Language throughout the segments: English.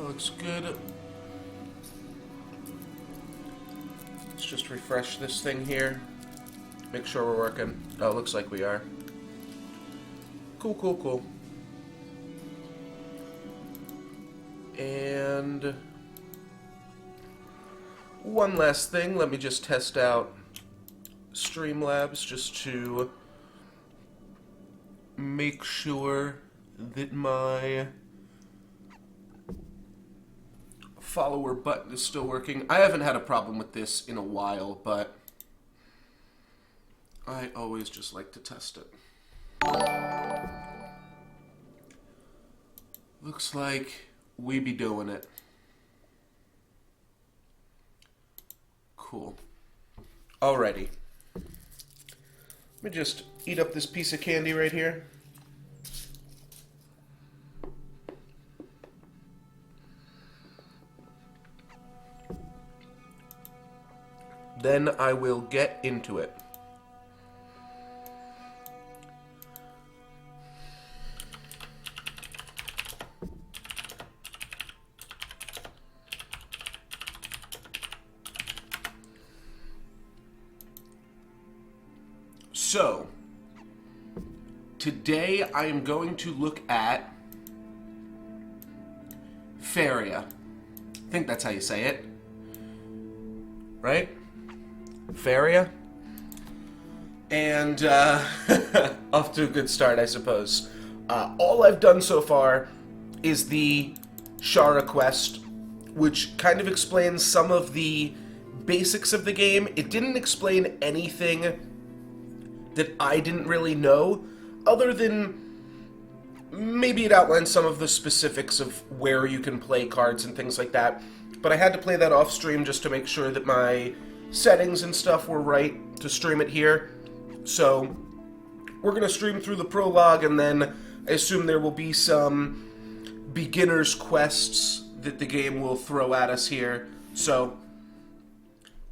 looks good. Let's just refresh this thing here. Make sure we're working. Oh, looks like we are. Cool, cool, cool. And one last thing. Let me just test out Streamlabs just to make sure that my follower button is still working. I haven't had a problem with this in a while, but I always just like to test it. Looks like we be doing it. Cool. Alrighty. Let me just eat up this piece of candy right here. Then I will get into it. So, today I am going to look at Faeria. I think that's how you say it. Right? Faeria? And, off to a good start, I suppose. All I've done so far is the Shara quest, which kind of explains some of the basics of the game. It didn't explain anything that I didn't really know, other than maybe it outlined some of the specifics of where you can play cards and things like that. But I had to play that off stream just to make sure that my settings and stuff were right to stream it here. So we're going to stream through the prologue, and then I assume there will be some beginner's quests that the game will throw at us here. So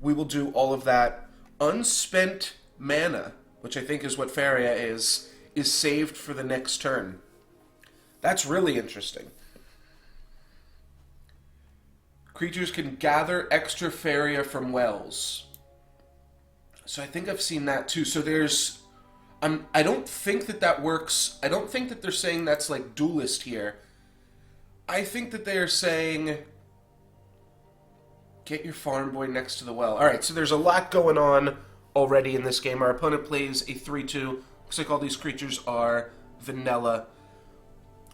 we will do all of that. Unspent mana, which I think is what Faeria is saved for the next turn. That's really interesting. Creatures can gather extra Faeria from wells. So I think I've seen that too. So there's... I don't think that works. I don't think that they're saying that's like duelist here. I think that they are saying... Get your farm boy next to the well. Alright, so there's a lot going on already in this game. Our opponent plays a 3-2. Looks like all these creatures are vanilla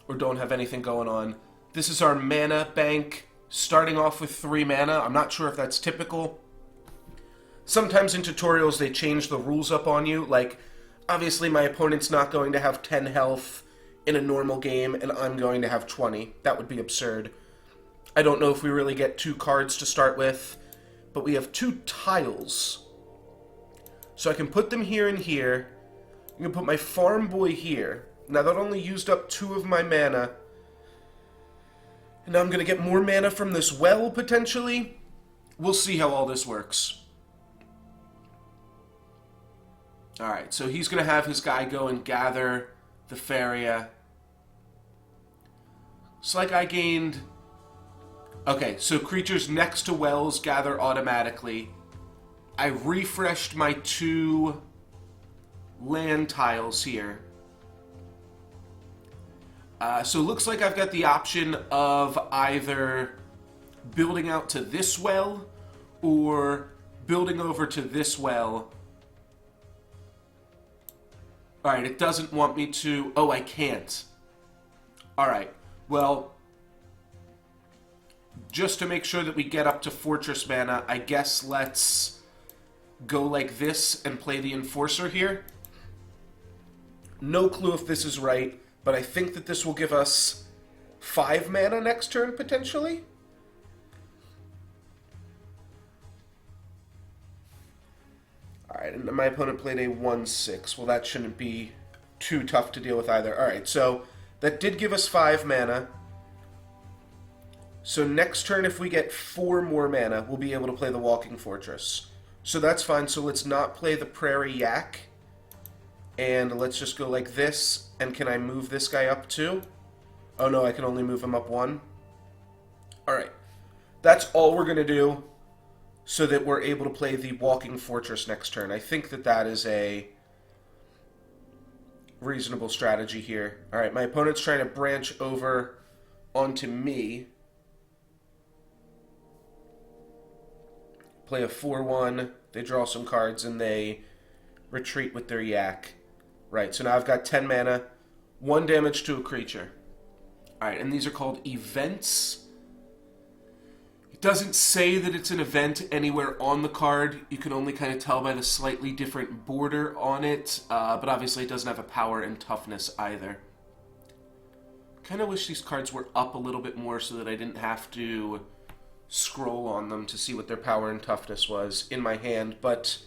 or don't have anything going on. This is our mana bank, starting off with 3 mana. I'm not sure if that's typical. Sometimes in tutorials they change the rules up on you. Like, obviously my opponent's not going to have 10 health in a normal game, and I'm going to have 20. That would be absurd. I don't know if we really get 2 cards to start with, but we have 2 tiles. So I can put them here and here. I'm going to put my farm boy here. Now that only used up 2 of my mana. And now I'm going to get more mana from this well, potentially. We'll see how all this works. Alright, so he's going to have his guy go and gather the Faeria. It's like I gained... Okay, so creatures next to wells gather automatically. I refreshed my 2 land tiles here. So it looks like I've got the option of either building out to this well or building over to this well. Alright, it doesn't want me to... Oh, I can't. Alright, well... Just to make sure that we get up to Fortress mana, I guess let's go like this and play the Enforcer here. No clue if this is right, but I think that this will give us 5 mana next turn, potentially? Alright, and my opponent played a 1-6. Well, that shouldn't be too tough to deal with either. Alright, so that did give us 5 mana. So next turn, if we get 4 more mana, we'll be able to play the Walking Fortress. So that's fine. So let's not play the Prairie Yak. And let's just go like this. And can I move this guy up too? Oh no, I can only move him up 1. Alright. That's all we're going to do so that we're able to play the Walking Fortress next turn. I think that that is a reasonable strategy here. Alright, my opponent's trying to branch over onto me. Play a 4-1. They draw some cards and they retreat with their yak. Right, so now I've got 10 mana, 1 damage to a creature. Alright, and these are called events. It doesn't say that it's an event anywhere on the card. You can only kind of tell by the slightly different border on it, but obviously it doesn't have a power and toughness either. Kind of wish these cards were up a little bit more so that I didn't have to scroll on them to see what their power and toughness was in my hand, but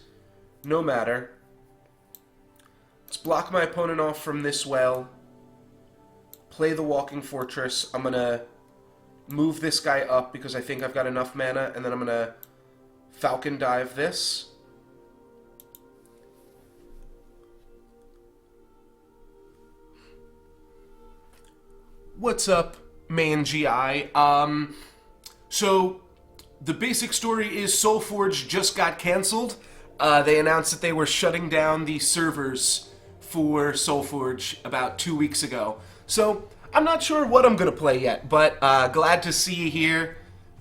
no matter. Let's block my opponent off from this well. Play the Walking Fortress. I'm going to move this guy up because I think I've got enough mana, and then I'm going to Falcon Dive this. What's up, Mangi? So, the basic story is SoulForge just got canceled. They announced that they were shutting down the servers for SoulForge about 2 weeks ago. So, I'm not sure what I'm going to play yet, but glad to see you here,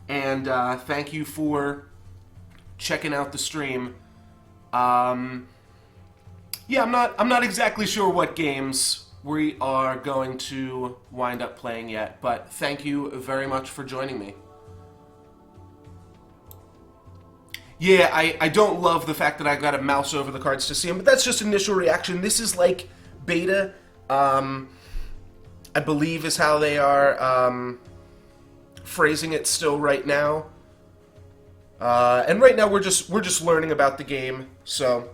and thank you for checking out the stream. Yeah, I'm not exactly sure what games we are going to wind up playing yet, but thank you very much for joining me. Yeah, I don't love the fact that I got to mouse over the cards to see them, but that's just initial reaction. This is like beta, I believe is how they are phrasing it still right now. And right now we're just learning about the game, so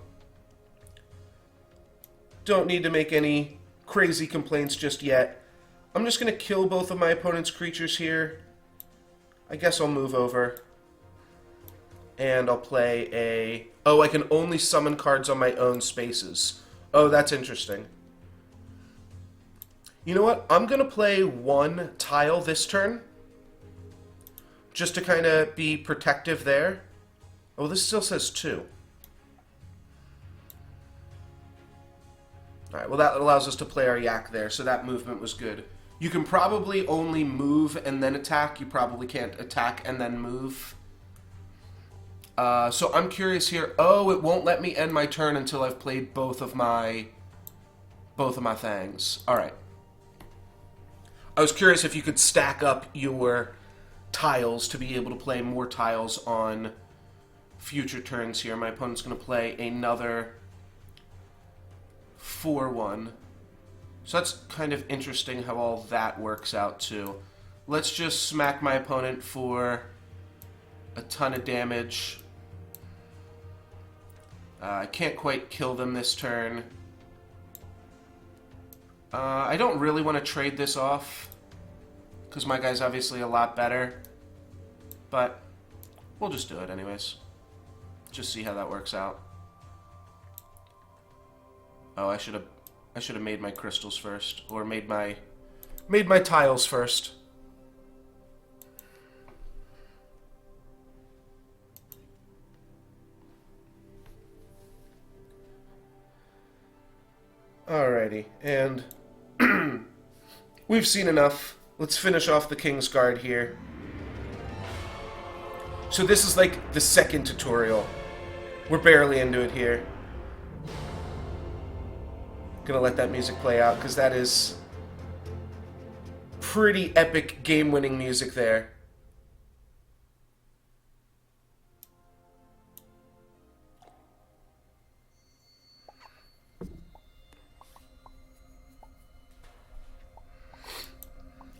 don't need to make any crazy complaints just yet. I'm just going to kill both of my opponent's creatures here. I guess I'll move over. And I'll play a... Oh, I can only summon cards on my own spaces. Oh, that's interesting. You know what? I'm going to play 1 tile this turn. Just to kind of be protective there. Oh, this still says 2. Alright, well that allows us to play our yak there, so that movement was good. You can probably only move and then attack. You probably can't attack and then move. So I'm curious here. Oh, it won't let me end my turn until I've played both of my things. Alright. I was curious if you could stack up your tiles to be able to play more tiles on future turns here. My opponent's going to play another 4-1. So that's kind of interesting how all that works out too. Let's just smack my opponent for a ton of damage. I can't quite kill them this turn. I don't really want to trade this off because my guy's obviously a lot better. But we'll just do it anyways. Just see how that works out. Oh, I should have made my crystals first, or made my tiles first. Alrighty, and we've seen enough. Let's finish off the King's Guard here. So this is like the second tutorial. We're barely into it here. Gonna let that music play out, because that is pretty epic game-winning music there.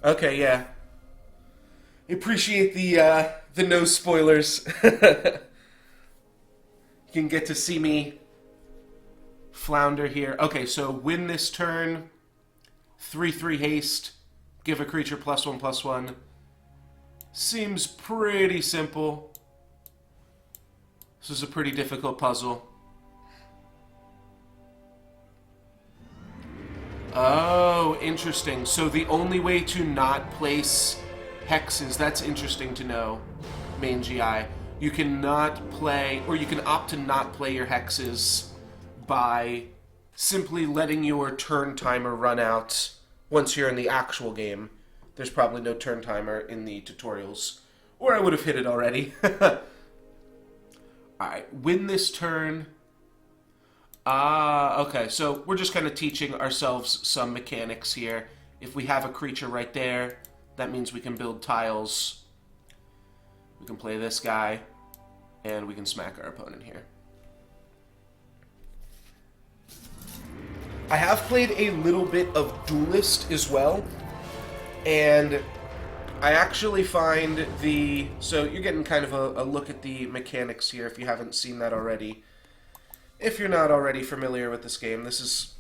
Okay, yeah. Appreciate the no spoilers. You can get to see me flounder here. Okay, so win this turn. 3/3 haste. Give a creature +1/+1. Seems pretty simple. This is a pretty difficult puzzle. Oh, interesting. So the only way to not place hexes. That's interesting to know, main GI. You can not play, or you can opt to not play your hexes by simply letting your turn timer run out once you're in the actual game. There's probably no turn timer in the tutorials, or I would have hit it already. Alright, win this turn. Okay, so we're just kind of teaching ourselves some mechanics here. If we have a creature right there, that means we can build tiles. We can play this guy, and we can smack our opponent here. I have played a little bit of Duelist as well, and I actually find the... So you're getting kind of a look at the mechanics here if you haven't seen that already. If you're not already familiar with this game, this is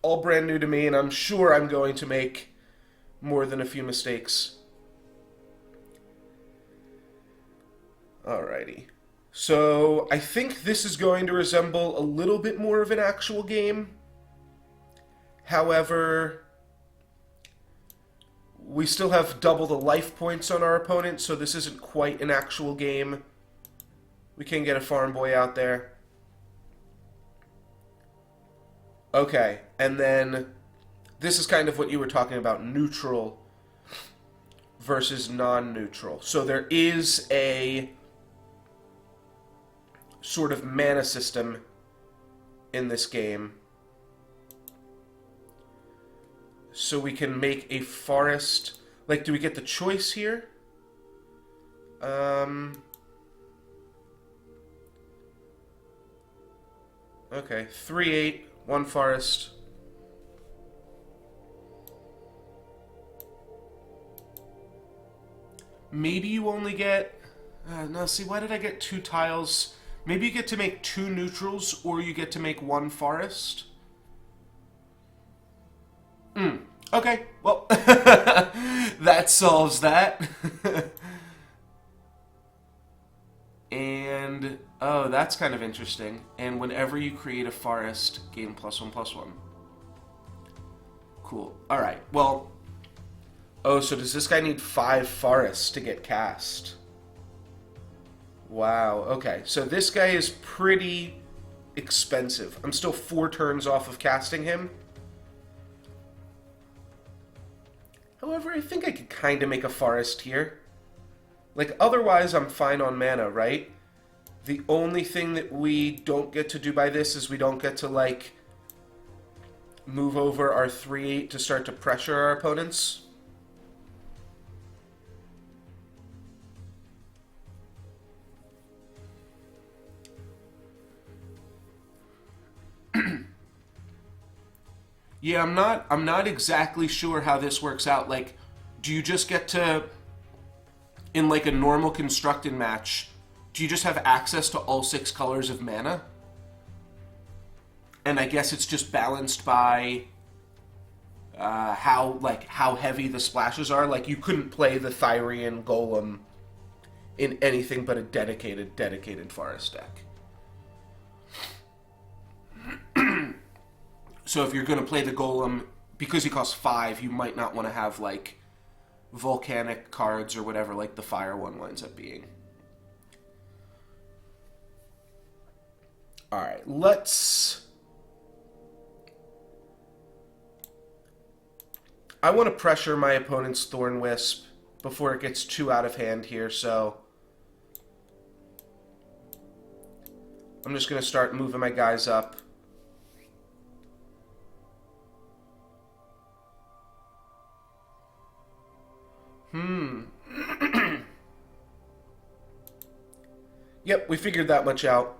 all brand new to me, and I'm sure I'm going to make more than a few mistakes. Alrighty. So I think this is going to resemble a little bit more of an actual game. However, we still have double the life points on our opponent, so this isn't quite an actual game. We can get a farm boy out there. Okay, and then this is kind of what you were talking about, neutral versus non-neutral. So there is a sort of mana system in this game. So we can make a forest... Like, do we get the choice here? Okay, 3/8, 1 forest. Maybe you only get... no, see, why did I get 2 tiles? Maybe you get to make 2 neutrals, or you get to make 1 forest. Okay, well, that solves that. And, oh, that's kind of interesting. And whenever you create a forest, gain +1/+1. Cool. Alright, well... Oh, so does this guy need 5 forests to get cast? Wow, okay. So this guy is pretty expensive. I'm still 4 turns off of casting him. However, I think I could kind of make a forest here. Like, otherwise I'm fine on mana, right? The only thing that we don't get to do by this is we don't get to, like, move over our 3/8 to start to pressure our opponents. Yeah, I'm not exactly sure how this works out. Like, do you just get to, in like a normal constructed match, do you just have access to all 6 colors of mana? And I guess it's just balanced by how heavy the splashes are. Like, you couldn't play the Faeria Golem in anything but a dedicated forest deck. So if you're going to play the Golem, because he costs 5, you might not want to have, like, volcanic cards or whatever, like the fire one winds up being. Alright, let's... I want to pressure my opponent's Thorn Wisp before it gets too out of hand here, so... I'm just going to start moving my guys up. Yep, we figured that much out.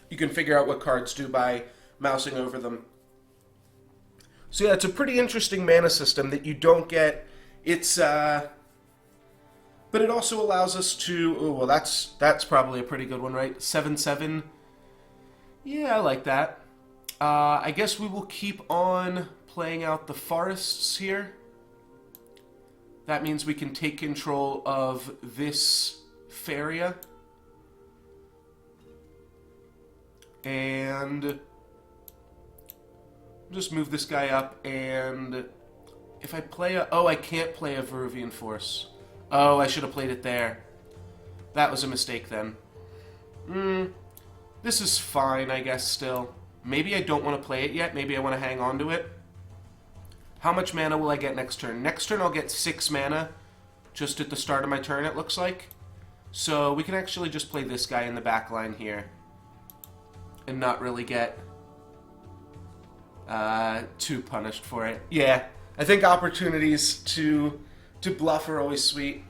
You can figure out what cards do by mousing over them. So yeah, it's a pretty interesting mana system that you don't get. It's, but it also allows us to... Oh, well, that's probably a pretty good one, right? 7/7. Yeah, I like that. I guess we will keep on playing out the forests here. That means we can take control of this Faeria. And just move this guy up, and if I play a... Oh, I can't play a Veruvian Force. Oh, I should have played it there. That was a mistake then. This is fine, I guess, still. Maybe I don't want to play it yet. Maybe I want to hang on to it. How much mana will I get next turn? Next turn I'll get 6 mana just at the start of my turn, it looks like. So we can actually just play this guy in the back line here and not really get too punished for it. Yeah, I think opportunities to bluff are always sweet.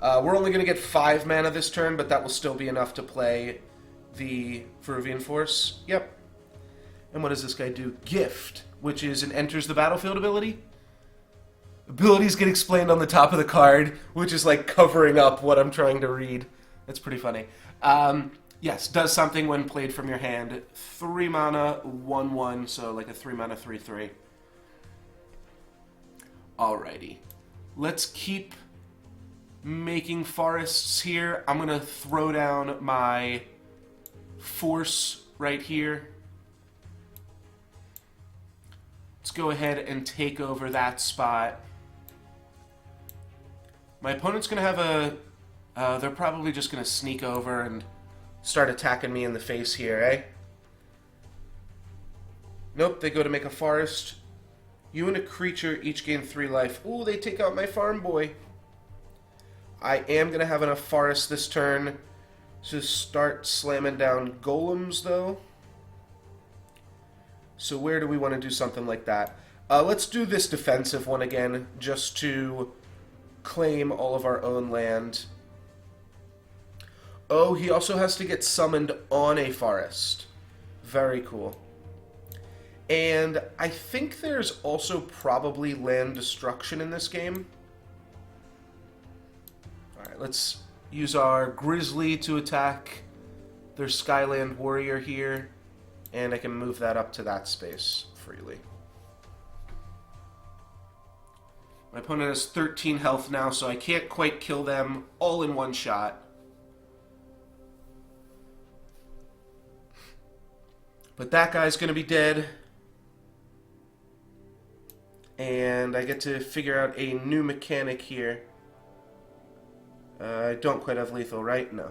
We're only going to get 5 mana this turn, but that will still be enough to play the Faeria Force. Yep. And what does this guy do? Gift, which is an enters the battlefield ability. Abilities get explained on the top of the card, which is like covering up what I'm trying to read. That's pretty funny. Yes, does something when played from your hand. 3 mana, 1/1, so like a 3 mana, 3/3. Alrighty. Let's keep making forests here. I'm going to throw down my force right here. Let's go ahead and take over that spot. My opponent's going to have a... they're probably just going to sneak over and start attacking me in the face here, eh? Nope, they go to make a forest. You and a creature each gain 3 life. Ooh, they take out my farm boy. I am going to have enough forest this turn to start slamming down golems, though. So where do we want to do something like that? Let's do this defensive one again, just to claim all of our own land. Oh, he also has to get summoned on a forest. Very cool. And I think there's also probably land destruction in this game. Alright, let's use our Grizzly to attack their Skyland Warrior here. And I can move that up to that space freely. My opponent has 13 health now, so I can't quite kill them all in one shot. But that guy's going to be dead. And I get to figure out a new mechanic here. I don't quite have lethal, right? No.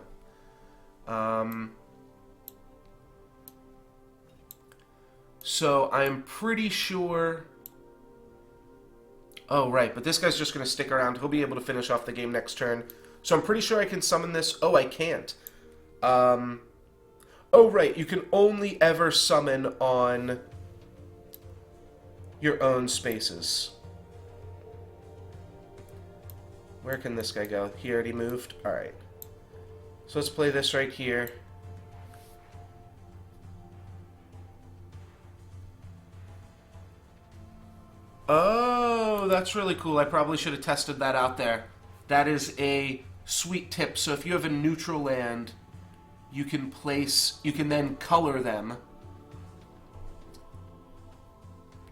So I'm pretty sure... Oh, right, but this guy's just going to stick around. He'll be able to finish off the game next turn. So I'm pretty sure I can summon this. Oh, I can't. Oh, right, you can only ever summon on your own spaces. Where can this guy go? He already moved? Alright. So let's play this right here. Oh, that's really cool. I probably should have tested that out there. That is a sweet tip. So if you have a neutral land, you can then color them.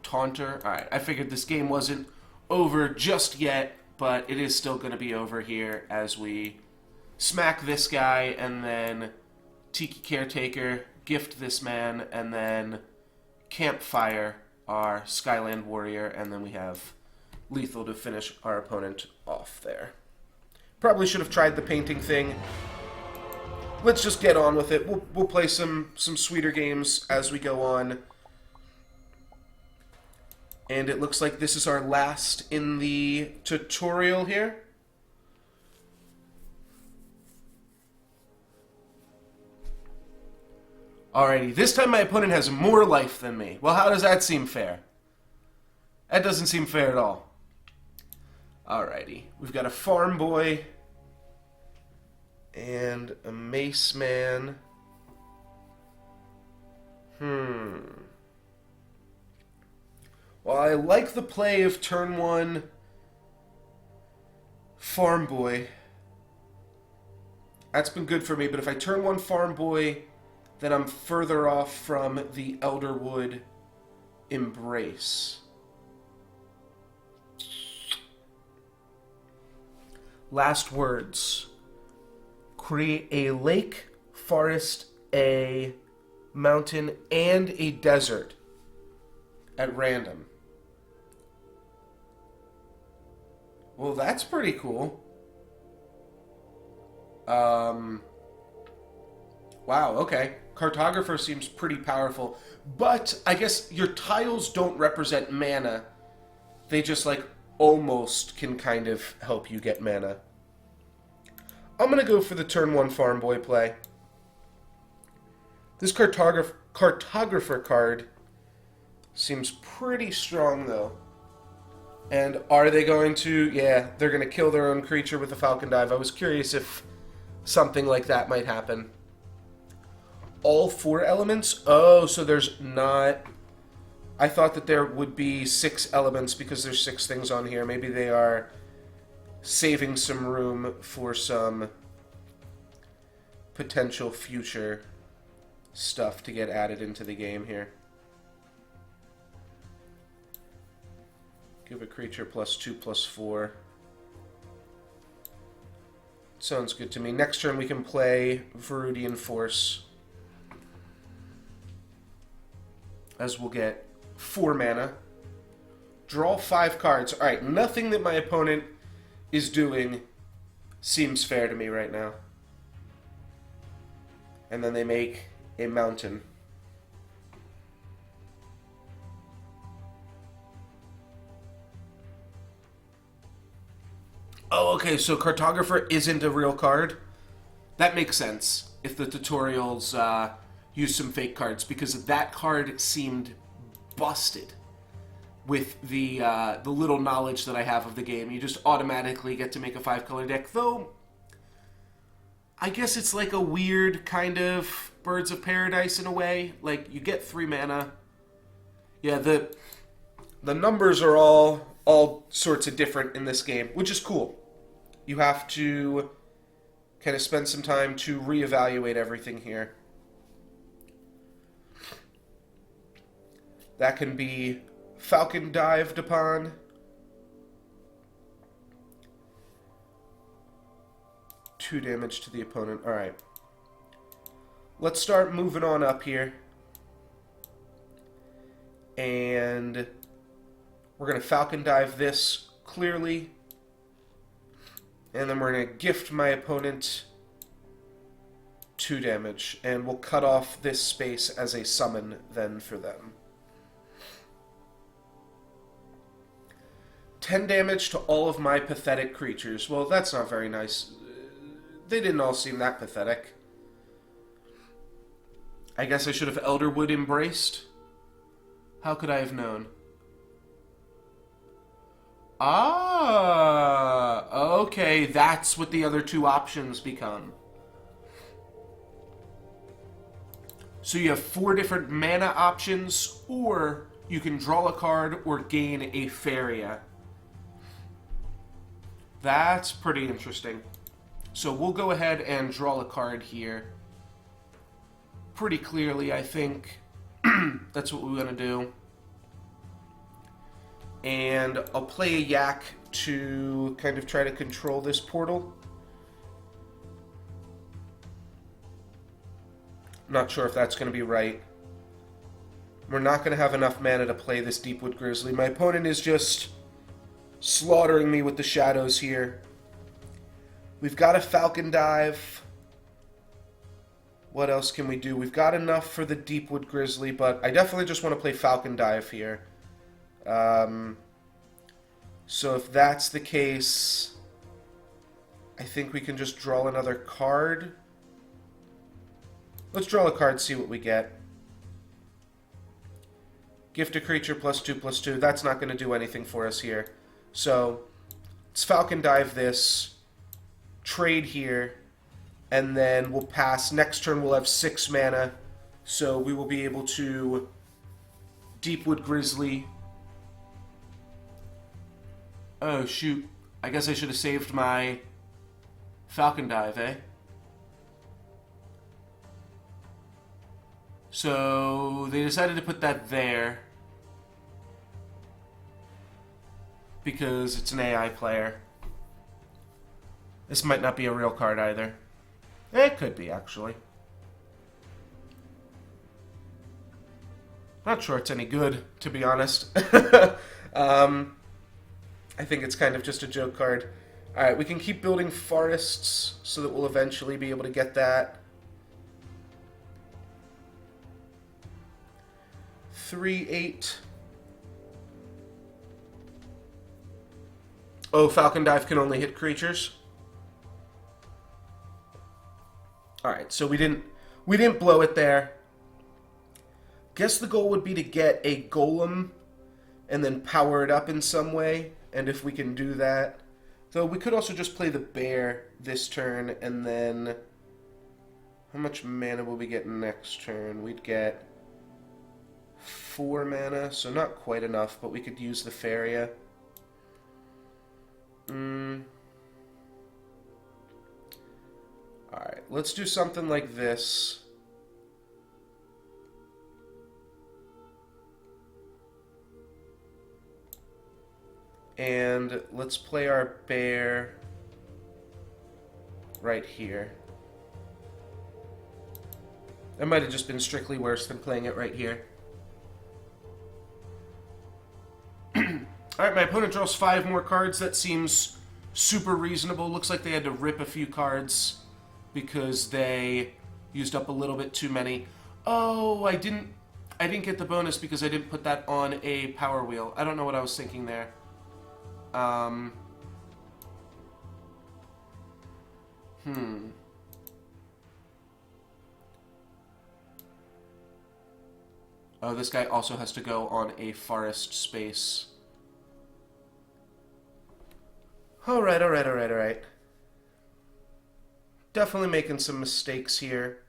Taunter. Alright, I figured this game wasn't over just yet, but it is still going to be over here as we smack this guy, and then Tiki Caretaker, gift this man, and then Campfire our Skyland Warrior, and then we have lethal to finish our opponent off there. Probably should have tried the painting thing. Let's just get on with it. We'll play some sweeter games as we go on. And it looks like this is our last in the tutorial here. Alrighty, this time my opponent has more life than me. Well, how does that seem fair? That doesn't seem fair at all. Alrighty, we've got a farm boy and a mace man. Well, I like the play of turn 1 farm boy. That's been good for me, but if I turn 1 farm boy, then I'm further off from the Elderwood Embrace. Last words. Create a lake, forest, a mountain, and a desert at random. Well, that's pretty cool. Wow, okay. Cartographer seems pretty powerful. But I guess your tiles don't represent mana. They just, like, almost can kind of help you get mana. I'm going to go for the turn 1 Farm Boy play. This Cartographer card seems pretty strong, though. And are they going to... Yeah, they're going to kill their own creature with a Falcon Dive. I was curious if something like that might happen. All 4 elements? Oh, so there's not... I thought that there would be 6 elements because there's 6 things on here. Maybe they are saving some room for some potential future stuff to get added into the game here. Give a creature +2/+4. Sounds good to me. Next turn we can play Viridian Force, as we'll get 4 mana. Draw 5 cards. Alright, nothing that my opponent is doing seems fair to me right now. And then they make a mountain. Oh, okay, so Cartographer isn't a real card? That makes sense if the tutorials use some fake cards, because that card seemed busted with the little knowledge that I have of the game. You just automatically get to make a 5-color deck, though I guess it's like a weird kind of Birds of Paradise in a way. Like, you get 3 mana. Yeah, the numbers are all sorts of different in this game, which is cool. You have to kind of spend some time to reevaluate everything here. That can be Falcon Dived upon. Two damage to the opponent. Alright. Let's start moving on up here. And we're going to Falcon Dive this clearly. And then we're going to gift my opponent 2 damage. And we'll cut off this space as a summon then for them. 10 damage to all of my pathetic creatures. Well, that's not very nice. They didn't all seem that pathetic. I guess I should have Elderwood embraced. How could I have known? Ah, okay, that's what the other 2 options become. So you have 4 different mana options, or you can draw a card or gain a Faeria. That's pretty interesting. So we'll go ahead and draw a card here. Pretty clearly, I think. That's what we're going to do. And I'll play a Yak to kind of try to control this portal. Not sure if that's going to be right. We're not going to have enough mana to play this Deepwood Grizzly. My opponent is just slaughtering me with the shadows here. We've got a Falcon Dive. What else can we do? We've got enough for the Deepwood Grizzly, but I definitely just want to play Falcon Dive here. So if that's the case, I think we can just draw another card. Let's draw a card, see what we get. Gift a creature +2/+2. That's not going to do anything for us here. So let's Falcon Dive this, trade here, and then we'll pass. Next turn we'll have 6 mana, so we will be able to Deepwood Grizzly. Oh, shoot. I guess I should have saved my Falcon Dive, eh? So they decided to put that there because it's an AI player. This might not be a real card either. It could be, actually. Not sure it's any good, to be honest. I think it's kind of just a joke card. Alright, we can keep building forests so that we'll eventually be able to get that. 3-8. Oh, Falcon Dive can only hit creatures. Alright, so we didn't blow it there. Guess the goal would be to get a golem and then power it up in some way. And if we can do that... Though we could also just play the bear this turn and then... How much mana will we get next turn? We'd get 4 mana, so not quite enough, but we could use the Faeria. Alright, let's do something like this. And let's play our bear right here. That might have just been strictly worse than playing it right here. Alright, my opponent draws 5 more cards. That seems super reasonable. Looks like they had to rip a few cards because they used up a little bit too many. Oh, I didn't get the bonus because I didn't put that on a power wheel. I don't know what I was thinking there. Oh, this guy also has to go on a forest space. Alright. Definitely making some mistakes here.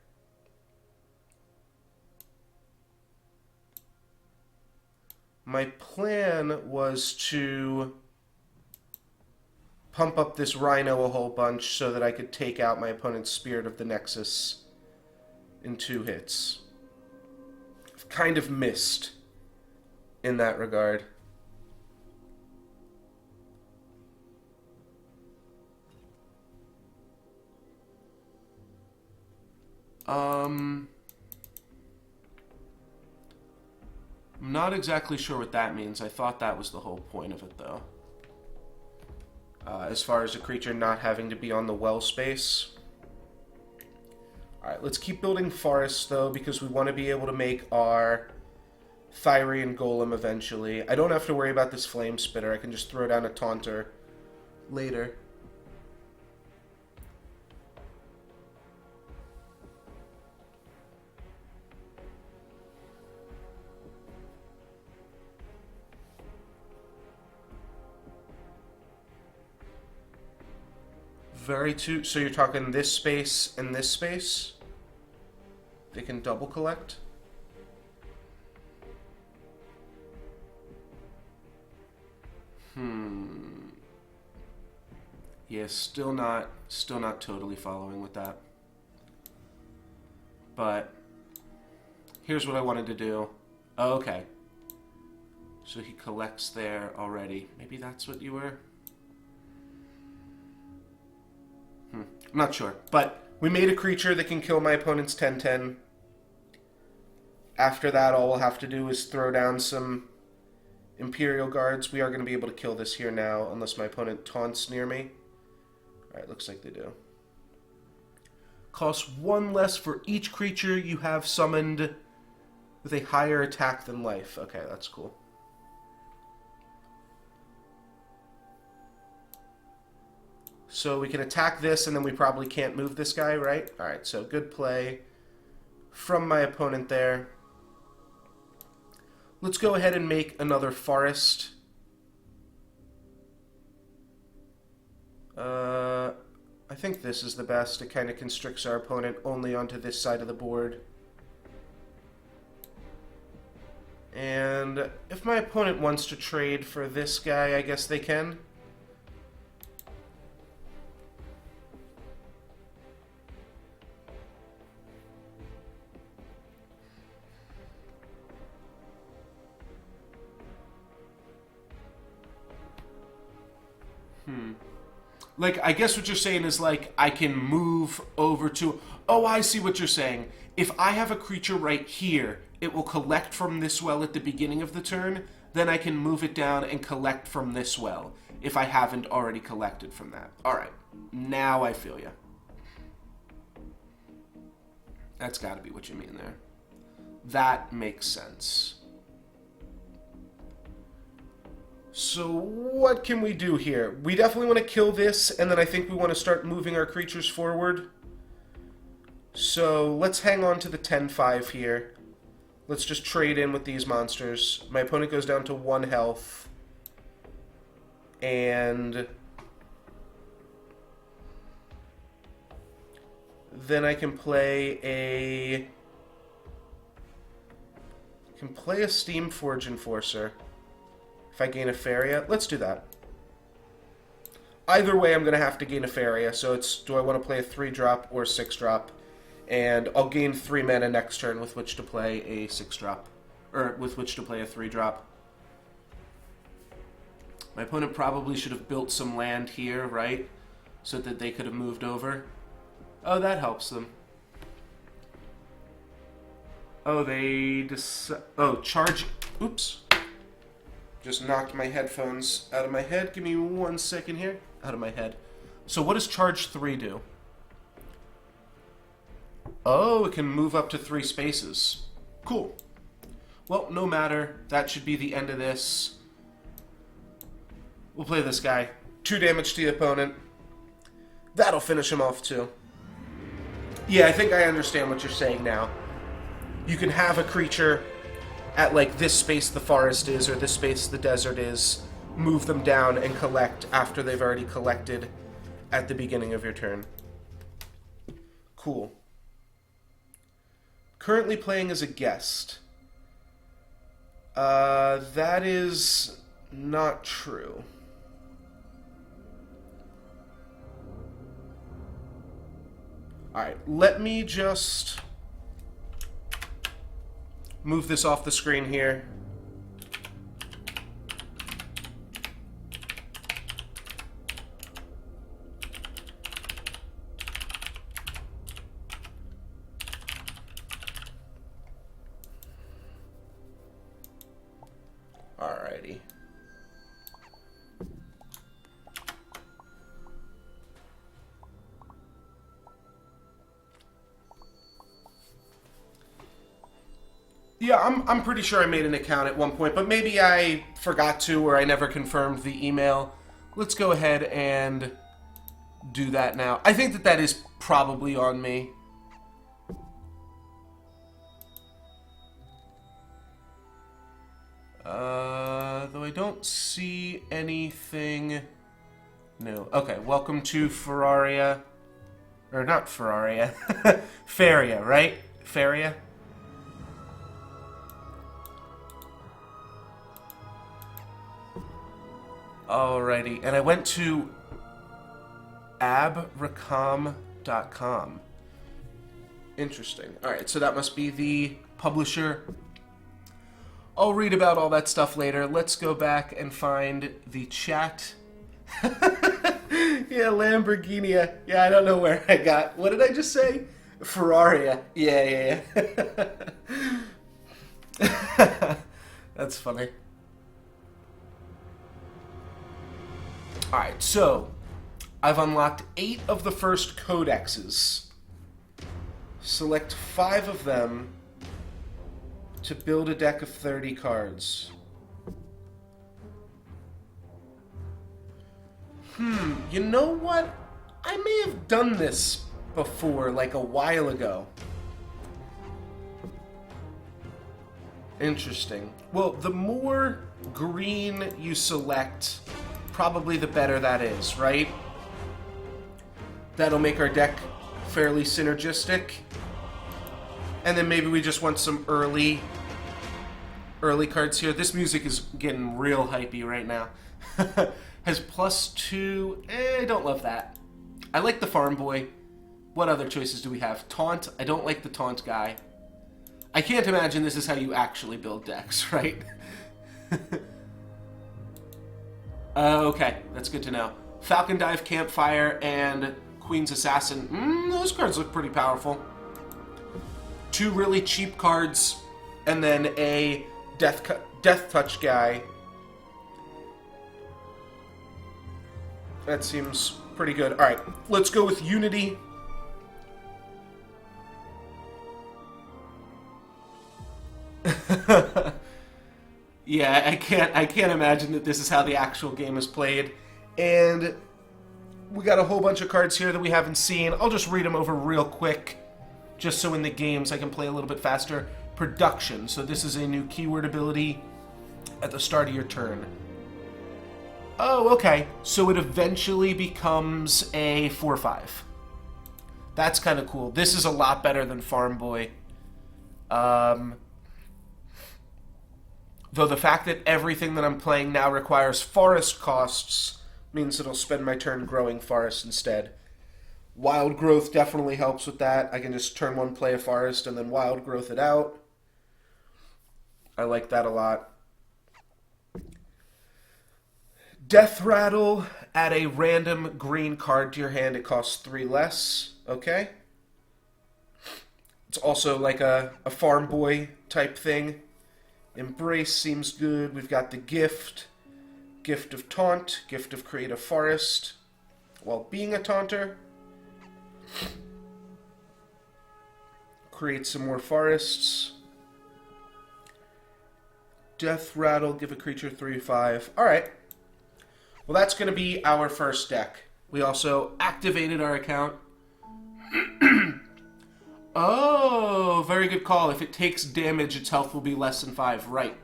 My plan was to pump up this Rhino a whole bunch so that I could take out my opponent's Spirit of the Nexus in 2 hits. I've kind of missed in that regard. I'm not exactly sure what that means. I thought that was the whole point of it, though. As far as a creature not having to be on the well space. Alright, let's keep building forests, though, because we want to be able to make our Thirian Golem eventually. I don't have to worry about this Flame Spitter. I can just throw down a Taunter later. So you're talking this space and this space? They can double collect? Yeah, still not totally following with that. But here's what I wanted to do. Oh, okay. So he collects there already. Maybe that's what you were... I'm not sure. But we made a creature that can kill my opponent's 10/10. After that, all we'll have to do is throw down some Imperial Guards. We are going to be able to kill this here now, unless my opponent taunts near me. Alright, looks like they do. Costs 1 less for each creature you have summoned with a higher attack than life. Okay, that's cool. So we can attack this, and then we probably can't move this guy, right? Alright, so good play from my opponent there. Let's go ahead and make another forest. I think this is the best. It kind of constricts our opponent only onto this side of the board. And if my opponent wants to trade for this guy, I guess they can. Like, I guess what you're saying is, like, I can move over to... Oh, I see what you're saying. If I have a creature right here, it will collect from this well at the beginning of the turn, then I can move it down and collect from this well. if I haven't already collected from that. Alright, now I feel you. That's got to be what you mean there. That makes sense. So what can we do here? We definitely want to kill this, and then I think we want to start moving our creatures forward. So let's hang on to the 10-5 here. Let's just trade in with these monsters. My opponent goes down to 1 health. And then I can play a Steam Forge Enforcer. If I gain a Faeria, let's do that. Either way, I'm going to have to gain a Faeria, so it's, do I want to play a 3-drop or a 6-drop? And I'll gain 3 mana next turn with which to play a 6-drop, or with which to play a 3-drop. My opponent probably should have built some land here, right? So that they could have moved over. Oh, that helps them. Oh, charge... Oops. Just knocked my headphones out of my head. Give me 1 second here. Out of my head. So what does charge 3 do? Oh, it can move up to 3 spaces. Cool. Well, no matter. That should be the end of this. We'll play this guy. 2 damage to the opponent. That'll finish him off too. Yeah, I think I understand what you're saying now. You can have a creature at like this space the forest is, or this space the desert is, move them down and collect after they've already collected at the beginning of your turn. Cool. Currently playing as a guest. That is not true. Alright, let me just move this off the screen here. Alrighty. Yeah, I'm pretty sure I made an account at one point, but maybe I forgot to, or I never confirmed the email. Let's go ahead and do that now. I think that is probably on me. Though I don't see anything new. Okay, welcome to Faeria. Or not Faeria. Faeria, right? Faeria? Alrighty, and I went to abracom.com. Interesting. Alright, so that must be the publisher. I'll read about all that stuff later. Let's go back and find the chat. Yeah, Lamborghini. Yeah, I don't know where I got... What did I just say? Faeria. Yeah. That's funny. Alright, so I've unlocked 8 of the first codexes. Select 5 of them to build a deck of 30 cards. You know what? I may have done this before, like a while ago. Interesting. Well, the more green you select, probably the better that is, right? That'll make our deck fairly synergistic. And then maybe we just want some early cards here. This music is getting real hypey right now. Has +2. I don't love that. I like the Farm Boy. What other choices do we have? Taunt. I don't like the Taunt guy. I can't imagine this is how you actually build decks, right? Okay, that's good to know. Falcon Dive, Campfire, and Queen's Assassin. Those cards look pretty powerful. 2 really cheap cards, and then a Death Touch guy. That seems pretty good. Alright, let's go with Unity. Yeah, I can't imagine that this is how the actual game is played. And we got a whole bunch of cards here that we haven't seen. I'll just read them over real quick, just so in the games I can play a little bit faster. Production. So this is a new keyword ability at the start of your turn. Oh, okay. So it eventually becomes a 4/5. That's kind of cool. This is a lot better than Farm Boy. Though the fact that everything that I'm playing now requires forest costs means that I'll spend my turn growing forest instead. Wild growth definitely helps with that. I can just turn one, play a forest, and then wild growth it out. I like that a lot. Death Rattle. Add a random green card to your hand. It costs 3 less. Okay. It's also like a Farm Boy type thing. Embrace seems good. We've got the Gift. Gift of Taunt. Gift of Create a Forest while being a taunter. Create some more forests. Death Rattle. Give a creature 3/5. Alright. Well, that's going to be our first deck. We also activated our account. Oh, very good call. If it takes damage, its health will be less than 5. Right.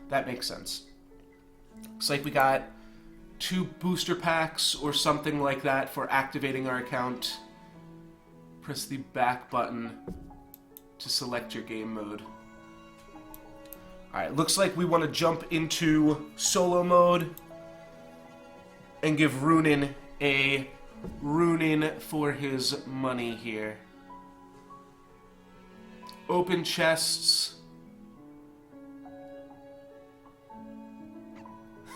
That makes sense. Looks like we got 2 booster packs or something like that for activating our account. Press the back button to select your game mode. Alright, looks like we want to jump into solo mode and give Runin a Runin for his money here. Open chests.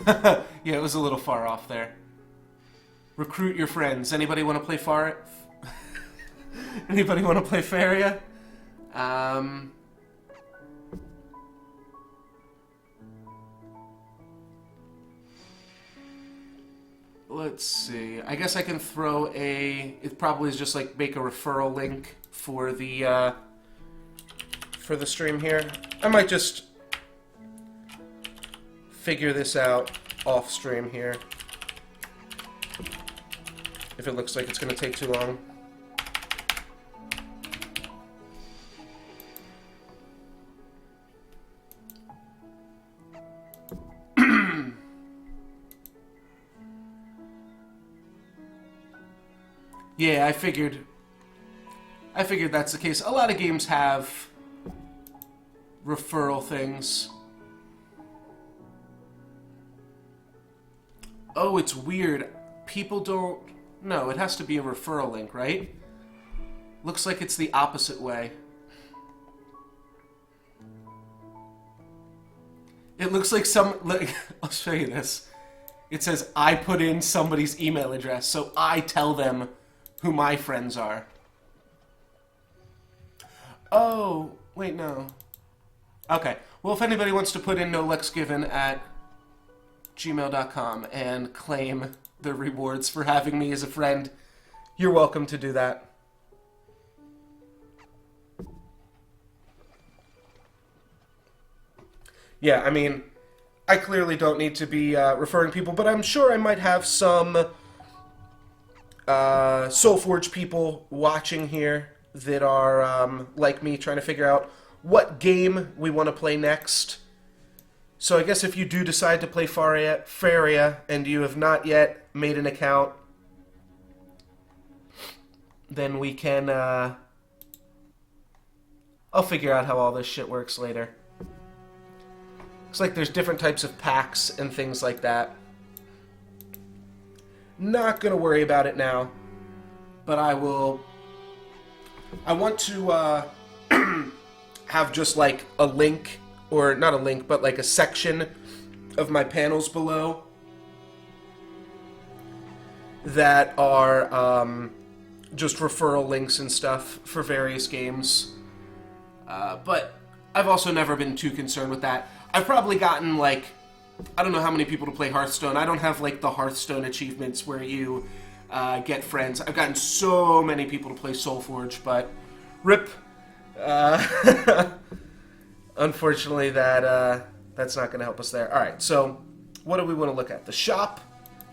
Yeah, it was a little far off there. Recruit your friends. Anybody want to play Anybody want to play Faeria? Let's see. I guess I can throw it probably is just like make a referral link for the stream here. I might just figure this out off stream here if it looks like it's going to take too long. Yeah, I figured that's the case. A lot of games have referral things. Oh, it's weird. People don't... No, it has to be a referral link, right? Looks like it's the opposite way. It looks like I'll show you this. It says, I put in somebody's email address, so I tell them who my friends are. Oh, wait, no. Okay. Well, if anybody wants to put in nolexgiven@gmail.com and claim the rewards for having me as a friend, you're welcome to do that. Yeah, I mean, I clearly don't need to be referring people, but I'm sure I might have some Soulforge people watching here that are like me, trying to figure out what game we want to play next. So I guess if you do decide to play Faeria and you have not yet made an account, then we can, I'll figure out how all this shit works later. Looks like there's different types of packs and things like that. Not gonna worry about it now, but I want to have just like a link, or not a link, but like a section of my panels below that are just referral links and stuff for various games. But I've also never been too concerned with that. I've probably gotten like I don't know how many people to play Hearthstone. I don't have, like, the Hearthstone achievements where you get friends. I've gotten so many people to play Soulforge, but rip. Unfortunately, that's not going to help us there. All right, so what do we want to look at? The shop,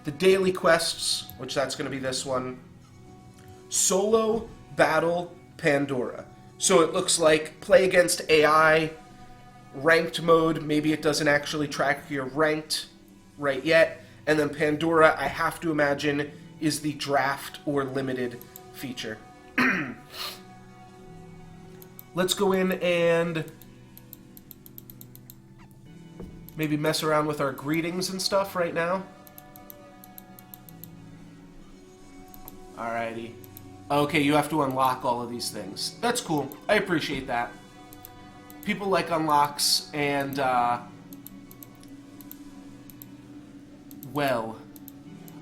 the daily quests, which that's going to be this one, solo, battle, Pandora. So it looks like play against AI, ranked mode, maybe it doesn't actually track your ranked right yet, and then Pandora, I have to imagine, is the draft or limited feature. Let's go in and maybe mess around with our greetings and stuff right now. Alrighty. Okay, you have to unlock all of these things. That's cool. I appreciate that. People like unlocks and, well.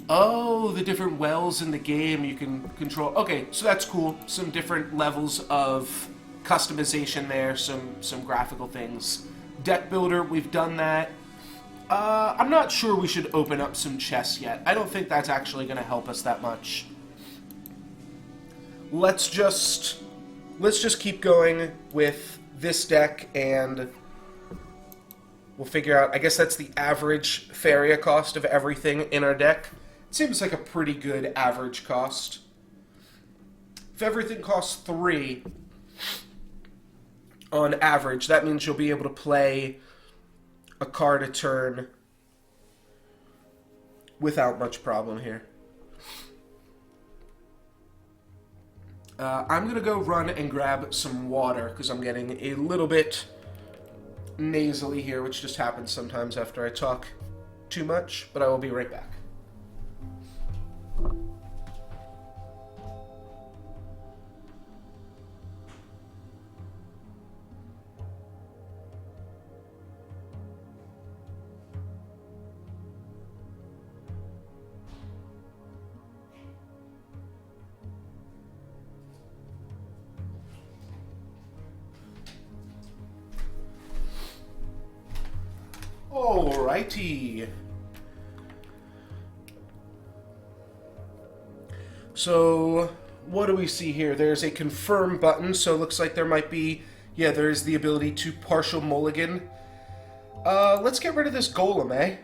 Oh, the different wells in the game you can control. Okay, so that's cool. Some different levels of customization there, some graphical things. Deck builder, we've done that. I'm not sure we should open up some chests yet. I don't think that's actually going to help us that much. Let's just keep going with this deck, and we'll figure out. I guess that's the average Faeria cost of everything in our deck. It seems like a pretty good average cost. If everything costs 3 on average, that means you'll be able to play a card a turn without much problem here. I'm going to go run and grab some water because I'm getting a little bit nasally here, which just happens sometimes after I talk too much, but I will be right back. Alrighty. So, what do we see here? There's a confirm button, so it looks like there might be... Yeah, there's the ability to partial mulligan. Let's get rid of this golem, eh?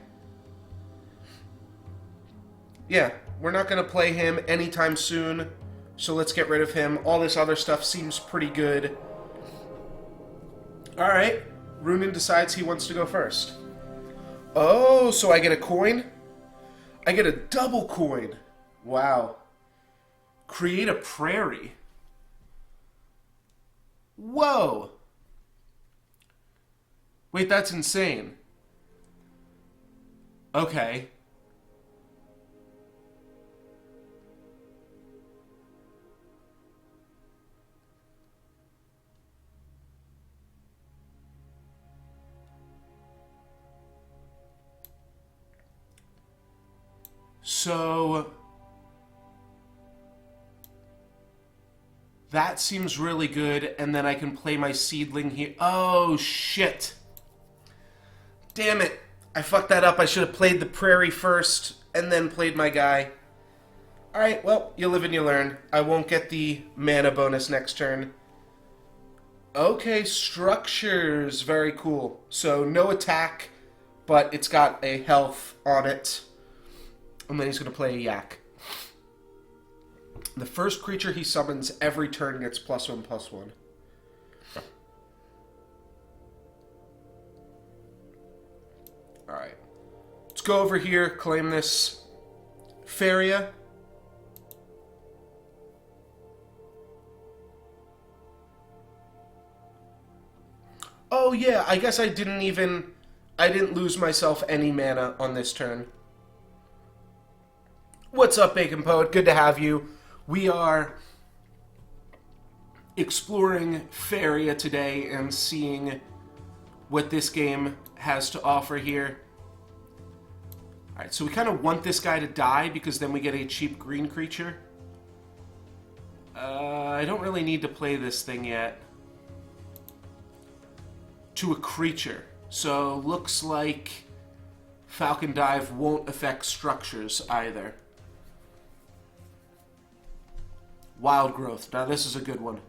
Yeah, we're not going to play him anytime soon, so let's get rid of him. All this other stuff seems pretty good. Alright, Runin decides he wants to go first. Oh, so I get a coin? I get a double coin. Wow. Create a prairie. Whoa. Wait, that's insane. Okay. So that seems really good, and then I can play my seedling here. Oh, shit. Damn it. I fucked that up. I should have played the prairie first, and then played my guy. Alright, well, you live and you learn. I won't get the mana bonus next turn. Okay, structures. Very cool. So, no attack, but it's got a health on it. And then he's going to play a yak. The first creature he summons every turn gets +1/+1. Alright. Let's go over here, claim this Faeria. Oh yeah, I guess I didn't lose myself any mana on this turn. What's up, Bacon Poet? Good to have you. We are exploring Faeria today and seeing what this game has to offer here. Alright, so we kind of want this guy to die because then we get a cheap green creature. I don't really need to play this thing yet. To a creature. So, looks like Falcon Dive won't affect structures either. Wild Growth. Now this is a good one.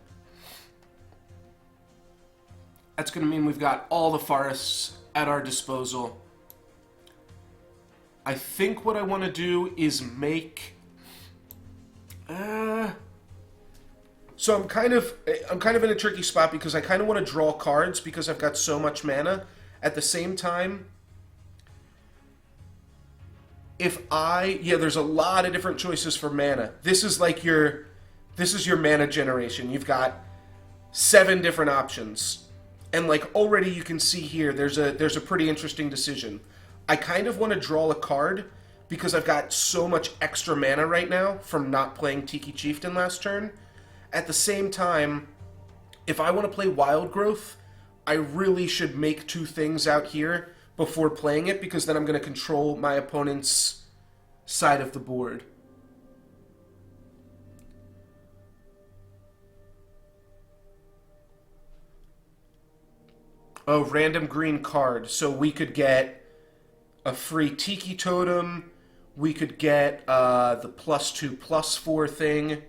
That's going to mean we've got all the forests at our disposal. I think what I want to do is make... So I'm kind of in a tricky spot because I kind of want to draw cards because I've got so much mana. At the same time, there's a lot of different choices for mana. This is your mana generation. You've got 7 different options. And like already you can see here, there's a pretty interesting decision. I kind of want to draw a card because I've got so much extra mana right now from not playing Tiki Chieftain last turn. At the same time, if I want to play Wild Growth, I really should make 2 things out here before playing it, because then I'm going to control my opponent's side of the board. Oh, random green card. So we could get a free Tiki Totem. We could get the +2/+4 thing.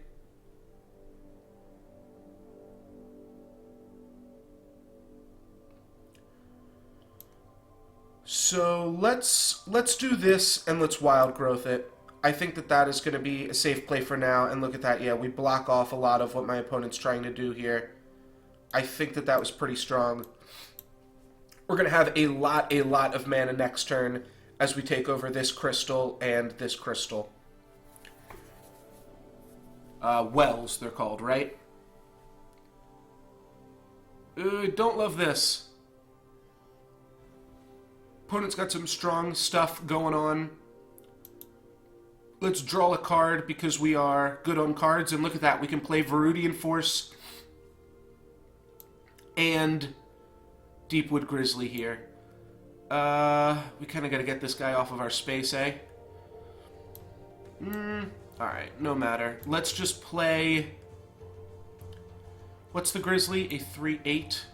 So let's do this and let's Wild Growth it. I think that is going to be a safe play for now. And look at that. Yeah, we block off a lot of what my opponent's trying to do here. I think that was pretty strong. We're going to have a lot of mana next turn as we take over this crystal and this crystal. Wells, they're called, right? Don't love this. Opponent's got some strong stuff going on. Let's draw a card because we are good on cards. And look at that. We can play Verudian Force and Deepwood Grizzly here. We kind of got to get this guy off of our space, eh? Alright, no matter. Let's just play... What's the Grizzly? A 3/8.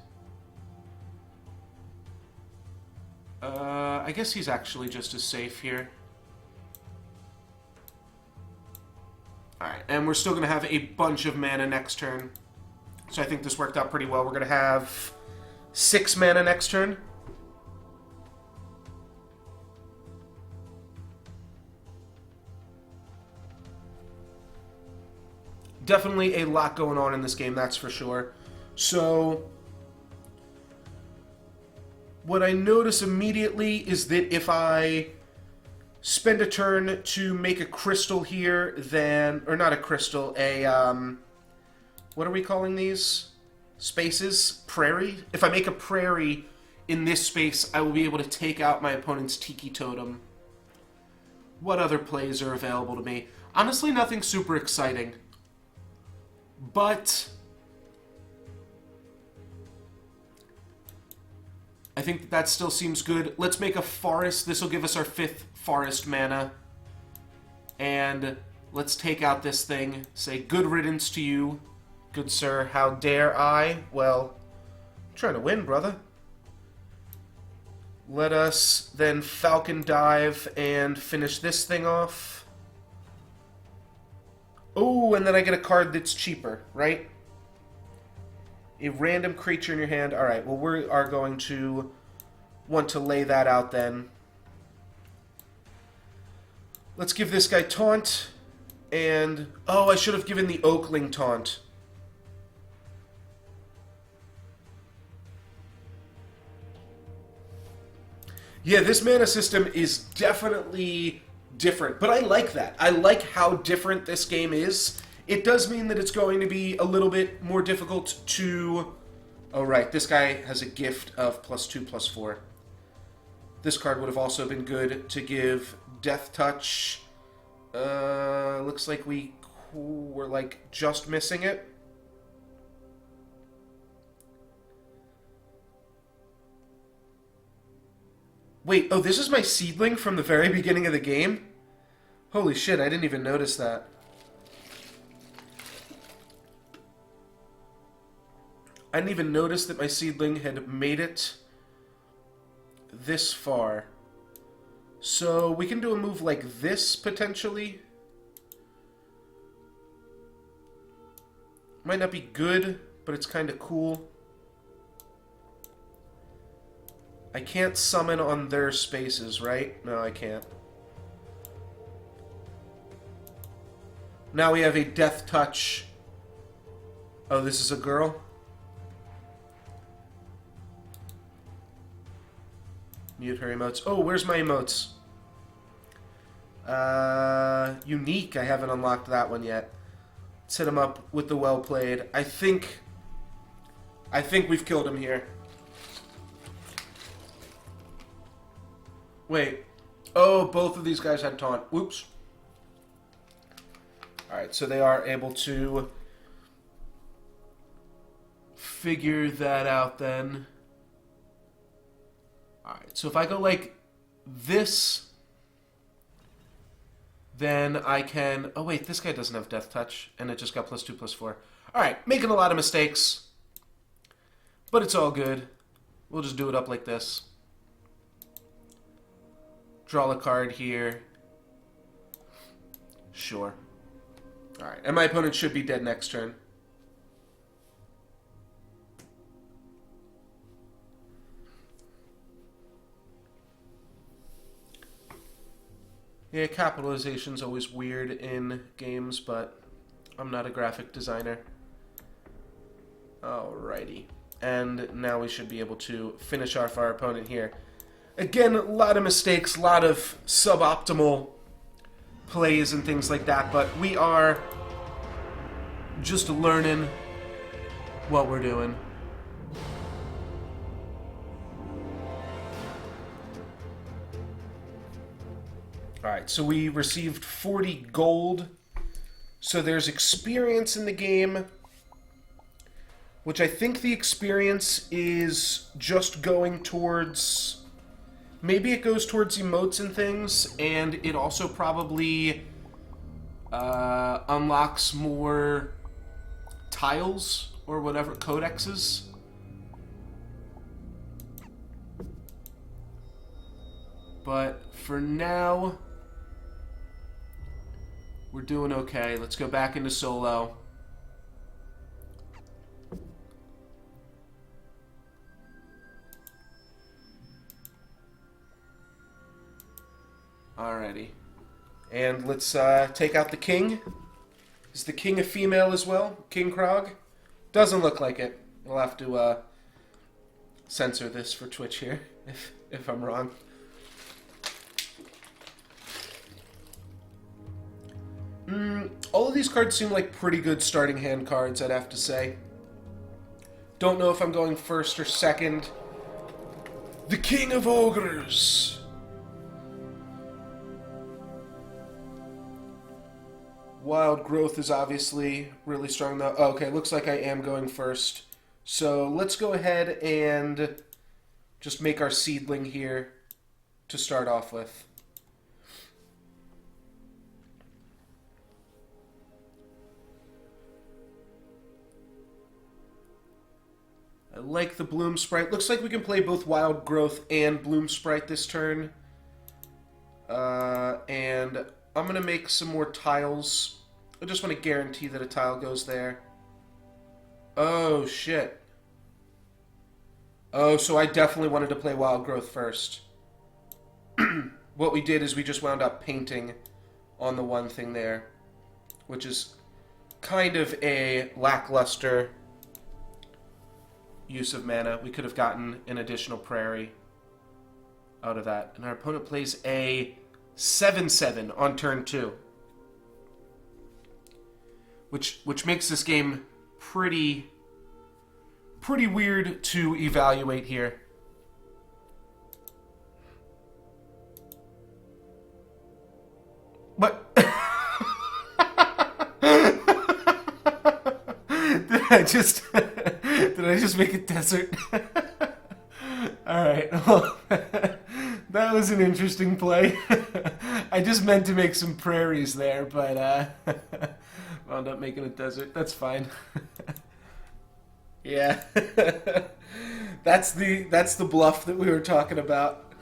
I guess he's actually just as safe here. Alright, and we're still going to have a bunch of mana next turn. So I think this worked out pretty well. We're going to have 6 mana next turn. Definitely a lot going on in this game, that's for sure. So what I notice immediately is that if I spend a turn to make a crystal here, then... Or not a crystal, a... what are we calling these? Spaces? Prairie? If I make a prairie in this space, I will be able to take out my opponent's Tiki Totem. What other plays are available to me? Honestly, nothing super exciting. But I think that still seems good. Let's make a forest. This will give us our 5th forest mana. And let's take out this thing. Say, good riddance to you, good sir. How dare I? Well, I'm trying to win, brother. Let us then Falcon Dive and finish this thing off. Oh, and then I get a card that's cheaper, right? A random creature in your hand. Alright, well, we are going to want to lay that out then. Let's give this guy Taunt. And... Oh, I should have given the Oakling Taunt. Yeah, this mana system is definitely different, but I like that. I like how different this game is. It does mean that it's going to be a little bit more difficult to... Oh, right, this guy has a gift of +2/+4. This card would have also been good to give Death Touch. Looks like we're like just missing it. Wait, oh, this is my seedling from the very beginning of the game? Holy shit, I didn't even notice that. I didn't even notice that my seedling had made it this far. So we can do a move like this, potentially. Might not be good, but it's kind of cool. I can't summon on their spaces, right? No, I can't. Now we have a death touch. Oh, this is a girl? Mute her emotes. Oh, where's my emotes? Unique. I haven't unlocked that one yet. Let's hit him up with the well played. I think we've killed him here. Wait. Oh, both of these guys had taunt. Whoops. Alright, so they are able to figure that out then. Alright, so if I go like this, then I can... Oh wait, this guy doesn't have Death Touch, and it just got +2/+4. Alright, making a lot of mistakes, but it's all good. We'll just do it up like this. Draw a card here. Sure. Alright, and my opponent should be dead next turn. Yeah, capitalization's always weird in games, but I'm not a graphic designer. Alrighty. And now we should be able to finish off our opponent here. Again, a lot of mistakes, a lot of suboptimal plays and things like that, but we are just learning what we're doing. Alright, so we received 40 gold. So there's experience in the game, which I think the experience is just going towards... Maybe it goes towards emotes and things, and it also probably unlocks more tiles or whatever, codexes. But for now, we're doing okay. Let's go back into solo. Alrighty. And let's take out the king. Is the king a female as well? King Krog? Doesn't look like it. I'll have to censor this for Twitch here, if I'm wrong. All of these cards seem like pretty good starting hand cards, I'd have to say. Don't know if I'm going first or second. The King of Ogres! Wild Growth is obviously really strong though. Oh, okay, looks like I am going first. So let's go ahead and just make our seedling here to start off with. I like the Bloom Sprite. Looks like we can play both Wild Growth and Bloom Sprite this turn. And I'm going to make some more tiles. I just want to guarantee that a tile goes there. Oh, shit. Oh, so I definitely wanted to play Wild Growth first. What we did is we just wound up painting on the one thing there, which is kind of a lackluster use of mana. We could have gotten an additional prairie out of that. And our opponent plays a 7/7 on turn 2. Which makes this game pretty weird to evaluate here. But did I just make a desert? All right. Well, that was an interesting play. I just meant to make some prairies there, but wound up making a desert. That's fine. Yeah. That's the bluff that we were talking about.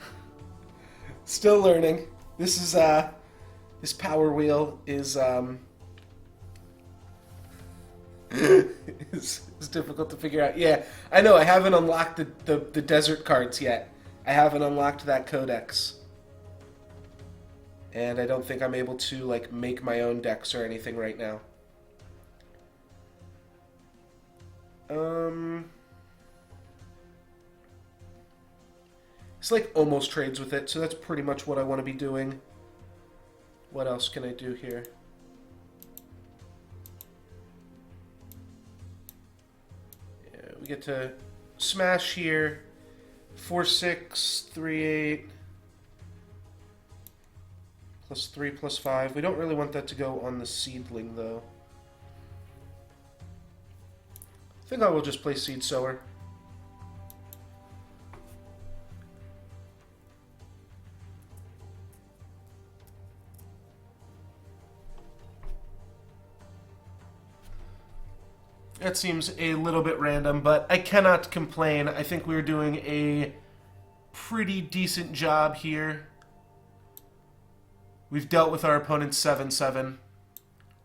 Still learning. This is, this power wheel is, is difficult to figure out. Yeah, I know, I haven't unlocked the desert cards yet. I haven't unlocked that codex. And I don't think I'm able to, like, make my own decks or anything right now. It's like almost trades with it, so that's pretty much what I want to be doing. What else can I do here? Yeah, we get to smash here. 4-6, 3-8. +3, +5. We don't really want that to go on the seedling, though. I think I will just play Seed Sower. That seems a little bit random, but I cannot complain. I think we're doing a pretty decent job here. We've dealt with our opponent's 7-7.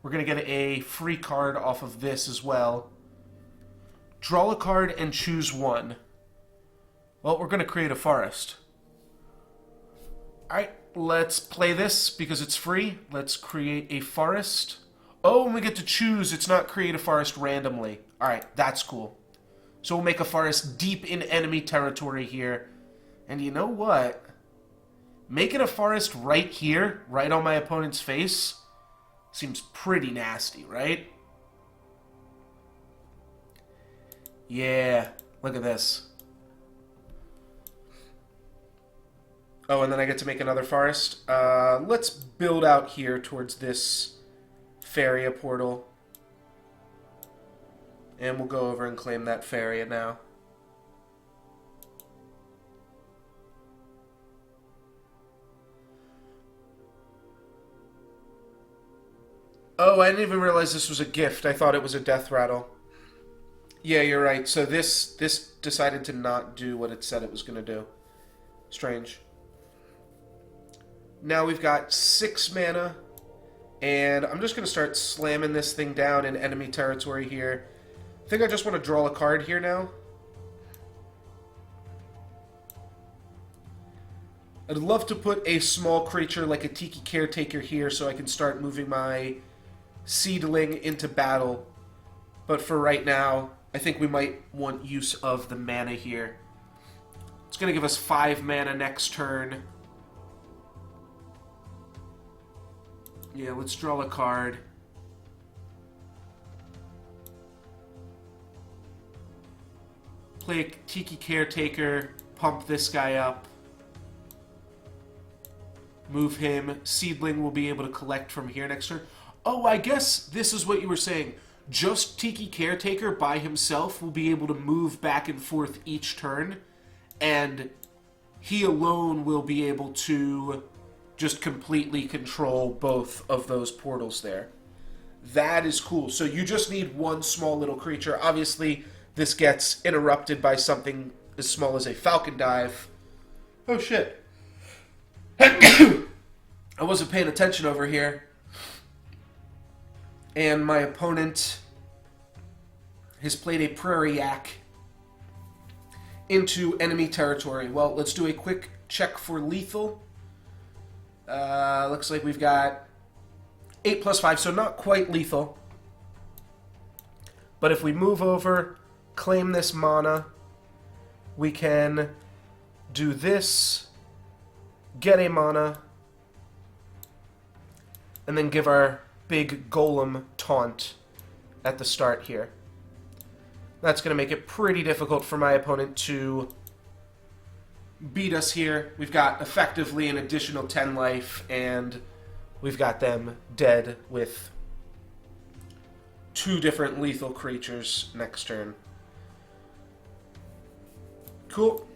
We're going to get a free card off of this as well. Draw a card and choose one. Well, we're going to create a forest. Alright, let's play this because it's free. Let's create a forest. Oh, and we get to choose. It's not create a forest randomly. Alright, that's cool. So we'll make a forest deep in enemy territory here. And you know what? Making a forest right here, right on my opponent's face, seems pretty nasty, right? Yeah, look at this. Oh, and then I get to make another forest. Let's build out here towards this Faeria portal. And we'll go over and claim that Faeria now. Oh, I didn't even realize this was a gift. I thought it was a death rattle. Yeah, you're right. So this decided to not do what it said it was going to do. Strange. Now we've got 6 mana. And I'm just going to start slamming this thing down in enemy territory here. I think I just want to draw a card here now. I'd love to put a small creature like a Tiki Caretaker here so I can start moving my seedling into battle. But for right now, I think we might want use of the mana here. It's going to give us 5 mana next turn. Yeah, let's draw a card. Play a Tiki Caretaker, pump this guy up. Move him. Seedling will be able to collect from here next turn. Oh, I guess this is what you were saying. Just Tiki Caretaker by himself will be able to move back and forth each turn, and he alone will be able to just completely control both of those portals there. That is cool. So you just need one small little creature. Obviously, this gets interrupted by something as small as a Falcon Dive. Oh, shit. I wasn't paying attention over here. And my opponent has played a Prairie Yak into enemy territory. Well, let's do a quick check for lethal. Looks like we've got 8 + 5, so not quite lethal. But if we move over, claim this mana, we can do this, get a mana, and then give our big golem taunt at the start here. That's going to make it pretty difficult for my opponent to beat us here. We've got effectively an additional 10 life, and we've got them dead with 2 different lethal creatures next turn. Cool.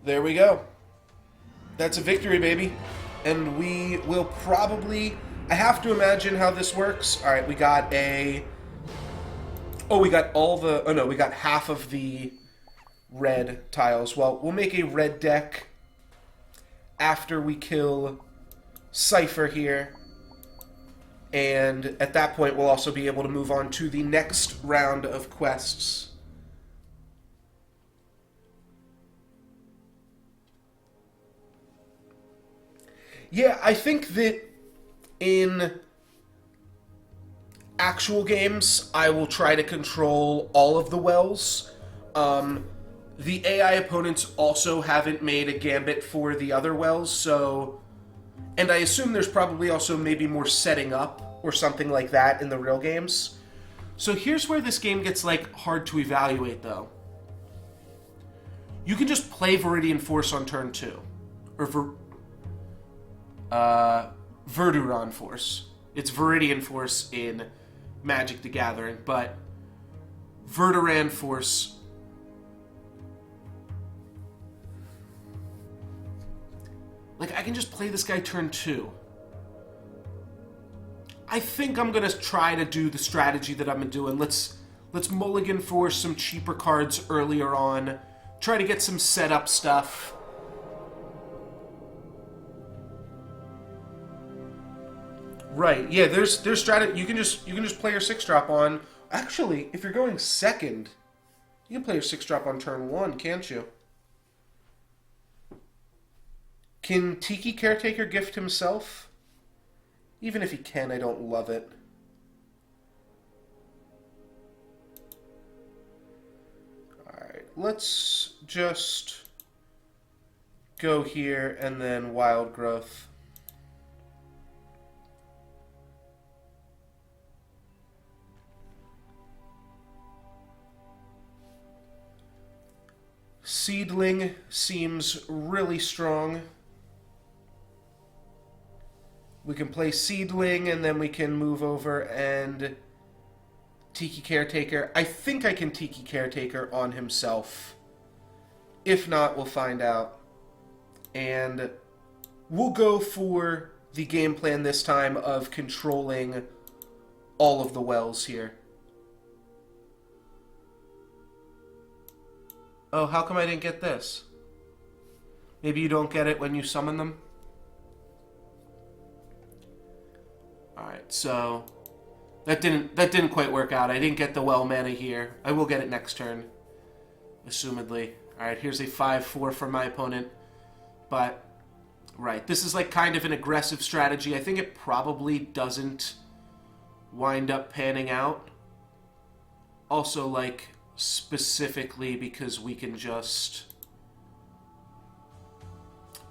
There we go. That's a victory, baby. And we will probably... I have to imagine how this works. Alright, we got a... Oh, we got all the... Oh, no, we got half of the red tiles. Well, we'll make a red deck after we kill Cypher here. And at that point, we'll also be able to move on to the next round of quests. Yeah, I think that in actual games, I will try to control all of the wells. The AI opponents also haven't made a gambit for the other wells, so... And I assume there's probably also maybe more setting up or something like that in the real games. So here's where this game gets, like, hard to evaluate, though. You can just play Viridian Force on turn 2. Or Verduran Force. It's Viridian Force in Magic the Gathering, but Verduran Force... Like, I can just play this guy turn 2. I think I'm going to try to do the strategy that I've been doing. Let's mulligan for some cheaper cards earlier on. Try to get some setup stuff. Right, yeah, there's strategy. You can just play your 6-drop on... Actually, if you're going second, you can play your 6-drop on turn 1, can't you? Can Tiki Caretaker gift himself? Even if he can, I don't love it. Alright, let's just go here and then Wild Growth. Seedling seems really strong. We can play Seedling, and then we can move over and Tiki Caretaker. I think I can Tiki Caretaker on himself. If not, we'll find out. And we'll go for the game plan this time of controlling all of the wells here. Oh, how come I didn't get this? Maybe you don't get it when you summon them? Alright, so that didn't quite work out. I didn't get the well mana here. I will get it next turn, assumedly. Alright, here's a 5-4 for my opponent. But, right, this is like kind of an aggressive strategy. I think it probably doesn't wind up panning out. Also, like, specifically because we can just...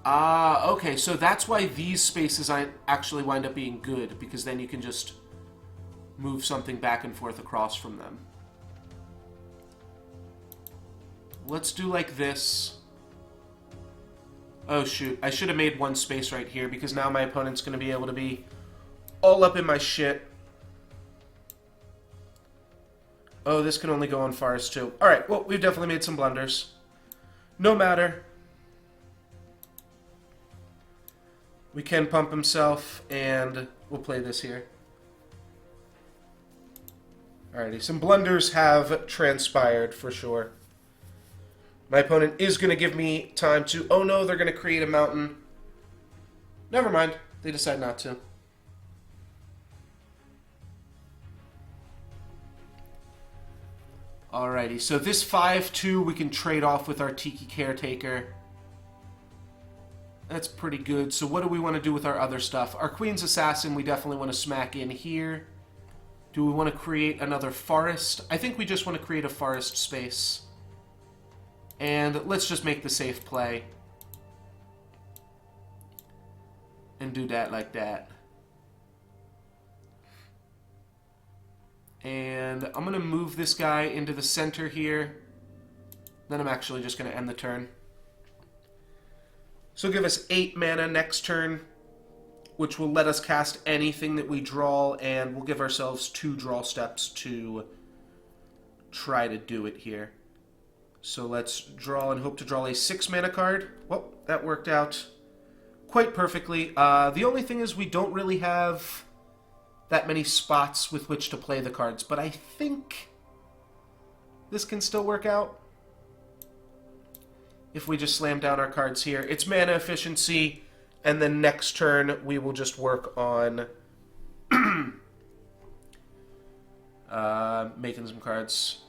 okay, so that's why these spaces actually wind up being good, because then you can just move something back and forth across from them. Let's do like this. Oh shoot, I should have made one space right here, because now my opponent's going to be able to be all up in my shit. Oh, this can only go on Forest too. Alright, well, we've definitely made some blunders. No matter. We can pump himself, and we'll play this here. Alrighty, some blunders have transpired for sure. My opponent is going to give me time to... Oh no, they're going to create a mountain. Never mind, they decide not to. Alrighty, so this 5-2 we can trade off with our Tiki Caretaker. That's pretty good. So what do we want to do with our other stuff? Our Queen's Assassin we definitely want to smack in here. Do we want to create another forest? I think we just want to create a forest space. And let's just make the safe play. And do that like that. And I'm going to move this guy into the center here. Then I'm actually just going to end the turn. So give us 8 mana next turn, which will let us cast anything that we draw, and we'll give ourselves 2 draw steps to try to do it here. So let's draw and hope to draw a 6 mana card. Well, that worked out quite perfectly. The only thing is we don't really have that many spots with which to play the cards, but I think this can still work out. if we just slam down our cards here. It's mana efficiency, and then next turn we will just work on making some cards.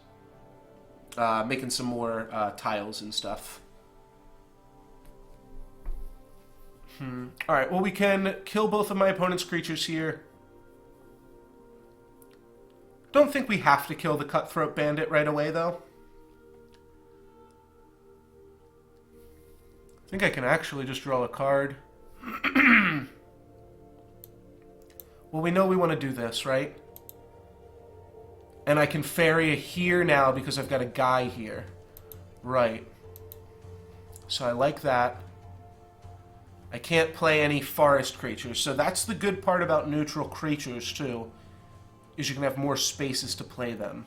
Making some more tiles and stuff. Alright, well we can kill both of my opponent's creatures here. Don't think we have to kill the Cutthroat Bandit right away, though. I think I can actually just draw a card. Well, we know we want to do this, right? And I can Faeria here now because I've got a guy here. Right. So I like that. I can't play any forest creatures, so that's the good part about neutral creatures, too, is you can have more spaces to play them.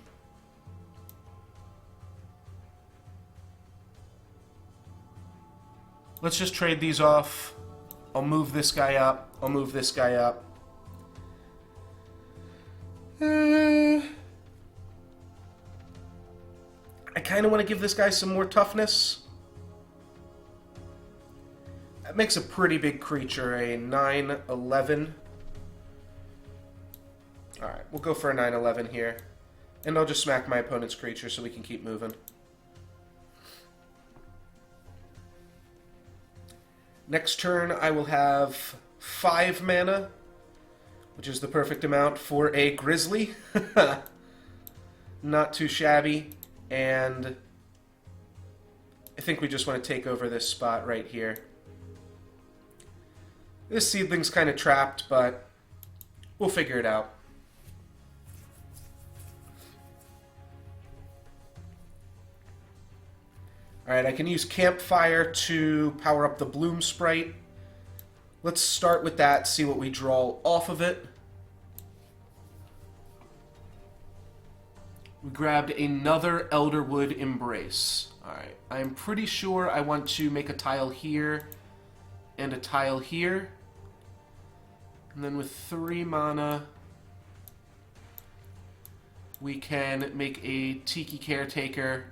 Let's just trade these off. I'll move this guy up. I'll move this guy up. I kind of want to give this guy some more toughness. That makes a pretty big creature, a 9/11. Alright, we'll go for a 9/11 here. And I'll just smack my opponent's creature so we can keep moving. Next turn, I will have 5 mana, which is the perfect amount for a Grizzly. Not too shabby. And I think we just want to take over this spot right here. This seedling's kind of trapped, but we'll figure it out. Alright, I can use Campfire to power up the Bloom Sprite. Let's start with that, see what we draw off of it. We grabbed another Elderwood Embrace. Alright, I'm pretty sure I want to make a tile here and a tile here. And then with 3 mana, we can make a Tiki Caretaker,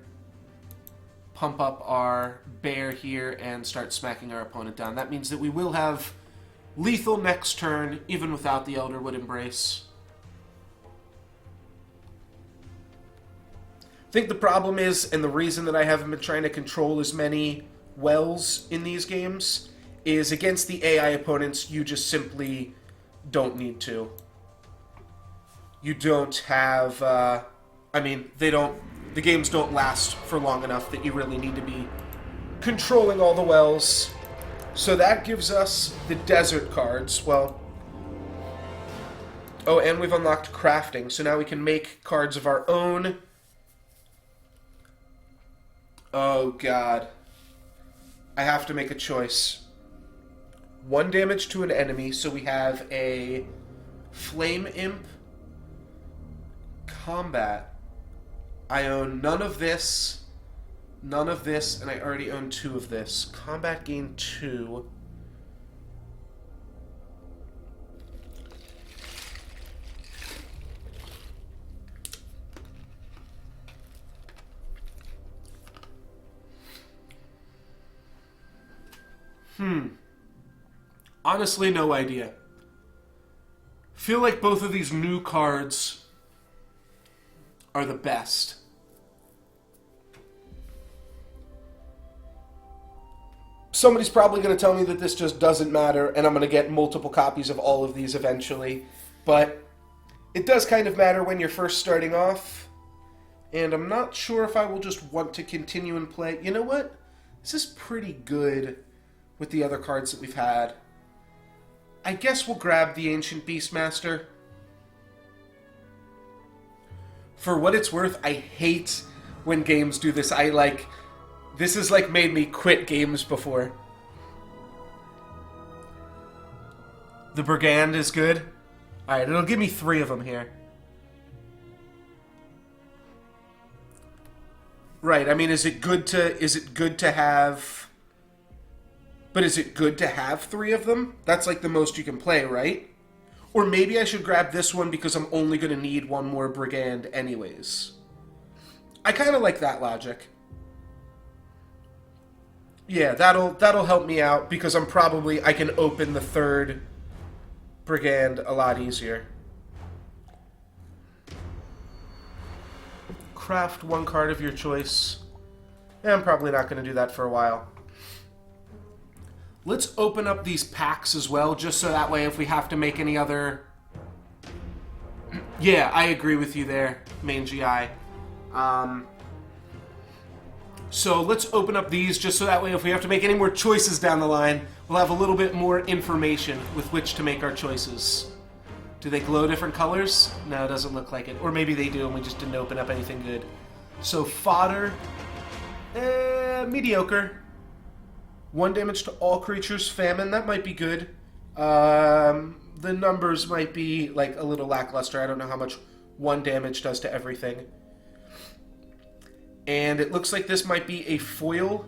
pump up our bear here, and start smacking our opponent down. That means that we will have lethal next turn, even without the Elderwood Embrace. I think the problem is, and the reason that I haven't been trying to control as many wells in these games, is against the AI opponents, you just simply don't need to. You don't have, I mean, the games don't last for long enough that you really need to be controlling all the wells. So that gives us the desert cards. Well, oh, and we've unlocked crafting, so now we can make cards of our own. Oh, God. I have to make a choice. 1 damage to an enemy, so we have a Flame Imp. Combat. I own none of this, and I already own 2 of this. Combat gain 2. Honestly, no idea. Feel like both of these new cards are the best. Somebody's probably going to tell me that this just doesn't matter, and I'm going to get multiple copies of all of these eventually. But it does kind of matter when you're first starting off. And I'm not sure if I will just want to continue and play. You know what? This is pretty good with the other cards that we've had. I guess we'll grab the Ancient Beastmaster. For what it's worth, I hate when games do this. This has made me quit games before. The Brigand is good. Alright, it'll give me 3 of them here. Right, I mean, is it good to have... But is it good to have 3 of them? That's the most you can play, right? Or maybe I should grab this one because I'm only going to need 1 more Brigand anyways. I kind of like that logic. Yeah, that'll help me out because I can open the third brigand a lot easier. Craft one card of your choice. Yeah, I'm probably not going to do that for a while. Let's open up these packs as well, just so that way if we have to make any other... Yeah, I agree with you there, Mangy Eye. So let's open up these just so that way if we have to make any more choices down the line, we'll have a little bit more information with which to make our choices. Do they glow different colors? No, it doesn't look like it. Or maybe they do and we just didn't open up anything good. So fodder, mediocre. 1 damage to all creatures, famine, that might be good. The numbers might be like a little lackluster. I don't know how much 1 damage does to everything. And it looks like this might be a foil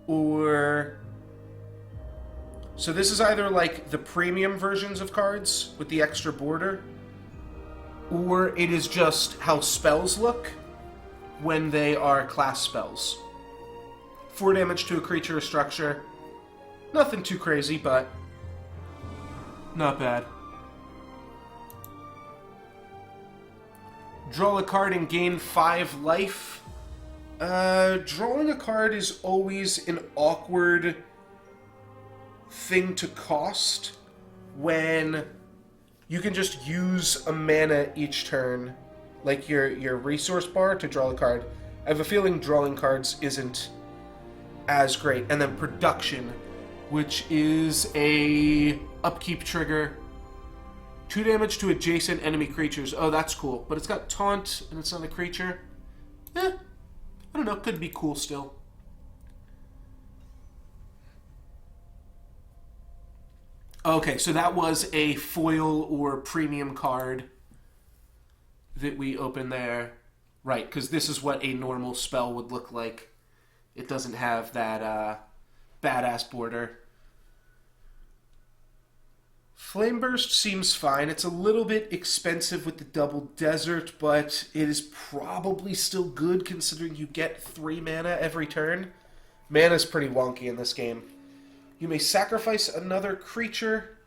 or... So this is either like the premium versions of cards with the extra border, or it is just how spells look when they are class spells. 4 damage to a creature or structure. Nothing too crazy, but not bad. Draw a card and gain 5 life. Drawing a card is always an awkward thing to cost when you can just use a mana each turn, like your resource bar, to draw a card. I have a feeling drawing cards isn't as great. And then production, which is a upkeep trigger. 2 damage to adjacent enemy creatures. Oh, that's cool. But it's got taunt and it's not a creature. I don't know, could be cool still. Okay, so that was a foil or premium card that we opened there. Right, because this is what a normal spell would look like. It doesn't have that badass border. Flameburst seems fine. It's a little bit expensive with the double desert, but it is probably still good considering you get 3 mana every turn. Mana's pretty wonky in this game. You may sacrifice another creature,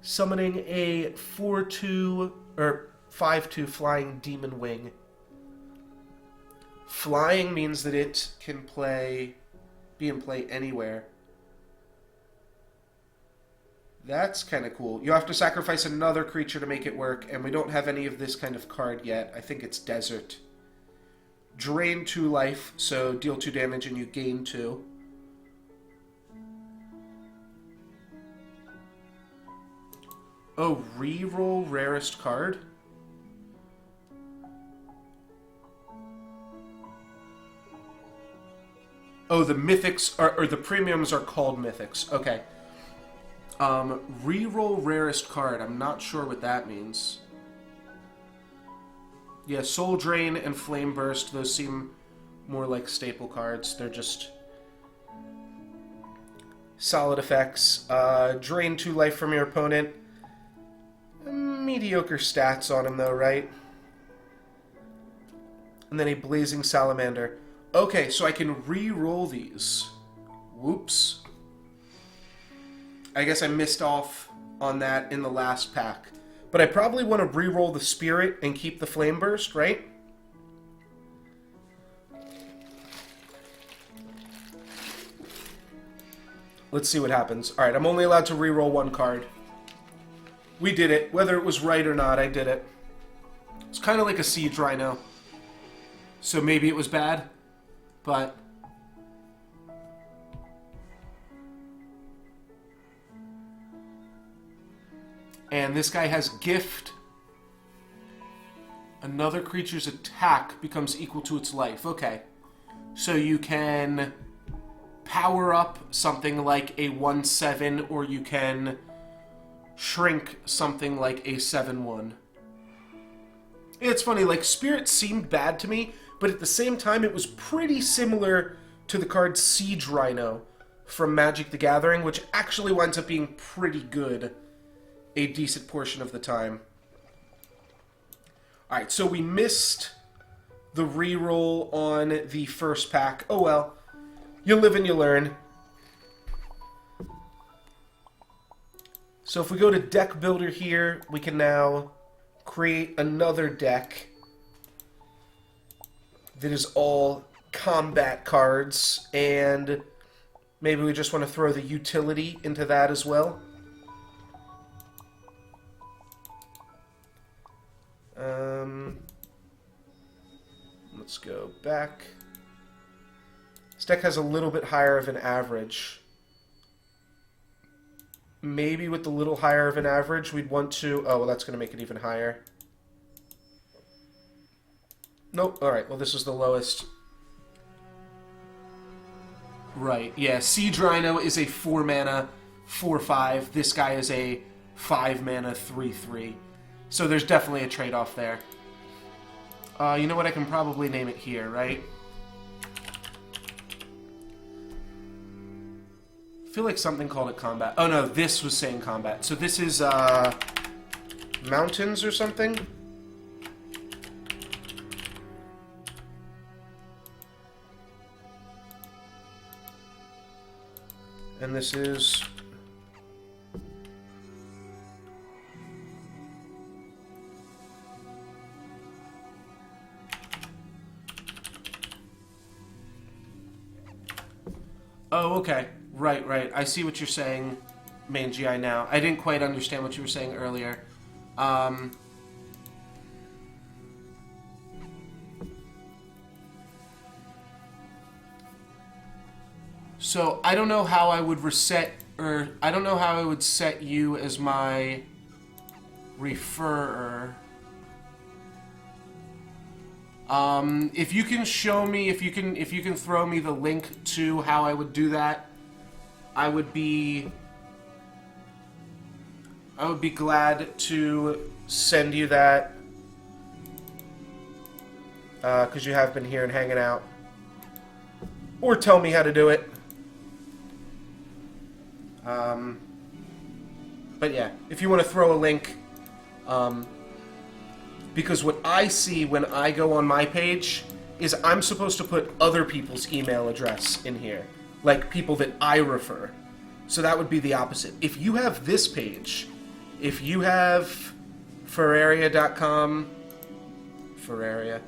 summoning a 4/2 or 5/2 flying demon wing. Flying means that it can be in play anywhere. That's kind of cool. You have to sacrifice another creature to make it work, and we don't have any of this kind of card yet. I think it's Desert. Drain 2 life, so deal 2 damage and you gain 2. Oh, reroll rarest card? Oh, the mythics or the premiums are called mythics. Okay. Reroll rarest card. I'm not sure what that means. Yeah, Soul Drain and Flame Burst, those seem more like staple cards. They're just solid effects. Drain 2 life from your opponent. Mediocre stats on him though, right? And then a Blazing Salamander. Okay, so I can re-roll these. Whoops. I guess I missed off on that in the last pack. But I probably want to re-roll the Spirit and keep the Flame Burst, right? Let's see what happens. Alright, I'm only allowed to re-roll 1 card. We did it. Whether it was right or not, I did it. It's kind of like a Siege Rhino. So maybe it was bad, but... And this guy has Gift. Another creature's attack becomes equal to its life. Okay. So you can power up something like a 1/7, or you can shrink something like a 7/1. It's funny, like, Spirit seemed bad to me, but at the same time it was pretty similar to the card Siege Rhino from Magic the Gathering, which actually winds up being pretty good a decent portion of the time. Alright, so we missed the reroll on the first pack. Oh well. You live and you learn. So if we go to deck builder here, we can now create another deck that is all combat cards, and maybe we just want to throw the utility into that as well. Let's go back. This deck has a little bit higher of an average. Maybe with the little higher of an average, we'd want to... Oh, well, that's going to make it even higher. Nope. Alright, well, this is the lowest. Right, yeah. Siege Rhino is a 4-mana 4/5. This guy is a 5-mana 3/3. So there's definitely a trade-off there. You know what? I can probably name it here, right? I feel like something called it combat. Oh, no, this was saying combat. So this is, mountains or something? And this is... Oh, okay. Right, right. I see what you're saying, main GI now. I didn't quite understand what you were saying earlier. So, I don't know how I would reset, or I don't know how I would set you as my referrer. If you can show me, if you can throw me the link to how I would do that, I would be glad to send you that, because you have been here and hanging out. Or tell me how to do it. But yeah, if you want to throw a link, because what I see when I go on my page is I'm supposed to put other people's email address in here, like people that I refer. So that would be the opposite. If you have this page, if you have Faeria.com, Faeria,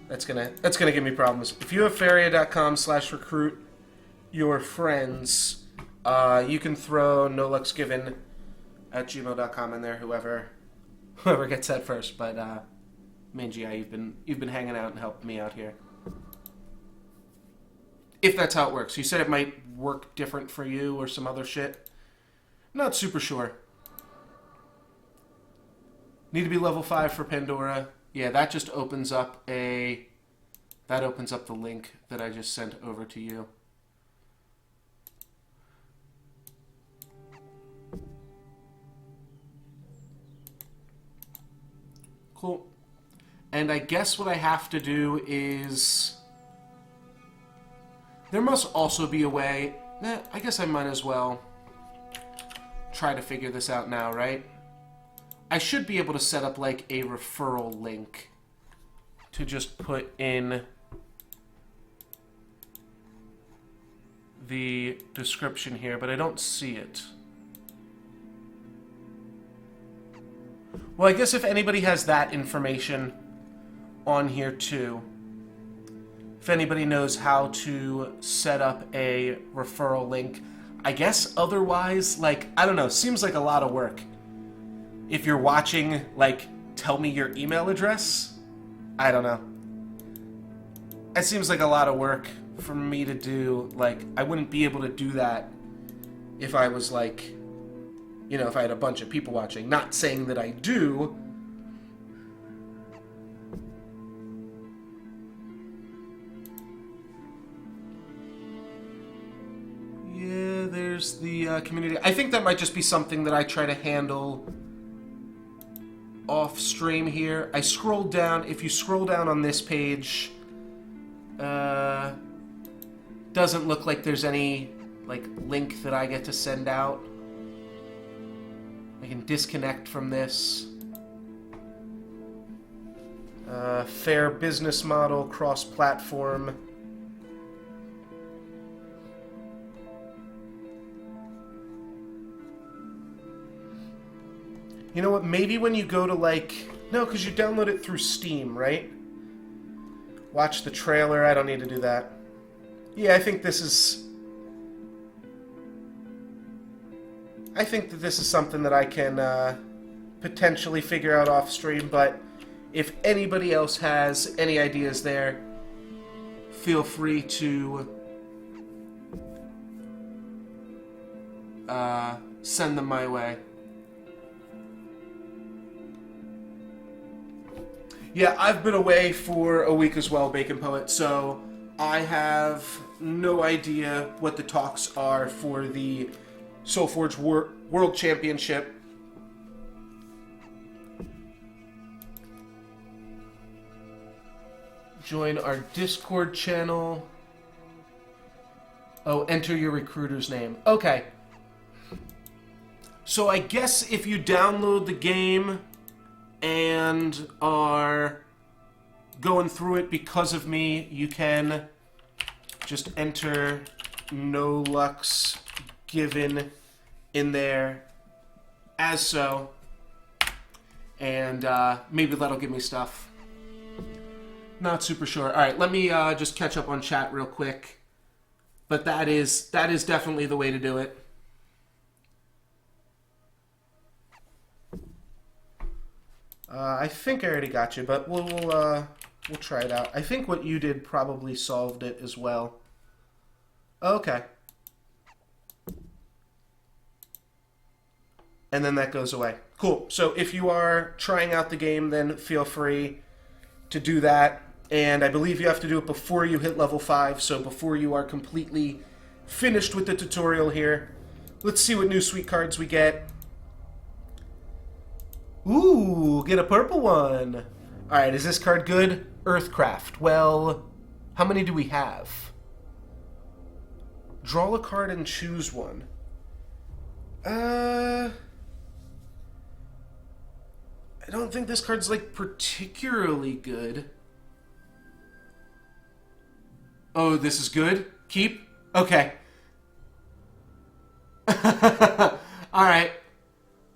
that's gonna give me problems. If you have Faeria.com/recruit your friends, you can throw nolucksgiven@gmail.com in there. Whoever gets that first. But main GI, you've been hanging out and helping me out here. If that's how it works. You said it might work different for you or some other shit. Not super sure. Need to be level 5 for Pandora. Yeah, that just opens up the link that I just sent over to you. Cool. And I guess what I have to do is... There must also be a way... I guess I might as well try to figure this out now, right? I should be able to set up like a referral link to just put in the description here, but I don't see it. Well, I guess if anybody has that information on here too, if anybody knows how to set up a referral link, I guess otherwise, like, I don't know, seems like a lot of work. If you're watching, like, tell me your email address? I don't know. It seems like a lot of work for me to do. Like, I wouldn't be able to do that if I was, like, you know, if I had a bunch of people watching. Not saying that I do. Yeah, there's the community. I think that might just be something that I try to handle off stream here. I scrolled down. If you scroll down on this page, doesn't look like there's any like link that I get to send out. I can disconnect from this. Fair business model, cross-platform. You know what? Maybe when you go to, like... No, because you download it through Steam, right? Watch the trailer. I don't need to do that. Yeah, I think this is... I think that this is something that I can potentially figure out off stream, but if anybody else has any ideas there, feel free to send them my way. Yeah, I've been away for a week as well, Bacon Poet, so I have no idea what the talks are for the Soulforge World Championship. Join our Discord channel. Oh, enter your recruiter's name. Okay. So I guess if you download the game and are going through it because of me, you can just enter no Lux given in there as so, and maybe that'll give me stuff. Not super sure. Alright, let me just catch up on chat real quick. But that is definitely the way to do it. I think I already got you, but we'll try it out. I think what you did probably solved it as well. Okay. And then that goes away. Cool. So if you are trying out the game, then feel free to do that. And I believe you have to do it before you hit level 5, so before you are completely finished with the tutorial here. Let's see what new sweet cards we get. Ooh, get a purple one. Alright, is this card good? Earthcraft. Well, how many do we have? Draw a card and choose one. I don't think this card's, like, particularly good. Oh, this is good? Keep? Okay. Alright.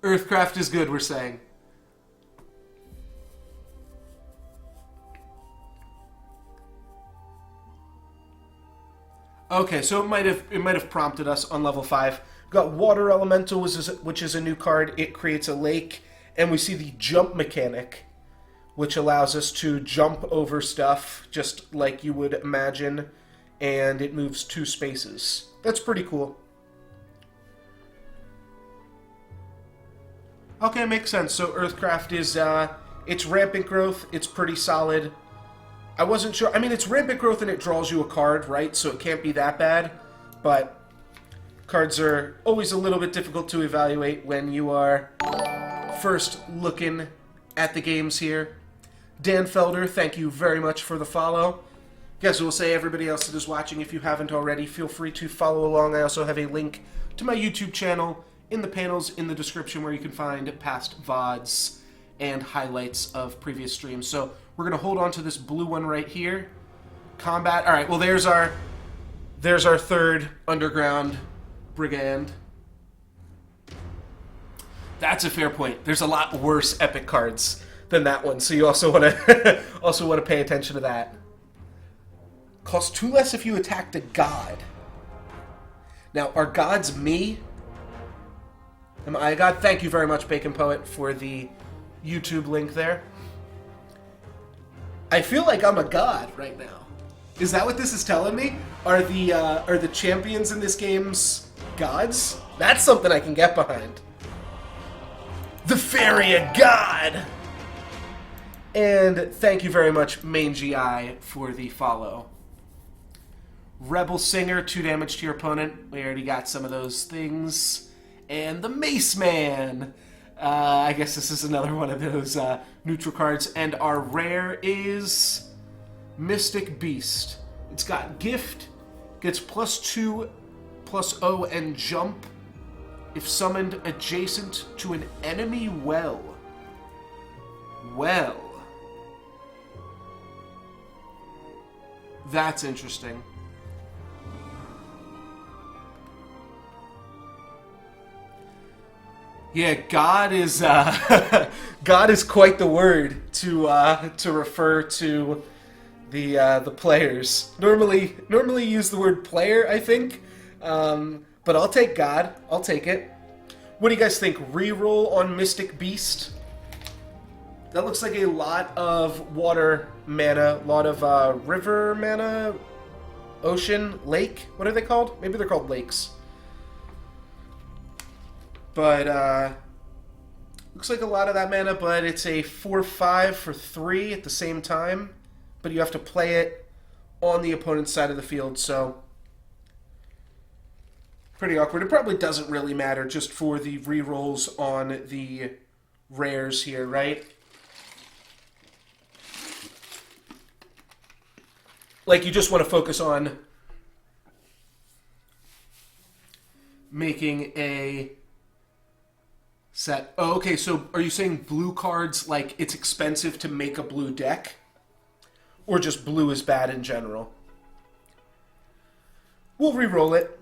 Earthcraft is good, we're saying. Okay, so it might have prompted us on level 5. We've got Water Elemental, which is a new card. It creates a lake. And we see the jump mechanic, which allows us to jump over stuff, just like you would imagine, and it moves 2 spaces. That's pretty cool. Okay, makes sense. So Earthcraft is, it's rampant growth, it's pretty solid. I wasn't sure, I mean, it's rampant growth and it draws you a card, right? So it can't be that bad, but cards are always a little bit difficult to evaluate when you are first looking at the games here. Dan Felder, thank you very much for the follow. Guess we'll say everybody else that is watching, if you haven't already, feel free to follow along. I also have a link to my YouTube channel in the panels in the description where you can find past VODs and highlights of previous streams. So we're going to hold on to this blue one right here. Combat. All right, well, there's our 3rd Underground Brigand. That's a fair point. There's a lot worse epic cards than that one, so you also want to pay attention to that. Costs 2 less if you attacked a god. Now, are gods me? Am I a god? Thank you very much, Bacon Poet, for the YouTube link there. I feel like I'm a god right now. Is that what this is telling me? Are the champions in this game's gods? That's something I can get behind. The Faeria God! And thank you very much, Mangy Eye, for the follow. Rebel Singer, 2 damage to your opponent. We already got some of those things. And the Mace Man! I guess this is another one of those neutral cards. And our rare is Mystic Beast. It's got Gift, gets +2/+0 and Jump if summoned adjacent to an enemy well. Well. That's interesting. Yeah, God is God is quite the word to refer to the players. Normally use the word player, I think, but I'll take God. I'll take it. What do you guys think? Reroll on Mystic Beast. That looks like a lot of water mana, a lot of river mana, ocean, lake. What are they called? Maybe they're called lakes. But looks like a lot of that mana, but it's a 4/5 for 3 at the same time. But you have to play it on the opponent's side of the field, so pretty awkward. It probably doesn't really matter just for the rerolls on the rares here, right? Like, you just want to focus on making a set. Oh, okay, so are you saying blue cards, like, it's expensive to make a blue deck? Or just blue is bad in general? We'll re-roll it.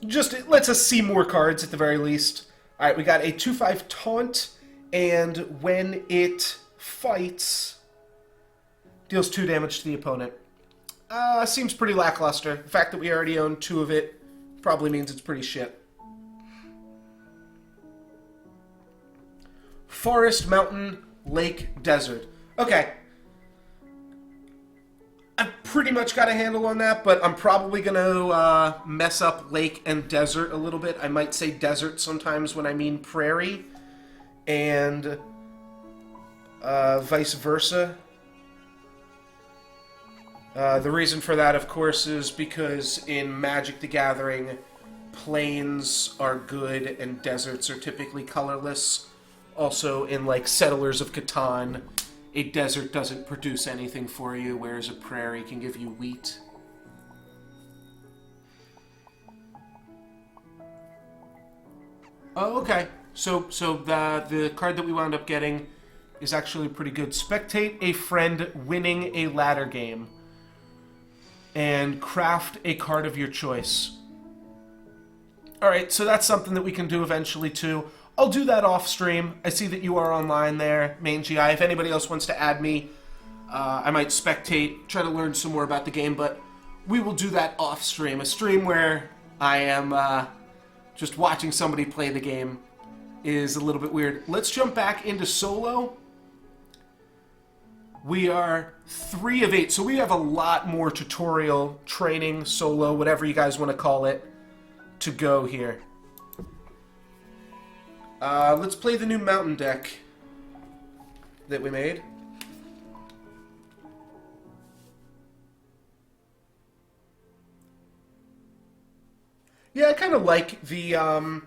Just, it lets us see more cards at the very least. Alright, we got a 2/5 taunt, and when it fights, deals 2 damage to the opponent. Seems pretty lackluster. The fact that we already own 2 of it probably means it's pretty shit. Forest, mountain, lake, desert. Okay. I've pretty much got a handle on that, but I'm probably going to mess up lake and desert a little bit. I might say desert sometimes when I mean prairie, and vice versa. The reason for that, of course, is because in Magic the Gathering, plains are good and deserts are typically colorless. Also, in, like, Settlers of Catan, a desert doesn't produce anything for you, whereas a prairie can give you wheat. Oh, okay. So the card that we wound up getting is actually pretty good. Spectate a friend winning a ladder game. And craft a card of your choice. Alright, so that's something that we can do eventually, too. I'll do that off stream. I see that you are online there, MainGI. If anybody else wants to add me, I might spectate, try to learn some more about the game, but we will do that off stream. A stream where I am just watching somebody play the game is a little bit weird. Let's jump back into solo. We are 3 of 8, so we have a lot more tutorial, training, solo, whatever you guys want to call it, to go here. Let's play the new mountain deck that we made. Yeah, I kind of like the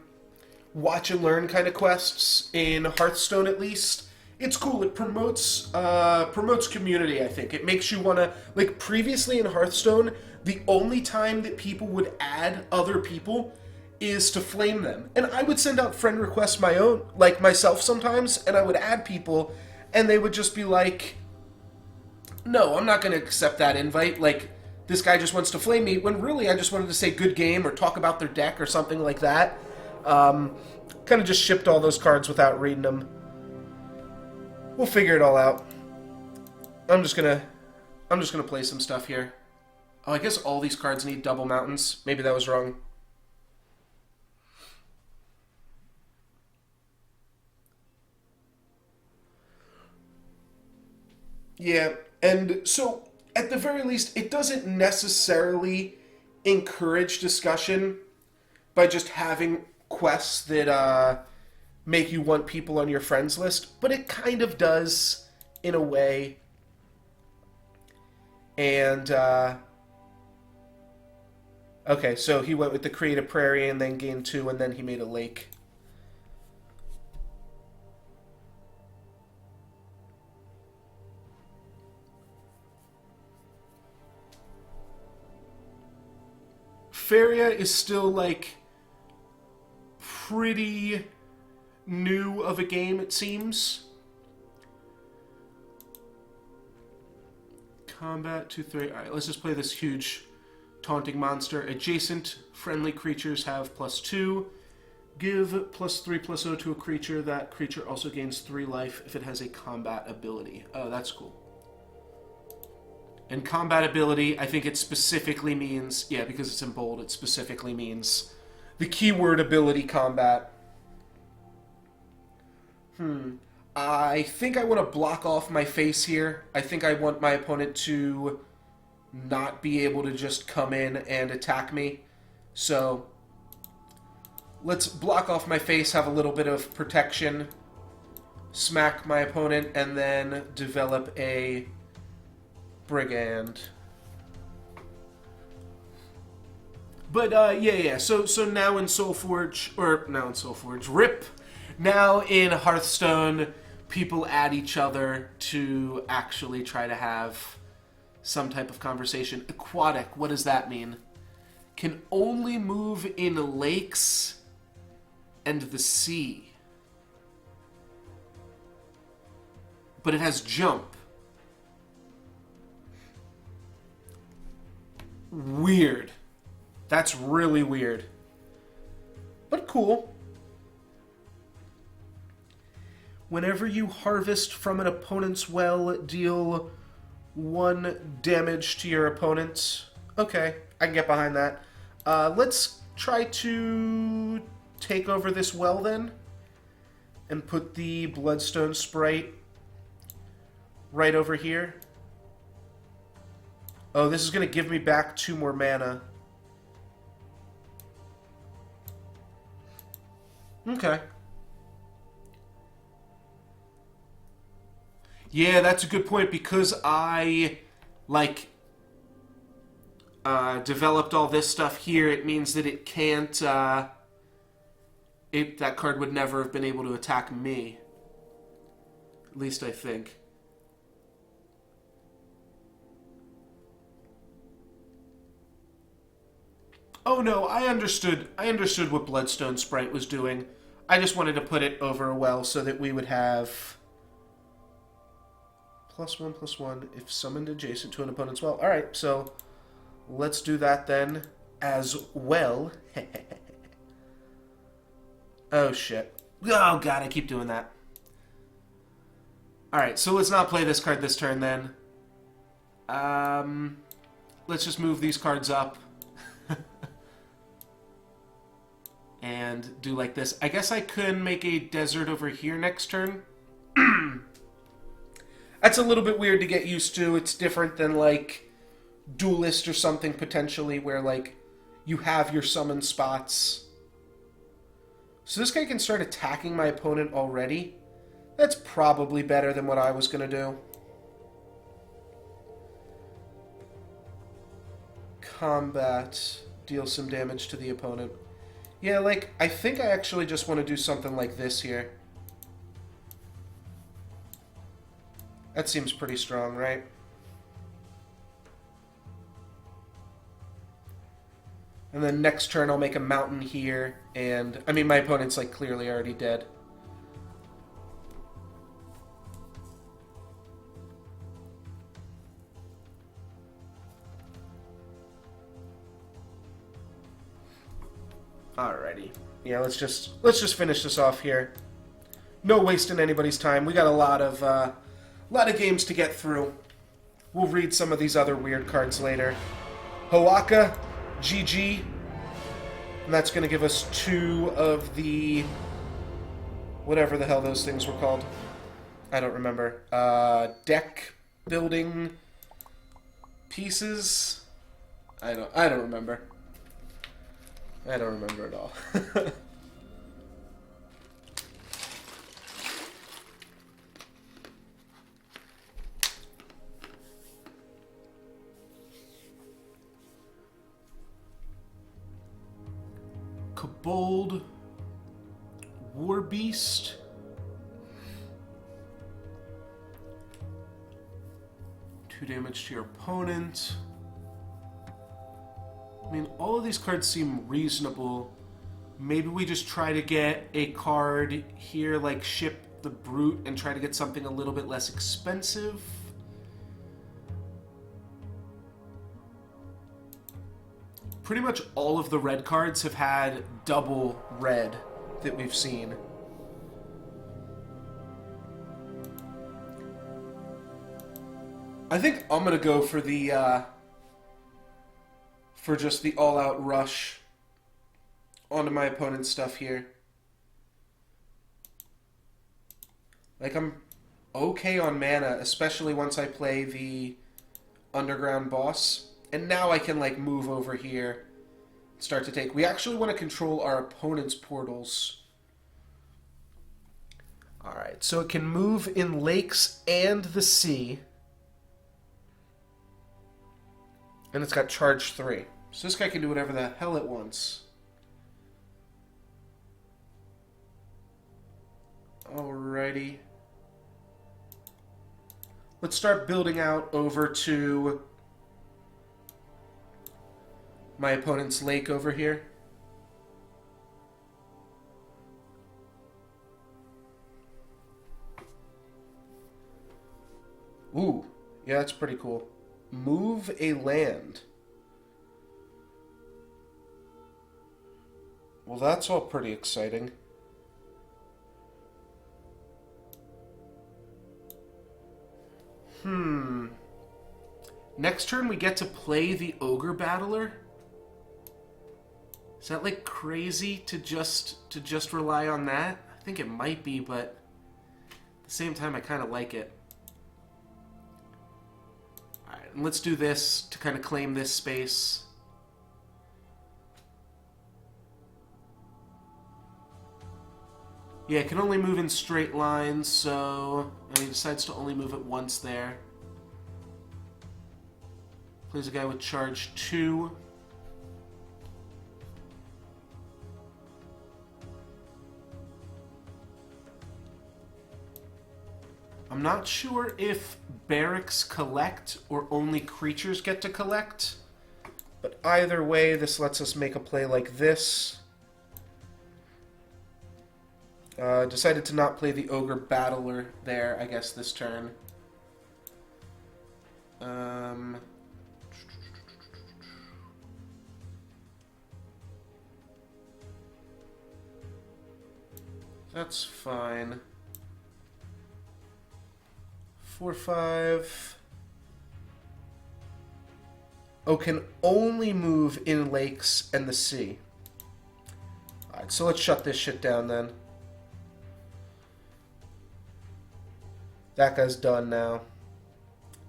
watch and learn kind of quests in Hearthstone, at least. It's cool. It promotes community, I think. It makes you want to... Like, previously in Hearthstone, the only time that people would add other people is to flame them. And I would send out friend requests myself sometimes, and I would add people, and they would just be like, no, I'm not going to accept that invite. Like, this guy just wants to flame me, when really I just wanted to say good game or talk about their deck or something like that. Kind of just shipped all those cards without reading them. We'll figure it all out. I'm just gonna play some stuff here. Oh, I guess all these cards need double mountains. Maybe that was wrong. Yeah, and so at the very least, it doesn't necessarily encourage discussion by just having quests that make you want people on your friends list, but it kind of does in a way. And okay, so he went with the create a prairie and then gain 2, and then he made a lake. Faeria is still, like, pretty new of a game, it seems. Combat 2/3. Alright, let's just play this huge taunting monster. Adjacent friendly creatures have +2. Give +3/+0 to a creature. That creature also gains 3 life if it has a combat ability. Oh, that's cool. And combat ability, I think it specifically means... Yeah, because it's in bold, it specifically means the keyword ability combat. I think I want to block off my face here. I think I want my opponent to not be able to just come in and attack me. So let's block off my face, have a little bit of protection, smack my opponent, and then develop a brigand. But yeah. So now in Soulforge, or now in Soulforge, RIP. Now in Hearthstone, people add each other to actually try to have some type of conversation. Aquatic, what does that mean? Can only move in lakes and the sea. But it has jump. Weird. That's really weird. But cool. Whenever you harvest from an opponent's well, deal 1 damage to your opponent. Okay, I can get behind that. Let's try to take over this well then, and put the Bloodstone Sprite right over here. Oh, this is going to give me back 2 more mana. Okay. Yeah, that's a good point, because I, developed all this stuff here. It means that it can't, that card would never have been able to attack me. At least I think. Oh no, I understood what Bloodstone Sprite was doing. I just wanted to put it over a well so that we would have +1/+1 if summoned adjacent to an opponent's well. Alright, so let's do that then as well. Oh shit. Oh god, I keep doing that. Alright, so let's not play this card this turn then. Let's just move these cards up. And do like this. I guess I could make a desert over here next turn. That's a little bit weird to get used to. It's different than, like, Duelist or something, potentially, where, like, you have your summon spots. So this guy can start attacking my opponent already. That's probably better than what I was going to do. Combat. Deal some damage to the opponent. Yeah, like, I think I actually just want to do something like this here. That seems pretty strong, right? And then next turn I'll make a mountain here, and... I mean, my opponent's, like, clearly already dead. Alrighty. Yeah, let's just finish this off here. No wasting anybody's time. We got a lot of games to get through. We'll read some of these other weird cards later. Hoaka, GG. And that's going to give us 2 of the... whatever the hell those things were called. I don't remember. Deck building pieces? I don't remember. I don't remember at all. Kobold, War Beast. Two damage to your opponent. I mean, all of these cards seem reasonable. Maybe we just try to get a card here, like Ship the Brute, and try to get something a little bit less expensive. Pretty much all of the red cards have had double red that we've seen. I think I'm gonna go for the for just the all-out rush onto my opponent's stuff here. Like, I'm okay on mana, especially once I play the underground boss. And now I can, like, move over here and start to take... We actually want to control our opponent's portals. Alright, so it can move in lakes and the sea. And it's got charge 3. So this guy can do whatever the hell it wants. Alrighty. Let's start building out over to my opponent's lake over here. Ooh, yeah, that's pretty cool. Move a land. Well, that's all pretty exciting. Next turn we get to play the Ogre Battler? Is that like crazy to just rely on that? I think it might be, but at the same time I kind of like it. Alright, and let's do this to kind of claim this space. Yeah, it can only move in straight lines, so... And he decides to only move it once there. Plays a guy with charge 2. I'm not sure if barracks collect or only creatures get to collect. But either way, this lets us make a play like this. Decided to not play the Ogre Battler there, I guess, this turn. That's fine. 4/5. Oh, can only move in lakes and the sea. Alright, so let's shut this shit down then. That guy's done now.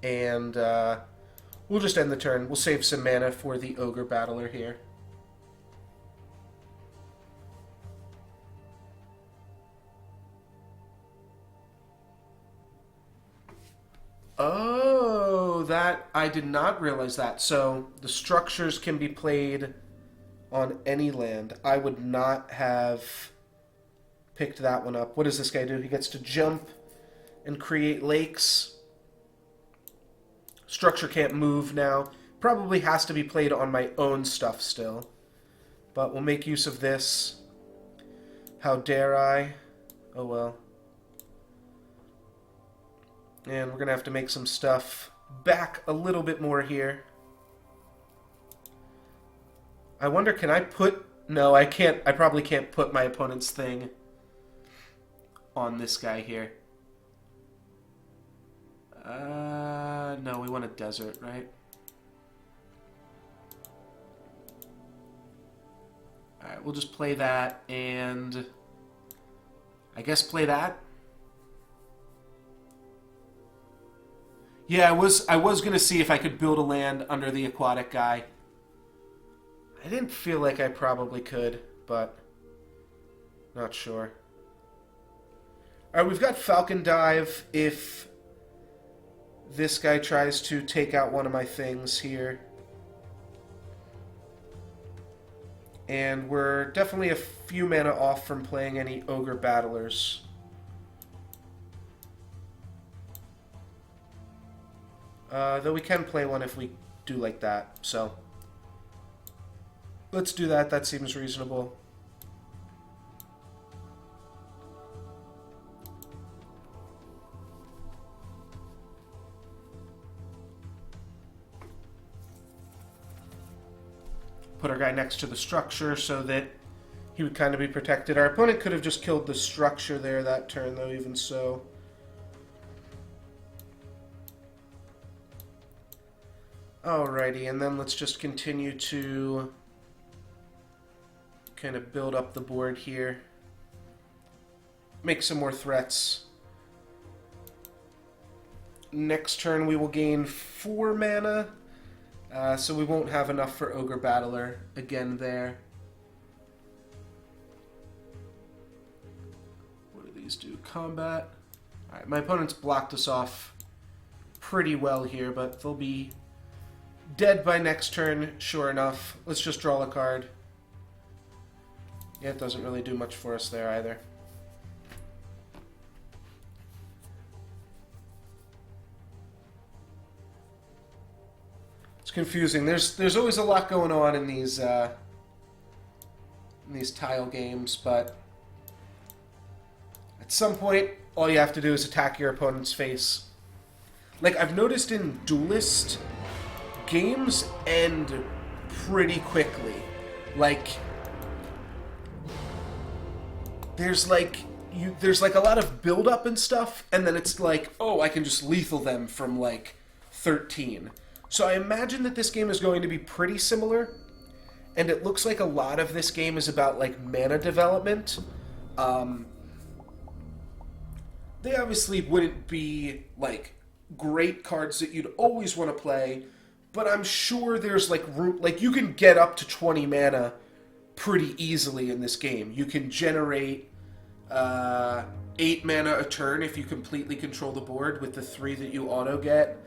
And we'll just end the turn. We'll save some mana for the Ogre Battler here. Oh, that... I did not realize that. So, the structures can be played on any land. I would not have picked that one up. What does this guy do? He gets to jump and create lakes. Structure can't move now. Probably has to be played on my own stuff still. But we'll make use of this. How dare I? Oh well. And we're going to have to make some stuff back a little bit more here. I wonder, can I put... No, I can't. I probably can't put my opponent's thing on this guy here. No, we want a desert, right? Alright, we'll just play that, and... I guess play that? Yeah, I was gonna see if I could build a land under the aquatic guy. I didn't feel like I probably could, but... Not sure. Alright, we've got Falcon Dive if... this guy tries to take out one of my things here. And we're definitely a few mana off from playing any Ogre Battlers. Though we can play one if we do like that, so... Let's do that, that seems reasonable. Put our guy next to the structure so that he would kind of be protected. Our opponent could have just killed the structure there that turn, though, even so. Alrighty, and then let's just continue to kind of build up the board here. Make some more threats. Next turn we will gain 4 mana, so we won't have enough for Ogre Battler again there. What do these do? Combat. Alright, my opponent's blocked us off pretty well here, but they'll be dead by next turn, sure enough. Let's just draw a card. Yeah, it doesn't really do much for us there either. It's confusing. There's always a lot going on in these tile games, but at some point, all you have to do is attack your opponent's face. Like, I've noticed in Duelist, games end pretty quickly. Like, there's like a lot of build-up and stuff, and then it's like, oh, I can just lethal them from, like, 13. So I imagine that this game is going to be pretty similar, and it looks like a lot of this game is about, like, mana development. They obviously wouldn't be, like, great cards that you'd always want to play, but I'm sure there's, like, room... Like, you can get up to 20 mana pretty easily in this game. You can generate 8 mana a turn if you completely control the board with the 3 that you auto get,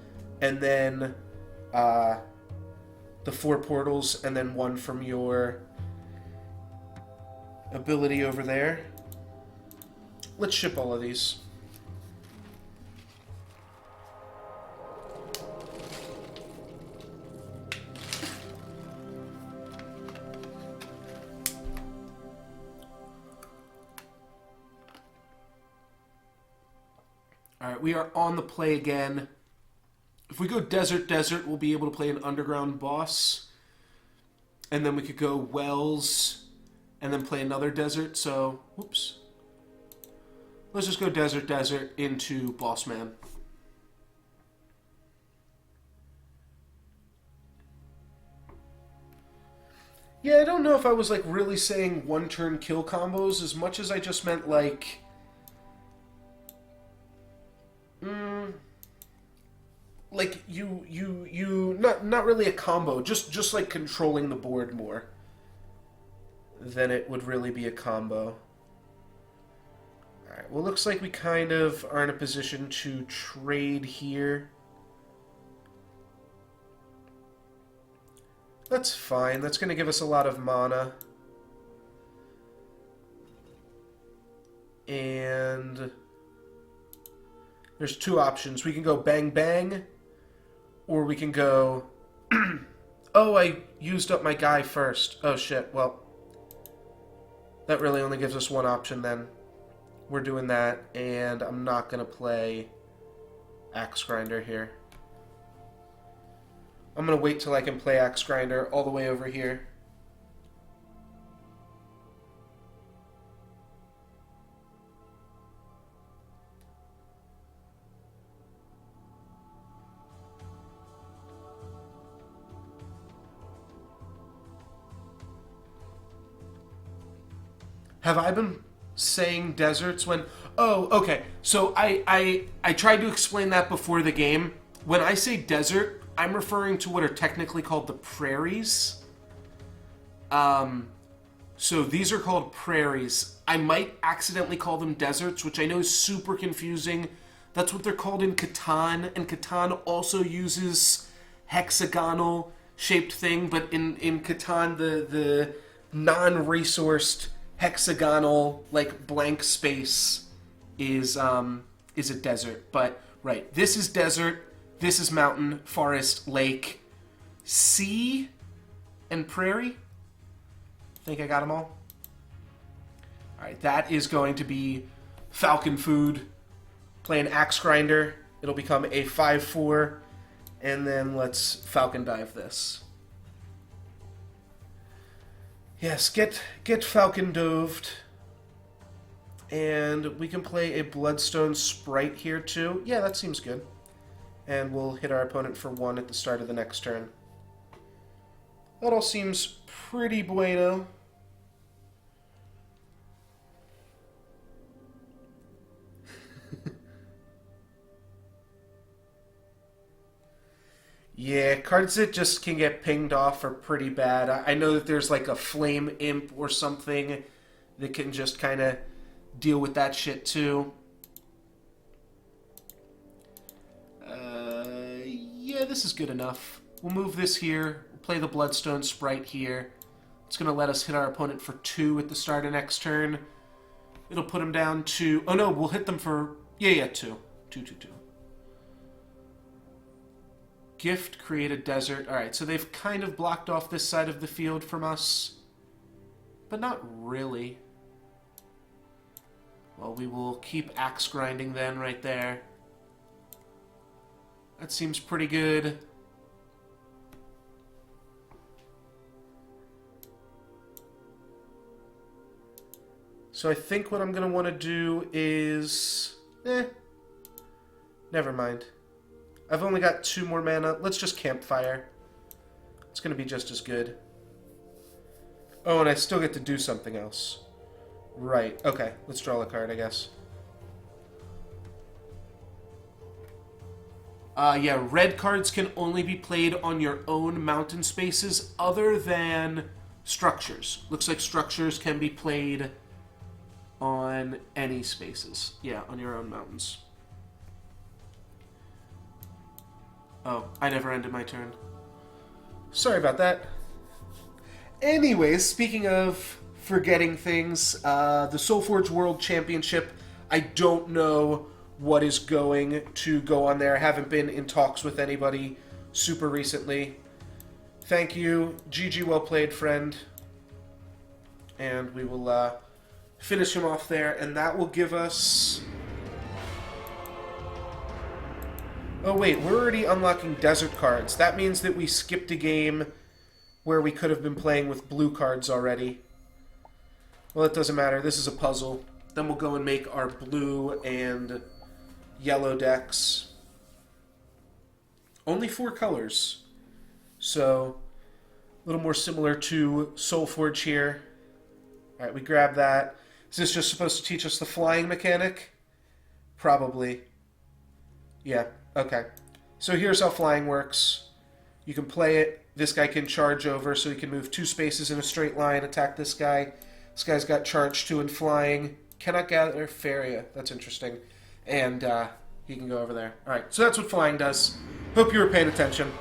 and then the 4 portals, and then 1 from your ability over there. Let's ship all of these. Alright, we are on the play again. If we go Desert, Desert, we'll be able to play an underground boss. And then we could go Wells, and then play another Desert, so... Whoops. Let's just go Desert, Desert into Boss Man. Yeah, I don't know if I was, like, really saying one-turn kill combos as much as I just meant, like... Like, not really a combo, just like controlling the board more. Then it would really be a combo. Alright, well, looks like we kind of are in a position to trade here. That's fine, that's going to give us a lot of mana. And there's 2 options. We can go Bang Bang, or we can go... Oh, I used up my guy first. Oh, shit. Well, that really only gives us 1 option then. We're doing that, and I'm not going to play Axe Grinder here. I'm going to wait till I can play Axe Grinder all the way over here. Have I been saying deserts when... Oh, okay. So I tried to explain that before the game. When I say desert, I'm referring to what are technically called the prairies. So these are called prairies. I might accidentally call them deserts, which I know is super confusing. That's what they're called in Catan, and Catan also uses hexagonal shaped thing, but in Catan the non-resourced hexagonal, like, blank space is a desert. But, right, this is desert, this is mountain, forest, lake, sea, and prairie. I think I got them all. Alright, that is going to be Falcon Food. Play an Axe Grinder. It'll become a 5/4. And then let's Falcon Dive this. Yes, get Falcon Doved. And we can play a Bloodstone Sprite here too. Yeah, that seems good. And we'll hit our opponent for 1 at the start of the next turn. That all seems pretty bueno. Yeah, cards that just can get pinged off are pretty bad. I know that there's like a Flame Imp or something that can just kind of deal with that shit too. Yeah, this is good enough. We'll move this here. We'll play the Bloodstone Sprite here. It's going to let us hit our opponent for 2 at the start of next turn. It'll put him down to... Oh no, we'll hit them for... Yeah, 2. 2, 2, 2. Gift, create a desert. Alright, so they've kind of blocked off this side of the field from us. But not really. Well, we will keep axe grinding then, right there. That seems pretty good. So I think what I'm going to want to do is... Never mind. I've only got 2 more mana. Let's just Campfire. It's going to be just as good. Oh, and I still get to do something else. Right. Okay. Let's draw a card, I guess. Yeah, red cards can only be played on your own mountain spaces other than structures. Looks like structures can be played on any spaces. Yeah, on your own mountains. Oh, I never ended my turn. Sorry about that. Anyways, speaking of forgetting things, the Soulforge World Championship, I don't know what is going to go on there. I haven't been in talks with anybody super recently. Thank you. GG, well played, friend. And we will finish him off there, and that will give us... Oh wait, we're already unlocking desert cards. That means that we skipped a game where we could have been playing with blue cards already. Well, it doesn't matter. This is a puzzle. Then we'll go and make our blue and yellow decks. Only 4 colors. So, a little more similar to Soulforge here. Alright, we grab that. Is this just supposed to teach us the flying mechanic? Probably. Yeah, okay. So here's how flying works. You can play it. This guy can charge over, so he can move 2 spaces in a straight line, attack this guy. This guy's got charge 2 and flying. Cannot gather Faeria. That's interesting. And he can go over there. Alright, so that's what flying does. Hope you were paying attention.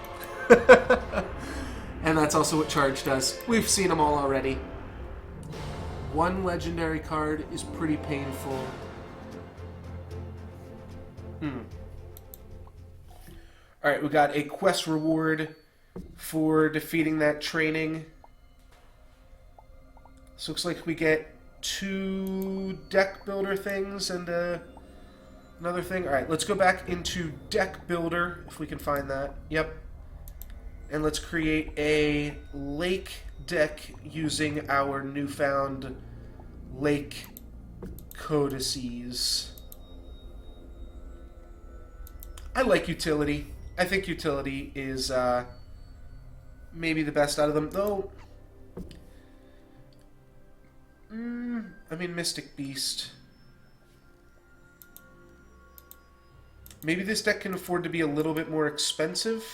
And that's also what charge does. We've seen them all already. 1 legendary card is pretty painful. Alright, we got a quest reward for defeating that training. So looks like we get 2 deck builder things and another thing. Alright, let's go back into deck builder, if we can find that. Yep. And let's create a lake deck using our newfound lake codices. I like utility. I think utility is maybe the best out of them, though. I mean, Mystic Beast. Maybe this deck can afford to be a little bit more expensive.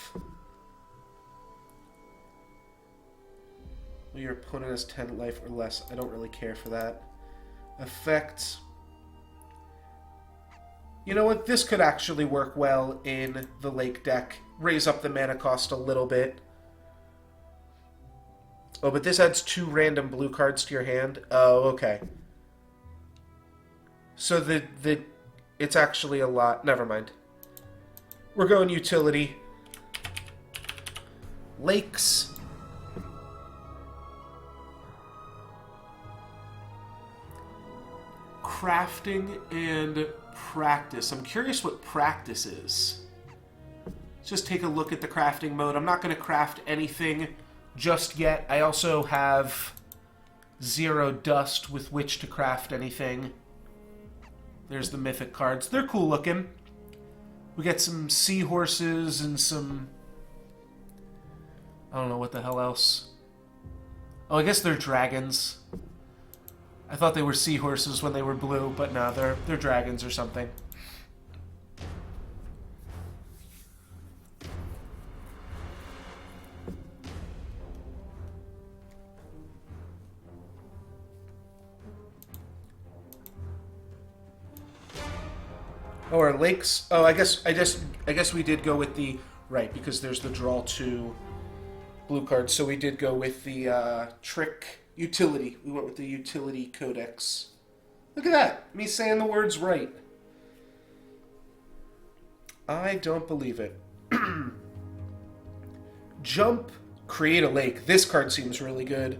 Well, your opponent has 10 life or less. I don't really care for that. Effect. You know what? This could actually work well in the lake deck. Raise up the mana cost a little bit. Oh, but this adds 2 random blue cards to your hand. Oh, okay. So it's actually a lot. Never mind. We're going utility. Lakes. Crafting and practice. I'm curious what practice is. Let's just take a look at the crafting mode. I'm not going to craft anything just yet. I also have 0 dust with which to craft anything. There's the mythic cards. They're cool looking. We get some seahorses and some... I don't know what the hell else. Oh, I guess they're dragons. I thought they were seahorses when they were blue, but no, they're dragons or something. Oh, our lakes. Oh, I guess we did go with the right because there's the draw 2 blue cards. So we did go with the trick utility. We went with the utility codex. Look at that, me saying the words right. I don't believe it. Jump, create a lake. This card seems really good.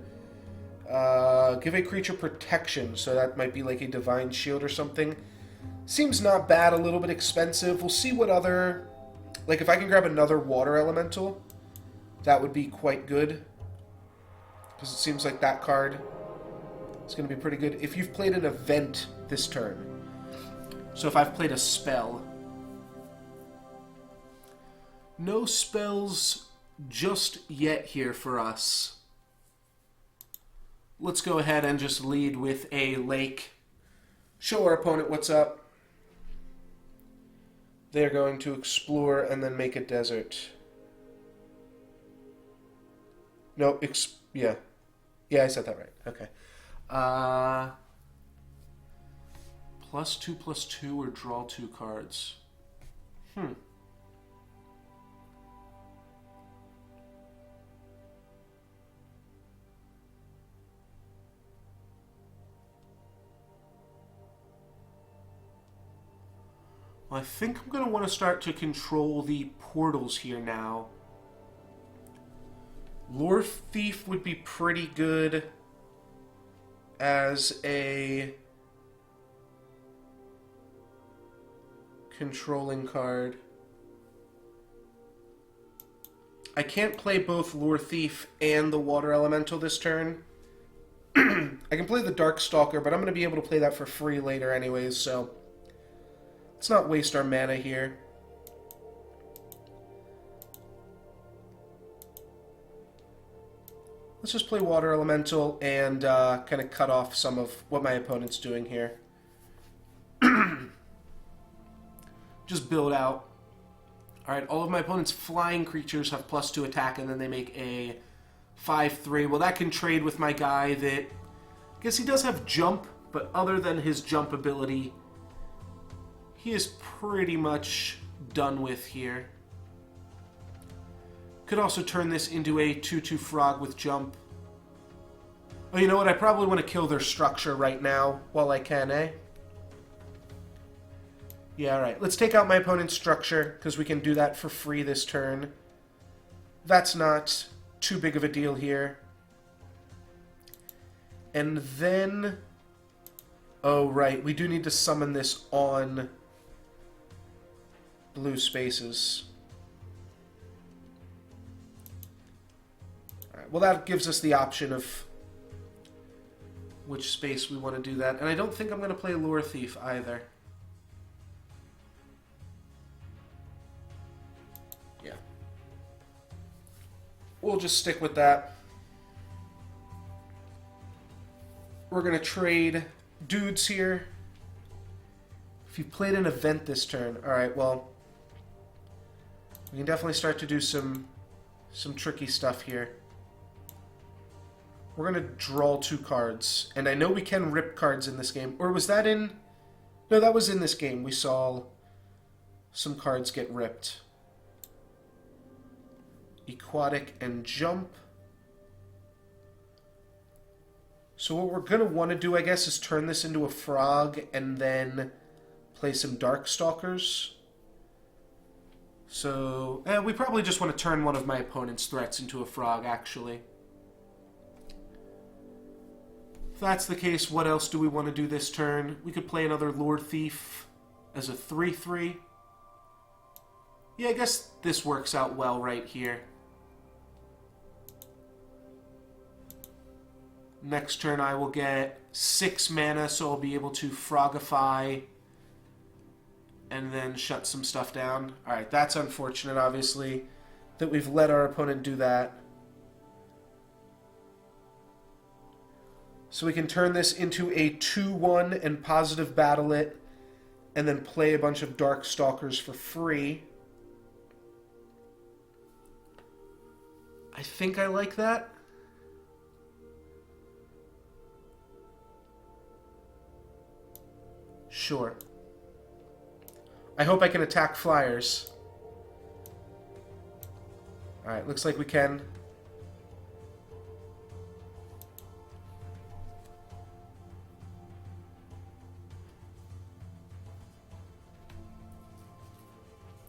Give a creature protection, so that might be like a divine shield or something. Seems not bad, a little bit expensive. We'll see what other... Like, if I can grab another water elemental, that would be quite good. Because it seems like that card is going to be pretty good. If you've played an event this turn. So if I've played a spell. No spells just yet here for us. Let's go ahead and just lead with a lake. Show our opponent what's up. They're going to explore and then make a desert. No, yeah. Yeah, I said that right. Okay. +2/+2 or draw 2 cards. Well, I think I'm going to want to start to control the portals here now. Lore Thief would be pretty good as a controlling card. I can't play both Lore Thief and the Water Elemental this turn. I can play the Darkstalker, but I'm going to be able to play that for free later anyways, so let's not waste our mana here. Let's just play Water Elemental and kind of cut off some of what my opponent's doing here. Just build out. Alright, all of my opponent's flying creatures have +2 attack, and then they make a 5/3. Well, that can trade with my guy that... I guess he does have jump, but other than his jump ability, he is pretty much done with here. Could also turn this into a 2/2 frog with jump. Oh, you know what? I probably want to kill their structure right now while I can, eh? Yeah, alright. Let's take out my opponent's structure, because we can do that for free this turn. That's not too big of a deal here. And then... Oh, right. We do need to summon this on blue spaces. Alright, well, that gives us the option of which space we want to do that. And I don't think I'm going to play Lore Thief either. Yeah. We'll just stick with that. We're going to trade dudes here. If you played an event this turn, alright, well, we can definitely start to do some tricky stuff here. We're going to draw 2 cards. And I know we can rip cards in this game. Or was that in... No, that was in this game. We saw some cards get ripped. Aquatic and jump. So what we're going to want to do, I guess, is turn this into a frog and then play some Darkstalkers. So, we probably just want to turn one of my opponent's threats into a frog, actually. If that's the case, what else do we want to do this turn? We could play another Lore Thief as a 3/3. Yeah, I guess this works out well right here. Next turn I will get 6 mana, so I'll be able to Frogify and then shut some stuff down. Alright, that's unfortunate, obviously, that we've let our opponent do that. So we can turn this into a 2-1 and positive battle it, and then play a bunch of Darkstalkers for free. I think I like that. Sure. I hope I can attack flyers. Alright, looks like we can.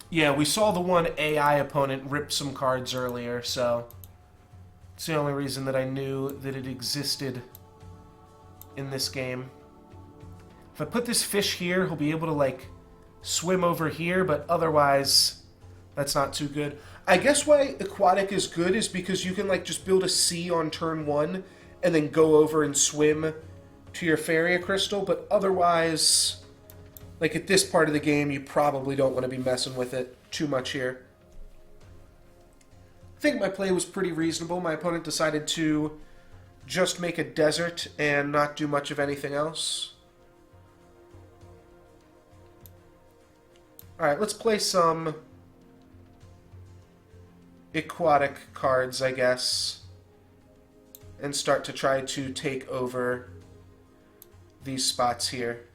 Yeah, we saw the one AI opponent rip some cards earlier, so it's the only reason that I knew that it existed in this game. If I put this fish here, he'll be able to, like, swim over here, but otherwise, that's not too good. I guess why Aquatic is good is because you can, like, just build a sea on turn 1 and then go over and swim to your Faeria Crystal, but otherwise, like, at this part of the game, you probably don't want to be messing with it too much here. I think my play was pretty reasonable. My opponent decided to just make a desert and not do much of anything else. Alright, let's play some aquatic cards, I guess, and start to try to take over these spots here.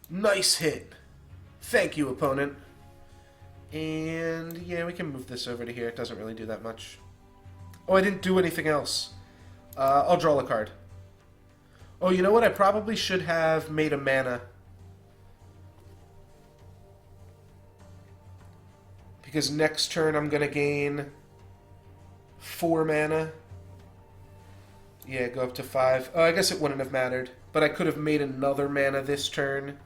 Nice hit. Thank you, opponent. And yeah, we can move this over to here. It doesn't really do that much. Oh, I didn't do anything else. I'll draw a card. Oh, you know what? I probably should have made a mana. Because next turn I'm going to gain 4 mana. Yeah, go up to 5. Oh, I guess it wouldn't have mattered. But I could have made another mana this turn.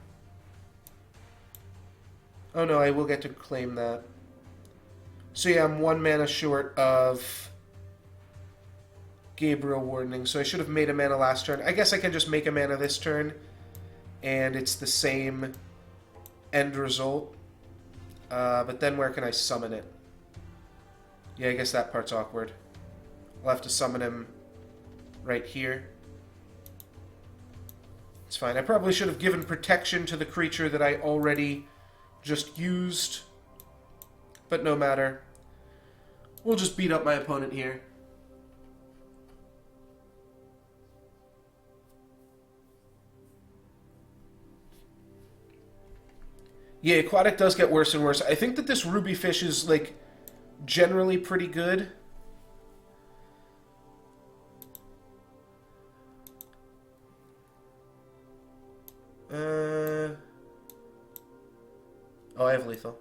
Oh no, I will get to claim that. So yeah, I'm 1 mana short of Gabriel Wardening. So I should have made a mana last turn. I guess I can just make a mana this turn. And it's the same end result. But then where can I summon it? Yeah, I guess that part's awkward. I'll have to summon him right here. It's fine. I probably should have given protection to the creature that I already just used. But no matter. We'll just beat up my opponent here. Yeah, Aquatic does get worse and worse. I think that this Ruby Fish is, like, generally pretty good. Oh, I have lethal.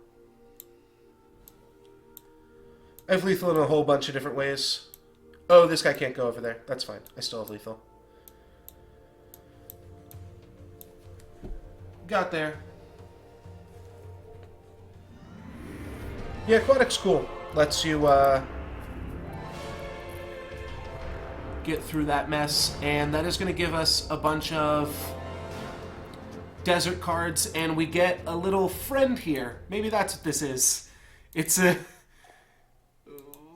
I have lethal in a whole bunch of different ways. Oh, this guy can't go over there. That's fine. I still have lethal. Got there. Yeah, Aquatic's cool. Lets you get through that mess. And that is going to give us a bunch of desert cards, and we get a little friend here. Maybe that's what this is. It's a...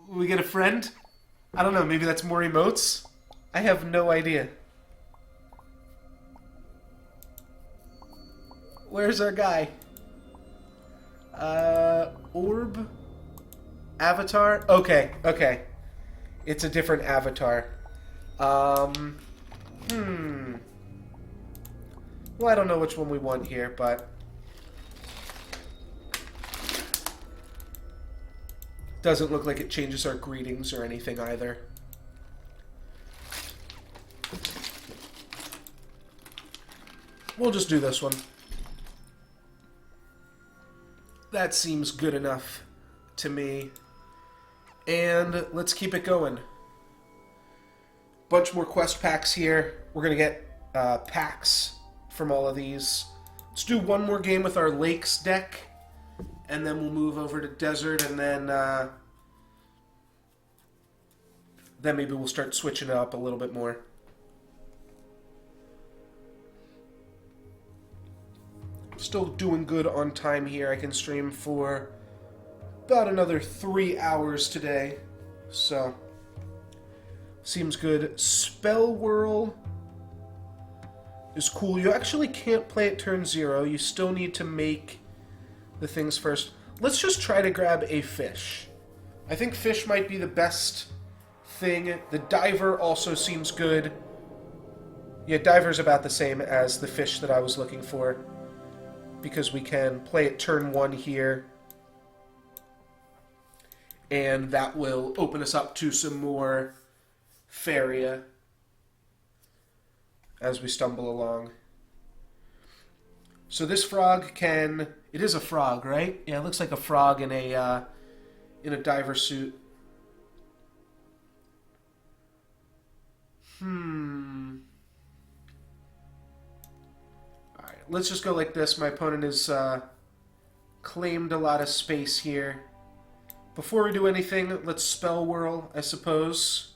We get a friend? I don't know, maybe that's more emotes? I have no idea. Where's our guy? Orb? Avatar? Okay, okay. It's a different avatar. Well, I don't know which one we want here, but... Doesn't look like it changes our greetings or anything either. We'll just do this one. That seems good enough to me. And let's keep it going. Bunch more quest packs here. We're going to get packs from all of these. Let's do one more game with our Lakes deck. And then we'll move over to Desert, and then then maybe we'll start switching it up a little bit more. Still doing good on time here. I can stream for about another 3 hours today. So, seems good. Spell Whirl is cool. You actually can't play at turn 0. You still need to make the things first. Let's just try to grab a fish. I think fish might be the best thing. The diver also seems good. Yeah, diver's about the same as the fish that I was looking for, because we can play at turn 1 here, and that will open us up to some more Faeria as we stumble along. So this frog can... It is a frog, right? Yeah, it looks like a frog in a diver suit. Alright, let's just go like this. My opponent has claimed a lot of space here. Before we do anything, let's Spell Whirl, I suppose.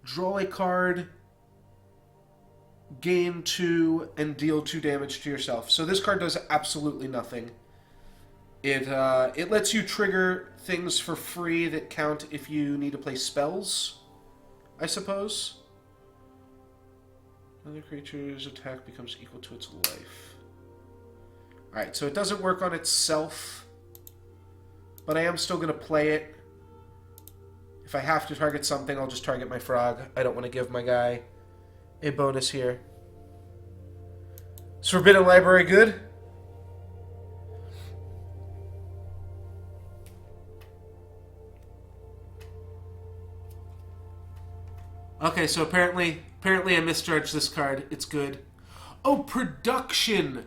Draw a card, gain 2, and deal 2 damage to yourself. So this card does absolutely nothing. It lets you trigger things for free that count if you need to play spells, I suppose. Another creature's attack becomes equal to its life. Alright, so it doesn't work on itself, but I am still going to play it. If I have to target something, I'll just target my frog. I don't want to give my guy a bonus here. Is Forbidden Library good? Okay, so apparently I misjudged this card. It's good. Oh, Production!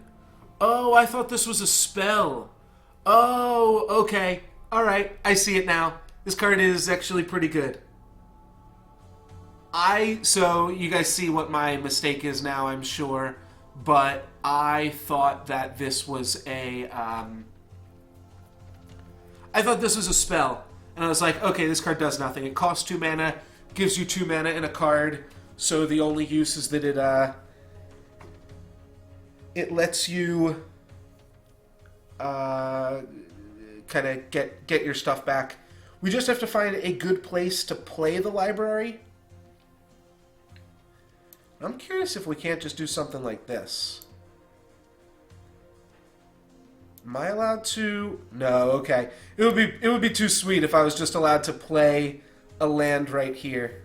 Oh, I thought this was a spell. Oh, okay. Alright, I see it now. This card is actually pretty good. So you guys see what my mistake is now, I'm sure. But I thought that this was a... I thought this was a spell. And I was like, okay, this card does nothing. It costs 2 mana, gives you 2 mana in a card. So the only use is that it lets you kind of get your stuff back. We just have to find a good place to play the library. I'm curious if we can't just do something like this. Am I allowed to? No, okay. It would be too sweet if I was just allowed to play a land right here.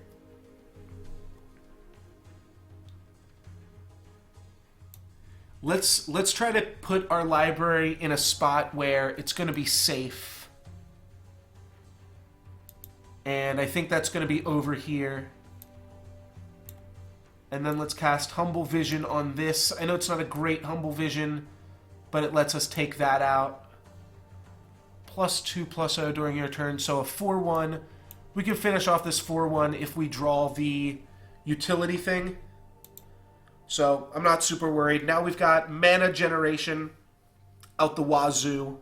Let's try to put our library in a spot where it's going to be safe. And I think that's going to be over here. And then let's cast Humble Vision on this. I know it's not a great Humble Vision, but it lets us take that out. +2/+0 during your turn, so a 4/1. We can finish off this 4/1 if we draw the utility thing. So I'm not super worried. Now we've got mana generation out the wazoo.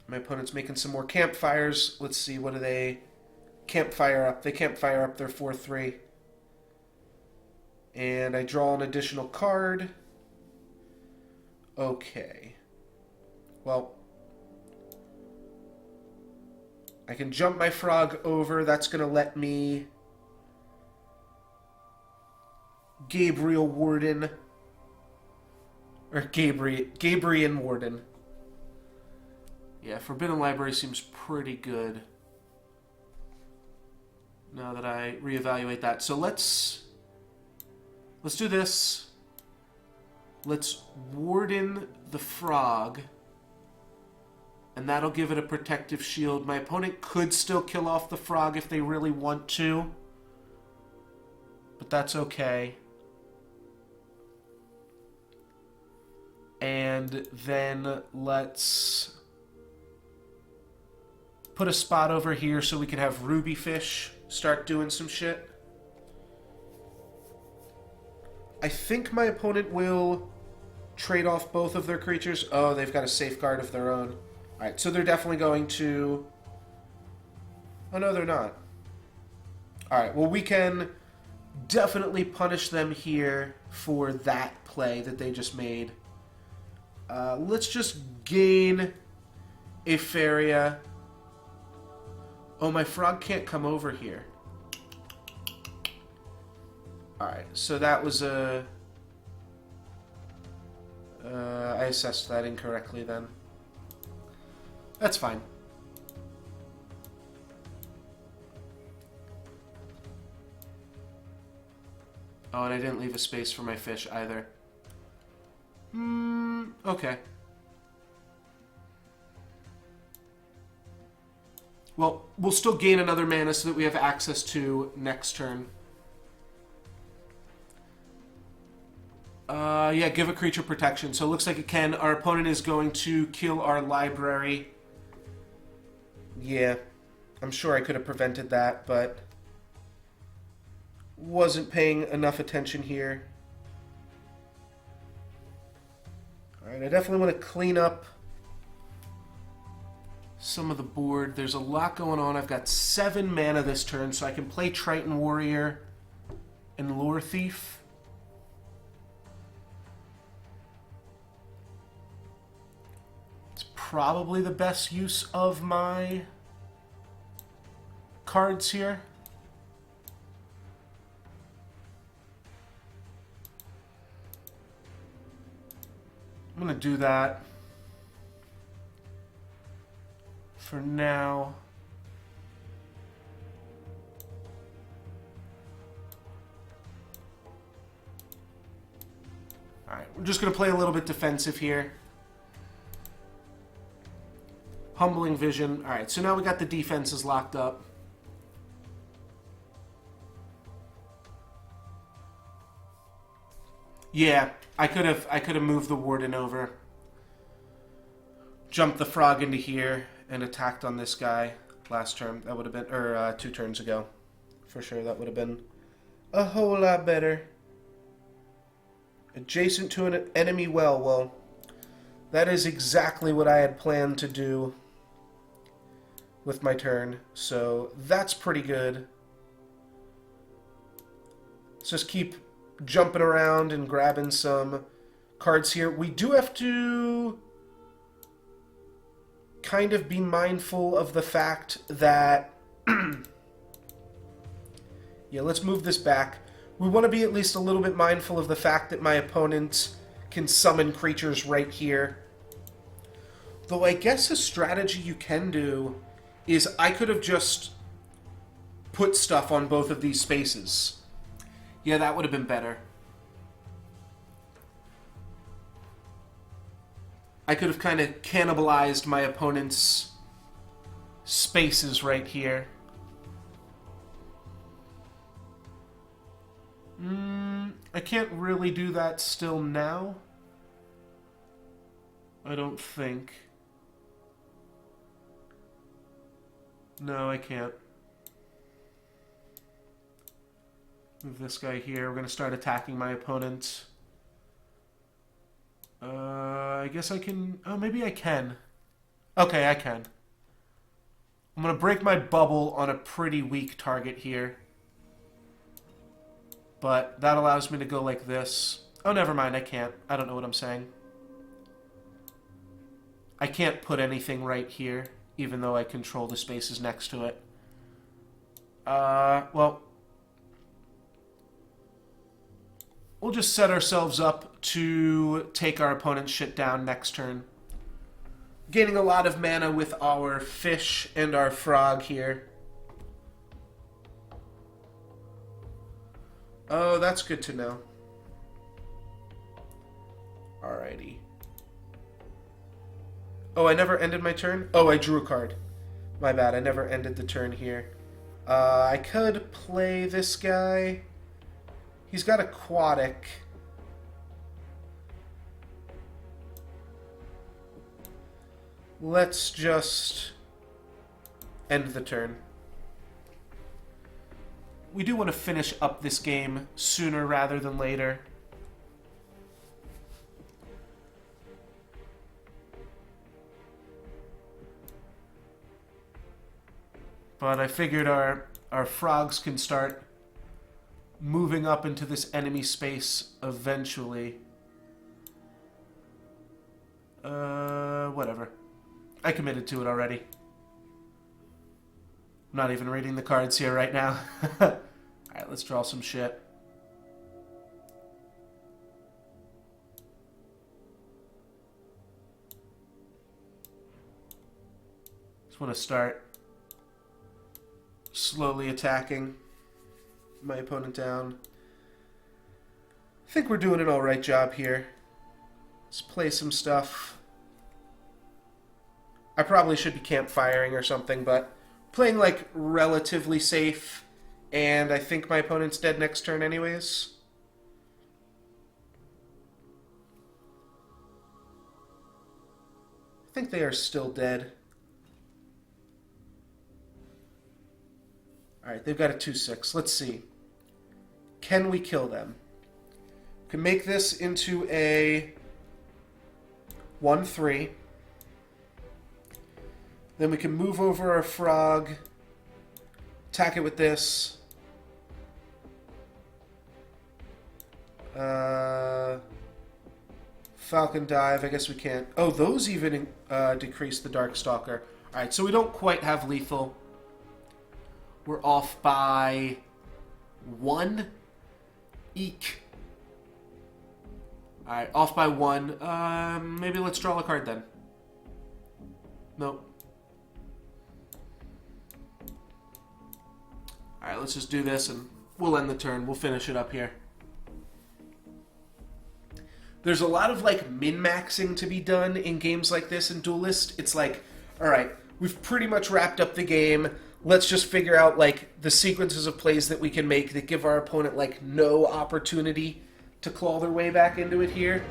My opponent's making some more campfires. Let's see, what do they campfire up? They campfire up their 4/3. And I draw an additional card. Okay. Well, I can jump my frog over. That's going to let me Gabriel Warden. Or Gabrian Warden. Yeah, Forbidden Library seems pretty good. Now that I reevaluate that. So let's do this. Let's Warden the frog. And that'll give it a protective shield. My opponent could still kill off the frog if they really want to. But that's okay. And then let's put a spot over here so we can have Ruby Fish start doing some shit. I think my opponent will trade off both of their creatures. Oh, they've got a safeguard of their own. Alright, so they're definitely going to... Oh, no, they're not. Alright, well, we can definitely punish them here for that play that they just made. Let's just gain a Faeria. Oh, my frog can't come over here. Alright, so that was a... I assessed that incorrectly then. That's fine. Oh, and I didn't leave a space for my fish either. Okay. Well, we'll still gain another mana so that we have access to next turn. Yeah, give a creature protection. So it looks like it can. Our opponent is going to kill our library. Yeah, I'm sure I could have prevented that, but wasn't paying enough attention here. Alright, I definitely want to clean up some of the board. There's a lot going on. I've got 7 mana this turn, so I can play Triton Warrior and Lore Thief. It's probably the best use of my cards here. I'm going to do that for now. Alright, we're just going to play a little bit defensive here. Humbling Vision. Alright, so now we got the defenses locked up. Yeah, I could have moved the Warden over. Jumped the frog into here and attacked on this guy last turn. That would have been, or 2 turns ago. For sure, that would have been a whole lot better. Adjacent to an enemy well, that is exactly what I had planned to do with my turn. So that's pretty good. Let's just keep jumping around and grabbing some cards here. We do have to kind of be mindful of the fact that yeah, let's move this back. We want to be at least a little bit mindful of the fact that my opponent can summon creatures right here. Though I guess a strategy you can do is I could have just put stuff on both of these spaces. Yeah, that would have been better. I could have kind of cannibalized my opponent's spaces right here. I can't really do that still now. I don't think. No, I can't. Move this guy here. We're going to start attacking my opponent. I guess I can... Oh, maybe I can. Okay, I can. I'm going to break my bubble on a pretty weak target here. But that allows me to go like this. Oh, never mind. I can't. I don't know what I'm saying. I can't put anything right here, even though I control the spaces next to it. Well... We'll just set ourselves up to take our opponent's shit down next turn. Gaining a lot of mana with our fish and our frog here. Oh, that's good to know. Alrighty. Oh, I never ended my turn? Oh, I drew a card. My bad, I never ended the turn here. I could play this guy. He's got Aquatic. Let's just end the turn. We do want to finish up this game sooner rather than later. But I figured our frogs can start moving up into this enemy space eventually. Whatever. I committed to it already. I'm not even reading the cards here right now. Alright, let's draw some shit. Just want to start slowly attacking my opponent down. I think we're doing an alright job here. Let's play some stuff. I probably should be campfiring or something, but playing like relatively safe, and I think my opponent's dead next turn anyways. I think they are still dead. Alright, they've got a 2/6. Let's see. Can we kill them? We can make this into a 1/3. Then we can move over our frog, attack it with this. Falcon dive, I guess we can't. Oh, those even decrease the Darkstalker. Alright, so we don't quite have lethal. We're off by 1. Eek. Alright, off by 1. Maybe let's draw a card then. Nope. Alright, let's just do this and we'll end the turn. We'll finish it up here. There's a lot of like min-maxing to be done in games like this in Duelist. It's like, alright, we've pretty much wrapped up the game. Let's just figure out like the sequences of plays that we can make that give our opponent like no opportunity to claw their way back into it here.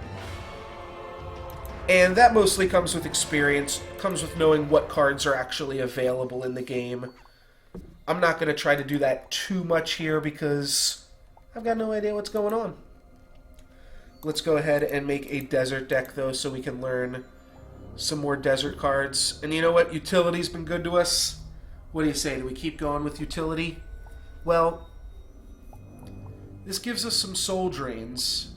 And that mostly comes with experience, comes with knowing what cards are actually available in the game. I'm not going to try to do that too much here because I've got no idea what's going on. Let's go ahead and make a desert deck, though, so we can learn some more desert cards. And you know what? Utility's been good to us. What do you say? Do we keep going with utility? Well, this gives us some soul drains.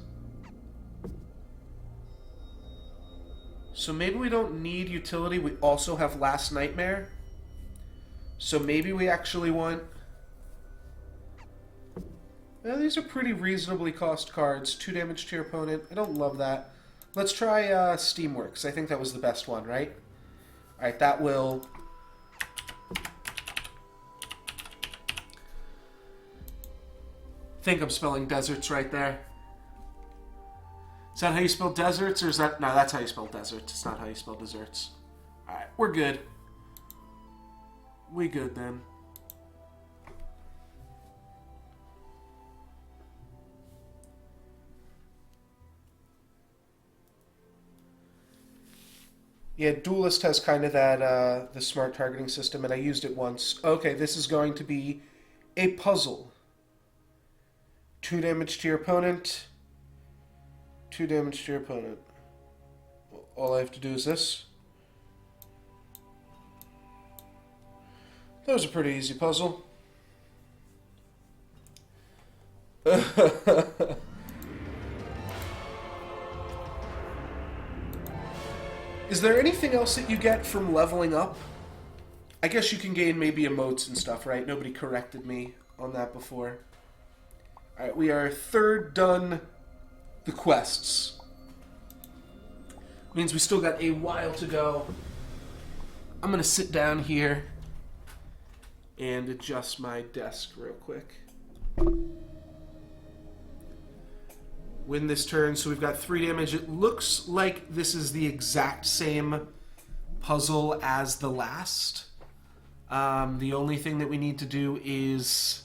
So maybe we don't need utility. We also have Last Nightmare. So maybe we actually want... Well, these are pretty reasonably cost cards. 2 damage to your opponent. I don't love that. Let's try Steamworks. I think that was the best one, right? Alright, that will... I think I'm spelling deserts right there. Is that how you spell deserts, or is that... No, that's how you spell deserts. It's not how you spell desserts. Alright, we're good. We good, then. Yeah, Duelist has kind of that, the smart targeting system, and I used it once. Okay, this is going to be a puzzle. 2 damage to your opponent. 2 damage to your opponent. All I have to do is this. That was a pretty easy puzzle. Is there anything else that you get from leveling up? I guess you can gain maybe emotes and stuff, right? Nobody corrected me on that before. Alright, we are third done the quests. Means we still got a while to go. I'm gonna sit down here and adjust my desk real quick. Win this turn, so we've got 3 damage. It looks like this is the exact same puzzle as the last. The only thing that we need to do is...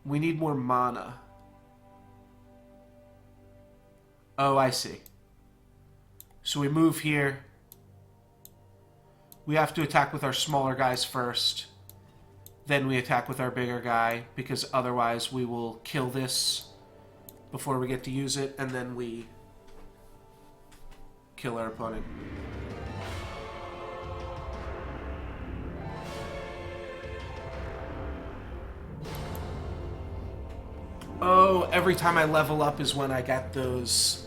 we need more mana. Oh, I see. So we move here. We have to attack with our smaller guys first. Then we attack with our bigger guy, because otherwise we will kill this before we get to use it, and then we kill our opponent. Oh, every time I level up is when I get those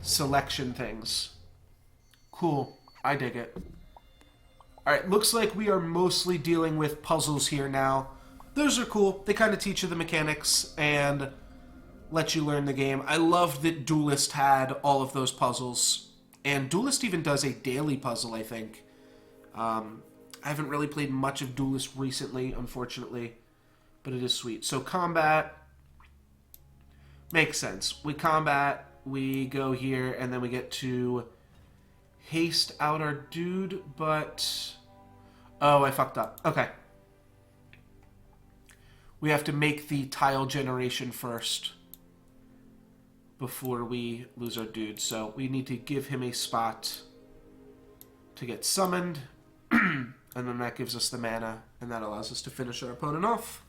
selection things. Cool. I dig it. Alright, looks like we are mostly dealing with puzzles here now. Those are cool. They kind of teach you the mechanics and let you learn the game. I loved that Duelist had all of those puzzles. And Duelist even does a daily puzzle, I think. I haven't really played much of Duelist recently, unfortunately. But it is sweet. So combat makes sense. We combat, we go here, and then we get to haste out our dude, but... Oh, I fucked up. Okay. We have to make the tile generation first before we lose our dude. So we need to give him a spot to get summoned, and then that gives us the mana, and that allows us to finish our opponent off.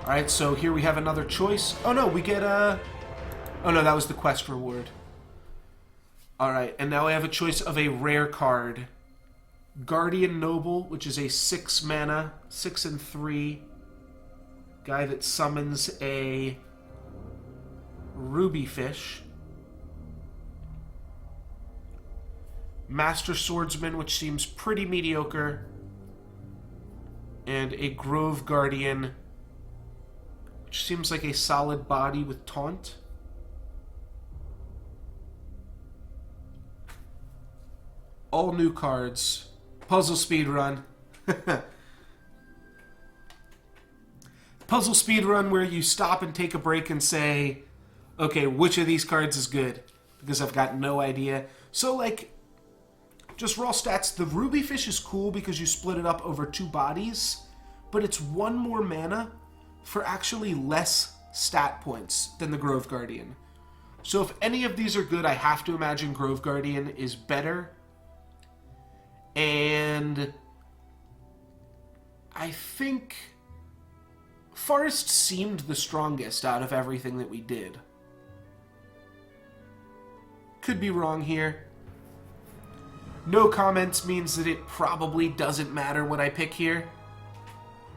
Alright, so here we have another choice. Oh no, we get a... Oh no, that was the quest reward. Alright, and now I have a choice of a rare card. Guardian Noble, which is a 6 mana, 6 and 3 guy that summons a ruby fish. Master Swordsman, which seems pretty mediocre. And a Grove Guardian, which seems like a solid body with taunt. All new cards. Puzzle speedrun. Puzzle speedrun where you stop and take a break and say, okay, which of these cards is good? Because I've got no idea. So, like, just raw stats. The Ruby Fish is cool because you split it up over 2 bodies, but it's 1 more mana for actually less stat points than the Grove Guardian. So if any of these are good, I have to imagine Grove Guardian is better. And I think Forest seemed the strongest out of everything that we did. Could be wrong here. No comments means that it probably doesn't matter what I pick here,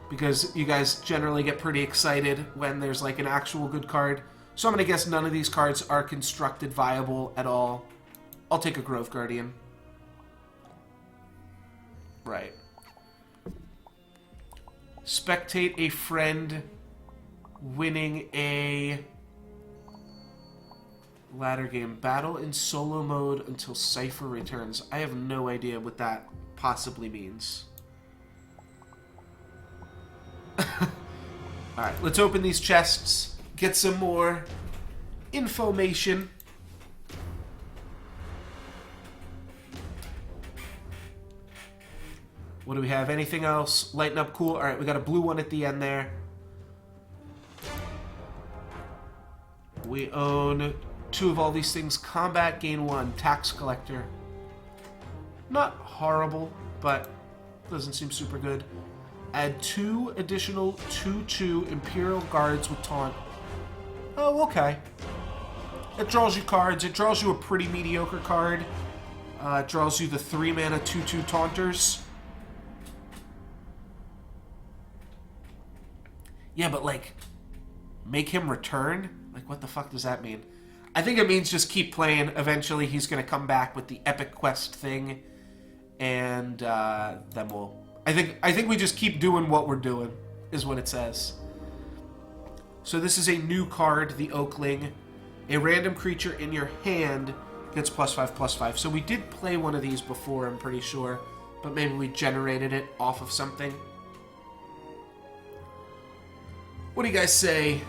because you guys generally get pretty excited when there's like an actual good card. So I'm going to guess none of these cards are constructed viable at all. I'll take a Grove Guardian. Right. Spectate a friend winning a ladder game. Battle in solo mode until Cypher returns. I have no idea what that possibly means. Alright, let's open these chests, get some more information. What do we have? Anything else? Lighten up cool. Alright, we got a blue one at the end there. We own 2 of all these things. Combat, gain 1. Tax collector. Not horrible, but doesn't seem super good. Add 2 additional 2/2 Imperial Guards with taunt. Oh, okay. It draws you cards. It draws you a pretty mediocre card. It draws you the 3 mana 2/2 Taunters. Yeah, but, like, make him return? Like, what the fuck does that mean? I think it means just keep playing. Eventually, he's going to come back with the Epic Quest thing, and then we'll... I think we just keep doing what we're doing, is what it says. So this is a new card, the Oakling. A random creature in your hand gets +5/+5. So we did play one of these before, I'm pretty sure, but maybe we generated it off of something. What do you guys say?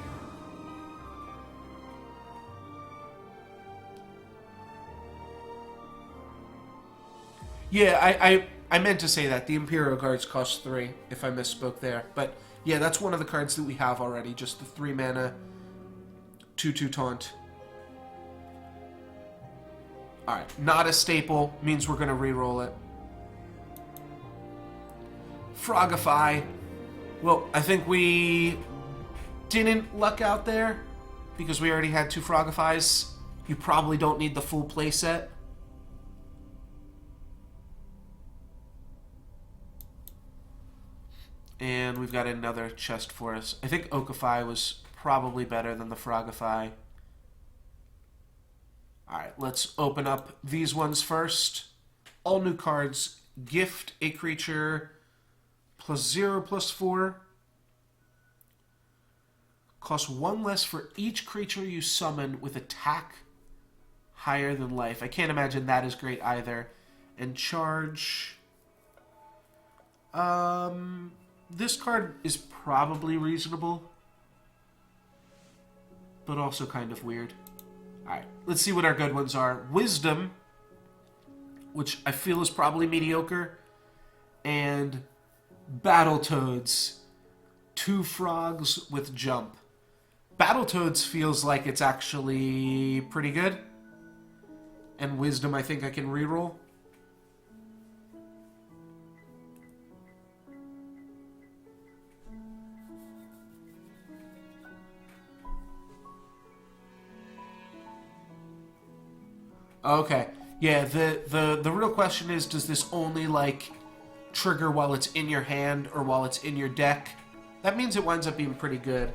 Yeah, I meant to say that. The Imperial Guards cost 3, if I misspoke there. But, yeah, that's one of the cards that we have already. Just the 3 mana 2/2 Taunt. Alright, not a staple. Means we're going to reroll it. Frogify. Well, I think we didn't luck out there because we already had 2 Frogifies. You probably don't need the full playset. And we've got another chest for us. I think Okify was probably better than the Frogify. Alright, let's open up these ones first. All new cards. Gift a creature +0/+4. Costs 1 less for each creature you summon with attack higher than life. I can't imagine that is great either. And charge... this card is probably reasonable, but also kind of weird. Alright, let's see what our good ones are. Wisdom, which I feel is probably mediocre, and Battletoads. 2 frogs with jump. Battletoads feels like it's actually pretty good. And Wisdom I think I can reroll. Okay. Yeah, the real question is, does this only, like, trigger while it's in your hand or while it's in your deck? That means it winds up being pretty good.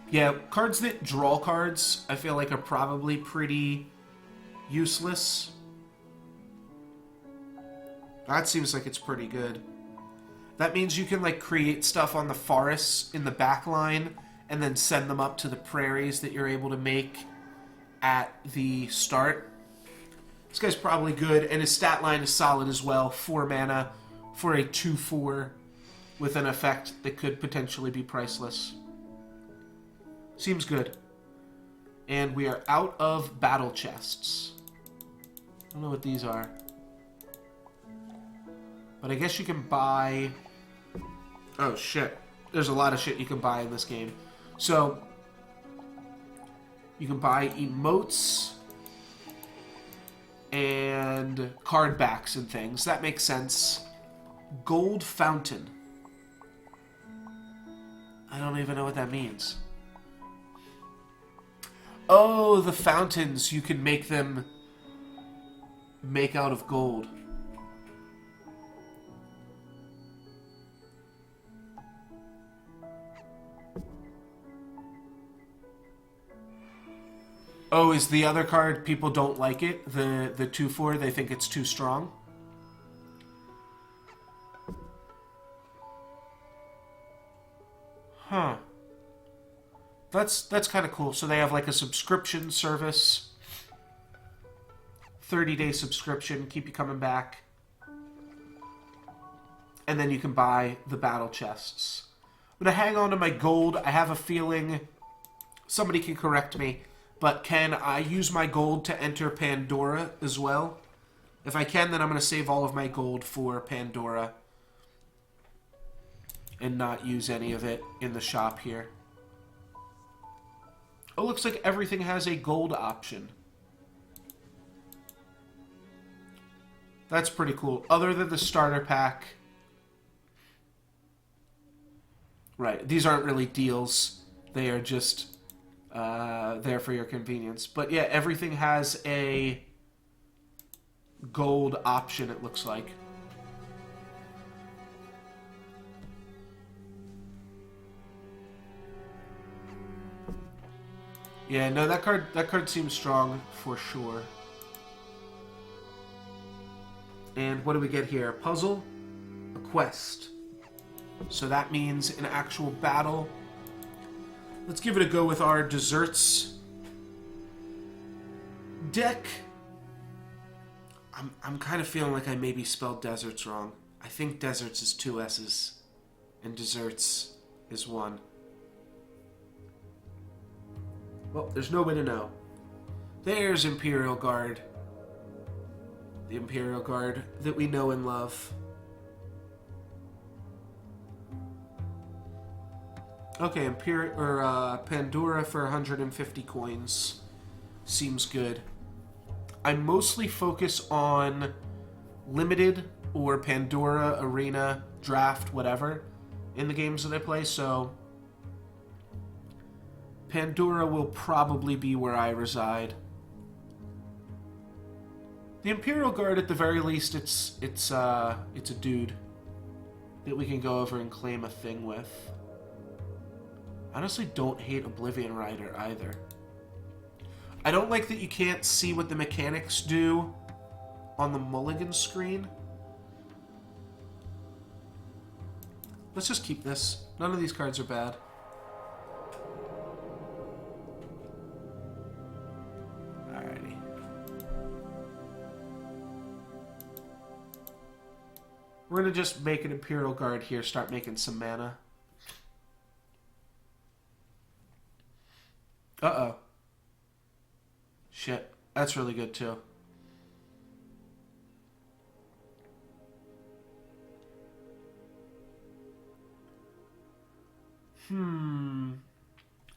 Yeah, cards that draw cards, I feel like are probably pretty useless. That seems like it's pretty good. That means you can, like, create stuff on the forests in the back line and then send them up to the prairies that you're able to make at the start. This guy's probably good, and his stat line is solid as well. 4 mana for a 2/4 with an effect that could potentially be priceless. Seems good. And we are out of battle chests. I don't know what these are. But I guess you can buy... Oh, shit. There's a lot of shit you can buy in this game. So... you can buy emotes and card backs and things. That makes sense. Gold fountain. I don't even know what that means. Oh, the fountains. You can make them make out of gold. Oh, is the other card, people don't like it? The 2/4, they think it's too strong? Huh. That's kind of cool. So they have like a subscription service. 30-day subscription, keep you coming back. And then you can buy the battle chests. I'm going to hang on to my gold. I have a feeling, somebody can correct me, but can I use my gold to enter Pandora as well? If I can, then I'm going to save all of my gold for Pandora and not use any of it in the shop here. Oh, looks like everything has a gold option. That's pretty cool. Other than the starter pack. Right, these aren't really deals. They are just there for your convenience. But yeah, everything has a gold option, it looks like. Yeah, no, that card seems strong for sure. And what do we get here? A puzzle, a quest. So that means an actual battle. Let's give it a go with our desserts deck. I'm kind of feeling like I maybe spelled deserts wrong. I think deserts is 2 S's and desserts is 1. Well, there's no way to know. There's Imperial Guard. The Imperial Guard that we know and love. Okay, Pandora for 150 coins. Seems good. I mostly focus on Limited or Pandora, Arena, Draft, whatever, in the games that I play, so Pandora will probably be where I reside. The Imperial Guard, at the very least, it's a dude. that we can go over and claim a thing with. I honestly don't hate Oblivion Rider either. I don't like that you can't see what the mechanics do on the mulligan screen. Let's just keep this. None of these cards are bad. Alrighty. We're gonna just make an Imperial Guard here, start making some mana. Uh-oh. Shit. That's really good, too.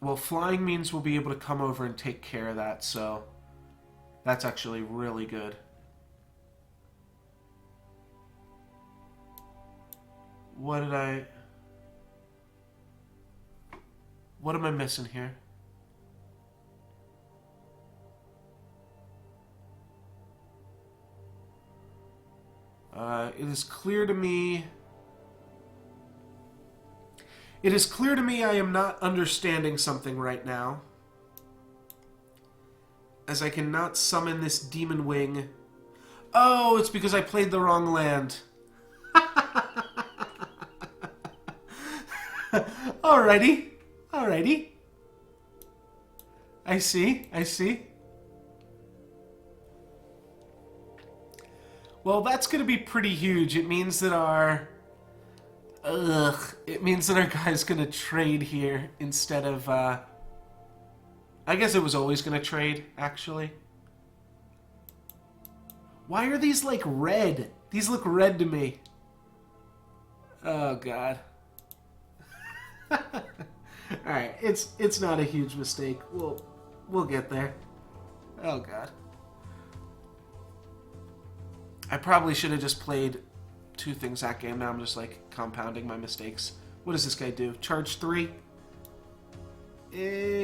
Well, flying means we'll be able to come over and take care of that, so that's actually really good. What am I missing here? It is clear to me... It is clear to me I am not understanding something right now, as I cannot summon this demon wing. Oh, it's because I played the wrong land. Alrighty. Alrighty. I see. I see. Well, that's going to be pretty huge. It means that our... It means that our guy's going to trade here instead of... I guess it was always going to trade, actually. Why are these, like, red? These look red to me. Oh, God. Alright, it's not a huge mistake. We'll get there. Oh, God. I probably should have just played 2 things that game. Now I'm just, like, compounding my mistakes. What does this guy do? Charge 3?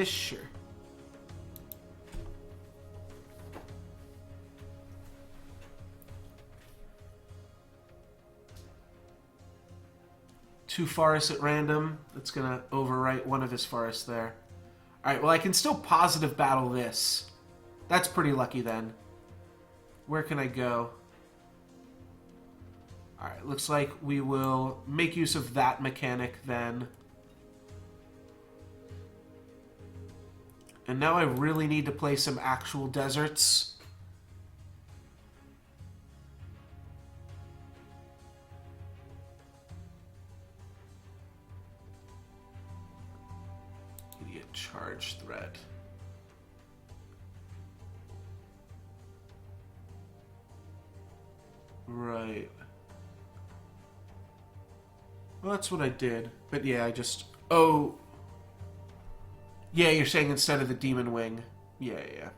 Sure. Two forests at random. That's going to overwrite one of his forests there. Alright, well, I can still positive battle this. That's pretty lucky, then. Where can I go? Alright, looks like we will make use of that mechanic, then. And now I really need to play some actual deserts. Idiot charge threat. Right. Well, that's what I did. But yeah, I just... Oh. Yeah, you're saying instead of the Demon Wing. Yeah, yeah.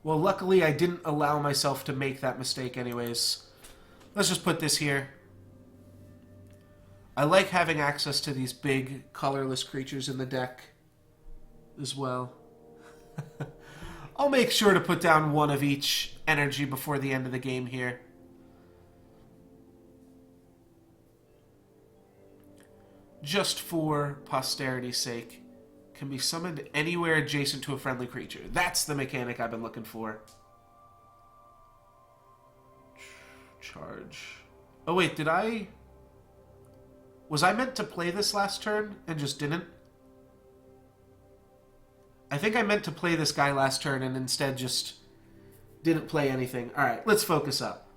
Well, luckily I didn't allow myself to make that mistake anyways. Let's just put this here. I like having access to these big, colorless creatures in the deck as well. I'll make sure to put down one of each energy before the end of the game here. Just for posterity's sake. Can be summoned anywhere adjacent to a friendly creature. That's the mechanic I've been looking for. Charge. Oh wait, did I... Was I meant to play this last turn and just didn't? I think I meant to play this guy last turn and instead just didn't play anything. Alright, let's focus up.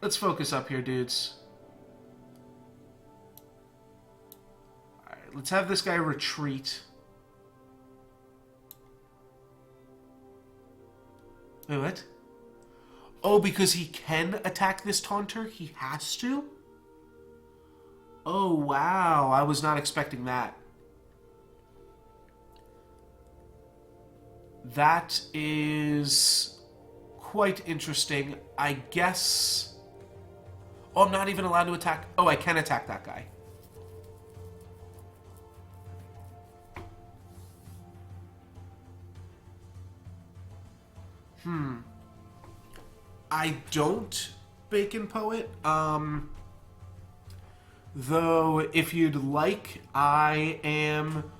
Let's focus up here, dudes. Alright, let's have this guy retreat. Wait, what? Oh, because he can attack this taunter? He has to? Oh, wow. I was not expecting that. That is quite interesting. I guess... Oh, I'm not even allowed to attack... Oh, I can attack that guy. I don't Bacon Poet. Though, if you'd like, I am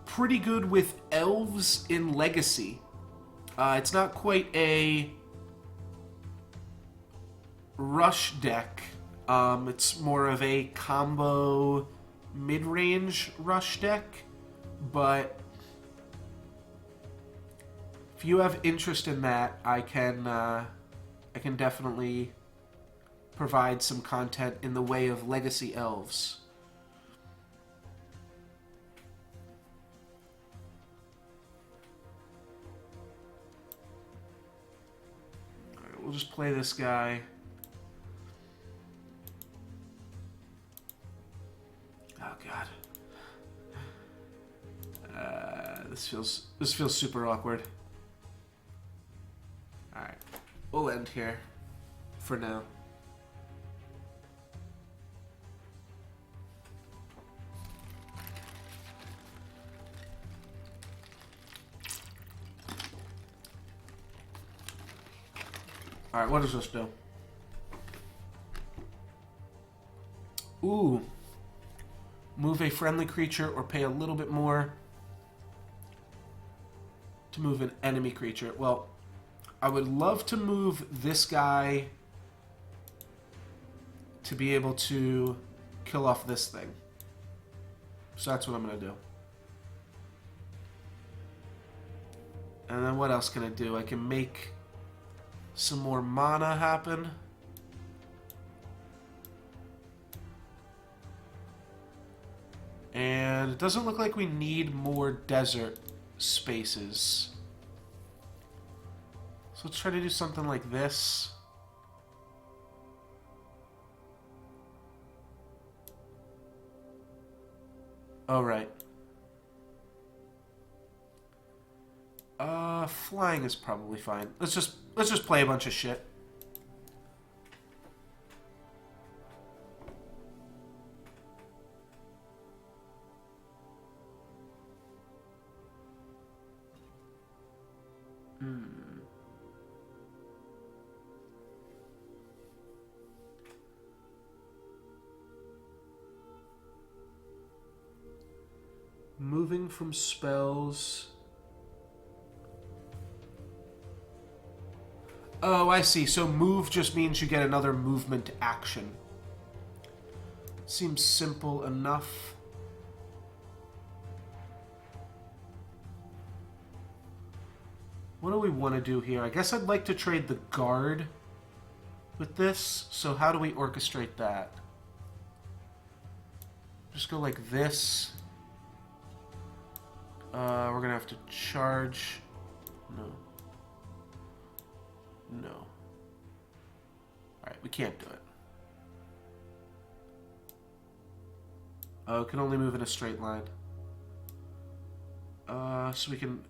pretty good with elves in Legacy. It's not quite a rush deck. It's more of a combo mid-range rush deck, but if you have interest in that, I can definitely provide some content in the way of Legacy elves. Alright, we'll just play this guy. Oh god. This feels super awkward. Alright. We'll end here for now. Alright, what does this do? Ooh. Move a friendly creature or pay a little bit more to move an enemy creature. Well, I would love to move this guy to be able to kill off this thing. So that's what I'm going to do. And then what else can I do? I can make some more mana happen. And it doesn't look like we need more desert spaces. So let's try to do something like this. Oh, right. Flying is probably fine. Let's just play a bunch of shit. Moving from spells. Oh, I see. So move just means you get another movement action. Seems simple enough. What do we want to do here? I guess I'd like to trade the guard with this. So how do we orchestrate that? Just go like this. We're gonna have to charge. No. No. Alright, we can't do it. Oh, can only move in a straight line. So we can...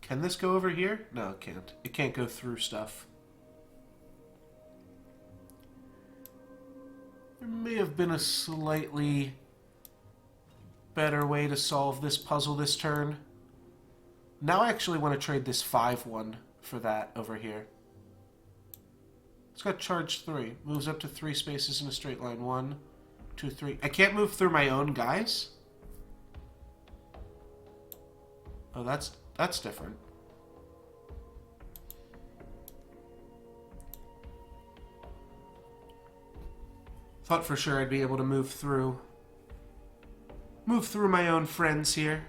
Can this go over here? No, it can't. It can't go through stuff. There may have been a slightly better way to solve this puzzle this turn. Now I actually want to trade this 5-1 for that over here. It's got charge 3. Moves up to 3 spaces in a straight line. 1, 2, 3. I can't move through my own guys? Oh, that's different. Thought for sure I'd be able to move through my own friends here.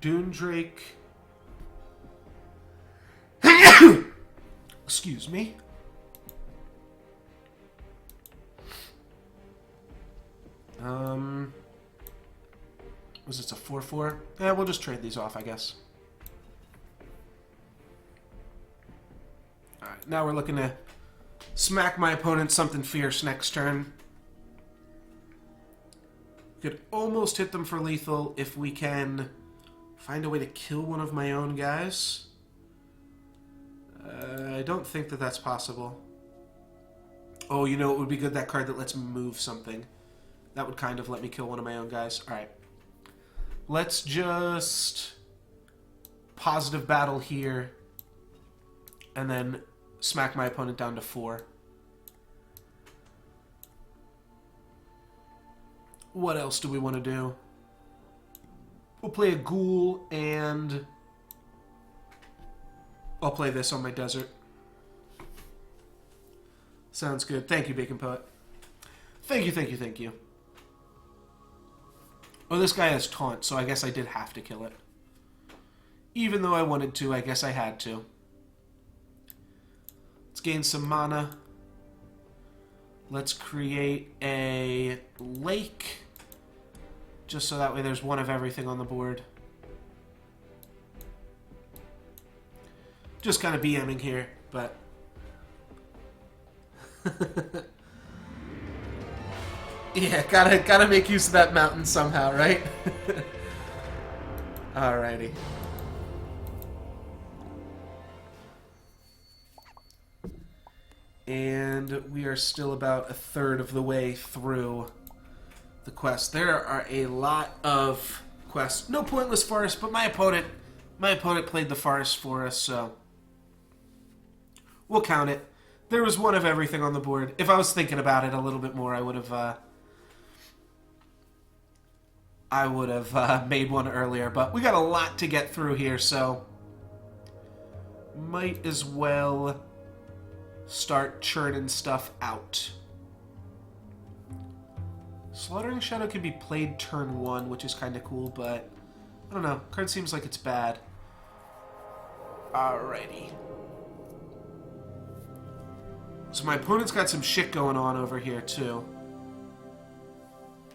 Dune Drake. Excuse me. Was this a 4-4? Yeah, we'll just trade these off, I guess. Alright, now we're looking to smack my opponent something fierce next turn. Could almost hit them for lethal if we can find a way to kill one of my own guys. I don't think that that's possible. Oh, you know, it would be good, that card that lets me move something. That would kind of let me kill one of my own guys. Alright. Let's just positive battle here and then smack my opponent down to 4. What else do we want to do? We'll play a ghoul, and I'll play this on my desert. Sounds good. Thank you, Bacon Poet. Thank you, thank you, thank you. Oh, this guy has taunt, so I guess I did have to kill it. Even though I wanted to, I guess I had to. Let's gain some mana. Let's create a lake. Just so that way there's one of everything on the board. Just kind of BMing here, but... yeah, gotta make use of that mountain somehow, right? Alrighty. And we are still about a third of the way through the quest. There are a lot of quests. No pointless forest, but my opponent played the forest for us, so we'll count it. There was one of everything on the board. If I was thinking about it a little bit more, I would have made one earlier. But we got a lot to get through here, so might as well start churning stuff out. Slaughtering Shadow can be played turn 1, which is kind of cool, but I don't know. Card seems like it's bad. Alrighty. So my opponent's got some shit going on over here, too.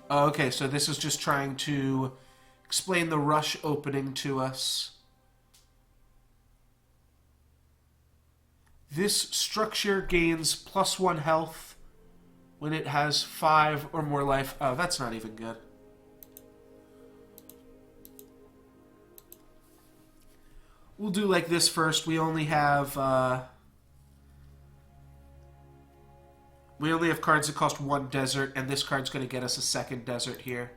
Okay, so this is just trying to explain the rush opening to us. This structure gains +1 health when it has 5 or more life. Oh, that's not even good. We'll do like this first. We only have cards that cost 1 desert, and this card's going to get us a 2nd desert here.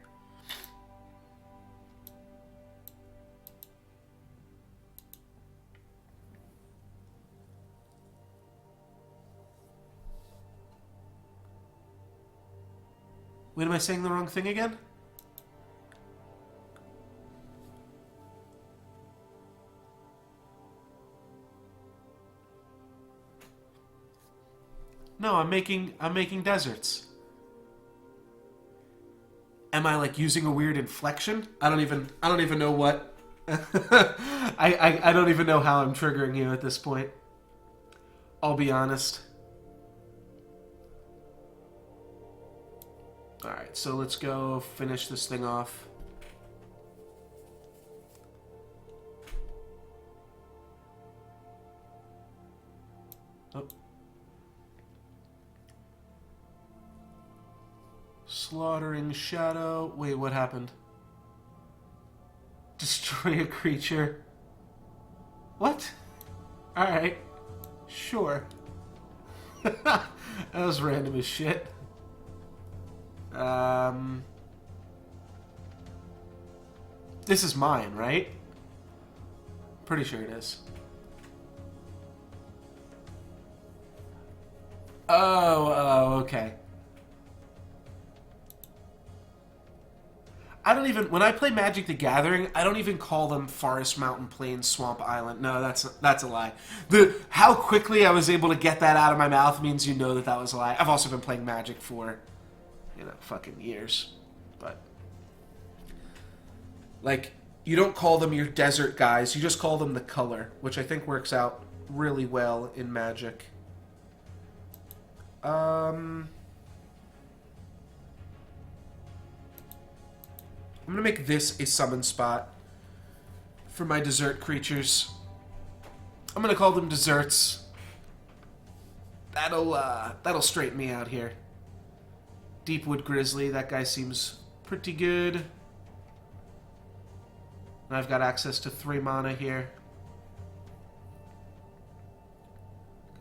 Wait, am I saying the wrong thing again? No, I'm making deserts. Am I like using a weird inflection? I don't even know what. I don't even know how I'm triggering you at this point. I'll be honest. Alright, so let's go finish this thing off. Oh. Slaughtering Shadow. Wait, what happened? Destroy a creature. What? Alright. Sure. That was random as shit. This is mine, right? Pretty sure it is. Oh, okay. I don't even, when I play Magic the Gathering, I don't even call them Forest, Mountain, Plain, Swamp, Island. No, that's a lie. How quickly I was able to get that out of my mouth means you know that that was a lie. I've also been playing Magic for, fucking years. But, like, you don't call them your desert guys, you just call them the color, which I think works out really well in Magic. I'm going to make this a summon spot for my desert creatures. I'm going to call them deserts. That'll straighten me out here. Deepwood Grizzly, that guy seems pretty good. And I've got access to 3 mana here.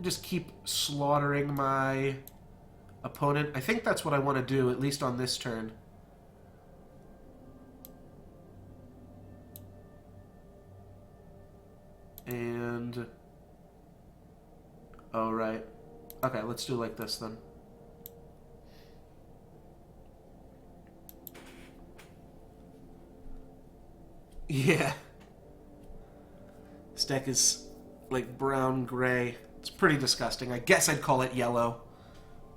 Just keep slaughtering my opponent. I think that's what I want to do, at least on this turn. And... oh, right. Okay, let's do it like this, then. Yeah. This deck is, like, brown-gray. It's pretty disgusting. I guess I'd call it yellow.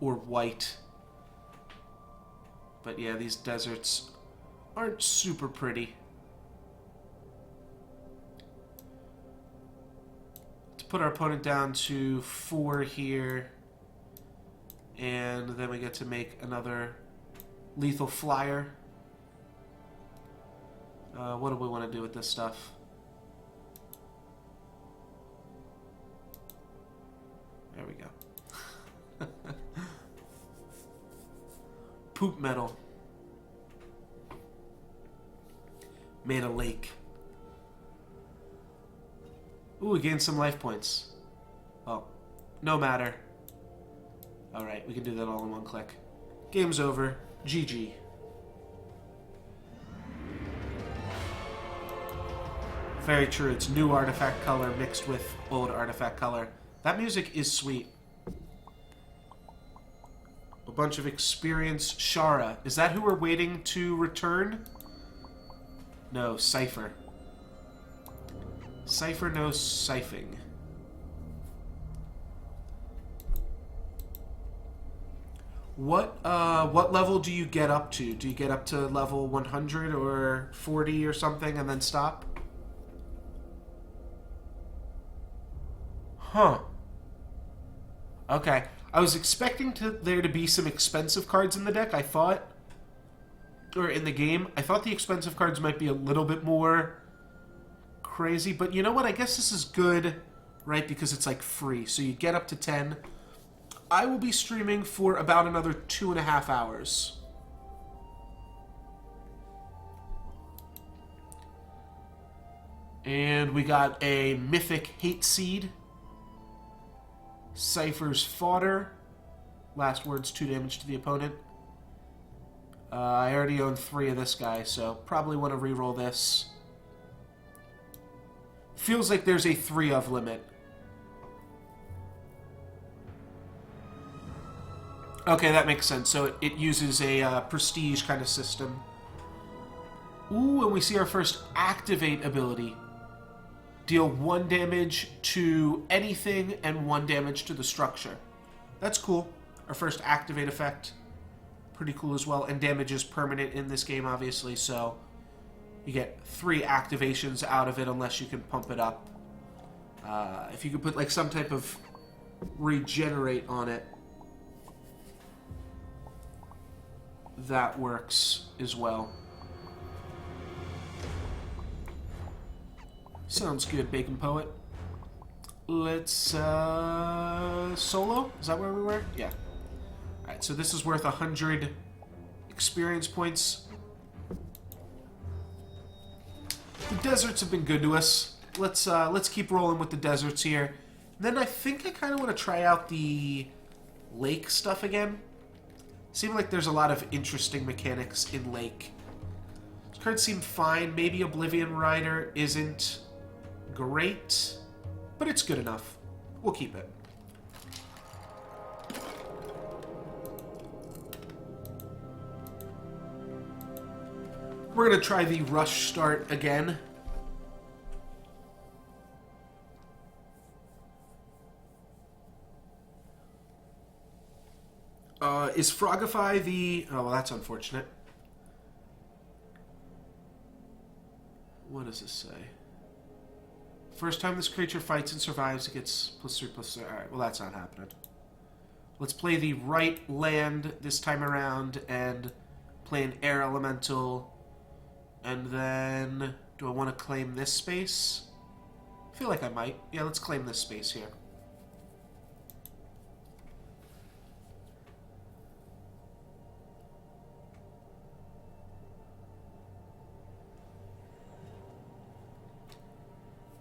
Or white. But yeah, these deserts aren't super pretty. To put our opponent down to 4 here. And then we get to make another lethal flyer. What do we want to do with this stuff? There we go. Poop metal. Made a lake. Ooh, we gained some life points. Oh, no matter. Alright, we can do that all in one click. Game's over. GG. Very true. It's new artifact color mixed with old artifact color. That music is sweet. A bunch of experience. Shara. Is that who we're waiting to return? No, Cypher. Cypher knows siphoning. What level do you get up to? Do you get up to level 100 or 40 or something and then stop? Huh. Okay. I was expecting there to be some expensive cards in the deck, I thought. Or in the game. I thought the expensive cards might be a little bit more crazy. But you know what? I guess this is good, right? Because it's like free. So you get up to 10. I will be streaming for about another 2.5 hours. And we got a Mythic Hate Seed. Cypher's Fodder. Last words, 2 damage to the opponent. I already own 3 of this guy, so probably want to reroll this. Feels like there's a 3 of limit. Okay, that makes sense. So it uses a prestige kind of system. Ooh, and we see our first activate ability. Deal 1 damage to anything and 1 damage to the structure. That's cool. Our first activate effect. Pretty cool as well. And damage is permanent in this game, obviously, so you get 3 activations out of it unless you can pump it up. If you could put like some type of regenerate on it, that works as well. Sounds good, Bacon Poet. Let's, solo? Is that where we were? Yeah. Alright, so this is worth 100 experience points. The deserts have been good to us. Let's keep rolling with the deserts here. And then I think I kind of want to try out the lake stuff again. Seems like there's a lot of interesting mechanics in lake. These cards seem fine. Maybe Oblivion Rider isn't great, but it's good enough. We'll keep it. We're going to try the rush start again. Is Frogify the... oh, well, that's unfortunate. What does this say? First time this creature fights and survives, it gets +3/+3. Alright, well, that's not happening. Let's play the right land this time around and play an air elemental. And then... do I want to claim this space? I feel like I might. Yeah, let's claim this space here.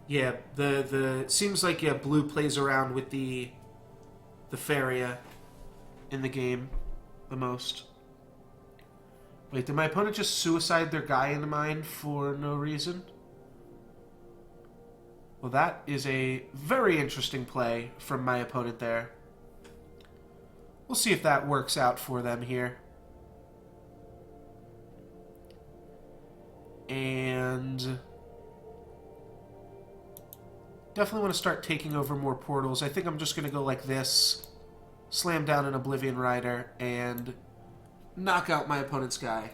Yeah, the seems like yeah, blue plays around with the Faeria in the game the most. Wait, did my opponent just suicide their guy into mine for no reason? Well, that is a very interesting play from my opponent there. We'll see if that works out for them here. And definitely want to start taking over more portals. I think I'm just going to go like this, slam down an Oblivion Rider, and knock out my opponent's guy.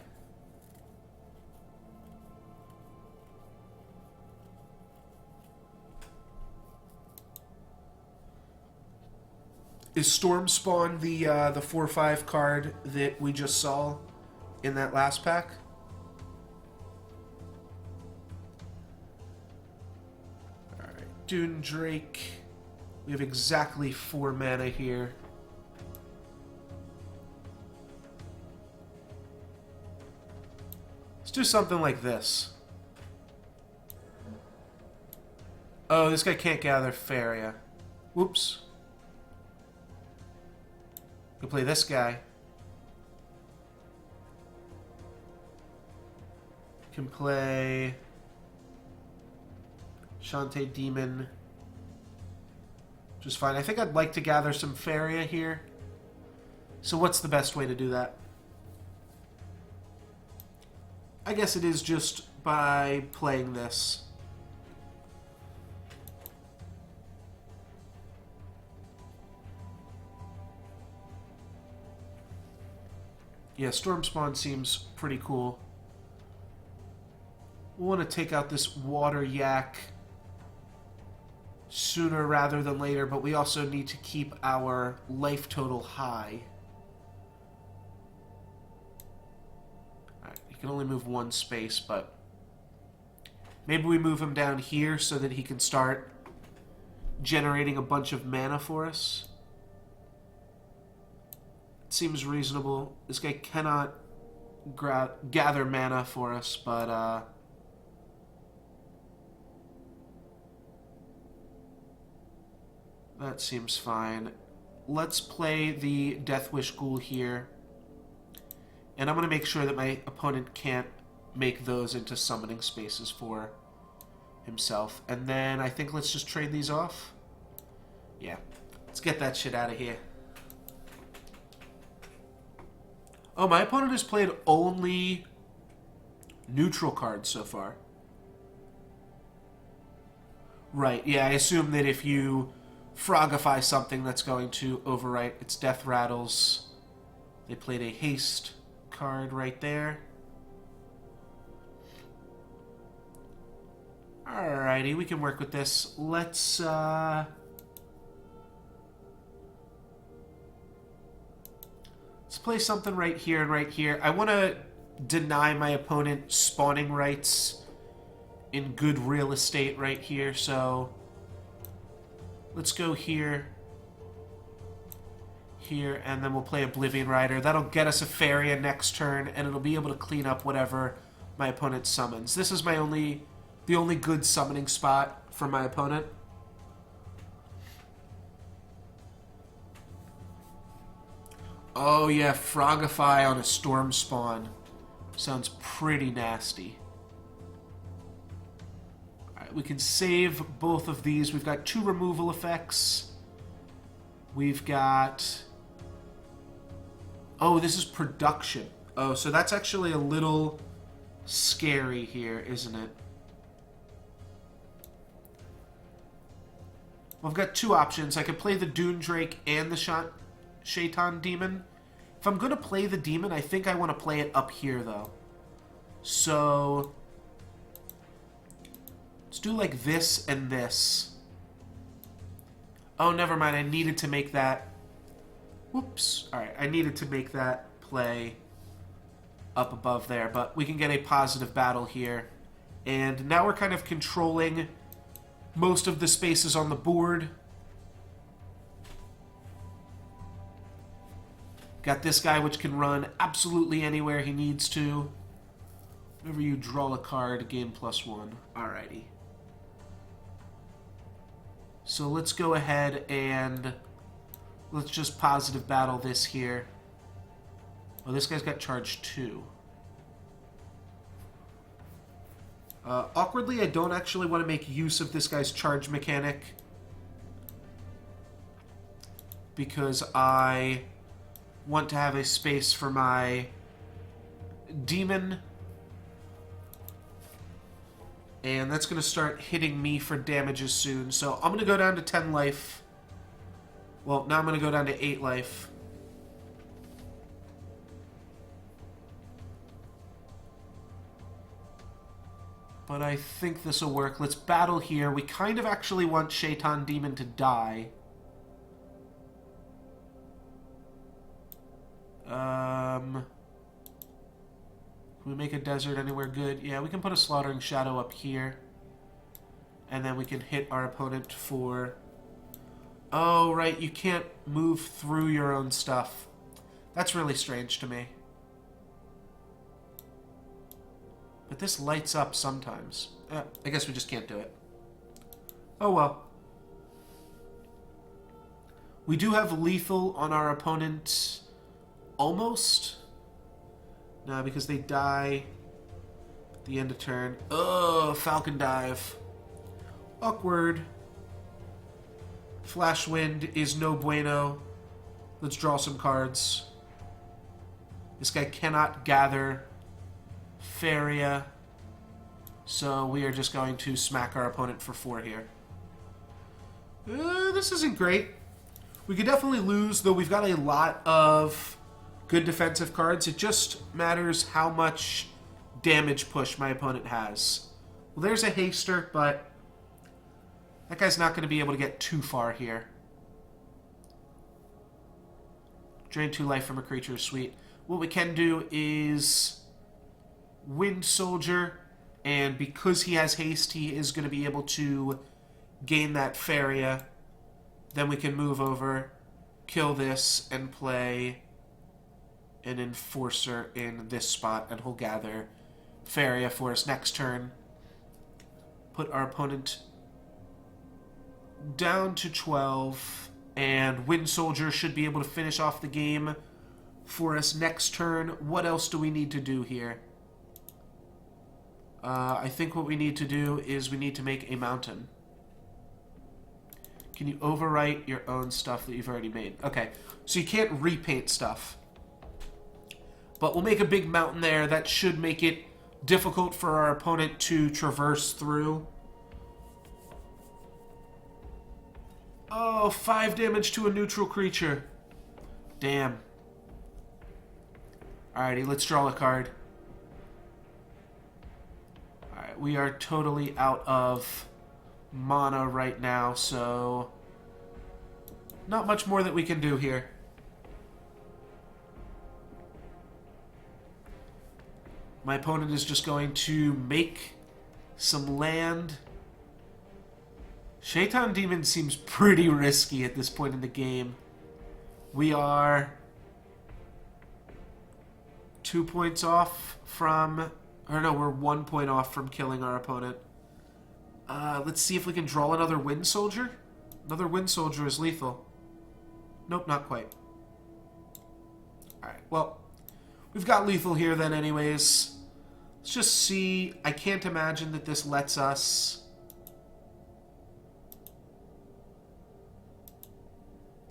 Is Storm Spawn the 4/5 card that we just saw in that last pack? Alright, Dune Drake. We have exactly 4 mana here. Let's do something like this. Oh, this guy can't gather Faeria. Whoops. We'll play this guy. Can play Shantae Demon. Which is fine. I think I'd like to gather some Faeria here. So what's the best way to do that? I guess it is just by playing this. Yeah, Storm Spawn seems pretty cool. We want to take out this Water Yak sooner rather than later, but we also need to keep our life total high. Alright, he can only move 1 space, but maybe we move him down here so that he can start generating a bunch of mana for us. Seems reasonable. This guy cannot gather mana for us, but that seems fine. Let's play the Deathwish Ghoul here. And I'm going to make sure that my opponent can't make those into summoning spaces for himself. And then I think let's just trade these off. Yeah. Let's get that shit out of here. Oh, my opponent has played only neutral cards so far. Right, yeah, I assume that if you frogify something that's going to overwrite its Death Rattles. They played a haste card right there. Alrighty, we can work with this. Let's play something right here and right here. I want to deny my opponent spawning rights in good real estate right here, so let's go here, here, and then we'll play Oblivion Rider. That'll get us a Faeria next turn, and it'll be able to clean up whatever my opponent summons. This is the only good summoning spot for my opponent. Oh yeah, Frogify on a Storm Spawn. Sounds pretty nasty. Alright, we can save both of these. We've got 2 removal effects. We've got... Oh, this is production. Oh, so that's actually a little scary here, isn't it? Well, I've got 2 options. I could play the Dune Drake and the Shaitan Demon. If I'm going to play the Demon, I think I want to play it up here, though. So let's do like this and this. Oh, never mind. I needed to make that... Whoops. Alright, I needed to make that play up above there. But we can get a positive battle here. And now we're kind of controlling most of the spaces on the board. Got this guy, which can run absolutely anywhere he needs to. Whenever you draw a card, gain +1. Alrighty. So let's go ahead and let's just positive battle this here. Oh, this guy's got charge 2. Awkwardly, I don't actually want to make use of this guy's charge mechanic, because I want to have a space for my demon. And that's going to start hitting me for damages soon. So I'm going to go down to 10 life. Well, now I'm going to go down to 8 life. But I think this will work. Let's battle here. We kind of actually want Shaitan Demon to die. Can we make a desert anywhere good? Yeah, we can put a Slaughtering Shadow up here. And then we can hit our opponent for... Oh, right, you can't move through your own stuff. That's really strange to me. But this lights up sometimes. I guess we just can't do it. Oh well. We do have lethal on our opponent. Almost. No, because they die at the end of turn. Oh, Falcon Dive. Awkward. Flash Wind is no bueno. Let's draw some cards. This guy cannot gather Faeria. So we are just going to smack our opponent for 4 here. This isn't great. We could definitely lose, though we've got a lot of good defensive cards. It just matters how much damage push my opponent has. Well, there's a Haster, but that guy's not going to be able to get too far here. Drain 2 life from a creature is sweet. What we can do is Wind Soldier, and because he has haste, he is going to be able to gain that Faeria. Then we can move over, kill this, and play an Enforcer in this spot, and he'll gather Faeria for us next turn. Put our opponent down to 12, and Wind Soldier should be able to finish off the game for us next turn. What else do we need to do here? I think what we need to do is we need to make a mountain. Can you overwrite your own stuff that you've already made? Okay, so you can't repaint stuff. But we'll make a big mountain there. That should make it difficult for our opponent to traverse through. Oh, 5 damage to a neutral creature. Damn. Alrighty, let's draw a card. Alright, we are totally out of mana right now, so not much more that we can do here. My opponent is just going to make some land. Shaitan Demon seems pretty risky at this point in the game. We are 2 points off from... Or no, we're 1 point off from killing our opponent. Let's see if we can draw another Wind Soldier. Another Wind Soldier is lethal. Nope, not quite. Alright, well, we've got lethal here then anyways. Let's just see. I can't imagine that this lets us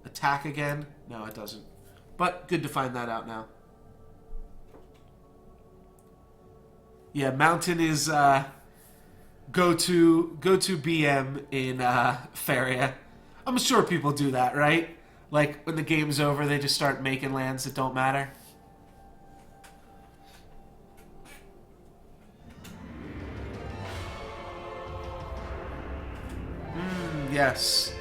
attack again. No, it doesn't. But good to find that out now. Yeah, Mountain is go-to BM in Faeria. I'm sure people do that, right? Like, when the game's over, they just start making lands that don't matter. Yes.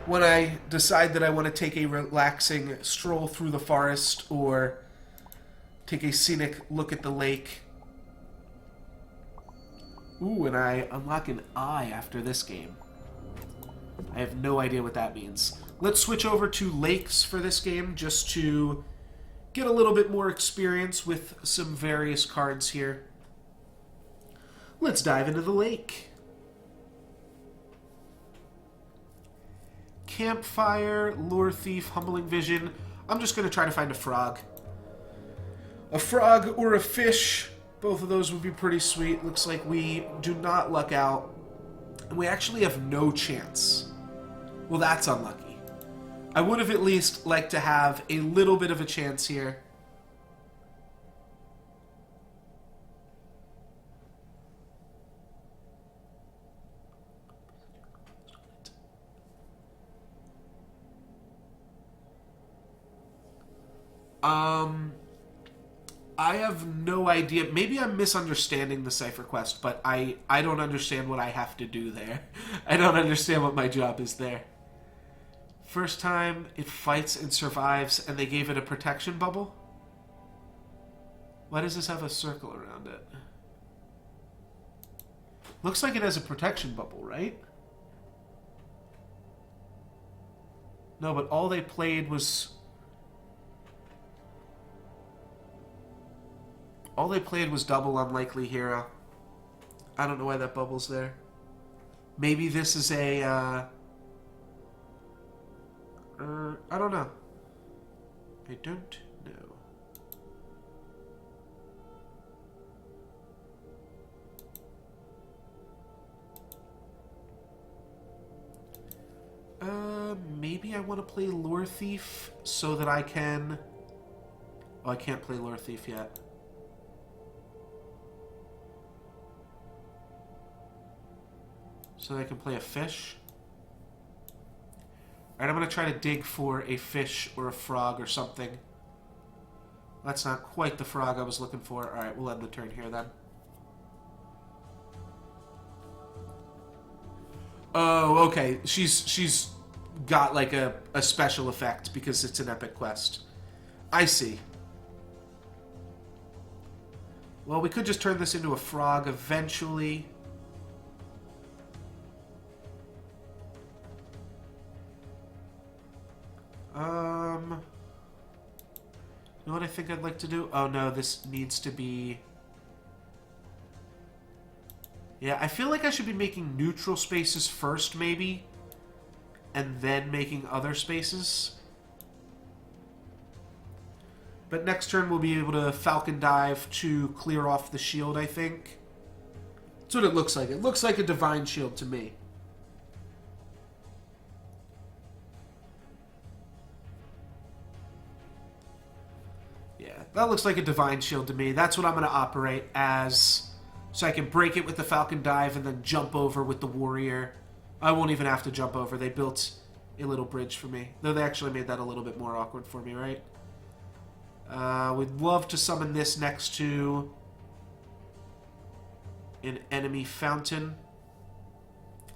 When I decide that I want to take a relaxing stroll through the forest or take a scenic look at the lake. Ooh, and I unlock an eye after this game. I have no idea what that means. Let's switch over to lakes for this game just to get a little bit more experience with some various cards here. Let's dive into the lake. Campfire, Lure Thief, Humbling Vision. I'm just going to try to find a frog. A frog or a fish. Both of those would be pretty sweet. Looks like we do not luck out. And we actually have no chance. Well, that's unlucky. I would have at least liked to have a little bit of a chance here. I have no idea. Maybe I'm misunderstanding the cipher quest, but I don't understand what I have to do there. I don't understand what my job is there. First time it fights and survives, and they gave it a protection bubble? Why does this have a circle around it? Looks like it has a protection bubble, right? No, but all they played was... All they played was double unlikely hero. I don't know why that bubble's there. Maybe this is a, I don't know. I don't know. Maybe I want to play Lure Thief so that I can... Oh, I can't play Lure Thief yet. So I can play a fish. Alright, I'm going to try to dig for a fish or a frog or something. That's not quite the frog I was looking for. Alright, we'll end the turn here then. Oh, okay. She's got like a special effect because it's an epic quest. I see. Well, we could just turn this into a frog eventually. You know what I think I'd like to do? Oh no, this needs to be... Yeah, I feel like I should be making neutral spaces first, maybe. And then making other spaces. But next turn we'll be able to Falcon Dive to clear off the shield, I think. That's what it looks like. It looks like a Divine Shield to me. That looks like a Divine Shield to me. That's what I'm going to operate as. So I can break it with the Falcon Dive and then jump over with the Warrior. I won't even have to jump over. They built a little bridge for me. Though they actually made that a little bit more awkward for me, right? We'd love to summon this next to an enemy fountain.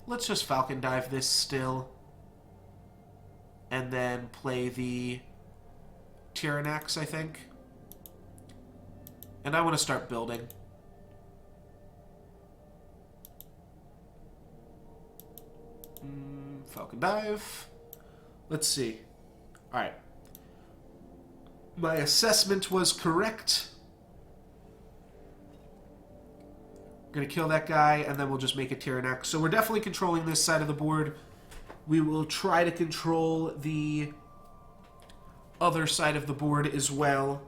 Let's just Falcon Dive this still. And then play the Tyrannax, I think. And I want to start building. Falcon Dive. Let's see. Alright. My assessment was correct. We're going to kill that guy, and then we'll just make a Tyrannax. So we're definitely controlling this side of the board. We will try to control the other side of the board as well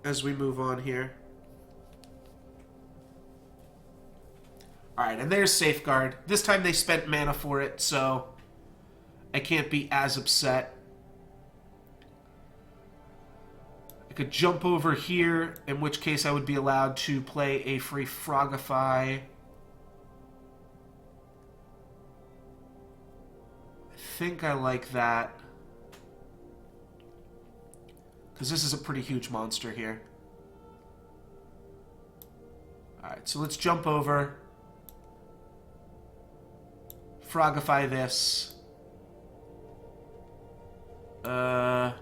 as we move on here. Alright, and there's Safeguard. This time they spent mana for it, so I can't be as upset. I could jump over here, in which case I would be allowed to play a free Frogify. I think I like that. Because this is a pretty huge monster here. Alright, so let's jump over. Frogify this. I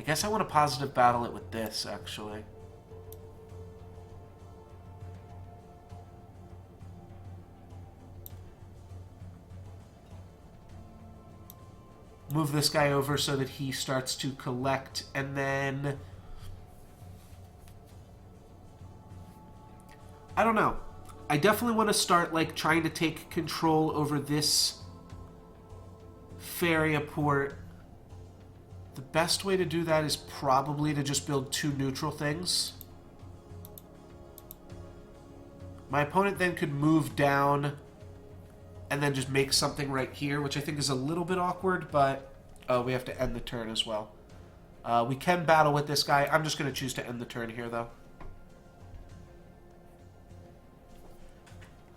guess I want to positive battle it with this, actually. Move this guy over so that he starts to collect, and then... I don't know. I definitely want to start, like, trying to take control over this Faeria port. The best way to do that is probably to just build 2 neutral things. My opponent then could move down and then just make something right here, which I think is a little bit awkward, but we have to end the turn as well. We can battle with this guy. I'm just going to choose to end the turn here, though.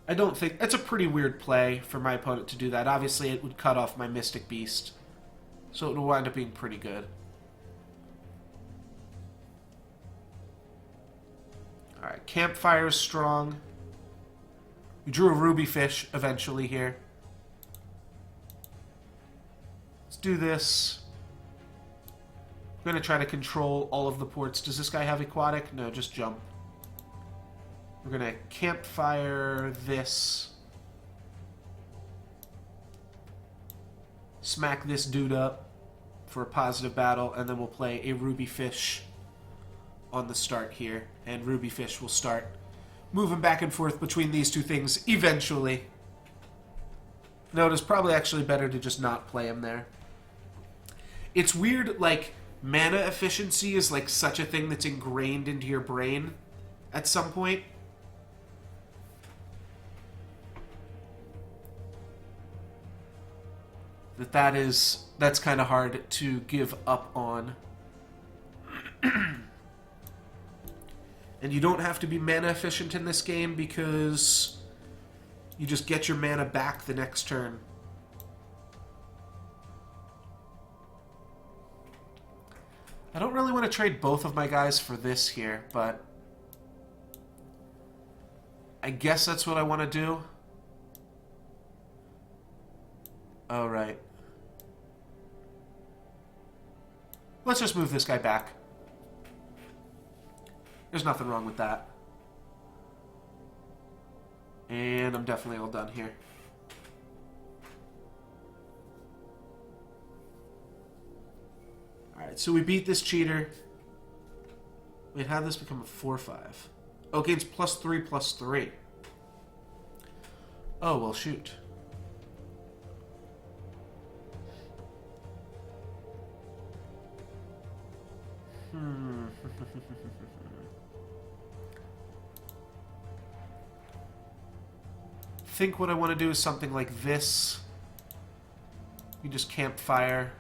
I don't think... It's a pretty weird play for my opponent to do that. Obviously, it would cut off my Mystic Beast. So it will wind up being pretty good. Alright, Campfire is strong. We drew a Ruby Fish eventually here. Let's do this. I'm going to try to control all of the ports. Does this guy have Aquatic? No, just jump. We're going to Campfire this. Smack this dude up for a positive battle, and then we'll play a Ruby Fish on the start here. And Ruby Fish will start moving back and forth between these 2 things eventually. No, it is probably actually better to just not play him there. It's weird, like, mana efficiency is like such a thing that's ingrained into your brain at some point. That's kind of hard to give up on. And you don't have to be mana efficient in this game because you just get your mana back the next turn. I don't really want to trade both of my guys for this here, but I guess that's what I want to do. Oh, right. Let's just move this guy back. There's nothing wrong with that. And I'm definitely all done here. Alright, so we beat this cheater. Wait, how did this become a 4-5? Oh, gains +3/+3. Oh, well, shoot. I think what I want to do is something like this. You just Campfire.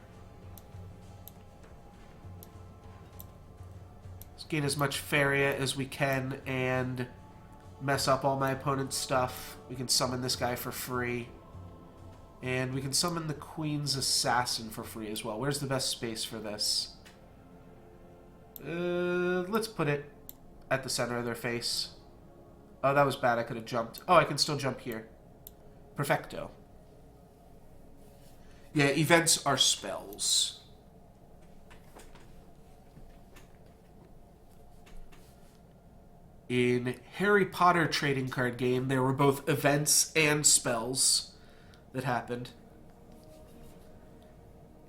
Let's gain as much Faeria as we can and mess up all my opponent's stuff. We can summon this guy for free. And we can summon the Queen's Assassin for free as well. Where's the best space for this? Let's put it at the center of their face. Oh, that was bad. I could have jumped. Oh, I can still jump here. Perfecto. Yeah, events are spells. In Harry Potter trading card game, there were both events and spells that happened.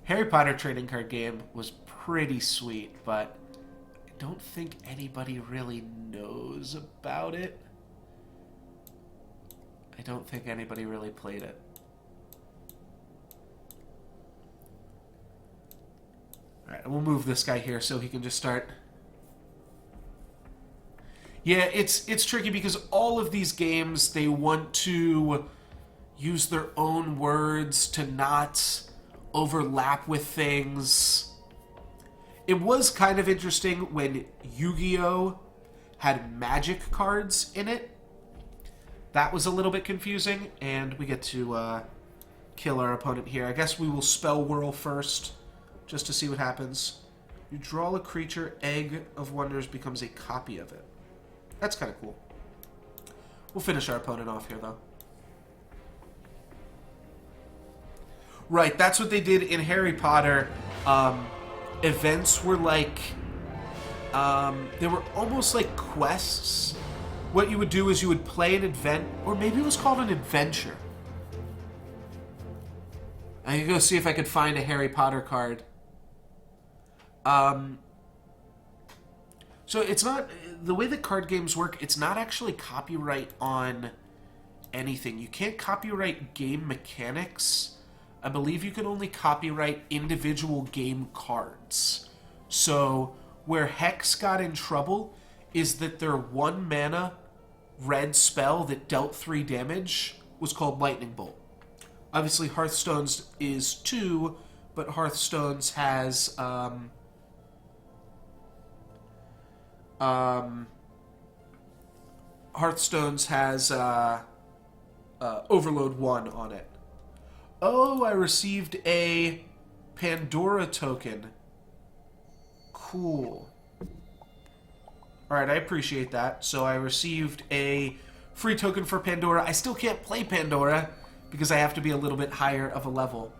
Harry Potter trading card game was pretty sweet, but I don't think anybody really knows about it. I don't think anybody really played it. Alright, we'll move this guy here so he can just start. Yeah, it's tricky because all of these games, they want to use their own words to not overlap with things. It was kind of interesting when Yu-Gi-Oh! Had magic cards in it. That was a little bit confusing, and we get to kill our opponent here. I guess we will Spell Whirl first, just to see what happens. You draw a creature, Egg of Wonders becomes a copy of it. That's kind of cool. We'll finish our opponent off here, though. Right, that's what they did in Harry Potter. Events were like... they were almost like quests. What you would do is you would play an event, or maybe it was called an adventure. I can go see if I could find a Harry Potter card. So it's not... The way that card games work, it's not actually copyright on anything. You can't copyright game mechanics, I believe you can only copyright individual game cards. So where Hex got in trouble is that their 1 mana red spell that dealt 3 damage was called Lightning Bolt. Obviously, Hearthstone's is 2, but Hearthstone's has Overload 1 on it. Oh, I received a Pandora token. Cool. Alright, I appreciate that. So I received a free token for Pandora. I still can't play Pandora because I have to be a little bit higher of a level.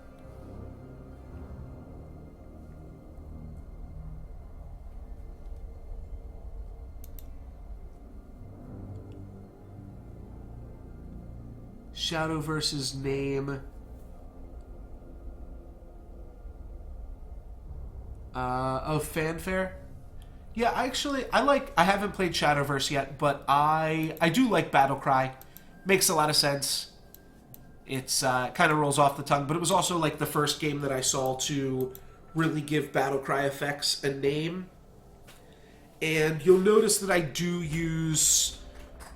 Shadowverse's name. Fanfare? Yeah, I haven't played Shadowverse yet, but I do like Battlecry. Makes a lot of sense. It's kind of rolls off the tongue, but it was also like the first game that I saw to really give Battlecry effects a name. And you'll notice that I do use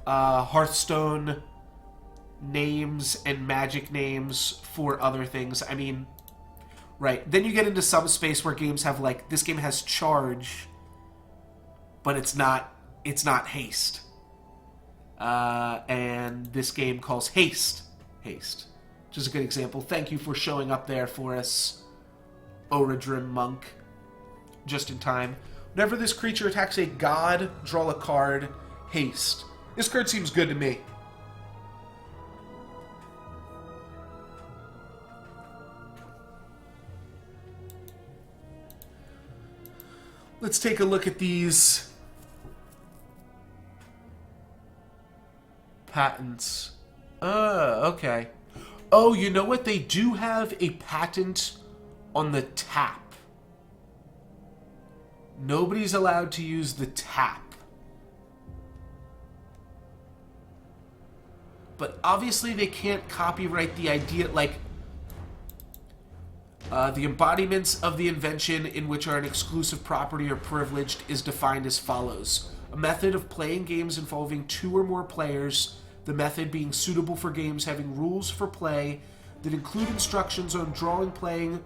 Hearthstone names and Magic names for other things. I mean, right. Then you get into some space where games have like, this game has charge, but it's not haste. And this game calls haste, which is a good example. Thank you for showing up there for us, Oradrim Monk, just in time. Whenever this creature attacks a god, draw a card, haste. This card seems good to me. Let's take a look at these patents. Okay. Oh, you know what? They do have a patent on the tap. Nobody's allowed to use the tap. But obviously they can't copyright the idea, like, the embodiments of the invention in which are an exclusive property or privileged is defined as follows. A method of playing games involving 2 or more players, the method being suitable for games having rules for play that include instructions on drawing, playing,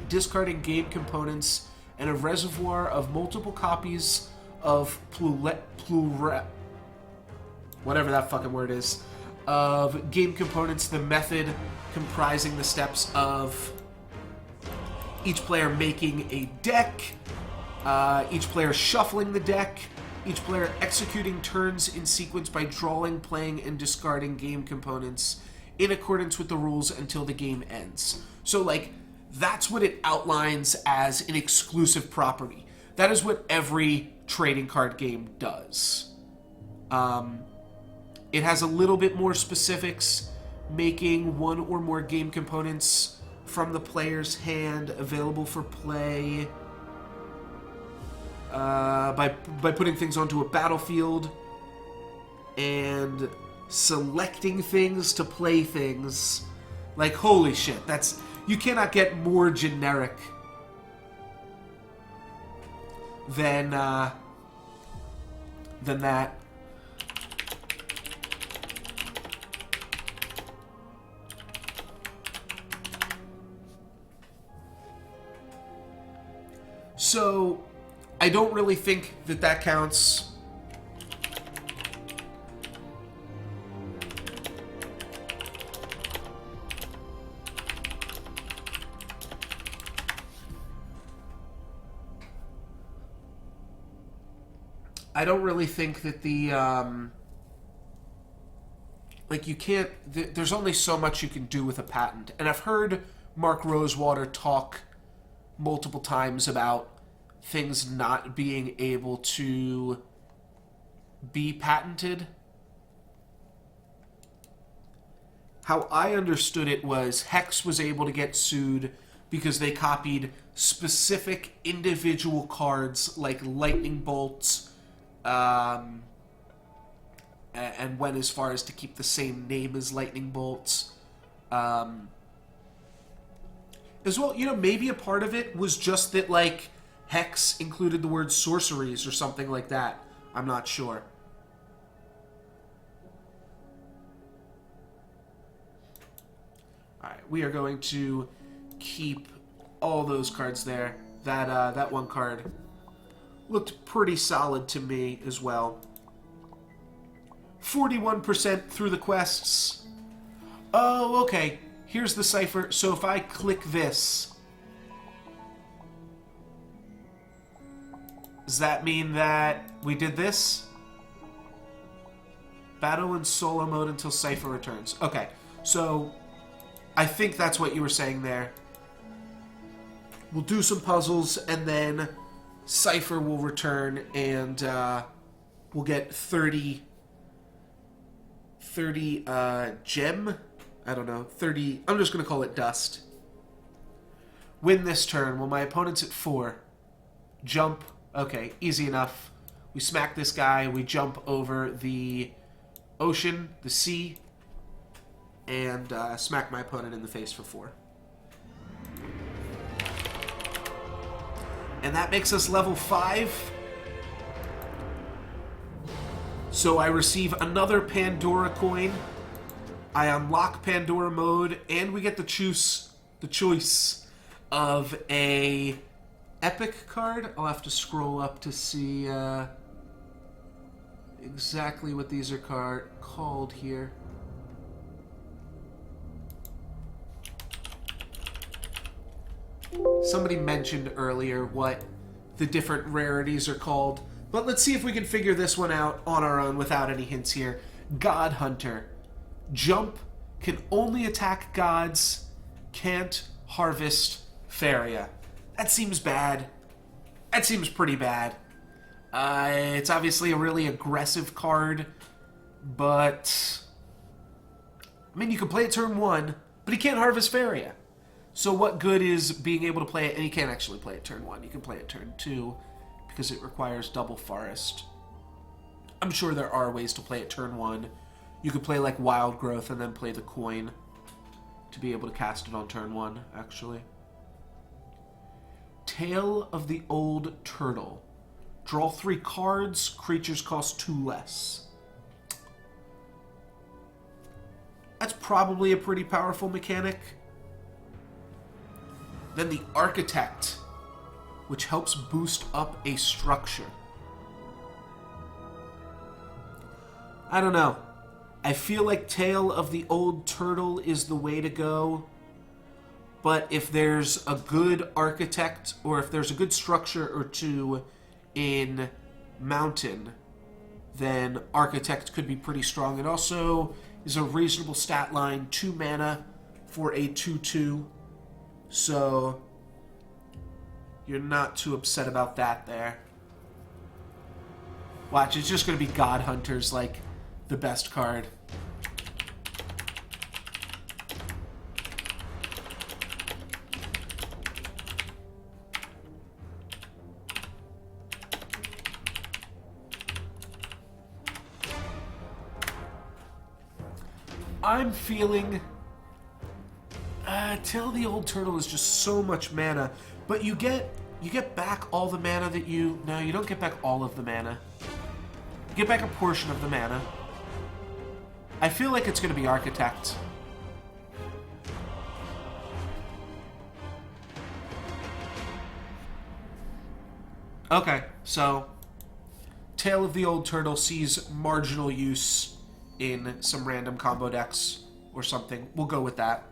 discarding game components, and a reservoir of multiple copies of whatever that fucking word is, of game components, the method comprising the steps of each player making a deck, each player shuffling the deck, each player executing turns in sequence by drawing, playing, and discarding game components in accordance with the rules until the game ends. So, like, that's what it outlines as an exclusive property. That is what every trading card game does. It has a little bit more specifics, making 1 or more game components from the player's hand available for play by putting things onto a battlefield and selecting things to play things. Like, holy shit, you cannot get more generic than that. So, I don't really think that counts. I don't really think that like, you can't... There's only so much you can do with a patent. And I've heard Mark Rosewater talk multiple times about things not being able to be patented. How I understood it was Hex was able to get sued because they copied specific individual cards like lightning bolts, and went as far as to keep the same name as lightning bolts. As well, you know, maybe a part of it was just that, like, Hex included the word sorceries or something like that. I'm not sure. Alright, we are going to keep all those cards there. That one card looked pretty solid to me as well. 41% through the quests. Oh, okay. Here's the cipher. So if I click this, does that mean that we did this? Battle in solo mode until cipher returns. Okay, so I think that's what you were saying there. We'll do some puzzles, and then cipher will return, and we'll get 30 gem? I don't know, 30... I'm just going to call it dust. Win this turn. Well, my opponent's at 4. Jump. Okay, easy enough. We smack this guy. We jump over the ocean, the sea, and smack my opponent in the face for 4. And that makes us level 5. So I receive another Pandora coin. I unlock Pandora mode, and we get the choice of a epic card. I'll have to scroll up to see exactly what these are called here. Somebody mentioned earlier what the different rarities are called, but let's see if we can figure this one out on our own without any hints here. God Hunter. Jump, can only attack gods, can't harvest Faeria. That seems bad. That seems pretty bad. It's obviously a really aggressive card, but... I mean, you can play it turn 1, but he can't harvest Faeria. So what good is being able to play it? And you can't actually play it turn 1. You can play it turn 2, because it requires double forest. I'm sure there are ways to play it turn 1. You could play like Wild Growth and then play the coin to be able to cast it on turn 1, actually. Tale of the Old Turtle. Draw 3 cards, creatures cost 2 less. That's probably a pretty powerful mechanic. Then the Architect, which helps boost up a structure. I don't know. I feel like Tale of the Old Turtle is the way to go. But if there's a good Architect, or if there's a good structure or 2 in Mountain, then Architect could be pretty strong. It also is a reasonable stat line, 2 mana for a 2/2. So you're not too upset about that there. Watch, it's just going to be God Hunters, like the best card. I'm feeling... Tale of the Old Turtle is just so much mana, but you get back all the mana that you... No, you don't get back all of the mana. You get back a portion of the mana. I feel like it's going to be Architect. Okay, so Tale of the Old Turtle sees marginal use in some random combo decks or something. We'll go with that.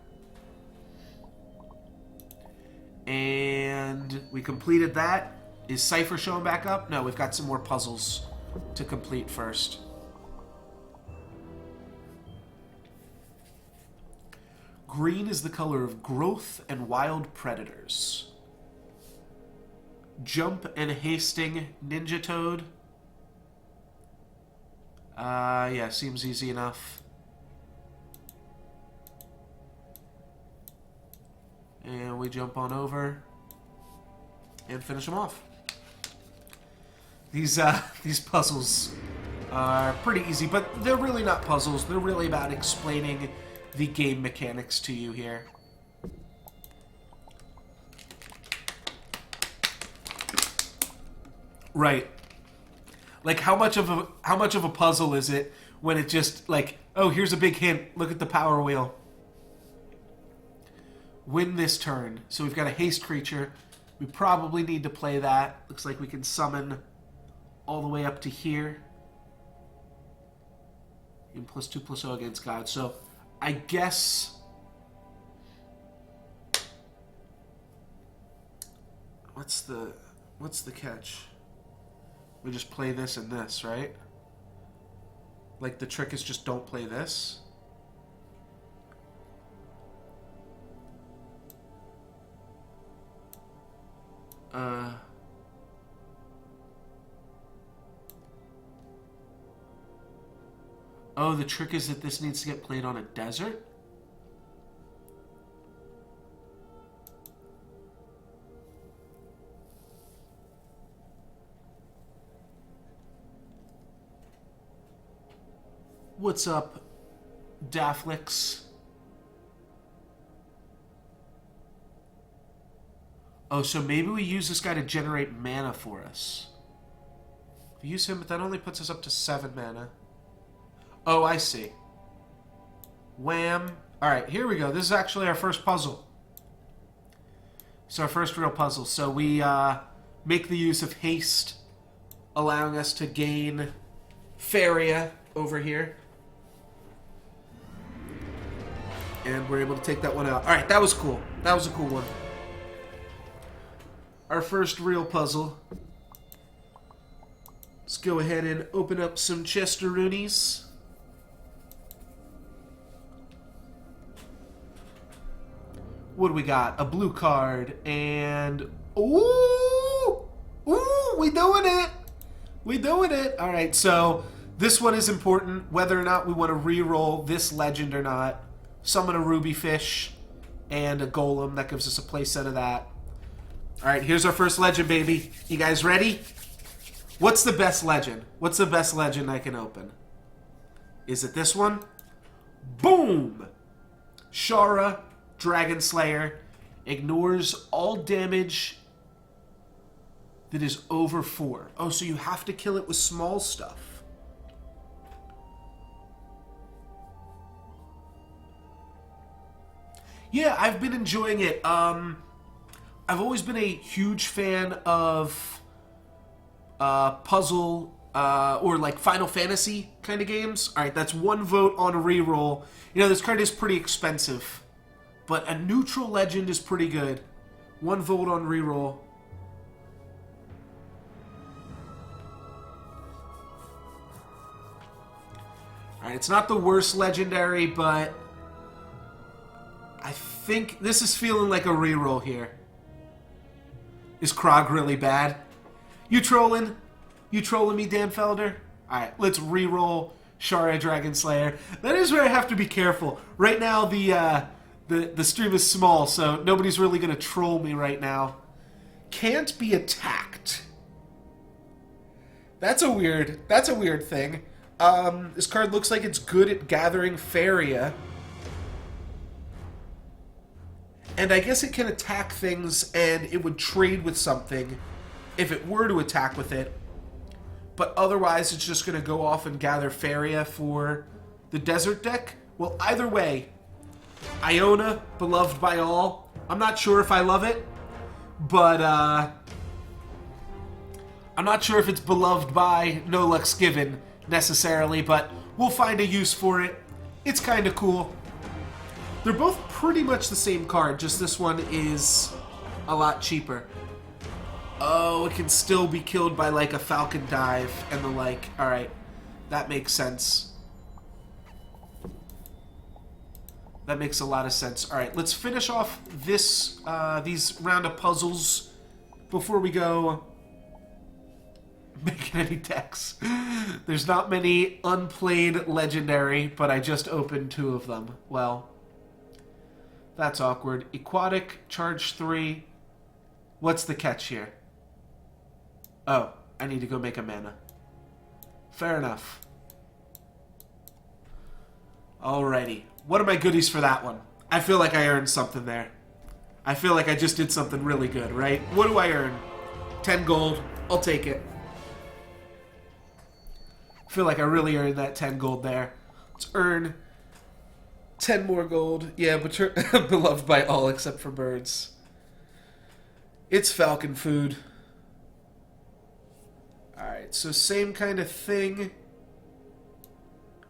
And we completed that. Is Cypher showing back up? No, we've got some more puzzles to complete first. Green is the color of growth and wild predators. Jump and hasting Ninja Toad. Yeah, seems easy enough. And we jump on over and finish them off. These puzzles are pretty easy, but they're really not puzzles. They're really about explaining the game mechanics to you here. Right. Like, how much of a puzzle is it when it just, like, oh, here's a big hint. Look at the power wheel. Win this turn. So we've got a haste creature. We probably need to play that. Looks like we can summon all the way up to here. And +2/+0 against God. So I guess... What's the catch? We just play this and this, right? Like, the trick is just don't play this. Oh, the trick is that this needs to get played on a desert? What's up, Dafflix? Oh, so maybe we use this guy to generate mana for us. If we use him, but that only puts us up to 7 mana. Oh, I see. Wham. Alright, here we go. This is actually our first puzzle. It's our first real puzzle. So we make the use of haste, allowing us to gain Faeria over here. And we're able to take that one out. Alright, that was cool. That was a cool one. Our first real puzzle. Let's go ahead and open up some Chesteroonies. What do we got? A blue card and... Ooh! Ooh! We doing it! We doing it! Alright, so this one is important. Whether or not we want to re-roll this legend or not. Summon a ruby fish and a golem. That gives us a playset of that. Alright, here's our first legend, baby. You guys ready? What's the best legend? What's the best legend I can open? Is it this one? Boom! Shara, Dragon Slayer, ignores all damage that is over 4. Oh, so you have to kill it with small stuff. Yeah, I've been enjoying it. I've always been a huge fan of puzzle or like Final Fantasy kind of games. Alright, that's 1 vote on a reroll. You know, this card is pretty expensive, but a neutral legend is pretty good. 1 vote on reroll. Alright, it's not the worst legendary, but I think this is feeling like a reroll here. Is Krog really bad? You trolling? You trolling me, Dan Felder? Alright, let's re-roll Shara Dragon Slayer. That is where I have to be careful. Right now, the stream is small, so nobody's really going to troll me right now. Can't be attacked. That's a weird thing. This card looks like it's good at gathering Faeria. And I guess it can attack things, and it would trade with something if it were to attack with it. But otherwise, it's just going to go off and gather Faeria for the desert deck. Well, either way, Iona, beloved by all. I'm not sure if I love it, but I'm not sure if it's beloved by No Luck's Given necessarily, but we'll find a use for it. It's kind of cool. They're both pretty much the same card, just this one is a lot cheaper. Oh, it can still be killed by like a Falcon Dive and the like. Alright, that makes sense. That makes a lot of sense. Alright, let's finish off this these round of puzzles before we go making any decks. There's not many unplayed legendary, but I just opened 2 of them. Well, that's awkward. Aquatic, charge 3. What's the catch here? Oh, I need to go make a mana. Fair enough. Alrighty. What are my goodies for that one? I feel like I earned something there. I feel like I just did something really good, right? What do I earn? 10 gold. I'll take it. feel like I really earned that 10 gold there. Let's earn 10 more gold. Yeah, but you're beloved by all except for birds. It's falcon food. Alright, so same kind of thing.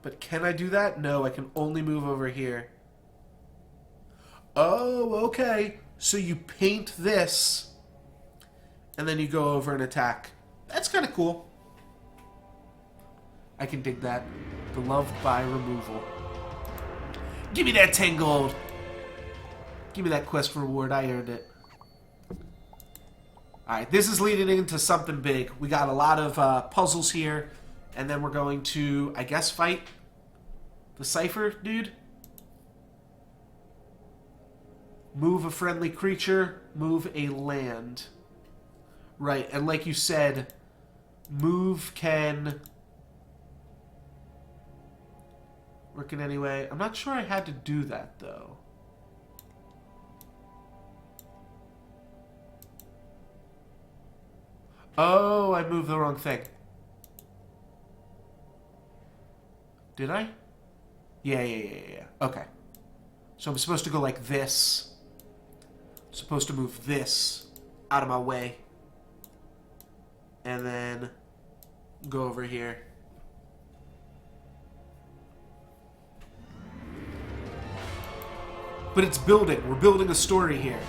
But can I do that? No, I can only move over here. Oh, okay. So you paint this, and then you go over and attack. That's kind of cool. I can dig that. Beloved by removal. Give me that 10 gold. Give me that quest reward. I earned it. Alright, this is leading into something big. We got a lot of puzzles here. And then we're going to, I guess, fight the Cypher dude. Move a friendly creature. Move a land. Right, and like you said, move can work in any way. I'm not sure I had to do that, though. Oh, I moved the wrong thing. Did I? Yeah. Okay. So I'm supposed to go like this. I'm supposed to move this out of my way. And then go over here. But it's building. We're building a story here.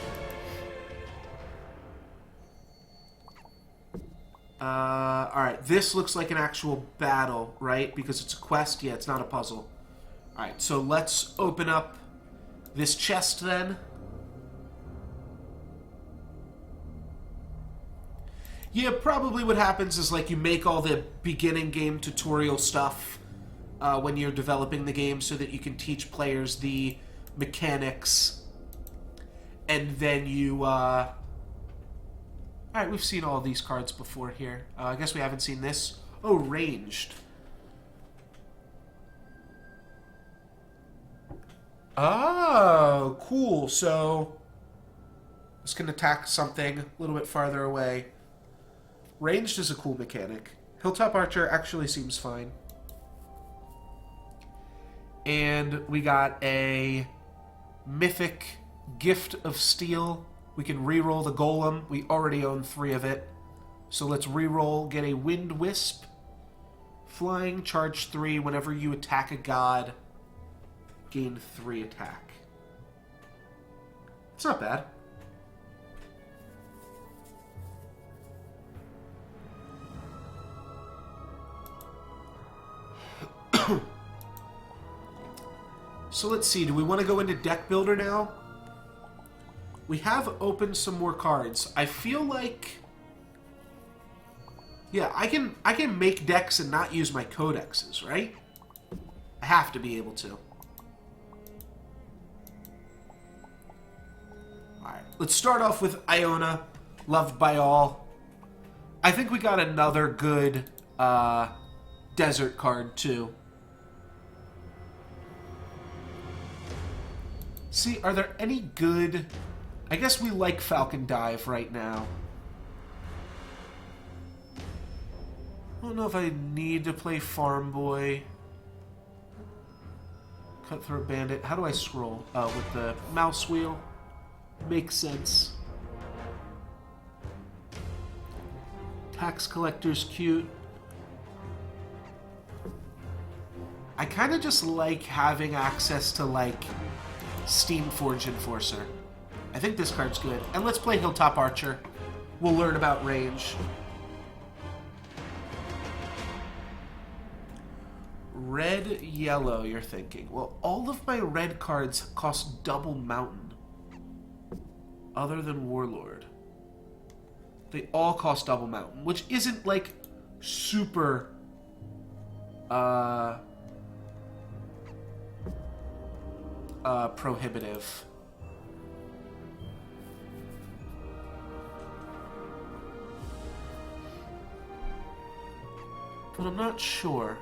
Alright, this looks like an actual battle, right? Because it's a quest. Yeah, it's not a puzzle. Alright, so let's open up this chest then. Yeah, probably what happens is like you make all the beginning game tutorial stuff when you're developing the game so that you can teach players the mechanics. And then you... Alright, we've seen all these cards before here. I guess we haven't seen this. Oh, ranged. Oh, cool. So, this can attack something a little bit farther away. Ranged is a cool mechanic. Hilltop Archer actually seems fine. And we got a mythic Gift of Steel. We can reroll the Golem. We already own 3 of it. So let's reroll, get a Wind Wisp. Flying, charge 3. Whenever you attack a god, gain 3 attack. It's not bad. So let's see, do we want to go into Deck Builder now? We have opened some more cards. I feel like... Yeah, I can make decks and not use my codexes, right? I have to be able to. Alright, let's start off with Iona, loved by all. I think we got another good desert card, too. See, are there any good... I guess we like Falcon Dive right now. I don't know if I need to play Farm Boy. Cutthroat Bandit. How do I scroll? Oh, with the mouse wheel. Makes sense. Tax Collector's cute. I kind of just like having access to, like, Steamforge Enforcer. I think this card's good. And let's play Hilltop Archer. We'll learn about range. Red, yellow, you're thinking. Well, all of my red cards cost double Mountain. Other than Warlord. They all cost double Mountain, which isn't, like, super... prohibitive. But I'm not sure.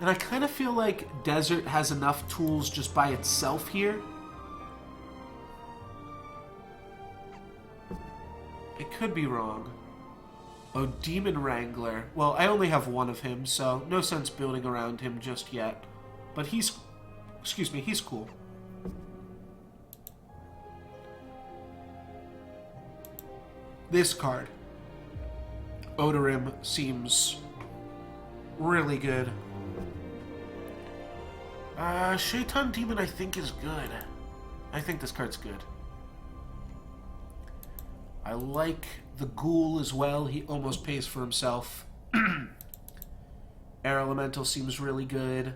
And I kind of feel like Desert has enough tools just by itself here. It could be wrong. Oh, Demon Wrangler. Well, I only have one of him, so no sense building around him just yet. But he's... Excuse me, he's cool. This card. Odorim seems really good. Shaitan Demon I think is good. I think this card's good. I like the Ghoul as well. He almost pays for himself. Air Elemental seems really good.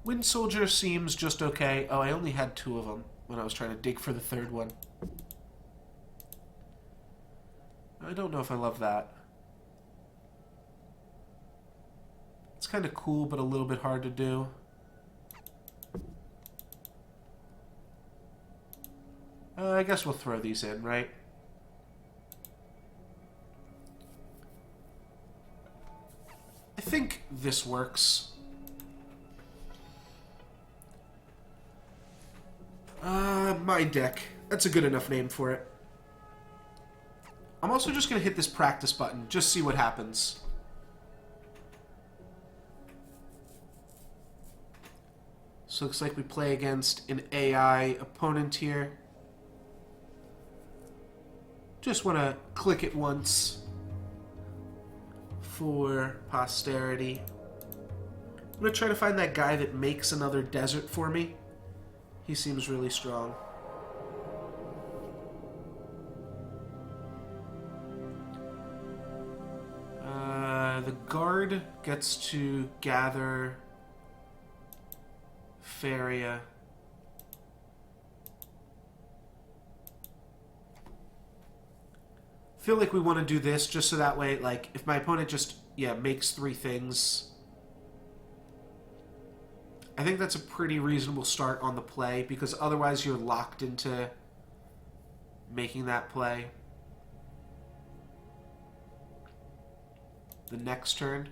Wind Soldier seems just okay. Oh, I only had 2 of them when I was trying to dig for the 3rd one. I don't know if I love that. It's kind of cool, but a little bit hard to do. I guess we'll throw these in, right? I think this works. My deck. That's a good enough name for it. I'm also just going to hit this practice button, just see what happens. So looks like we play against an AI opponent here. Just want to click it once for posterity. I'm going to try to find that guy that makes another desert for me. He seems really strong. The guard gets to gather Faeria. Feel like we want to do this just so that way, like, if my opponent just, makes 3 things, I think that's a pretty reasonable start on the play, because otherwise you're locked into making that play the next turn.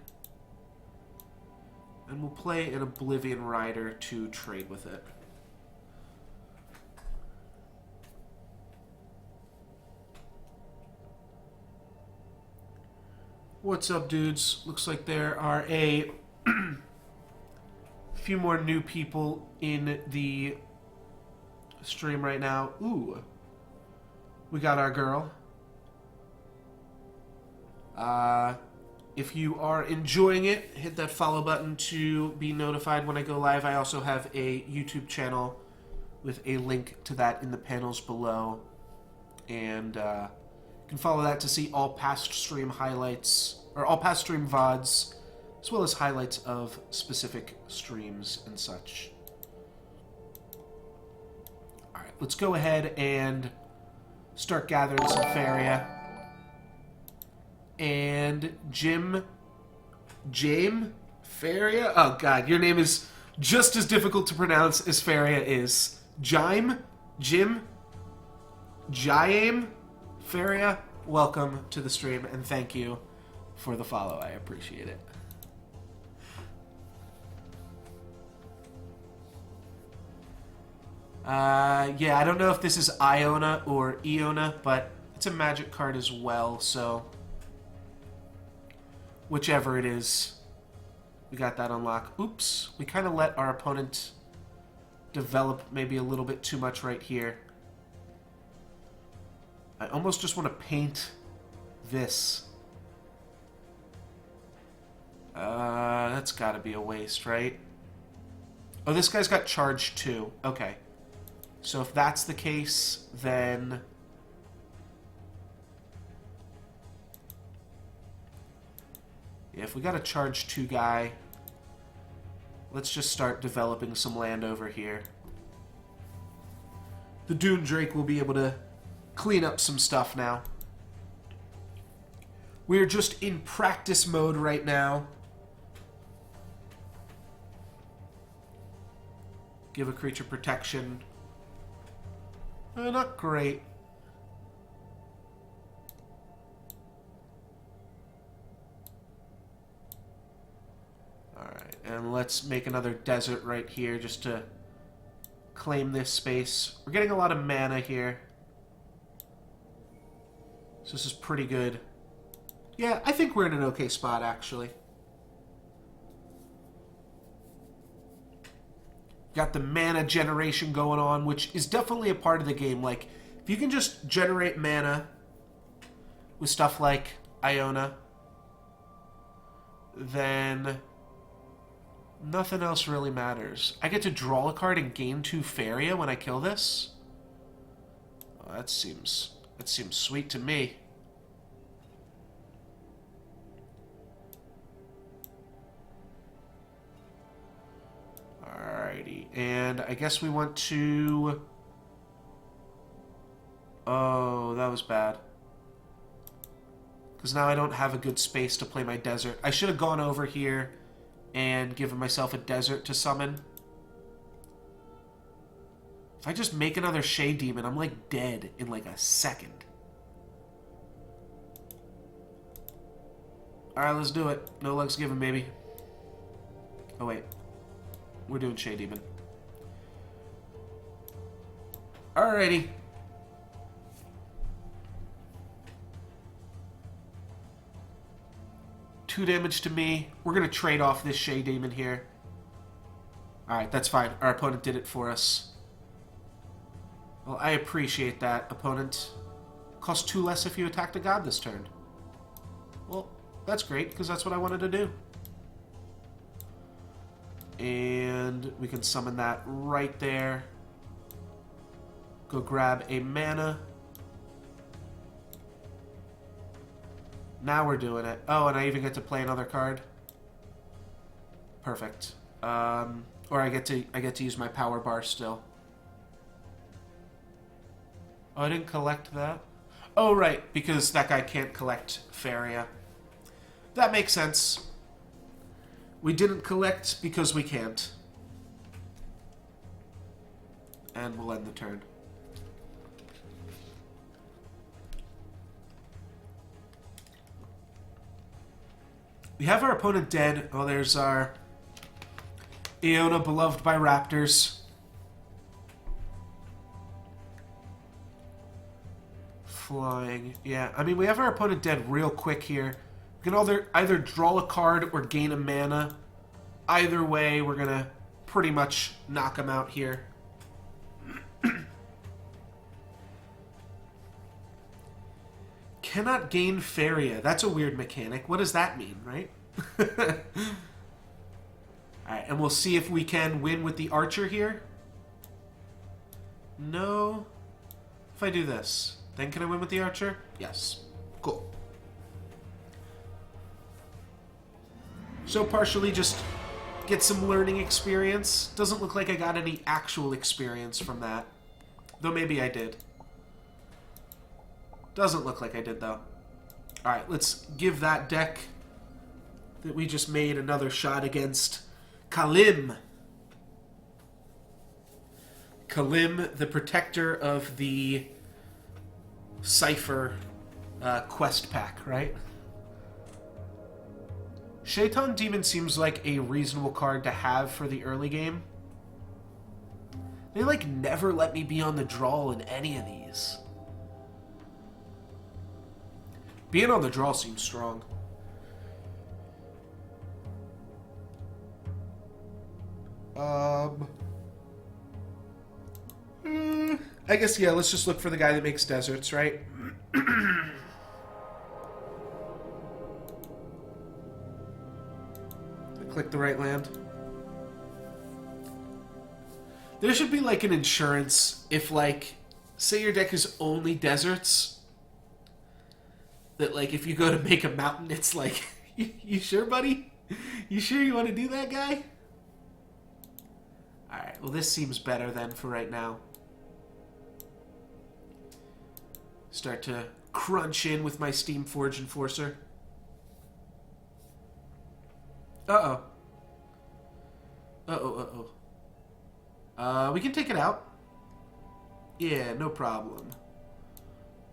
And we'll play an Oblivion Rider to trade with it. What's up, dudes? Looks like there are a few more new people in the stream right now. Ooh. We got our girl. If you are enjoying it, hit that follow button to be notified when I go live. I also have a YouTube channel with a link to that in the panels below. And you can follow that to see all past stream highlights, or all past stream VODs, as well as highlights of specific streams and such. Alright, let's go ahead and start gathering some Faeria. And Jaime Faeria? Oh god, your name is just as difficult to pronounce as Faeria is. Jaime Faeria, welcome to the stream, and thank you for the follow. I appreciate it. Yeah, I don't know if this is Iona or Iona, but it's a magic card as well, so whichever it is, we got that unlocked. Oops, we kind of let our opponent develop maybe a little bit too much right here. I almost just want to paint this. That's got to be a waste, right? Oh, this guy's got charge too. Okay. So if that's the case, then yeah, if we got a charge 2 guy, let's just start developing some land over here. The Dune Drake will be able to clean up some stuff now. We're just in practice mode right now. Give a creature protection. Not great. Alright, and let's make another desert right here just to claim this space. We're getting a lot of mana here, so this is pretty good. Yeah, I think we're in an okay spot, actually. Got the mana generation going on, which is definitely a part of the game. Like, if you can just generate mana with stuff like Iona, then nothing else really matters. I get to draw a card and gain 2 Faeria when I kill this? Oh, that seems sweet to me. Alrighty, and I guess we want to... Oh, that was bad. Because now I don't have a good space to play my desert. I should have gone over here and given myself a desert to summon. If I just make another Shade Demon, I'm like dead in like a second. Alright, let's do it. No luck's given, baby. Oh, wait. We're doing Shade Demon. Alrighty. Two damage to me. We're going to trade off this Shade Demon here. Alright, that's fine. Our opponent did it for us. Well, I appreciate that, opponent. Costs 2 less if you attack the god this turn. Well, that's great, because that's what I wanted to do. And we can summon that right there. Go grab a mana. Now we're doing it. Oh, and I even get to play another card. Perfect. Or I get to use my power bar still. Oh, I didn't collect that. Oh, right, because that guy can't collect Faeria. That makes sense. We didn't collect because we can't. And we'll end the turn. We have our opponent dead. Oh, there's our Iona, beloved by raptors. Flying. Yeah, I mean, we have our opponent dead real quick here. We can either draw a card or gain a mana. Either way, we're going to pretty much knock him out here. Cannot gain Faeria. That's a weird mechanic. What does that mean, right? Alright, and we'll see if we can win with the archer here. No. If I do this, then can I win with the archer? Yes. Cool. So partially just get some learning experience. Doesn't look like I got any actual experience from that. Though maybe I did. Doesn't look like I did, though. Alright, let's give that deck that we just made another shot against Kalim. Kalim, the protector of the Cypher quest pack, right? Shaitan Demon seems like a reasonable card to have for the early game. They, like, never let me be on the draw in any of these. Being on the draw seems strong. I guess, yeah, let's just look for the guy that makes deserts, right? Click the right land. There should be, like, an insurance if, like, say your deck is only deserts. That, like, if you go to make a mountain, it's like, you sure, buddy? You sure you want to do that, guy? Alright, well, this seems better then for right now. Start to crunch in with my Steamforge Enforcer. Uh-oh. Uh-oh, uh-oh. We can take it out. Yeah, no problem.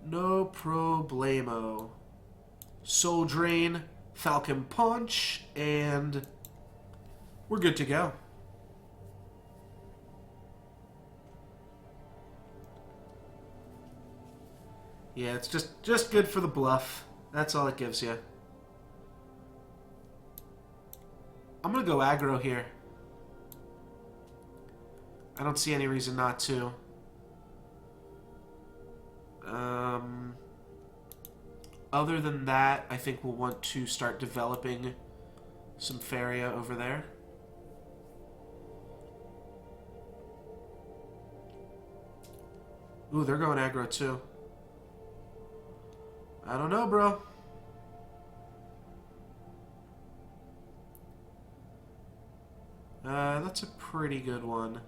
No problemo. Soul Drain, Falcon Punch, and we're good to go. Yeah, it's just good for the bluff. That's all it gives you. I'm going to go aggro here. I don't see any reason not to. Other than that, I think we'll want to start developing some Faeria over there. Ooh, they're going aggro too. I don't know, bro. That's a pretty good one.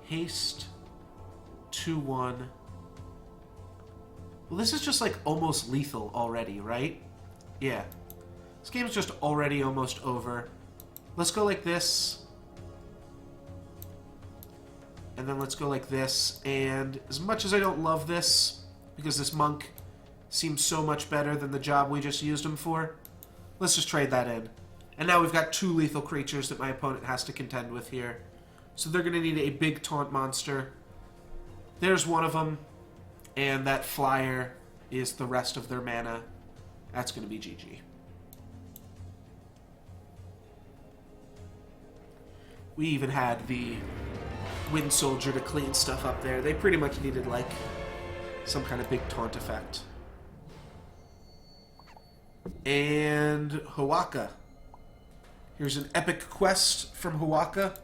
Haste 2-1. Well, this is just like almost lethal already, right? Yeah. This game's just already almost over. Let's go like this. And then let's go like this. And as much as I don't love this, because this monk seems so much better than the job we just used him for, let's just trade that in. And now we've got 2 lethal creatures that my opponent has to contend with here. So they're going to need a big taunt monster. There's one of them. And that flyer is the rest of their mana. That's going to be GG. We even had the Wind Soldier to clean stuff up there. They pretty much needed, like, some kind of big taunt effect. And Hawaka. Here's an epic quest from Hawaka.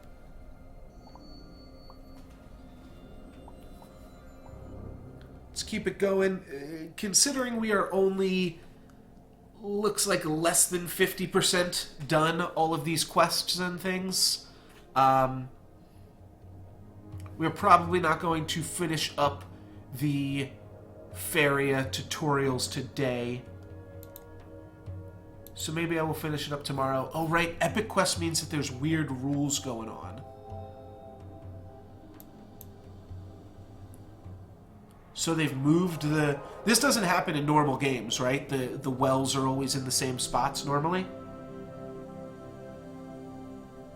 Let's keep it going. Considering we are only, looks like less than 50% done all of these quests and things, we're probably not going to finish up the Faeria tutorials today. So maybe I will finish it up tomorrow. Oh, right. Epic quest means that there's weird rules going on. So they've moved the... This doesn't happen in normal games, right? The wells are always in the same spots normally.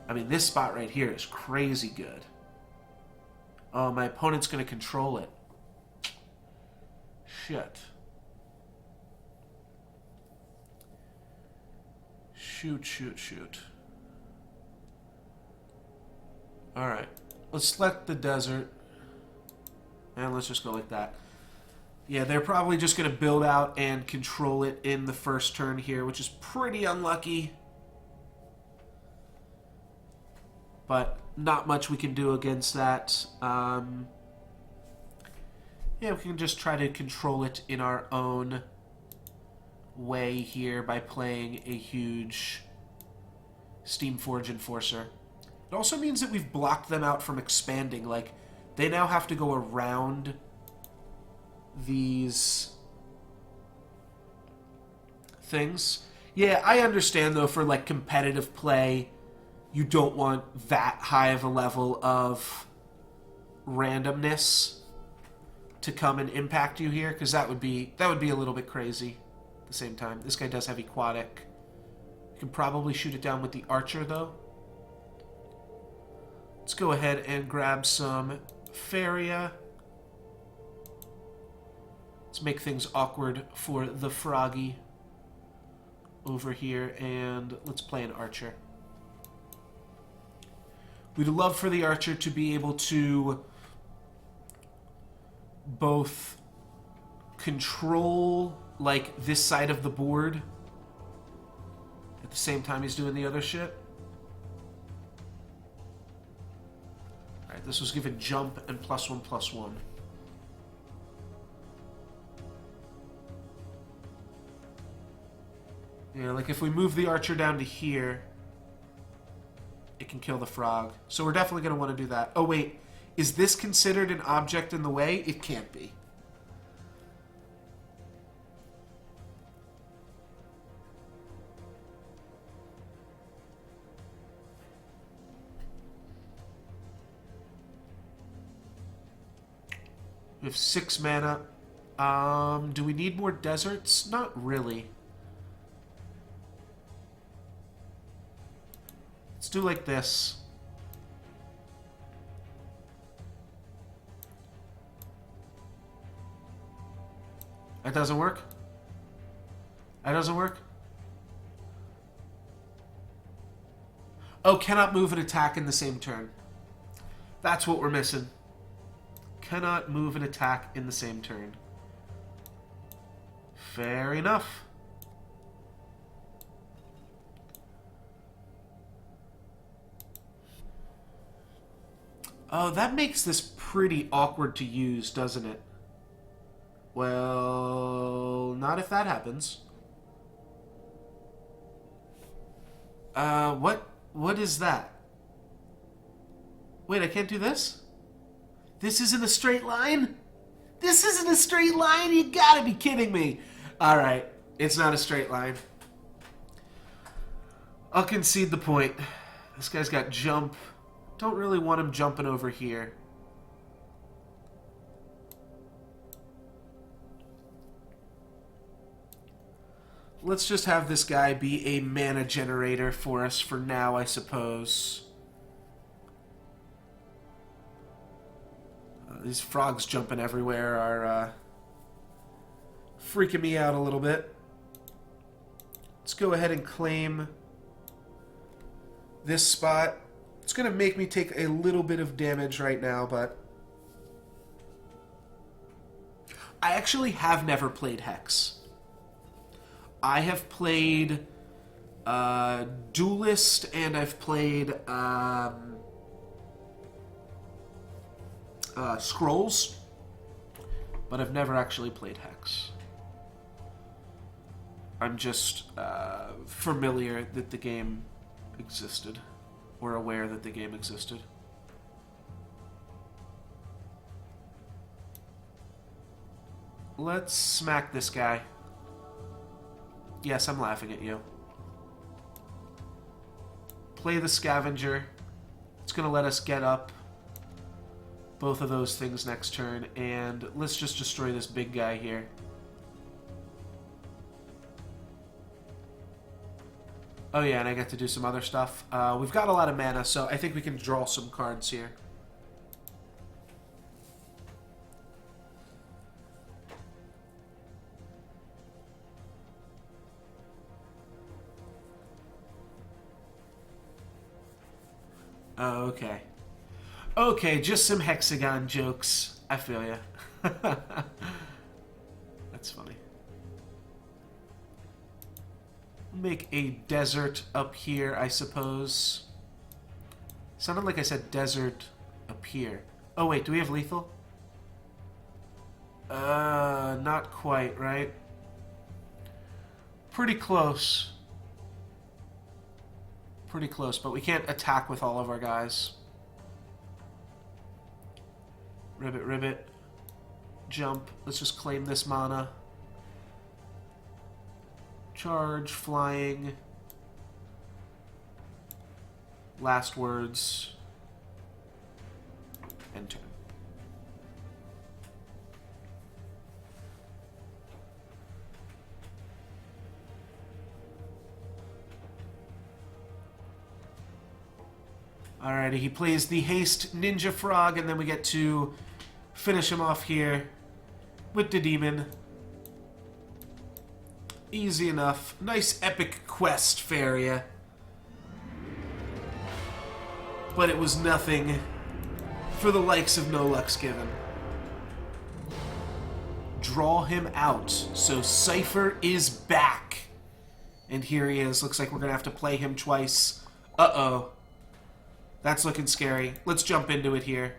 I mean, this spot right here is crazy good. Oh, my opponent's going to control it. Shit. Shoot. Alright. Let's select the desert. And let's just go like that. Yeah, they're probably just going to build out and control it in the first turn here, which is pretty unlucky. But not much we can do against that. Yeah, we can just try to control it in our own way here by playing a huge Steamforge Enforcer. It also means that we've blocked them out from expanding. Like, they now have to go around these things. Yeah, I understand, though, for, like, competitive play, you don't want that high of a level of randomness to come and impact you here, because that would be a little bit crazy at the same time. This guy does have Aquatic. You can probably shoot it down with the Archer, though. Let's go ahead and grab some Faeria. Let's make things awkward for the Froggy over here, and let's play an Archer. We'd love for the Archer to be able to both control, like, this side of the board at the same time he's doing the other shit. Alright, this was given jump and +1/+1. Yeah, like if we move the Archer down to here, it can kill the frog. So we're definitely going to want to do that. Oh, wait. Is this considered an object in the way? It can't be. We have 6 mana. Do we need more deserts? Not really. Let's do like this. That doesn't work? That doesn't work? Oh, cannot move and attack in the same turn. That's what we're missing. Cannot move and attack in the same turn. Fair enough. Oh, that makes this pretty awkward to use, doesn't it? Well, not if that happens. What is that? Wait, I can't do this? This isn't a straight line? This isn't a straight line? You gotta be kidding me. Alright, it's not a straight line. I'll concede the point. This guy's got jump. Don't really want him jumping over here. Let's just have this guy be a mana generator for us for now, I suppose. These frogs jumping everywhere are freaking me out a little bit. Let's go ahead and claim this spot. It's going to make me take a little bit of damage right now, but I actually have never played Hex. I have played Duelist, and I've played Scrolls, but I've never actually played Hex. I'm just familiar that the game existed, or aware that the game existed. Let's smack this guy. Yes, I'm laughing at you. Play the Scavenger. It's going to let us get up both of those things next turn, and let's just destroy this big guy here. Oh yeah, and I get to do some other stuff. We've got a lot of mana, so I think we can draw some cards here. Oh, okay. Okay, just some hexagon jokes. I feel ya. That's funny. Make a desert up here, I suppose. Sounded like I said desert up here. Oh wait, do we have lethal? Not quite, right? Pretty close. Pretty close, but we can't attack with all of our guys. Ribbit, ribbit. Jump. Let's just claim this mana. Charge, flying. Last words. End turn. Alrighty, he plays the haste ninja frog, and then we get to finish him off here with the demon. Easy enough. Nice epic quest, Faeria. But it was nothing for the likes of No Luck's Given. Draw him out. So Cypher is back. And here he is. Looks like we're going to have to play him twice. Uh-oh. That's looking scary. Let's jump into it here.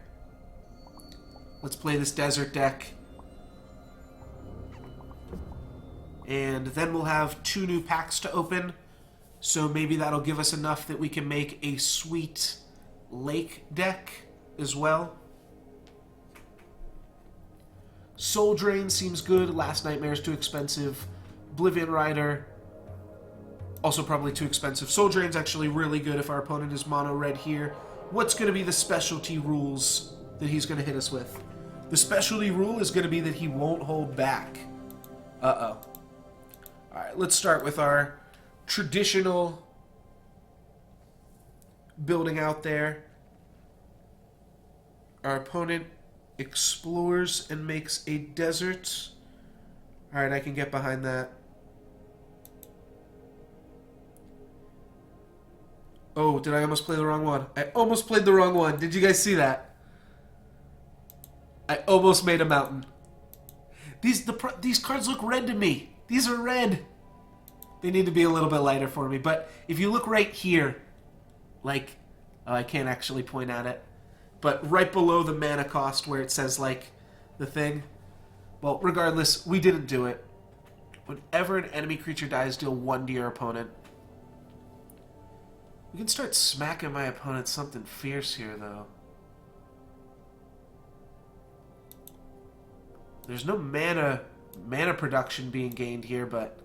Let's play this desert deck. And then we'll have 2 new packs to open. So maybe that'll give us enough that we can make a sweet lake deck as well. Soul Drain seems good. Last Nightmare's too expensive. Oblivion Rider, also probably too expensive. Soul Drain's actually really good if our opponent is mono red here. What's going to be the specialty rules that he's going to hit us with? The specialty rule is going to be that he won't hold back. Uh-oh. Alright, let's start with our traditional building out there. Our opponent explores and makes a desert. Alright, I can get behind that. Oh, did I almost play the wrong one? I almost played the wrong one. Did you guys see that? I almost made a mountain. These cards look red to me. These are red. They need to be a little bit lighter for me. But if you look right here, like, oh, I can't actually point at it, but right below the mana cost where it says, like, the thing. Well, regardless, we didn't do it. Whenever an enemy creature dies, deal 1 to your opponent. We can start smacking my opponent something fierce here, though. There's no mana production being gained here, but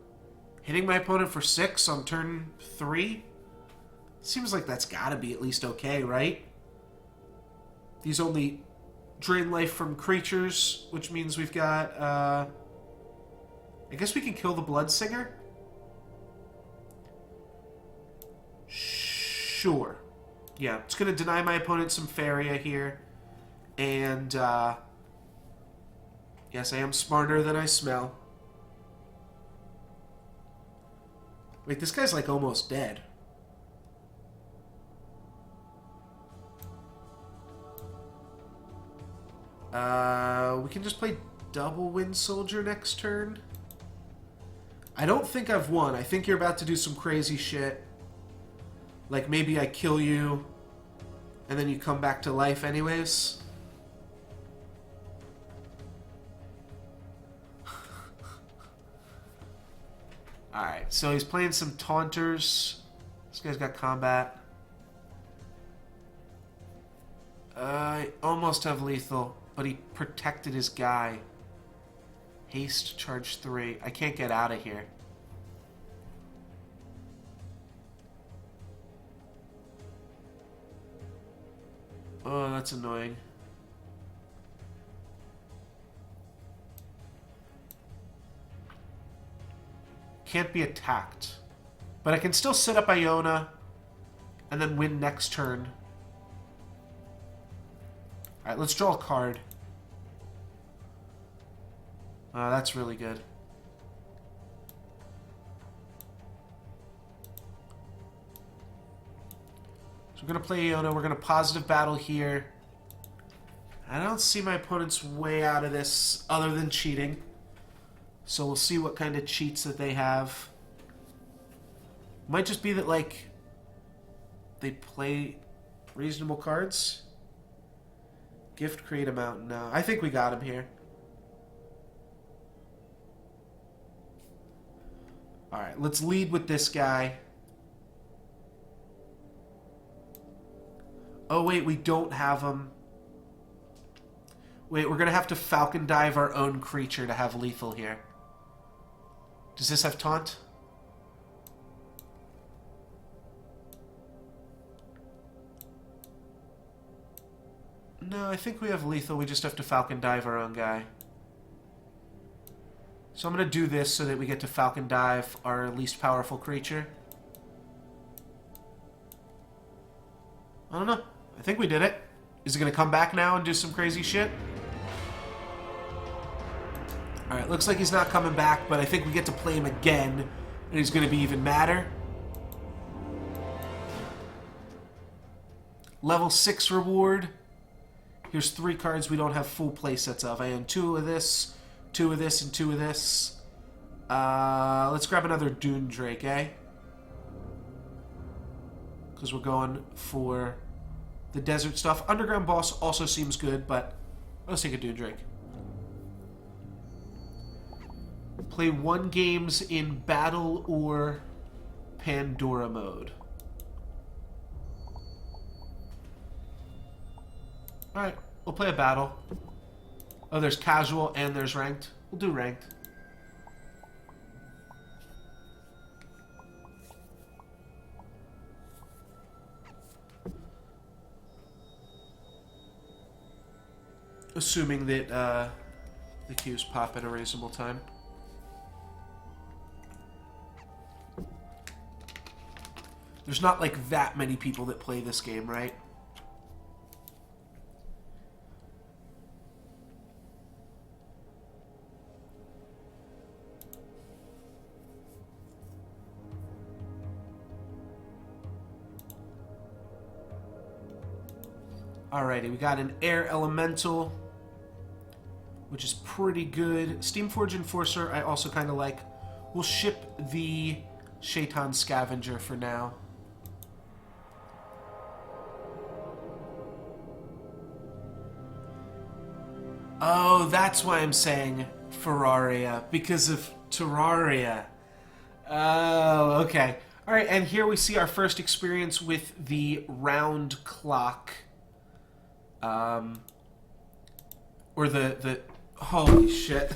hitting my opponent for 6 on turn 3? Seems like that's gotta be at least okay, right? These only drain life from creatures, which means we've got, I guess we can kill the Bloodsinger? Sure. Yeah, it's gonna deny my opponent some Faeria here. And, yes, I am smarter than I smell. Wait, this guy's like almost dead. We can just play double Wind Soldier next turn. I don't think I've won. I think you're about to do some crazy shit. Like maybe I kill you, and then you come back to life anyways. Alright, so he's playing some Taunters. This guy's got combat. I almost have lethal, but he protected his guy. Haste, charge 3. I can't get out of here. Oh, that's annoying. Can't be attacked. But I can still set up Iona and then win next turn. Alright, let's draw a card. That's really good. So we're going to play Iona. We're going to positive battle here. I don't see my opponent's way out of this other than cheating. So we'll see what kind of cheats that they have. Might just be that, like, they play reasonable cards. Gift, create a mountain. No, I think we got him here. Alright, let's lead with this guy. Oh, wait, we don't have him. Wait, we're going to have to Falcon Dive our own creature to have lethal here. Does this have taunt? No, I think we have lethal. We just have to Falcon Dive our own guy. So I'm going to do this so that we get to Falcon Dive our least powerful creature. I don't know. I think we did it. Is it going to come back now and do some crazy shit? Alright, looks like he's not coming back, but I think we get to play him again, and he's going to be even madder. Level 6 reward. Here's 3 cards we don't have full playsets of. I own 2 of this, 2 of this, and 2 of this. Let's grab another Dune Drake, eh? Because we're going for the desert stuff. Underground Boss also seems good, but let's take a Dune Drake. Play 1 games in Battle or Pandora mode. Alright, we'll play a battle. Oh, there's casual and there's ranked. We'll do ranked. Assuming that the queues pop at a reasonable time. There's not like that many people that play this game, right? Alrighty, we got an air elemental, which is pretty good. Steamforge Enforcer, I also kind of like. We'll ship the Shaitan Scavenger for now. Oh, that's why I'm saying Faeria, because of Terraria. Oh, okay. Alright, and here we see our first experience with the round clock. Or the holy shit.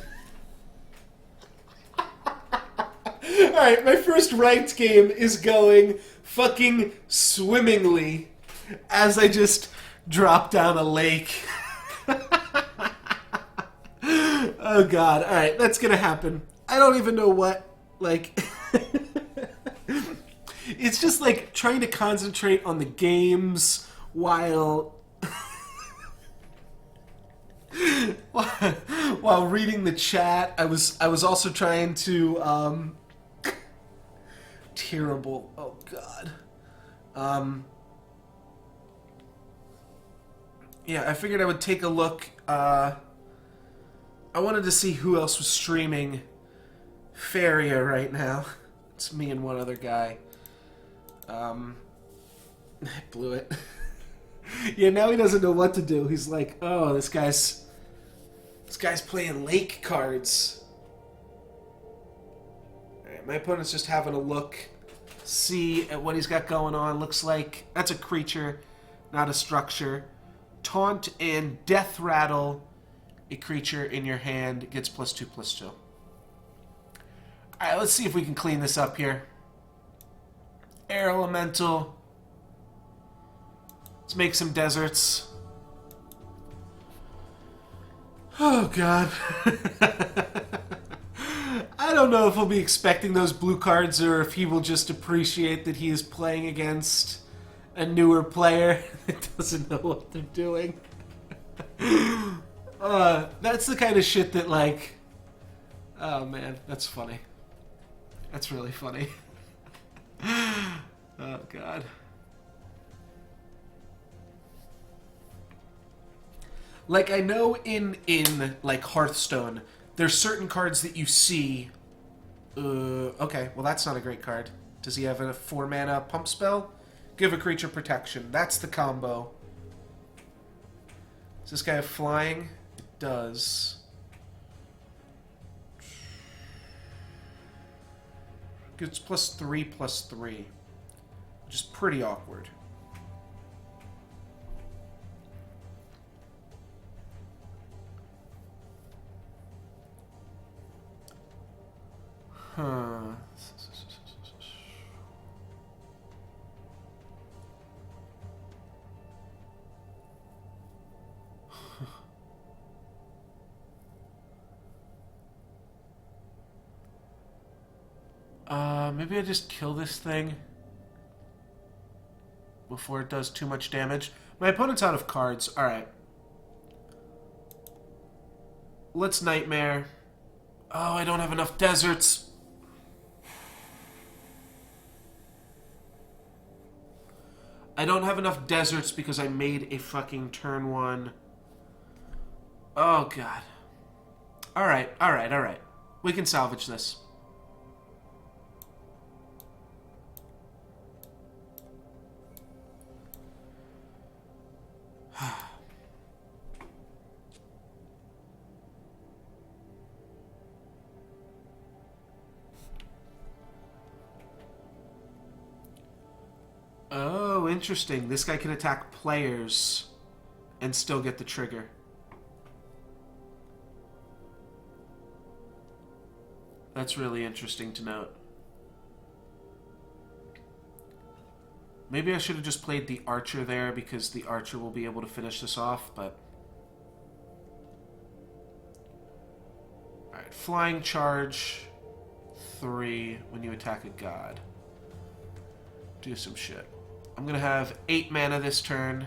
Alright, my first ranked game is going fucking swimmingly as I just drop down a lake. Oh god, alright, that's gonna happen. I don't even know what, like... It's just like trying to concentrate on the games while... while reading the chat. I was also trying to, terrible. Oh god. Yeah, I figured I would take a look, I wanted to see who else was streaming Faeria right now. It's me and one other guy. I blew it. Yeah, now he doesn't know what to do. He's like, oh, this guy's playing lake cards. Alright, my opponent's just having a look, see at what he's got going on. Looks like that's a creature, not a structure. Taunt and Death Rattle. A creature in your hand gets +2/+2. Alright, let's see if we can clean this up here. Air Elemental. Let's make some deserts. Oh, God. I don't know if he'll be expecting those blue cards or if he will just appreciate that he is playing against a newer player that doesn't know what they're doing. That's the kind of shit that, like... Oh, man, that's funny. That's really funny. Oh, God. Like, I know in like, Hearthstone, there's certain cards that you see... okay, well, that's not a great card. Does he have a 4-mana pump spell? Give a creature protection. That's the combo. Does this guy have flying? It does. It's +3/+3, which is pretty awkward. Huh. Maybe I just kill this thing before it does too much damage. My opponent's out of cards. Alright. Let's Nightmare. Oh, I don't have enough deserts. I don't have enough deserts because I made a fucking turn 1. Oh, God. Alright, alright, alright. We can salvage this. Oh, interesting. This guy can attack players and still get the trigger. That's really interesting to note. Maybe I should have just played the Archer there because the Archer will be able to finish this off, but... Alright, Flying Charge 3 when you attack a god. Do some shit. I'm gonna have 8 mana this turn.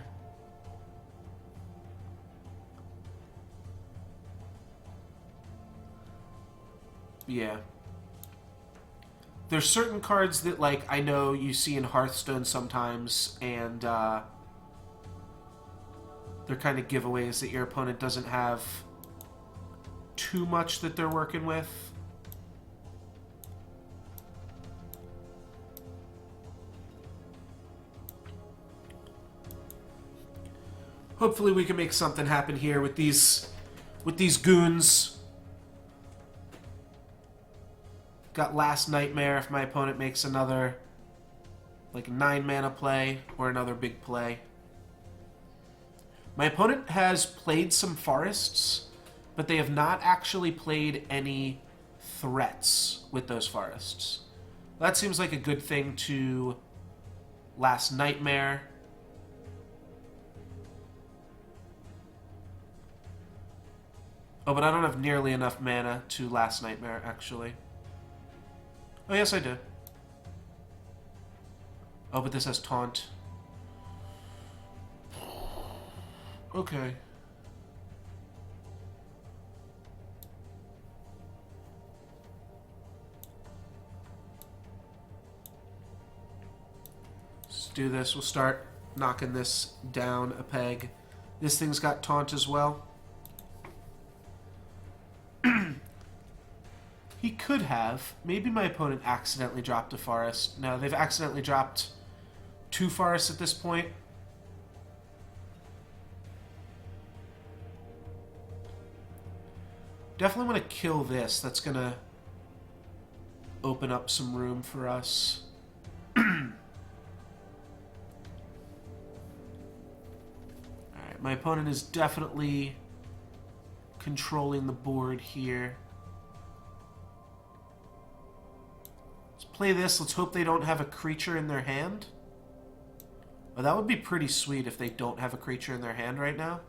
Yeah. There's certain cards that, like, I know you see in Hearthstone sometimes, and, They're kind of giveaways that your opponent doesn't have too much that they're working with. Hopefully we can make something happen here with these goons. Got Last Nightmare if my opponent makes another like 9 mana play or another big play. My opponent has played some forests, but they have not actually played any threats with those forests. That seems like a good thing to Last Nightmare. Oh, but I don't have nearly enough mana to Last Nightmare, actually. Oh, yes, I do. Oh, but this has Taunt. Okay. Let's do this. We'll start knocking this down a peg. This thing's got Taunt as well. He could have. Maybe my opponent accidentally dropped a forest. No, they've accidentally dropped 2 forests at this point. Definitely want to kill this. That's going to open up some room for us. Alright, my opponent is definitely controlling the board here. Let's play this. Let's hope they don't have a creature in their hand. Oh, that would be pretty sweet if they don't have a creature in their hand right now.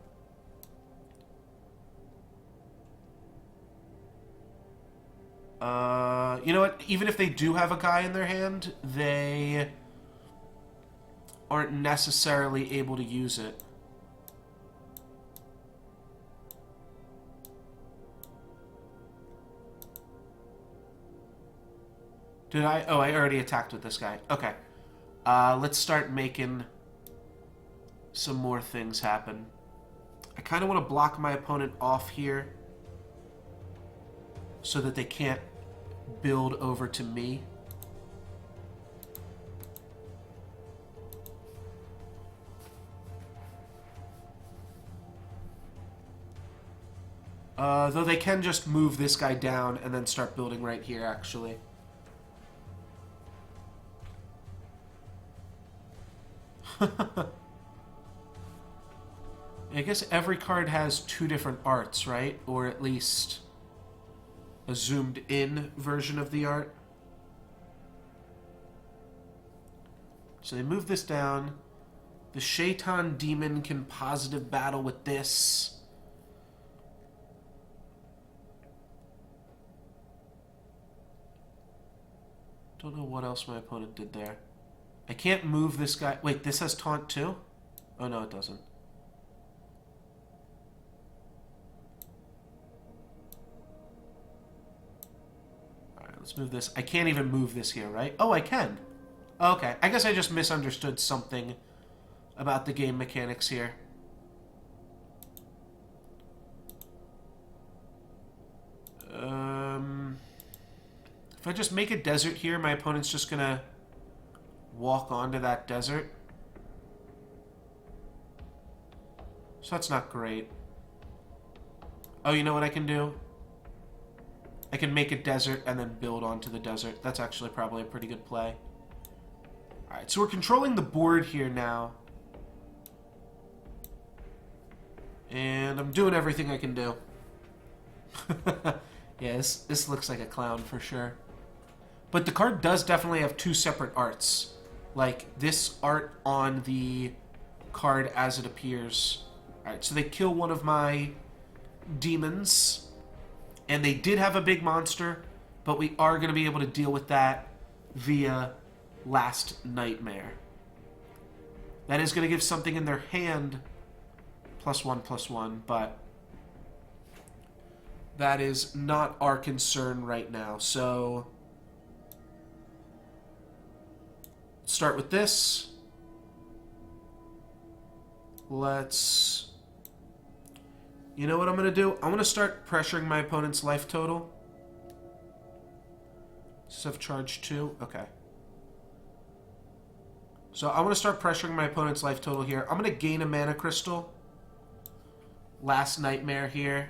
You know what? Even if they do have a guy in their hand, they aren't necessarily able to use it. Did I? Oh, I already attacked with this guy. Okay. Let's start making some more things happen. I kind of want to block my opponent off here so that they can't build over to me. Though they can just move this guy down and then start building right here, actually. I guess every card has 2 different arts, right? Or at least a zoomed in version of the art. So they move this down. The Shaitan Demon can positive battle with this. Don't know what else my opponent did there. I can't move this guy. Wait, this has Taunt too? Oh, no, it doesn't. Let's move this. I can't even move this here, right? Oh, I can. Okay. I guess I just misunderstood something about the game mechanics here. If I just make a desert here, my opponent's just gonna walk onto that desert. So that's not great. Oh, you know what I can do? I can make a desert and then build onto the desert. That's actually probably a pretty good play. Alright, so we're controlling the board here now. And I'm doing everything I can do. Yeah, this looks like a clown for sure. But the card does definitely have 2 separate arts. Like, this art on the card as it appears. Alright, so they kill one of my demons. And they did have a big monster, but we are going to be able to deal with that via Last Nightmare. That is going to give something in their hand +1/+1, but that is not our concern right now. So, start with this. Let's You know what I'm going to do? I'm going to start pressuring my opponent's life total. Does this have charge 2? Okay. So I'm going to start pressuring my opponent's life total here. I'm going to gain a mana crystal. Last Nightmare here.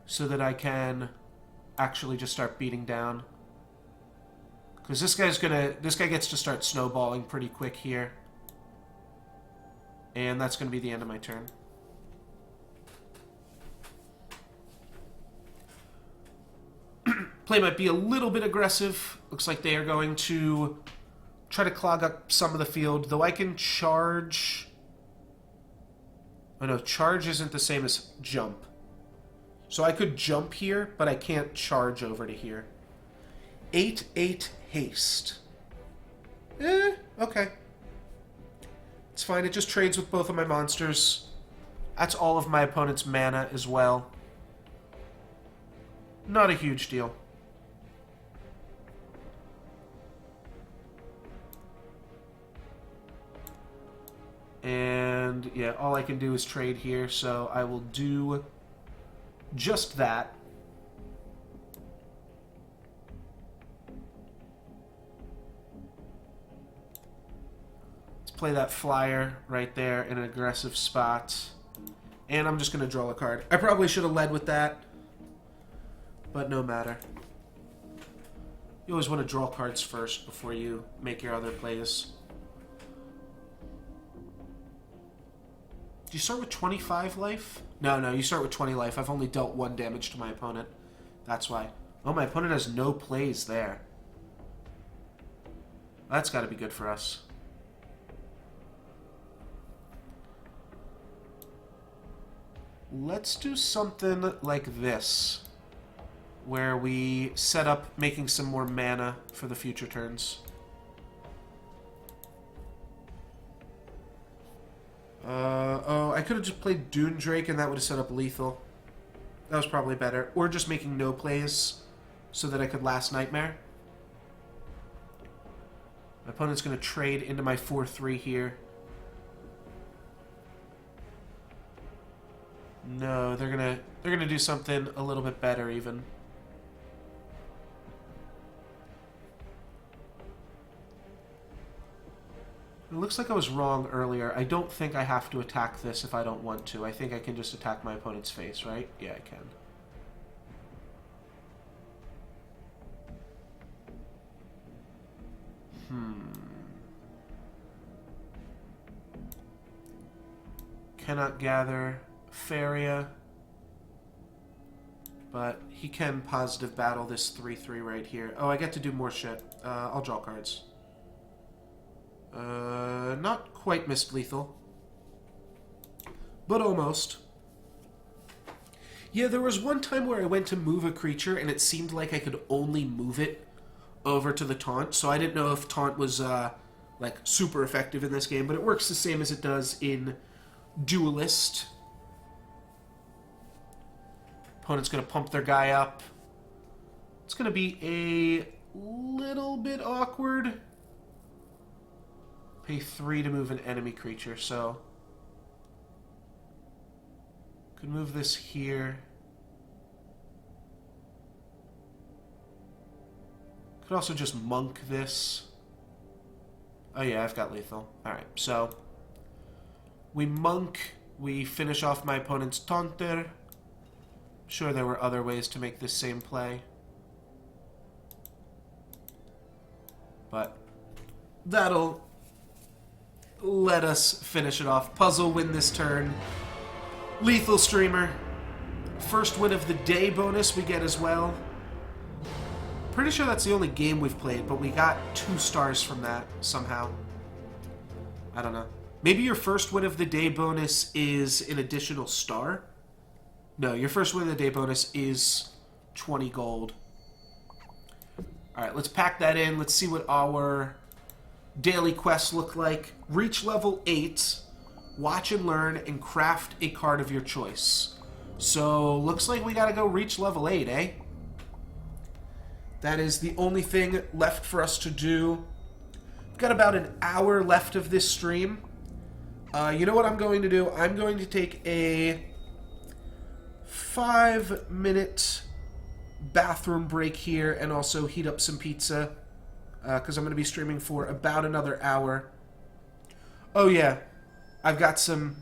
So that I can actually just start beating down. Because this guy gets to start snowballing pretty quick here. And that's going to be the end of my turn. Play might be a little bit aggressive. Looks like they are going to try to clog up some of the field. Though I can charge... Oh no, charge isn't the same as jump. So I could jump here, but I can't charge over to here. 8/8 haste. Okay. It's fine, it just trades with both of my monsters. That's all of my opponent's mana as well. Not a huge deal. And yeah, all I can do is trade here, so I will do just that. Let's play that flyer right there in an aggressive spot. And I'm just going to draw a card. I probably should have led with that, but no matter. You always want to draw cards first before you make your other plays. Do you start with 25 life? No, you start with 20 life. I've only dealt 1 damage to my opponent. That's why. Oh, my opponent has no plays there. That's got to be good for us. Let's do something like this, where we set up making some more mana for the future turns. Oh, I could have just played Dune Drake and that would have set up lethal. That was probably better. Or just making no plays so that I could last Nightmare. My opponent's going to trade into my 4/3 here. No, they're gonna do something a little bit better even. It looks like I was wrong earlier. I don't think I have to attack this if I don't want to. I think I can just attack my opponent's face, right? Yeah, I can. Cannot gather Faeria. But he can positive battle this 3/3 right here. Oh, I get to do more shit. I'll draw cards. Not quite missed lethal. But almost. Yeah, there was one time where I went to move a creature and it seemed like I could only move it over to the taunt. So I didn't know if taunt was, like, super effective in this game. But it works the same as it does in Duelist. Opponent's going to pump their guy up. It's going to be a little bit awkward. Pay 3 to move an enemy creature, so... Could move this here. Could also just monk this. Oh yeah, I've got lethal. Alright, so... We monk, we finish off my opponent's taunter. Sure, there were other ways to make this same play. But that'll let us finish it off. Puzzle win this turn. Lethal Streamer. First win of the day bonus we get as well. Pretty sure that's the only game we've played, but we got 2 stars from that somehow. I don't know. Maybe your first win of the day bonus is an additional star? No, your first win of the day bonus is 20 gold. Alright, let's pack that in. Let's see what our daily quests look like. Reach level 8, watch and learn, and craft a card of your choice. So, looks like we gotta go reach level 8, eh? That is the only thing left for us to do. We've got about an hour left of this stream. You know what I'm going to do? I'm going to take a 5-minute bathroom break here and also heat up some pizza because I'm going to be streaming for about another hour. Oh yeah, I've got some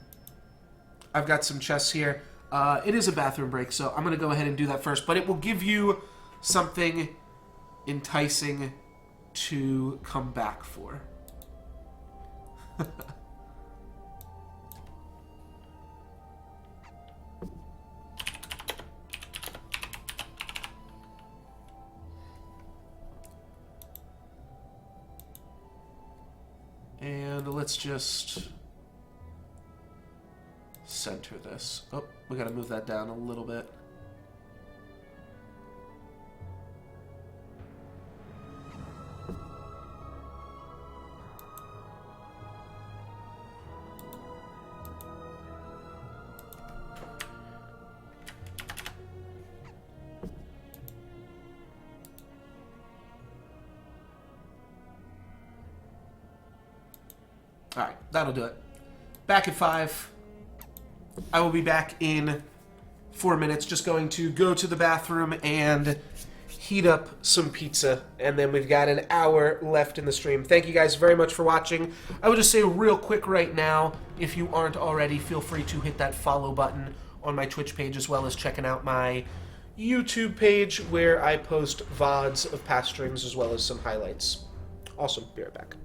chests here. It is a bathroom break, so I'm going to go ahead and do that first, but it will give you something enticing to come back for. And let's just center this. Oh, we gotta move that down a little bit. Alright, that'll do it. Back at 5. I will be back in 4 minutes. Just going to go to the bathroom and heat up some pizza. And then we've got an hour left in the stream. Thank you guys very much for watching. I would just say real quick right now, if you aren't already, feel free to hit that follow button on my Twitch page as well as checking out my YouTube page where I post VODs of past streams as well as some highlights. Awesome. Be right back.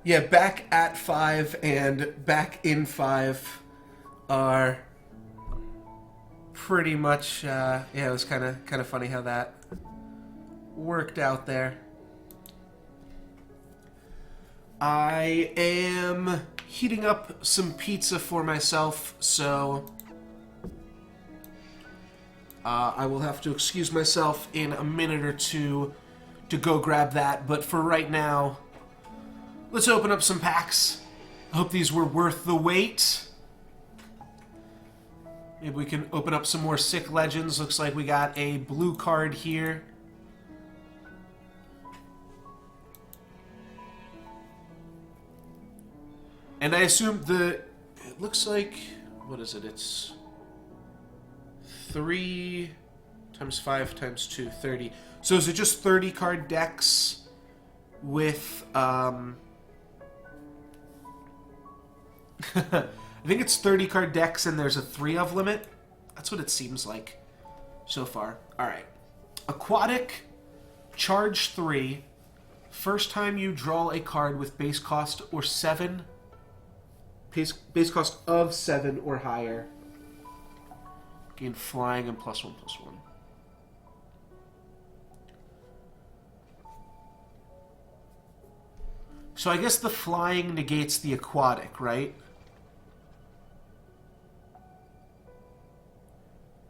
Yeah, back at 5 and back in 5 are pretty much, yeah, it was kind of funny how that worked out there. I am heating up some pizza for myself, so I will have to excuse myself in a minute or two to go grab that. But for right now, let's open up some packs. I hope these were worth the wait. Maybe we can open up some more sick legends. Looks like we got a blue card here. And I assume it looks like, what is it? It's 3 times 5 times 2, 30. So is it just 30 card decks with, I think it's 30 card decks and there's a 3 of limit. That's what it seems like so far. Alright. Aquatic, charge 3. First time you draw a card with base cost or 7. Base cost of 7 or higher. Gain flying and +1/+1. So I guess the flying negates the aquatic, right?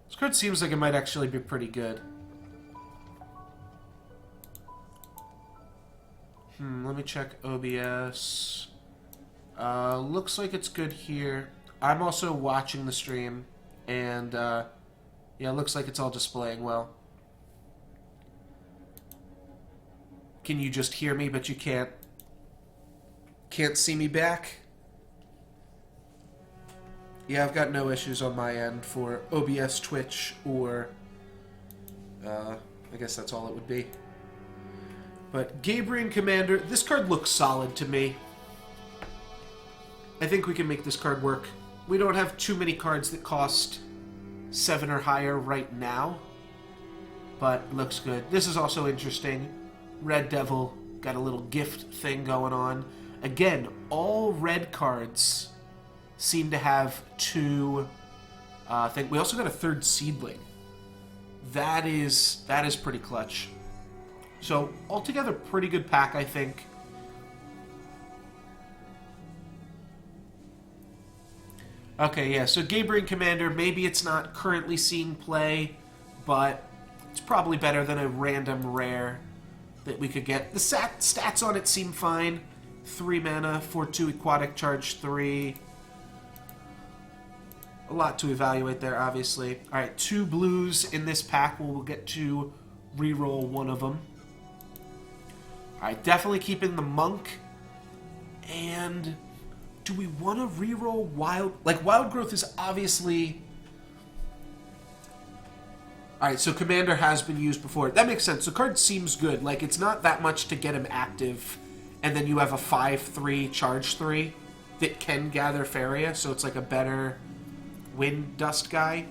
This card seems like it might actually be pretty good. Let me check OBS. Looks like it's good here. I'm also watching the stream, and yeah, it looks like it's all displaying well. Can you just hear me, but you can't see me back? Yeah, I've got no issues on my end for OBS, Twitch, or I guess that's all it would be. But Gabriel Commander, this card looks solid to me. I think we can make this card work. We don't have too many cards that cost 7 or higher right now, but it looks good. This is also interesting. Red Devil got a little gift thing going on. Again, all red cards seem to have 2 things. We also got a 3rd Seedling. That is pretty clutch. So, altogether, pretty good pack, I think. Okay, yeah, so Gabriel Commander, maybe it's not currently seeing play, but it's probably better than a random rare that we could get. The stats on it seem fine. 3 mana, 4/2 aquatic, charge 3. A lot to evaluate there, obviously. Alright, 2 blues in this pack. We'll get to reroll one of them. Alright, definitely keeping the monk. And do we want to reroll wild? Like, wild growth is obviously... Alright, so Commander has been used before. That makes sense. The card seems good. Like, it's not that much to get him active. And then you have a 5/3 charge 3 that can gather Faeria, so it's like a better wind dust guy.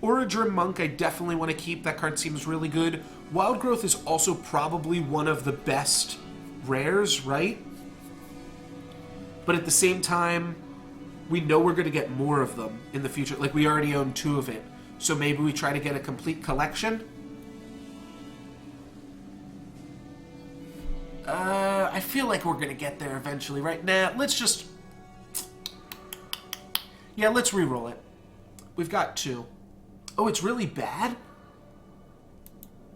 Oradrim Monk I definitely want to keep. That card seems really good. Wild Growth is also probably one of the best rares, right? But at the same time, we know we're going to get more of them in the future. Like, we already own 2 of it. So maybe we try to get a complete collection? I feel like we're going to get there eventually, right? Nah, let's just... Yeah, let's re-roll it. We've got 2. Oh, it's really bad?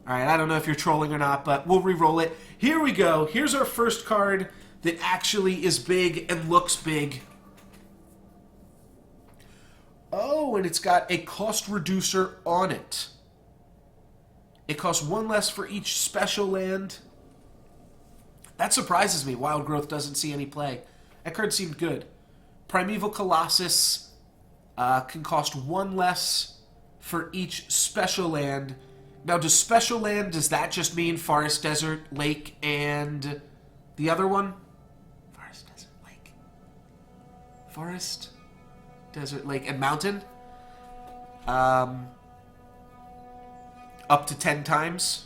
Alright, I don't know if you're trolling or not, but we'll re-roll it. Here we go. Here's our first card that actually is big and looks big. Oh, and it's got a cost reducer on it. It costs 1 less for each special land. That surprises me. Wild Growth doesn't see any play. That card seemed good. Primeval Colossus can cost 1 less for each special land. Now, does special land, does that just mean Forest, Desert, Lake, and the other one? Forest, Desert, Lake. Forest, Desert, Lake, and Mountain? Up to 10 times.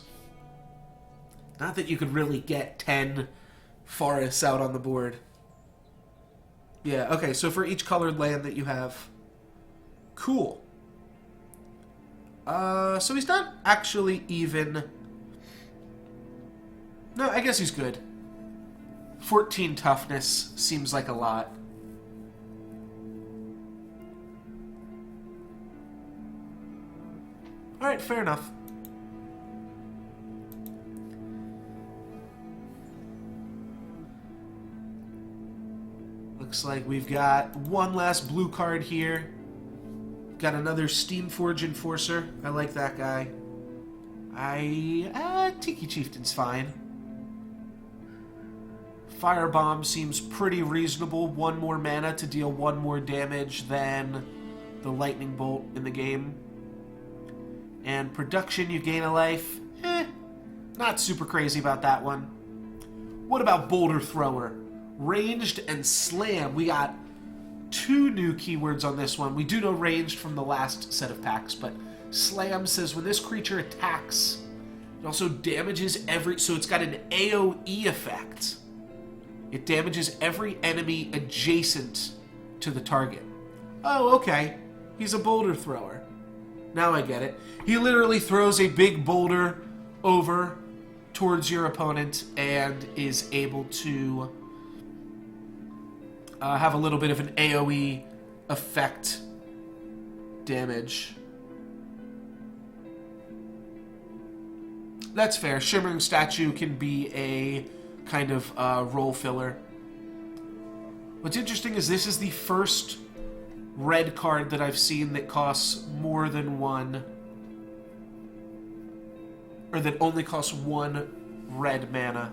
Not that you could really get 10 forests out on the board. Yeah, okay, so for each colored land that you have. Cool. So he's not actually even... No, I guess he's good. 14 toughness seems like a lot. Alright, fair enough. Looks like we've got one last blue card here. Got another Steamforge Enforcer. I like that guy. Tiki Chieftain's fine. Firebomb seems pretty reasonable. One more mana to deal one more damage than the Lightning Bolt in the game. And production, you gain a life. Not super crazy about that one. What about Boulder Thrower? Ranged and Slam. We got 2 new keywords on this one. We do know ranged from the last set of packs, but Slam says when this creature attacks, it also damages every... So it's got an AoE effect. It damages every enemy adjacent to the target. Oh, okay. He's a boulder thrower. Now I get it. He literally throws a big boulder over towards your opponent and is able to have a little bit of an AoE effect damage. That's fair. Shimmering Statue can be a kind of role filler. What's interesting is this is the first red card that I've seen that costs more than one, or that only costs 1 red mana.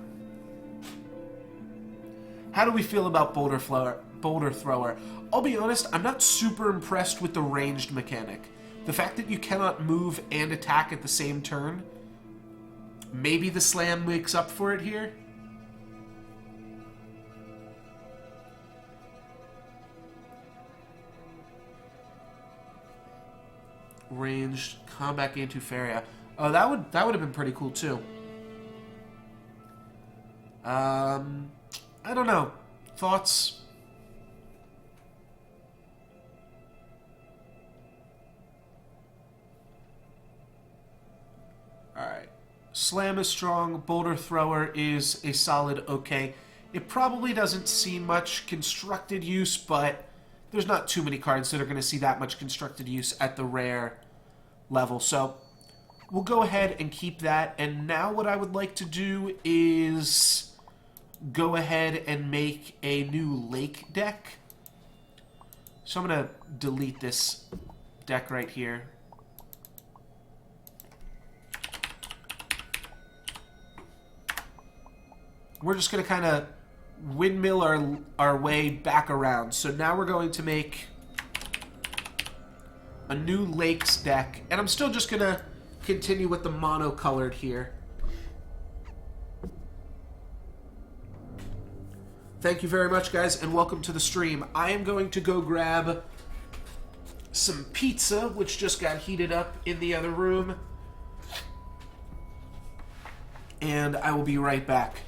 How do we feel about Boulder Thrower? I'll be honest, I'm not super impressed with the ranged mechanic. The fact that you cannot move and attack at the same turn, maybe the Slam makes up for it here. Ranged combat gain to Faeria. Oh, that would have been pretty cool too. I don't know. Thoughts? Alright. Slam is strong. Boulder Thrower is a solid okay. It probably doesn't see much constructed use, but there's not too many cards that are going to see that much constructed use at the rare level. So we'll go ahead and keep that. And now what I would like to do is go ahead and make a new lake deck. So I'm going to delete this deck right here. We're just going to kind of windmill our way back around. So now we're going to make a new lakes deck. And I'm still just going to continue with the mono-colored here. Thank you very much, guys, and welcome to the stream. I am going to go grab some pizza, which just got heated up in the other room. And I will be right back.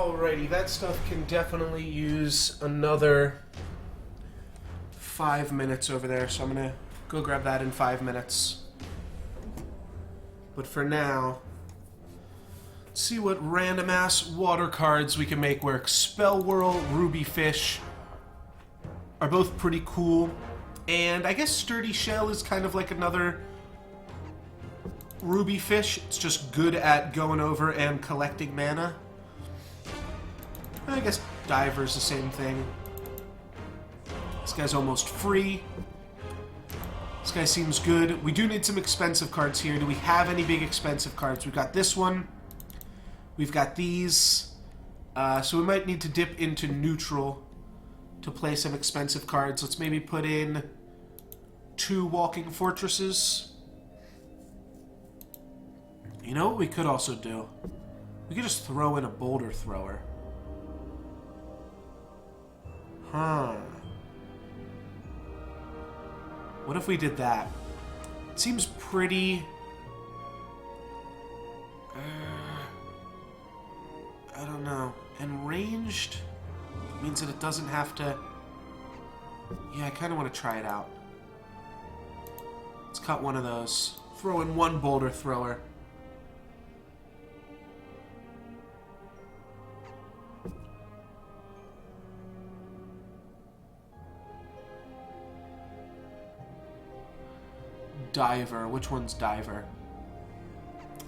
Alrighty, that stuff can definitely use another 5 minutes over there, so I'm gonna go grab that in 5 minutes. But for now, let's see what random ass water cards we can make work. Spell Whirl, Ruby Fish are both pretty cool. And I guess Sturdy Shell is kind of like another Ruby Fish. It's just good at going over and collecting mana. I guess Diver's the same thing. This guy's almost free. This guy seems good. We do need some expensive cards here. Do we have any big expensive cards? We've got this one. We've got these. So we might need to dip into neutral to play some expensive cards. Let's maybe put in 2 Walking Fortresses. You know what we could also do? We could just throw in a Boulder Thrower. Huh. What if we did that? It seems pretty... I don't know. And ranged means that it doesn't have to... Yeah, I kind of want to try it out. Let's cut one of those. Throw in 1 Boulder Thrower. Diver. Which one's Diver?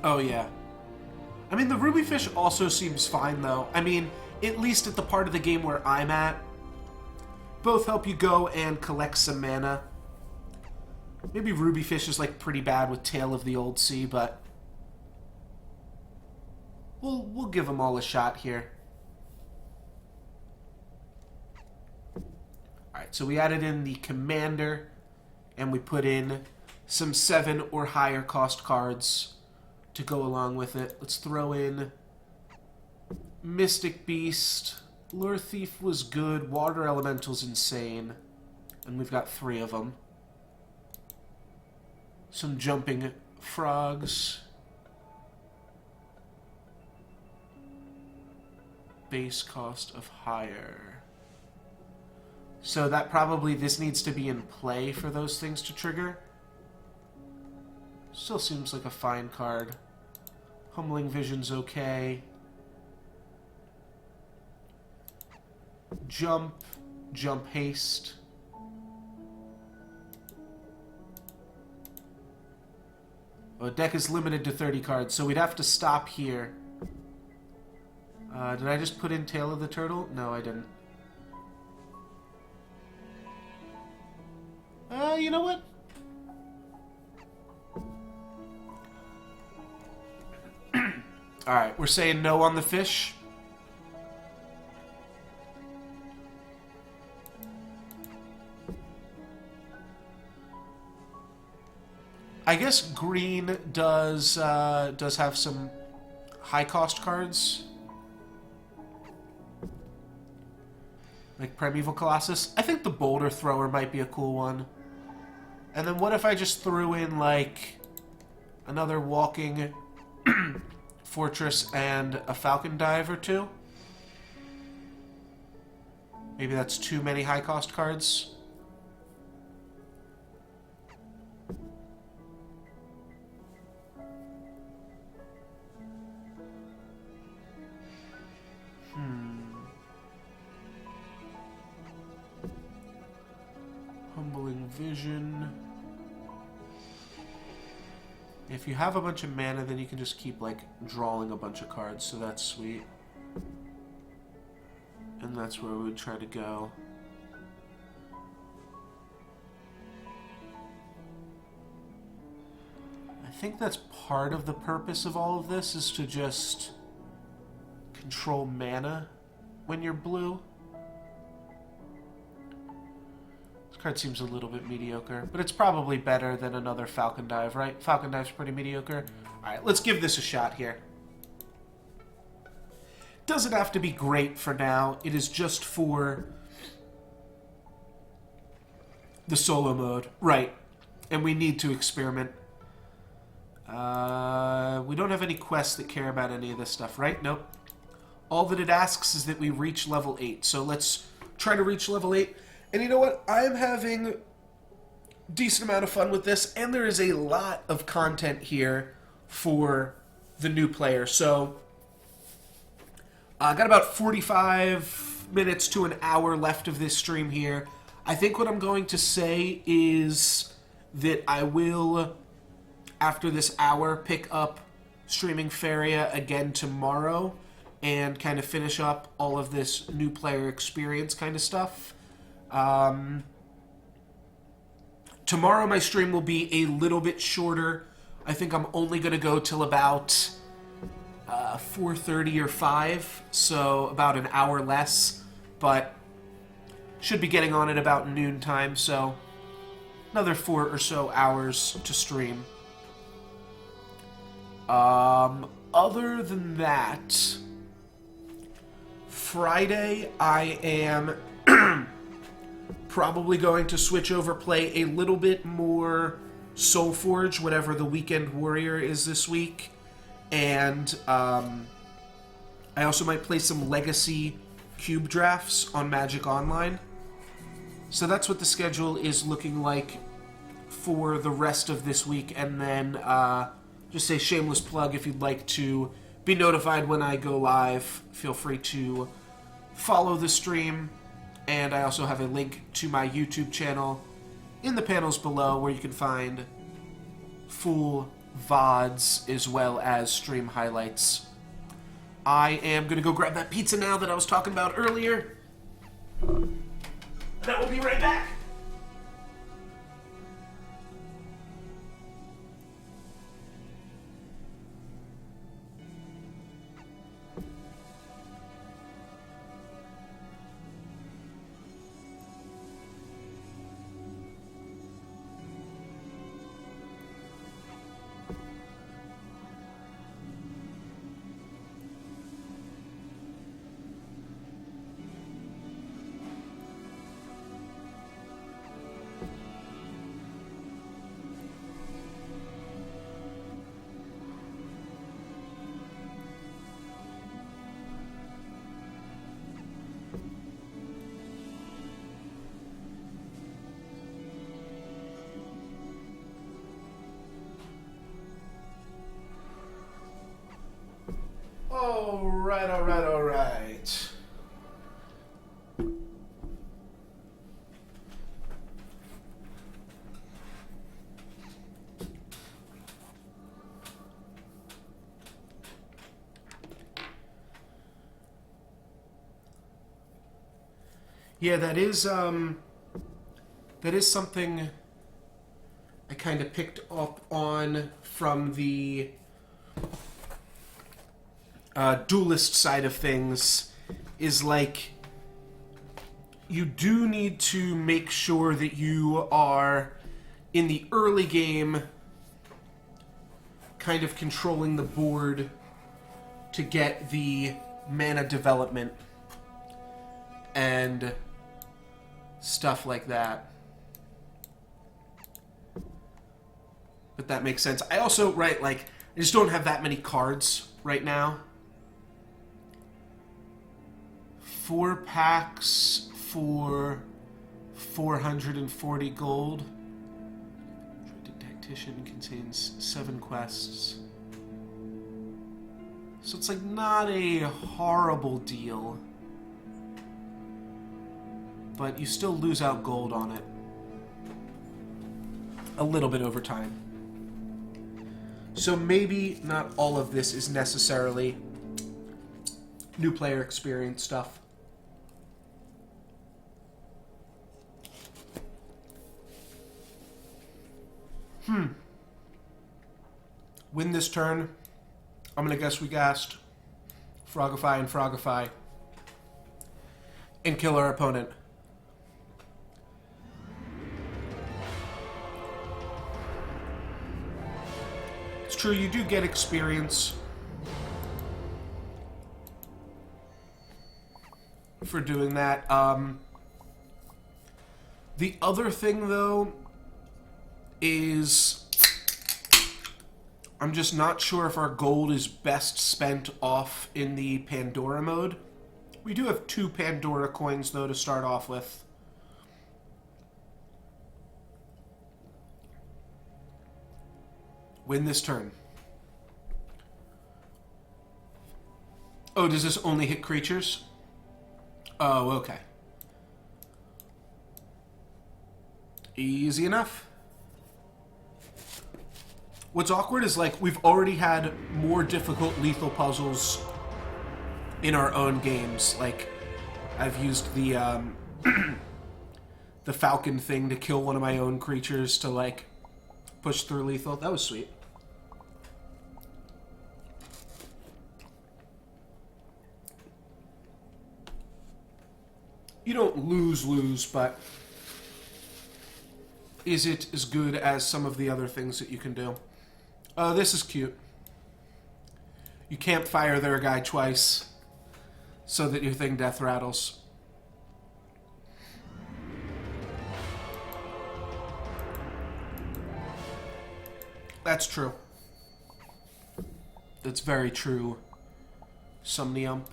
Oh, yeah. I mean, the Ruby Fish also seems fine, though. I mean, at least at the part of the game where I'm at, both help you go and collect some mana. Maybe Ruby Fish is, like, pretty bad with Tale of the Old Sea, but we'll give them all a shot here. Alright, so we added in the Commander, and we put in some 7 or higher cost cards to go along with it. Let's throw in Mystic Beast. Lure Thief was good. Water Elemental's insane. And we've got 3 of them. Some Jumping Frogs. Base cost of higher. So that probably, this needs to be in play for those things to trigger. Still seems like a fine card. Humbling Vision's okay. Jump Haste. Well, the deck is limited to 30 cards, so we'd have to stop here. Did I just put in Tail of the Turtle? No, I didn't. You know what? Alright, we're saying no on the fish. I guess green does have some high cost cards. Like Primeval Colossus. I think the Boulder Thrower might be a cool one. And then what if I just threw in, like, another Walking Fortress and a Falcon Dive or 2? Maybe that's too many high cost cards. Humbling Vision. If you have a bunch of mana, then you can just keep, like, drawing a bunch of cards, so that's sweet. And that's where we would try to go. I think that's part of the purpose of all of this, is to just control mana when you're blue. Card seems a little bit mediocre, but it's probably better than another Falcon Dive, right? Falcon Dive's pretty mediocre. Alright, let's give this a shot here. Doesn't have to be great for now. It is just for the solo mode. Right. And we need to experiment. We don't have any quests that care about any of this stuff, right? Nope. All that it asks is that we reach level 8. So let's try to reach level 8. And you know what? I am having a decent amount of fun with this, and there is a lot of content here for the new player. So I got about 45 minutes to an hour left of this stream here. I think what I'm going to say is that I will, after this hour, pick up streaming Faeria again tomorrow and kind of finish up all of this new player experience kind of stuff. Tomorrow my stream will be a little bit shorter. I think I'm only going to go till about 4:30 or 5, so about an hour less, but should be getting on at about noon time, so another 4 or so hours to stream. Other than that, Friday I am probably going to switch over, play a little bit more Soulforge, whatever the Weekend Warrior is this week, and I also might play some Legacy Cube Drafts on Magic Online. So that's what the schedule is looking like for the rest of this week, and then just a shameless plug, if you'd like to be notified when I go live, feel free to follow the stream, and I also have a link to my YouTube channel in the panels below where you can find full VODs as well as stream highlights. I am going to go grab that pizza now that I was talking about earlier. That will be right back. All right. Yeah, that is something I kind of picked up on from the duelist side of things, is like you do need to make sure that you are in the early game kind of controlling the board to get the mana development and stuff like that. But that makes sense. I also, right, like, I just don't have that many cards right now. 4 packs for 440 gold. Dreaded Tactician contains 7 quests. So it's like not a horrible deal. But you still lose out gold on it. A little bit over time. So maybe not all of this is necessarily new player experience stuff. Win this turn. I'm gonna guess we cast Frogify and Frogify and kill our opponent. It's true, you do get experience for doing that. The other thing, though, is I'm just not sure if our gold is best spent off in the Pandora mode. We do have 2 Pandora coins, though, to start off with. Win this turn. Oh, does this only hit creatures? Oh, okay. Easy enough. What's awkward is, like, we've already had more difficult lethal puzzles in our own games. Like, I've used the, the falcon thing to kill one of my own creatures to, like, push through lethal. That was sweet. You don't lose, but is it as good as some of the other things that you can do? Oh, this is cute. You can't fire their guy twice so that your thing death rattles. That's true. That's very true. Somniump.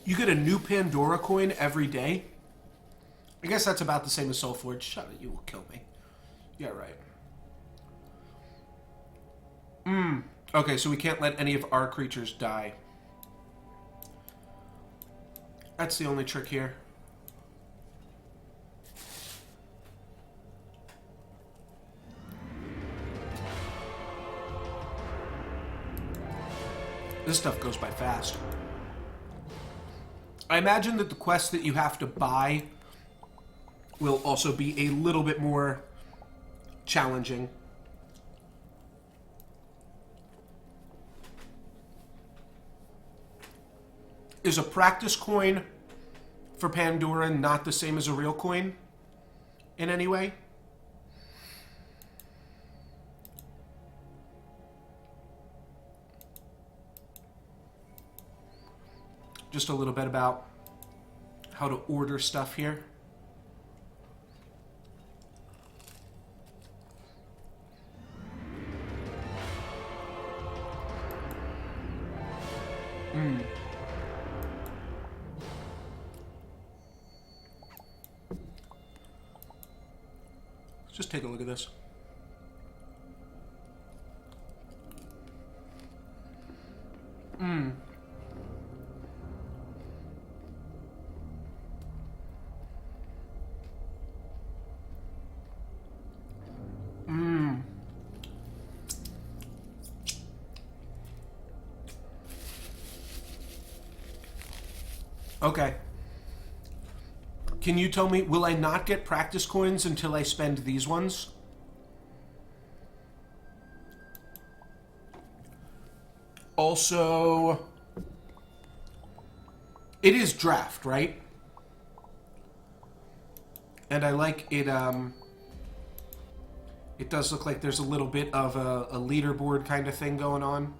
You get a new Pandora coin every day? I guess that's about the same as Soulforge. Shut it, you will kill me. Yeah, right. Okay, so we can't let any of our creatures die. That's the only trick here. This stuff goes by fast. I imagine that the quest that you have to buy will also be a little bit more challenging. Is a practice coin for Pandora not the same as a real coin in any way? Just a little bit about how to order stuff here. Let's just take a look at this. Okay. Can you tell me, will I not get practice coins until I spend these ones? Also, it is draft, right? And I like it, it does look like there's a little bit of a leaderboard kind of thing going on.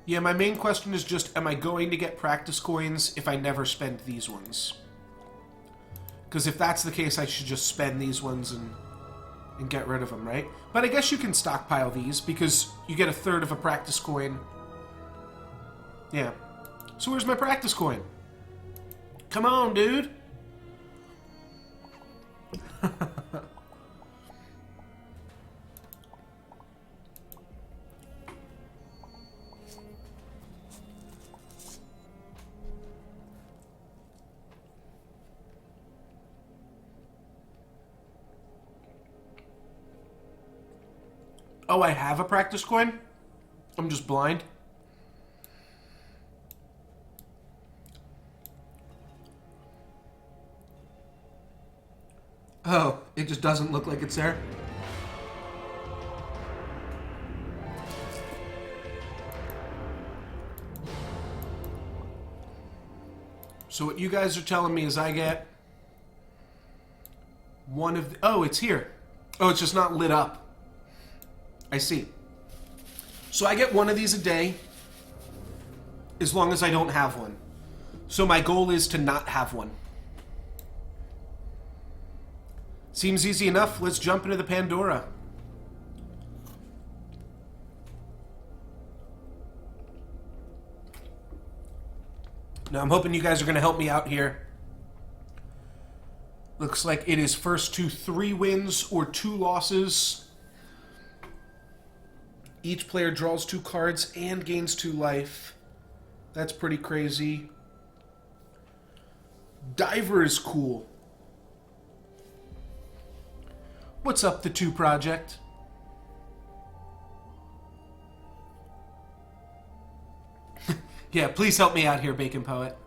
Yeah, my main question is just, am I going to get practice coins if I never spend these ones? Because if that's the case, I should just spend these ones and get rid of them, right? But I guess you can stockpile these, because you get a third of a practice coin. Yeah. So where's my practice coin? Come on, dude! Oh, I have a practice coin? I'm just blind. Oh, it just doesn't look like it's there? So what you guys are telling me is I get one of... Oh, it's here. Oh, it's just not lit up. I see. So I get one of these a day as long as I don't have one. So my goal is to not have one. Seems easy enough. Let's jump into the Pandora. Now I'm hoping you guys are going to help me out here. Looks like it is first to 3 wins or 2 losses. Each player draws 2 cards and gains 2 life. That's pretty crazy. Diver is cool. What's up, the 2 Project? Yeah, please help me out here, Bacon Poet.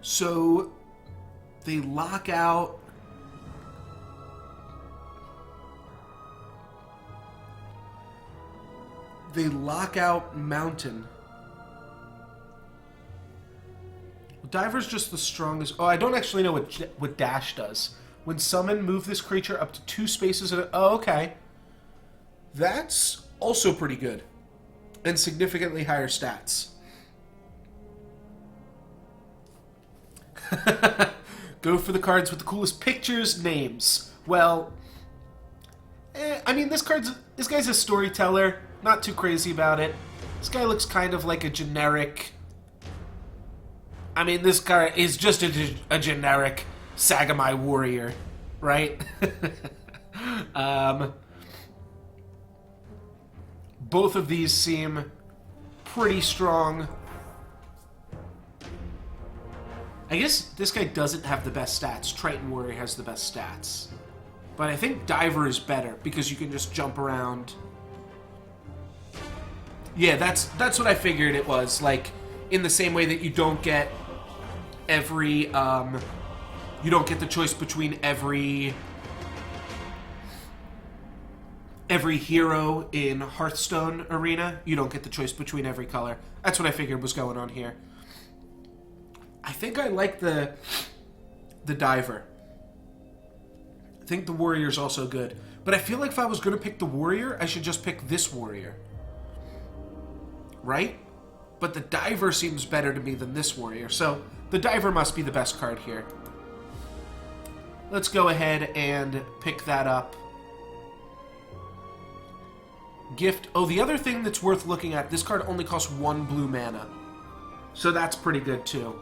So, they lock out... They lock out Mountain. Diver's just the strongest... Oh, I don't actually know what Dash does. When summon, move this creature up to 2 spaces at a... Oh, okay. That's also pretty good. And significantly higher stats. Go for the cards with the coolest pictures, names. Well... I mean, this guy's a storyteller. Not too crazy about it. This guy looks kind of like a generic... I mean, this guy is just a generic Sagamai warrior, right? Both of these seem pretty strong. I guess this guy doesn't have the best stats. Triton Warrior has the best stats. But I think Diver is better because you can just jump around. Yeah, that's what I figured it was. Like, in the same way that you don't get every, you don't get the choice between every hero in Hearthstone Arena. You don't get the choice between every color. That's what I figured was going on here. I think I like the Diver. I think the Warrior's also good. But I feel like if I was going to pick the Warrior, I should just pick this Warrior. Right? But the Diver seems better to me than this Warrior. So the Diver must be the best card here. Let's go ahead and pick that up. Gift. Oh, the other thing that's worth looking at, this card only costs 1 blue mana. So that's pretty good too.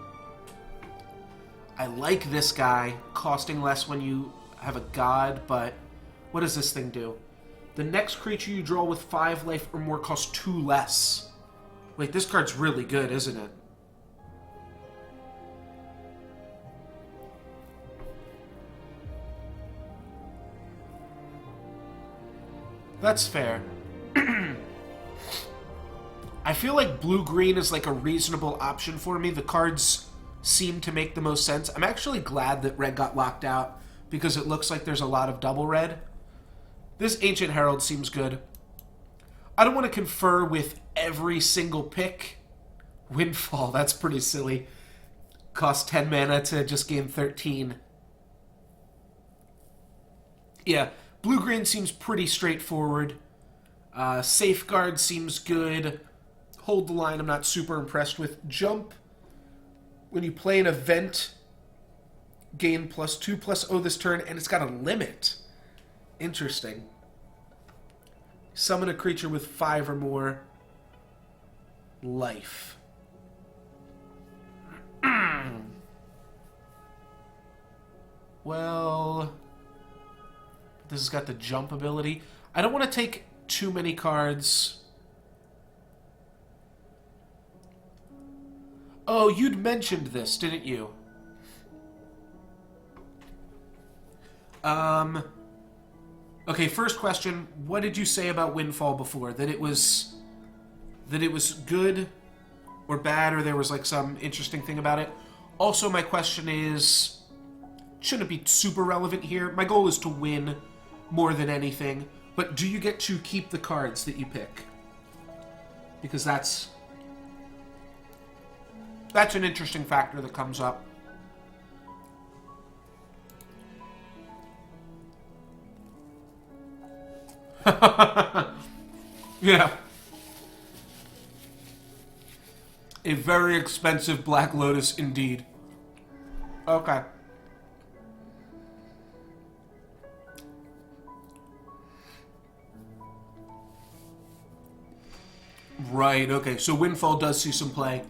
I like this guy, costing less when you have a god, but what does this thing do? The next creature you draw with 5 life or more costs 2 less. Wait, this card's really good, isn't it? That's fair. I feel like blue-green is like a reasonable option for me. The cards seem to make the most sense. I'm actually glad that red got locked out because it looks like there's a lot of double red. This Ancient Herald seems good. I don't want to confer with every single pick. Windfall, that's pretty silly. Cost 10 mana to just gain 13. Yeah, blue-green seems pretty straightforward. Safeguard seems good. Hold the line, I'm not super impressed with. Jump. When you play an event, gain +2/+0 this turn, and it's got a limit. Interesting. Summon a creature with 5 or more life. Well, this has got the jump ability. I don't want to take too many cards. Oh, you'd mentioned this, didn't you? Okay, first question. What did you say about Windfall before? That it was good or bad, or there was like some interesting thing about it? Also, my question is, shouldn't be super relevant here. My goal is to win more than anything. But do you get to keep the cards that you pick? Because that's an interesting factor that comes up. Yeah. A very expensive Black Lotus indeed. Okay. Right, okay. So Windfall does see some play.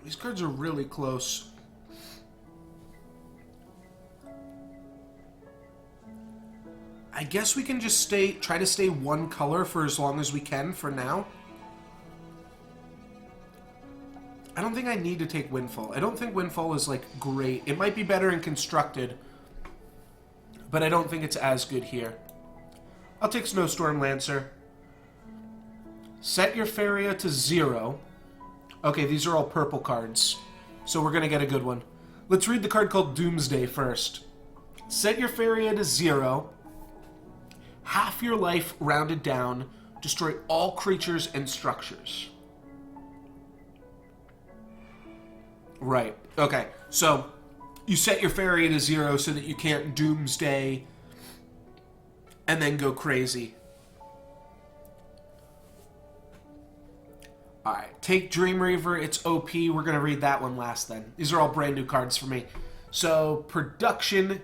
These cards are really close. I guess we can just try to stay one color for as long as we can for now. I don't think I need to take Windfall. I don't think Windfall is, like, great. It might be better in Constructed, but I don't think it's as good here. I'll take Snowstorm Lancer. Set your Faeria to 0. Okay, these are all purple cards, so we're going to get a good one. Let's read the card called Doomsday first. Set your Faeria to 0. Half your life rounded down. Destroy all creatures and structures. Right. Okay. So, you set your Faeria to 0 so that you can't Doomsday and then go crazy. Alright. Take Dreamreaver. It's OP. We're going to read that one last then. These are all brand new cards for me. So, Production...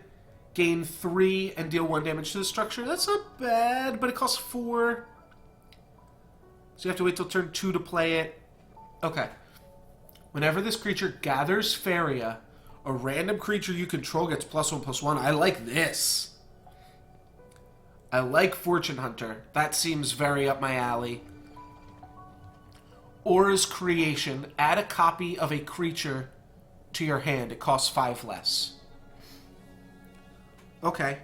Gain 3 and deal 1 damage to the structure. That's not bad, but it costs 4. So you have to wait till turn 2 to play it. Okay. Whenever this creature gathers Faeria, a random creature you control gets +1/+1. I like this. I like Fortune Hunter. That seems very up my alley. Aura's Creation. Add a copy of a creature to your hand. It costs 5 less. Okay.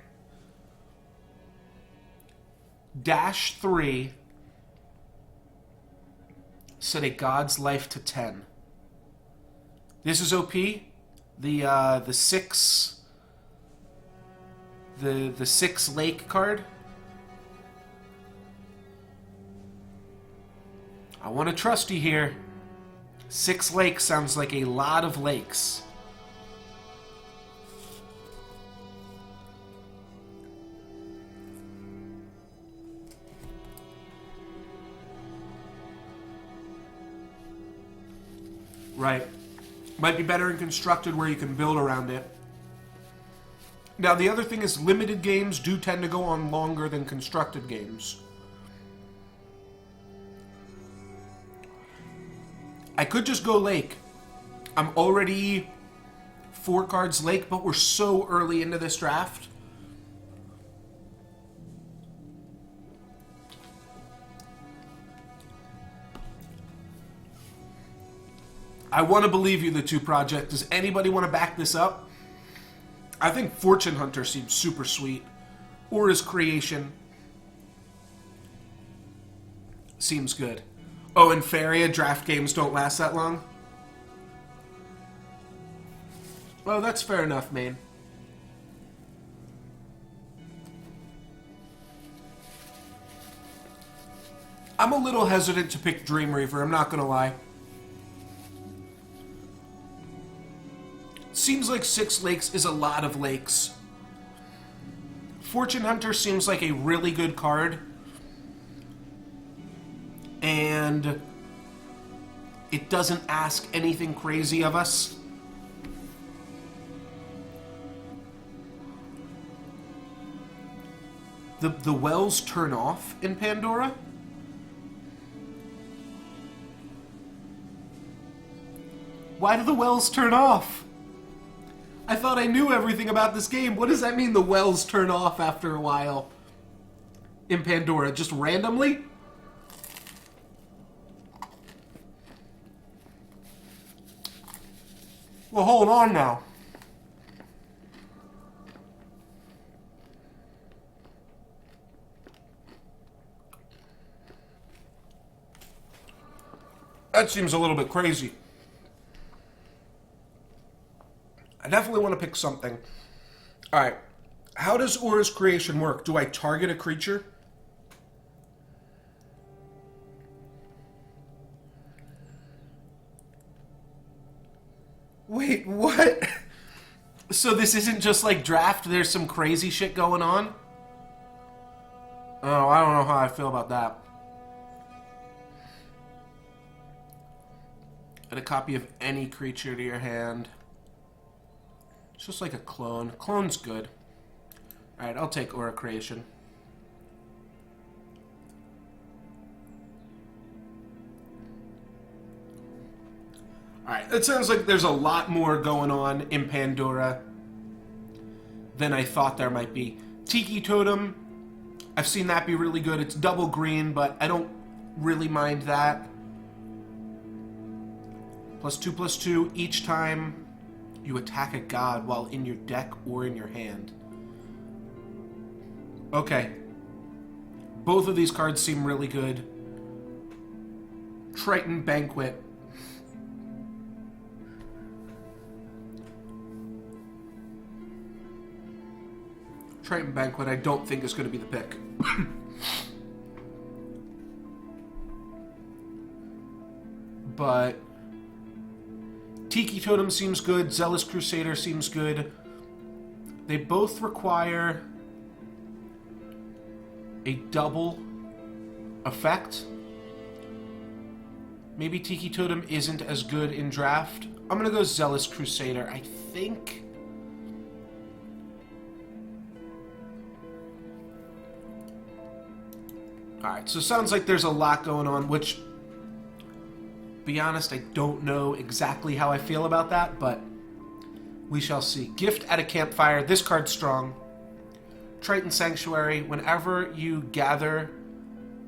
Dash 3. Set a god's life to 10. This is OP. The 6 the 6 lake card. I want to trust you here. 6 lakes sounds like a lot of lakes. Right. Might be better in Constructed where you can build around it. Now, the other thing is limited games do tend to go on longer than Constructed games. I could just go Lake. I'm already 4 cards Lake, but we're so early into this draft. I want to believe you, the 2 project. Does anybody want to back this up? I think Fortune Hunter seems super sweet. Aura's Creation seems good. Oh, and Faeria, draft games don't last that long? Oh, that's fair enough, man. I'm a little hesitant to pick Dreamreaver, I'm not gonna lie. Seems like 6 lakes is a lot of lakes. Fortune Hunter seems like a really good card. And it doesn't ask anything crazy of us. The wells turn off in Pandora? Why do the wells turn off? I thought I knew everything about this game. What does that mean, the wells turn off after a while? In Pandora, just randomly? Well, hold on now. That seems a little bit crazy. definitely want to pick something. All right. How does Aura's creation work? Do I target a creature? Wait, what? So this isn't just like draft, there's some crazy shit going on? Oh, I don't know how I feel about that. Add a copy of any creature to your hand. It's just like a clone. Clone's good. Alright, I'll take Aura Creation. Alright, it sounds like there's a lot more going on in Pandora than I thought there might be. Tiki Totem, I've seen that be really good. It's double green, but I don't really mind that. +2/+2 each time you attack a god while in your deck or in your hand. Okay. Both of these cards seem really good. Triton Banquet. Triton Banquet I don't think is going to be the pick. But Tiki Totem seems good. Zealous Crusader seems good. They both require a double effect. Maybe Tiki Totem isn't as good in draft. I'm going to go Zealous Crusader, I think. Alright, so it sounds like there's a lot going on, which, be honest, I don't know exactly how I feel about that, but we shall see. Gift at a Campfire. This card's strong. Triton Sanctuary. Whenever you gather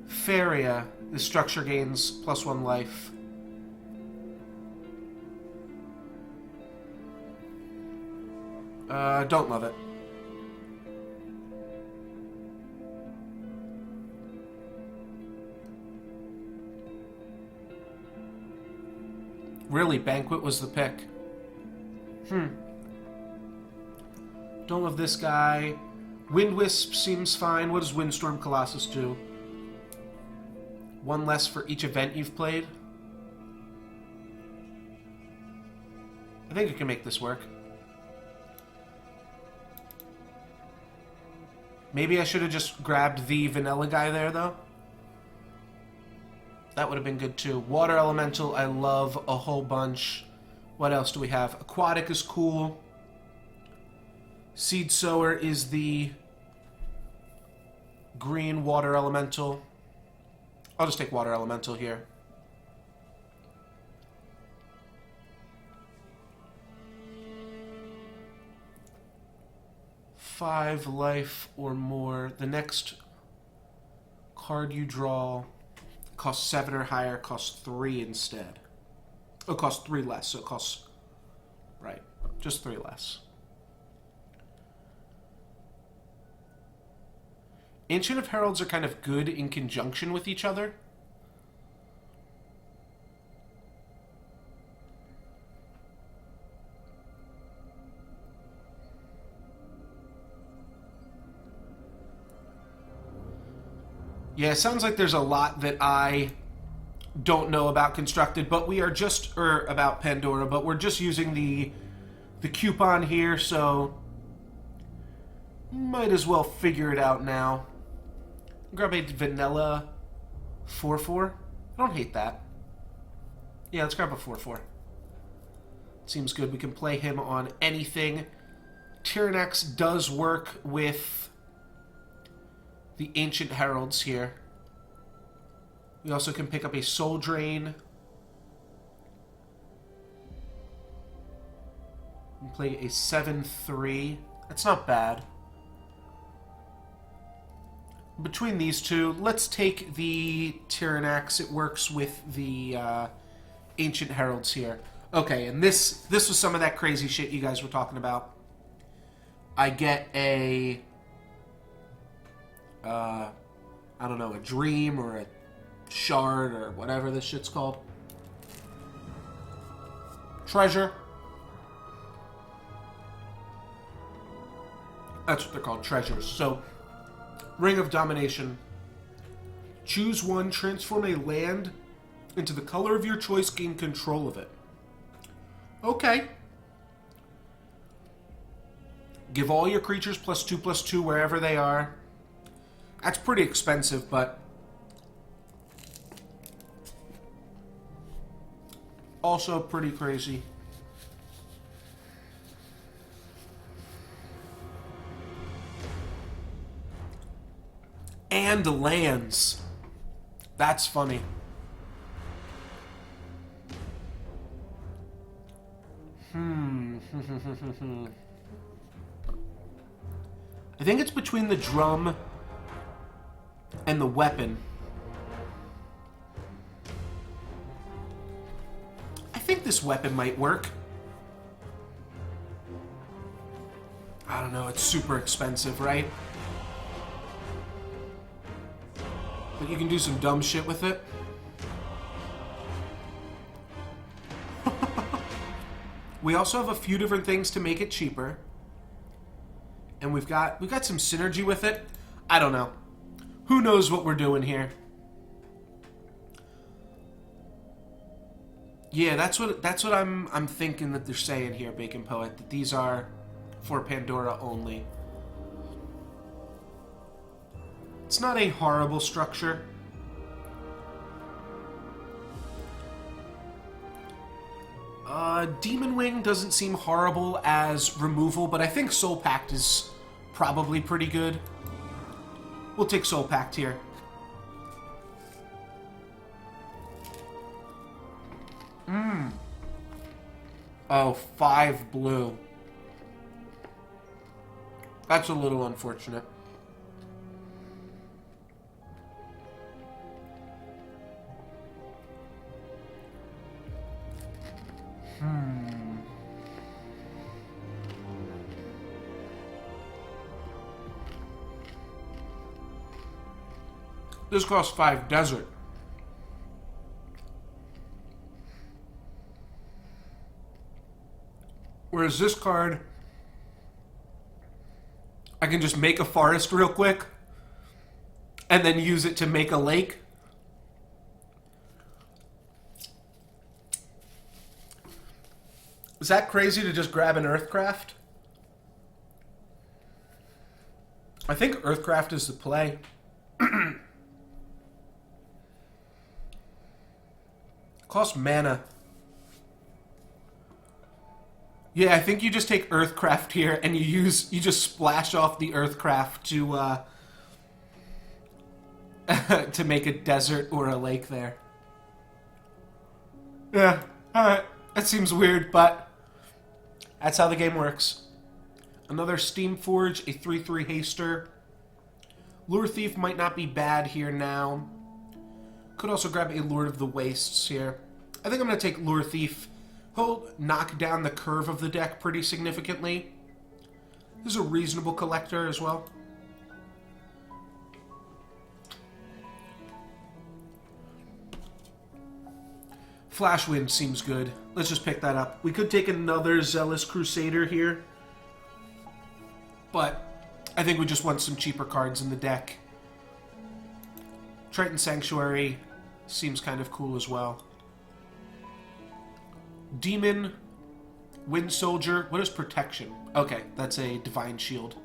Faeria, the structure gains +1 life. Don't love it. Really, Banquet was the pick. Don't love this guy. Wind Wisp seems fine. What does Windstorm Colossus do? 1 less for each event you've played. I think I can make this work. Maybe I should have just grabbed the vanilla guy there, though. That would have been good, too. Water Elemental, I love a whole bunch. What else do we have? Aquatic is cool. Seed Sower is the green Water Elemental. I'll just take Water Elemental here. Five life or more. The next card you draw costs 7 or higher, costs 3 instead. Oh, it costs 3 less, so it costs... Right, just 3 less. Ancient of Heralds are kind of good in conjunction with each other. Yeah, it sounds like there's a lot that I don't know about Constructed, but we are just, or about Pandora, but we're just using the coupon here, so might as well figure it out now. Grab a vanilla 4/4. I don't hate that. Yeah, let's grab a 4/4. Seems good. We can play him on anything. Tyrannex does work with the Ancient Heralds here. We also can pick up a Soul Drain. And play a 7/3. That's not bad. Between these two, let's take the Tyrannex. It works with the Ancient Heralds here. Okay, and this was some of that crazy shit you guys were talking about. I get a... I don't know, a dream or a shard or whatever this shit's called. Treasure. That's what they're called, treasures. So, Ring of Domination. Choose one, transform a land into the color of your choice, gain control of it. Okay. Give all your creatures +2/+2 wherever they are. That's pretty expensive, but also pretty crazy. And lands. That's funny. I think it's between the drum and the weapon. I think this weapon might work. I don't know, it's super expensive, right? But you can do some dumb shit with it. We also have a few different things to make it cheaper. And we've got some synergy with it. I don't know. Who knows what we're doing here? Yeah, that's what I'm thinking that they're saying here, Bacon Poet, that these are for Pandora only. It's not a horrible structure. Demon Wing doesn't seem horrible as removal, but I think Soul Pact is probably pretty good. We'll take Soul Pact here. Oh, 5 blue. That's a little unfortunate. This costs 5 desert. Whereas this card, I can just make a forest real quick and then use it to make a lake. Is that crazy to just grab an Earthcraft? I think Earthcraft is the play. Costs mana. Yeah, I think you just take Earthcraft here and you just splash off the Earthcraft to to make a desert or a lake there. Yeah, alright. That seems weird, but that's how the game works. Another Steam Forge, a 3/3 haster. Lure Thief might not be bad here now. Could also grab a Lord of the Wastes here. I think I'm going to take Lure Thief. He'll knock down the curve of the deck pretty significantly. This is a reasonable collector as well. Flashwind seems good. Let's just pick that up. We could take another Zealous Crusader here, but I think we just want some cheaper cards in the deck. Triton Sanctuary seems kind of cool as well. Demon, Wind Soldier. What is Protection? Okay, that's a Divine Shield.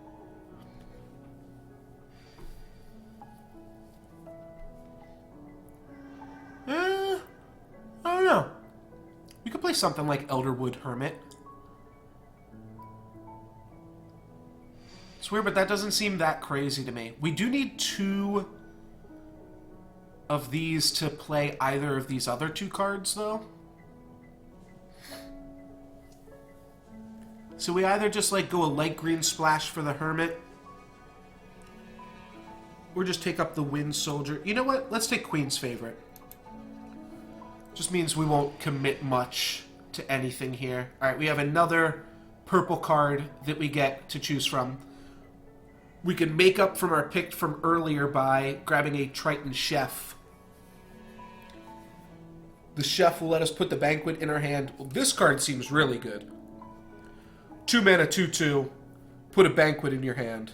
I don't know. We could play something like Elderwood Hermit. It's weird, but that doesn't seem that crazy to me. We do need 2 of these to play either of these other 2 cards, though. So we either just, like, go a light green splash for the Hermit, or just take up the Wind Soldier. You know what? Let's take Queen's Favorite. Just means we won't commit much to anything here. Alright, we have another purple card that we get to choose from. We can make up from our pick from earlier by grabbing a Triton Chef. The Chef will let us put the Banquet in our hand. Well, this card seems really good. 2 mana, 2/2. Put a banquet in your hand.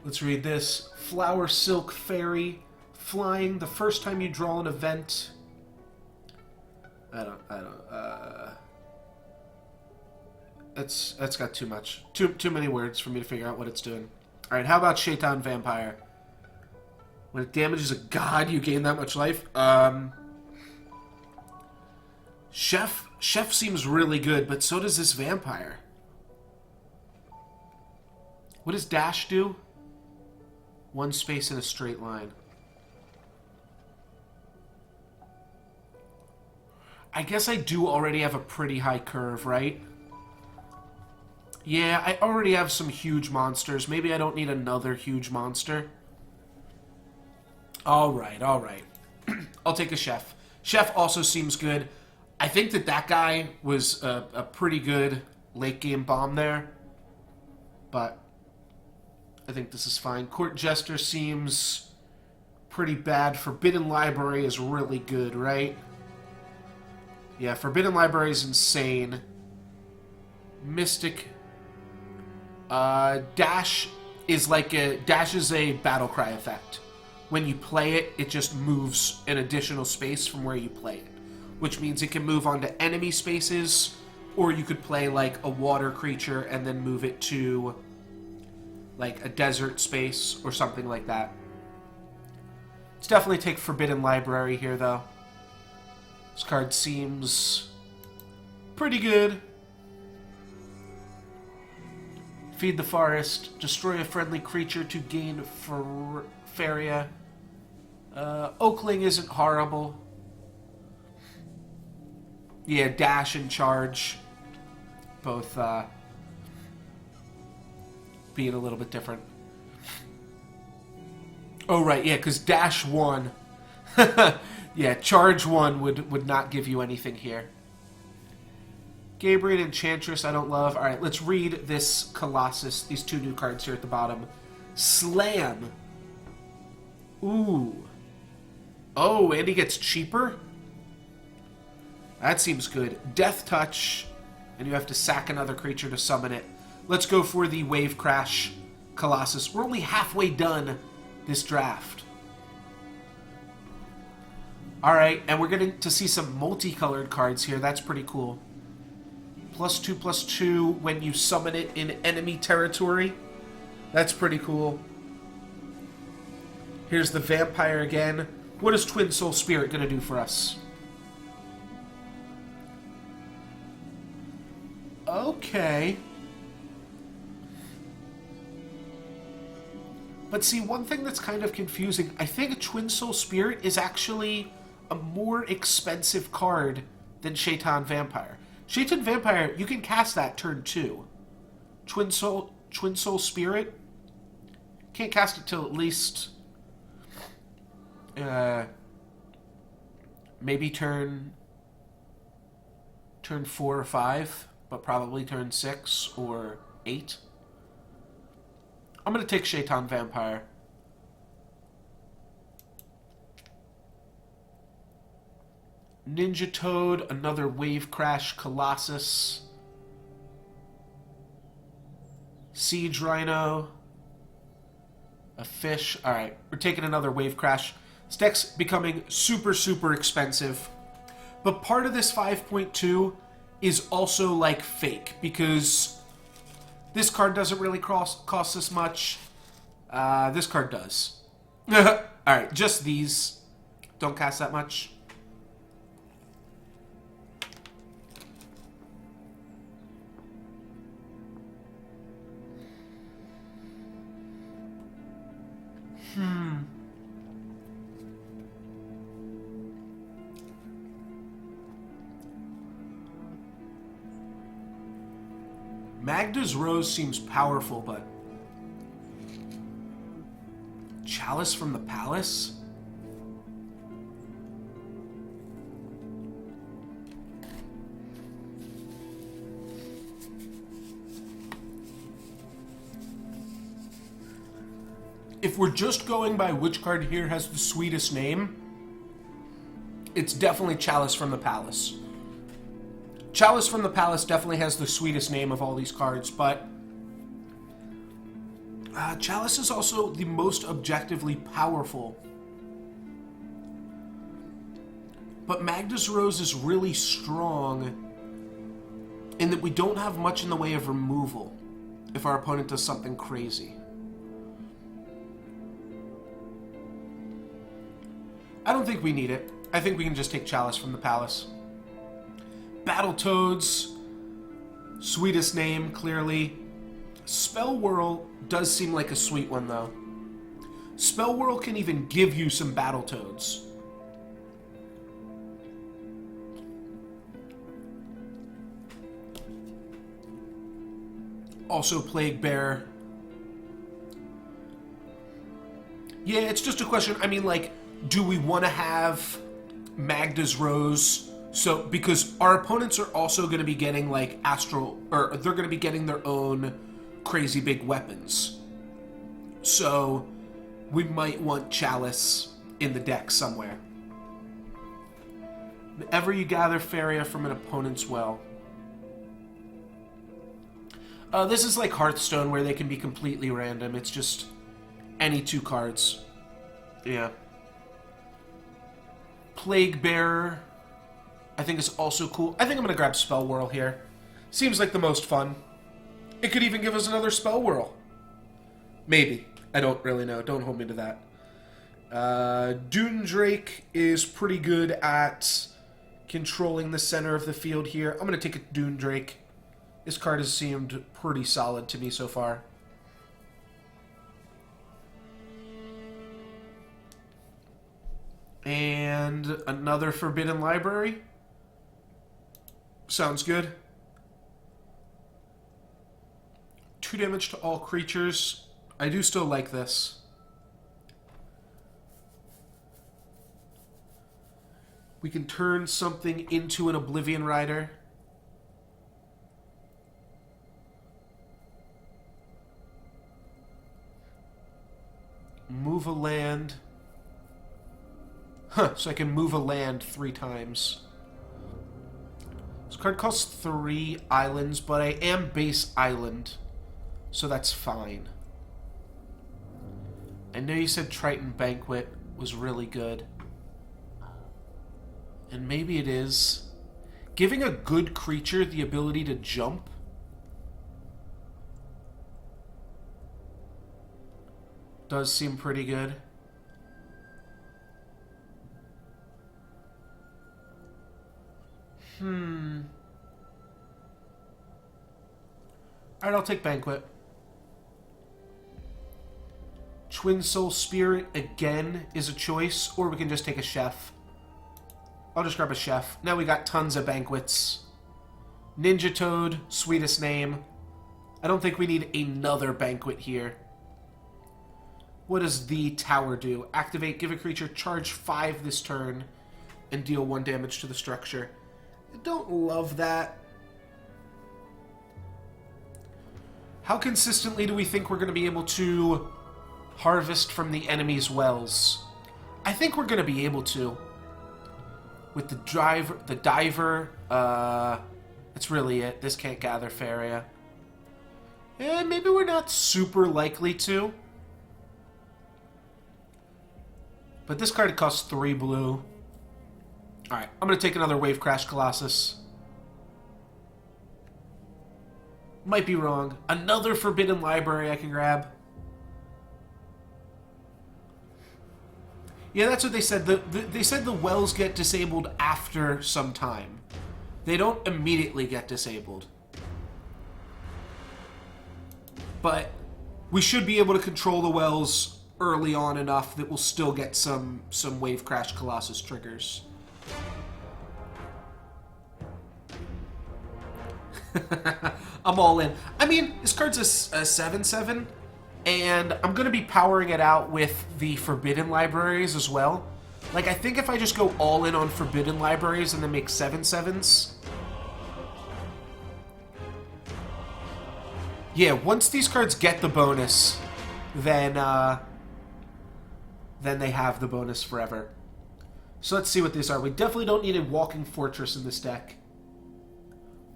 Let's read this. Flower Silk Fairy. Flying the first time you draw an event. That's got too much. Too many words for me to figure out what it's doing. Alright, how about Shaitan Vampire? When it damages a god, you gain that much life? Chef seems really good, but so does this vampire. What does dash do? One space in a straight line. I guess I do already have a pretty high curve, right? Yeah, I already have some huge monsters. Maybe I don't need another huge monster. Alright, alright. I'll take a chef. Chef also seems good. I think that guy was a pretty good late game bomb there. But I think this is fine. Court Jester seems pretty bad. Forbidden Library is really good, right? Yeah, Forbidden Library is insane. Mystic. Dash is a battle cry effect. When you play it, it just moves an additional space from where you play it. Which means it can move onto enemy spaces, or you could play like a water creature and then move it to like a desert space or something like that. Let's definitely take Forbidden Library here, though. This card seems pretty good. Feed the forest. Destroy a friendly creature to gain Faeria. Oakling isn't horrible. Yeah, dash and charge. Both being a little bit different. Oh, right, yeah, because dash 1. Yeah, charge 1 would not give you anything here. Gabriel Enchantress, I don't love. Alright, let's read this Colossus, these two new cards here at the bottom. Slam. Ooh. Oh, and he gets cheaper? That seems good. Death Touch, and you have to sack another creature to summon it. Let's go for the Wave Crash Colossus. We're only halfway done this draft. Alright, and we're getting to see some multicolored cards here. That's pretty cool. +2/+2 when you summon it in enemy territory. That's pretty cool. Here's the Vampire again. What is Twin Soul Spirit going to do for us? Okay. But see, one thing that's kind of confusing, I think Twin Soul Spirit is actually a more expensive card than Shaitan Vampire. Shaitan Vampire, you can cast that turn 2. Twin Soul Spirit, can't cast it till at least maybe turn 4 or 5, but probably turn 6 or 8. I'm going to take Shaitan Vampire. Ninja Toad, another Wave Crash Colossus. Siege Rhino. A fish. Alright, we're taking another Wave Crash. This deck's becoming super, super expensive. But part of this 5.2 is also like fake, because this card doesn't really cost this much. This card does. Alright, just these. Don't cost that much. Magda's Rose seems powerful, but Chalice from the Palace? If we're just going by which card here has the sweetest name, it's definitely Chalice from the Palace. Chalice from the Palace definitely has the sweetest name of all these cards, but Chalice is also the most objectively powerful. But Magda's Rose is really strong in that we don't have much in the way of removal if our opponent does something crazy. I don't think we need it. I think we can just take Chalice from the Palace. Battletoads, sweetest name, clearly. Spell Whirl does seem like a sweet one, though. Spell Whirl can even give you some Battletoads. Also Plague Bear. Yeah, it's just a question. I mean, like, do we want to have Magda's Rose? So, because our opponents are also going to be getting, like, astral, or they're going to be getting their own crazy big weapons. So, we might want Chalice in the deck somewhere. Whenever you gather Faeria from an opponent's well. This is like Hearthstone, where they can be completely random. It's just any two cards. Yeah. Plague Bearer, I think, is also cool. I think I'm going to grab Spell Whirl here. Seems like the most fun. It could even give us another Spell Whirl. Maybe. I don't really know. Don't hold me to that. Dune Drake is pretty good at controlling the center of the field here. I'm going to take a Dune Drake. This card has seemed pretty solid to me so far. And another Forbidden Library. Sounds good. 2 damage to all creatures. I do still like this. We can turn something into an Oblivion Rider. Move a land. Huh, so I can move a land 3 times. This card costs 3 islands, but I am base island, so that's fine. I know you said Triton Banquet was really good. And maybe it is. Giving a good creature the ability to jump does seem pretty good. Alright, I'll take Banquet. Twin Soul Spirit again is a choice, or we can just take a Chef. I'll just grab a Chef. Now we got tons of Banquets. Ninja Toad, sweetest name. I don't think we need another Banquet here. What does the Tower do? Activate, give a creature charge 5 this turn, and deal 1 damage to the structure. I don't love that. How consistently do we think we're going to be able to harvest from the enemy's wells? I think we're going to be able to. With the diver, that's really it. This can't gather Faeria. And maybe we're not super likely to. But this card costs 3 blue. Alright, I'm going to take another Wave Crash Colossus. Might be wrong. Another Forbidden Library I can grab. Yeah, that's what they said. They said the wells get disabled after some time. They don't immediately get disabled. But we should be able to control the wells early on enough that we'll still get some Wave Crash Colossus triggers. I'm all in. I mean, this card's a 7/7, and I'm going to be powering it out with the Forbidden Libraries as well. Like, I think if I just go all in on Forbidden Libraries and then make 7/7s... Yeah, once these cards get the bonus, then they have the bonus forever. So let's see what these are. We definitely don't need a Walking Fortress in this deck.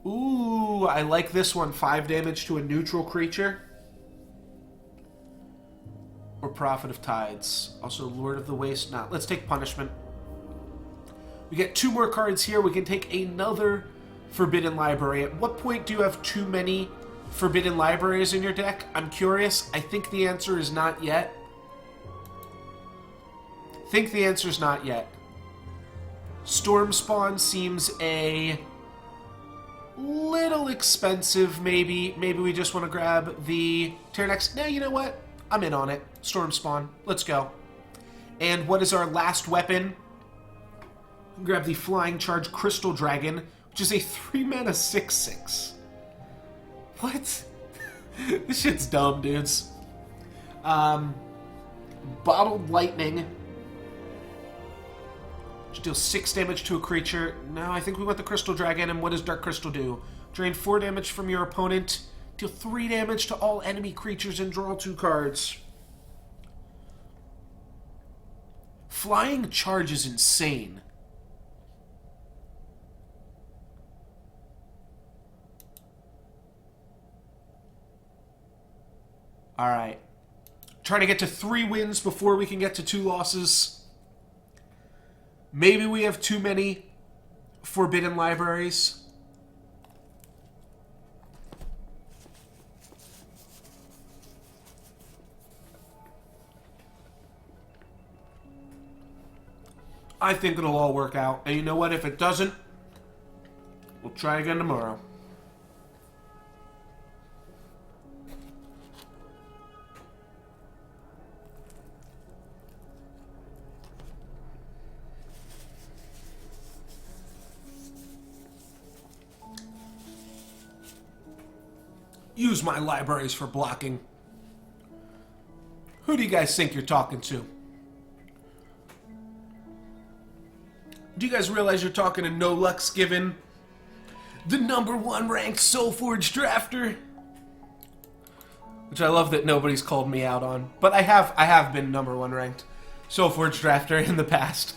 Ooh, I like this one. 5 damage to a neutral creature. Or Prophet of Tides. Also, Lord of the Waste. Not. Let's take Punishment. We get 2 more cards here. We can take another Forbidden Library. At what point do you have too many Forbidden Libraries in your deck? I'm curious. I think the answer is not yet. Think the answer is not yet. Storm Spawn seems a little expensive, maybe. Maybe we just want to grab the Terranex. No, you know what? I'm in on it. Storm Spawn. Let's go. And what is our last weapon? Grab the Flying Charge Crystal Dragon, which is a 3-mana 6/6. What? This shit's dumb, dudes. Bottled Lightning. Which deals 6 damage to a creature. No, I think we want the Crystal Dragon. And what does Dark Crystal do? Drain 4 damage from your opponent. Deal 3 damage to all enemy creatures and draw 2 cards. Flying Charge is insane. Alright. Trying to get to 3 wins before we can get to 2 losses. Maybe we have too many Forbidden Libraries. I think it'll all work out. And you know what? If it doesn't, we'll try again tomorrow. Use my libraries for blocking. Who do you guys think you're talking to? Do you guys realize you're talking to No Lux Given, the #1 ranked Soulforge drafter? Which I love that nobody's called me out on. But I have been #1 ranked Soulforge drafter in the past.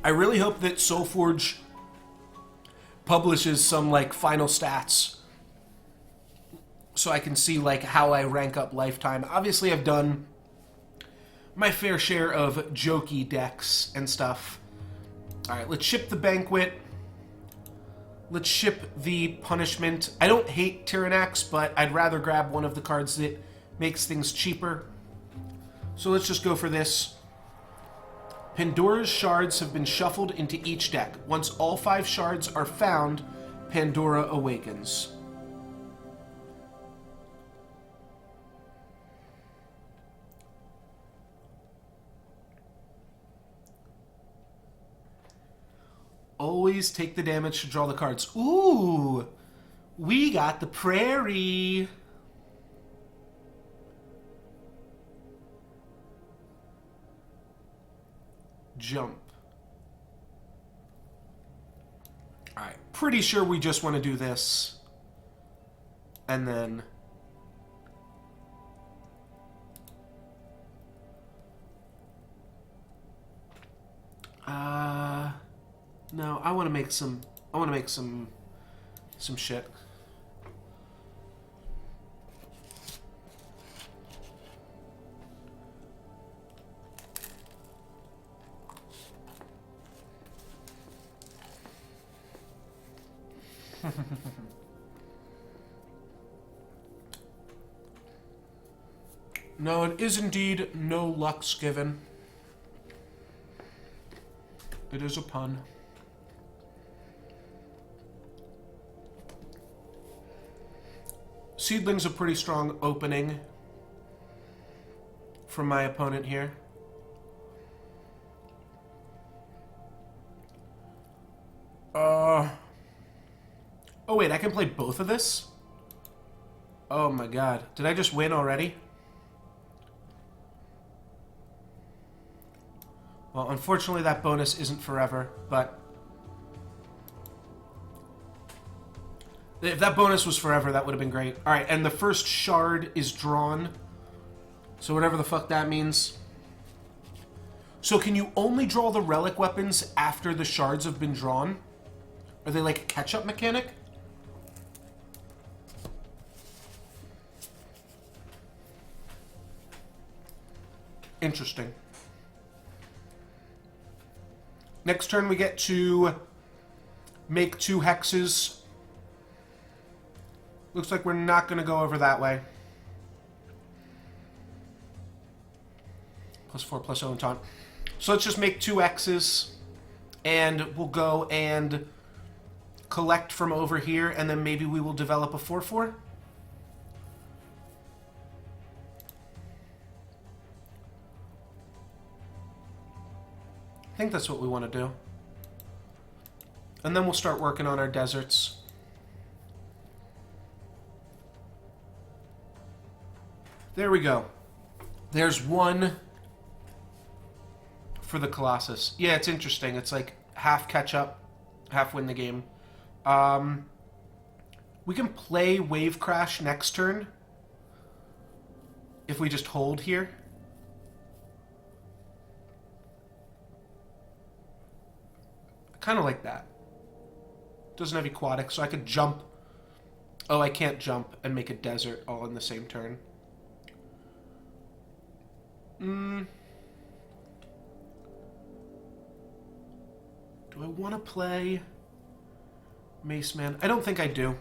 I really hope that Soulforge publishes some like final stats so I can see like how I rank up lifetime. Obviously I've done my fair share of jokey decks and stuff. Alright, let's ship the Banquet. Let's ship the Punishment. I don't hate Tyrannax, but I'd rather grab one of the cards that makes things cheaper. So let's just go for this. Pandora's shards have been shuffled into each deck. Once all 5 shards are found, Pandora awakens. Always take the damage to draw the cards. Ooh! We got the Prairie! Jump. Alright, pretty sure we just want to do this. And then... no, I want to make some... some shit. No, it is indeed No Lux Given. It is a pun. Seedling's a pretty strong opening from my opponent here. Oh wait, I can play both of this? Oh my god. Did I just win already? Well, unfortunately that bonus isn't forever, but... if that bonus was forever, that would have been great. Alright, and the first shard is drawn. So whatever the fuck that means. So can you only draw the relic weapons after the shards have been drawn? Are they like a catch-up mechanic? Interesting. Next turn we get to make 2 hexes. Looks like we're not going to go over that way. +4 plus 0 taunt. So let's just make 2 X's, and we'll go and collect from over here, and then maybe we will develop a 4/4. I think that's what we want to do. And then we'll start working on our deserts. There we go. There's 1 for the Colossus. Yeah, it's interesting. It's like half catch up, half win the game. We can play Wave Crash next turn if we just hold here. Kind of like that. Doesn't have aquatic, so I could jump. Oh, I can't jump and make a desert all in the same turn. Do I want to play Mace Man? I don't think I do.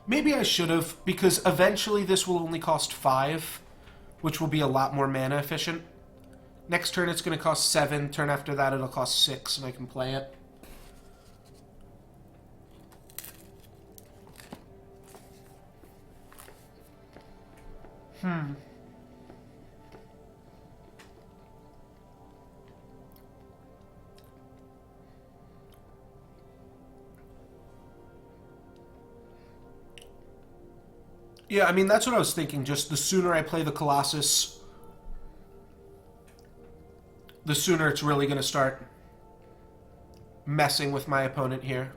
Maybe I should have, because eventually this will only cost 5, which will be a lot more mana efficient. Next turn it's going to cost 7. Turn after that it'll cost 6, and I can play it. Yeah, I mean, that's what I was thinking. Just the sooner I play the Colossus, the sooner it's really going to start messing with my opponent here.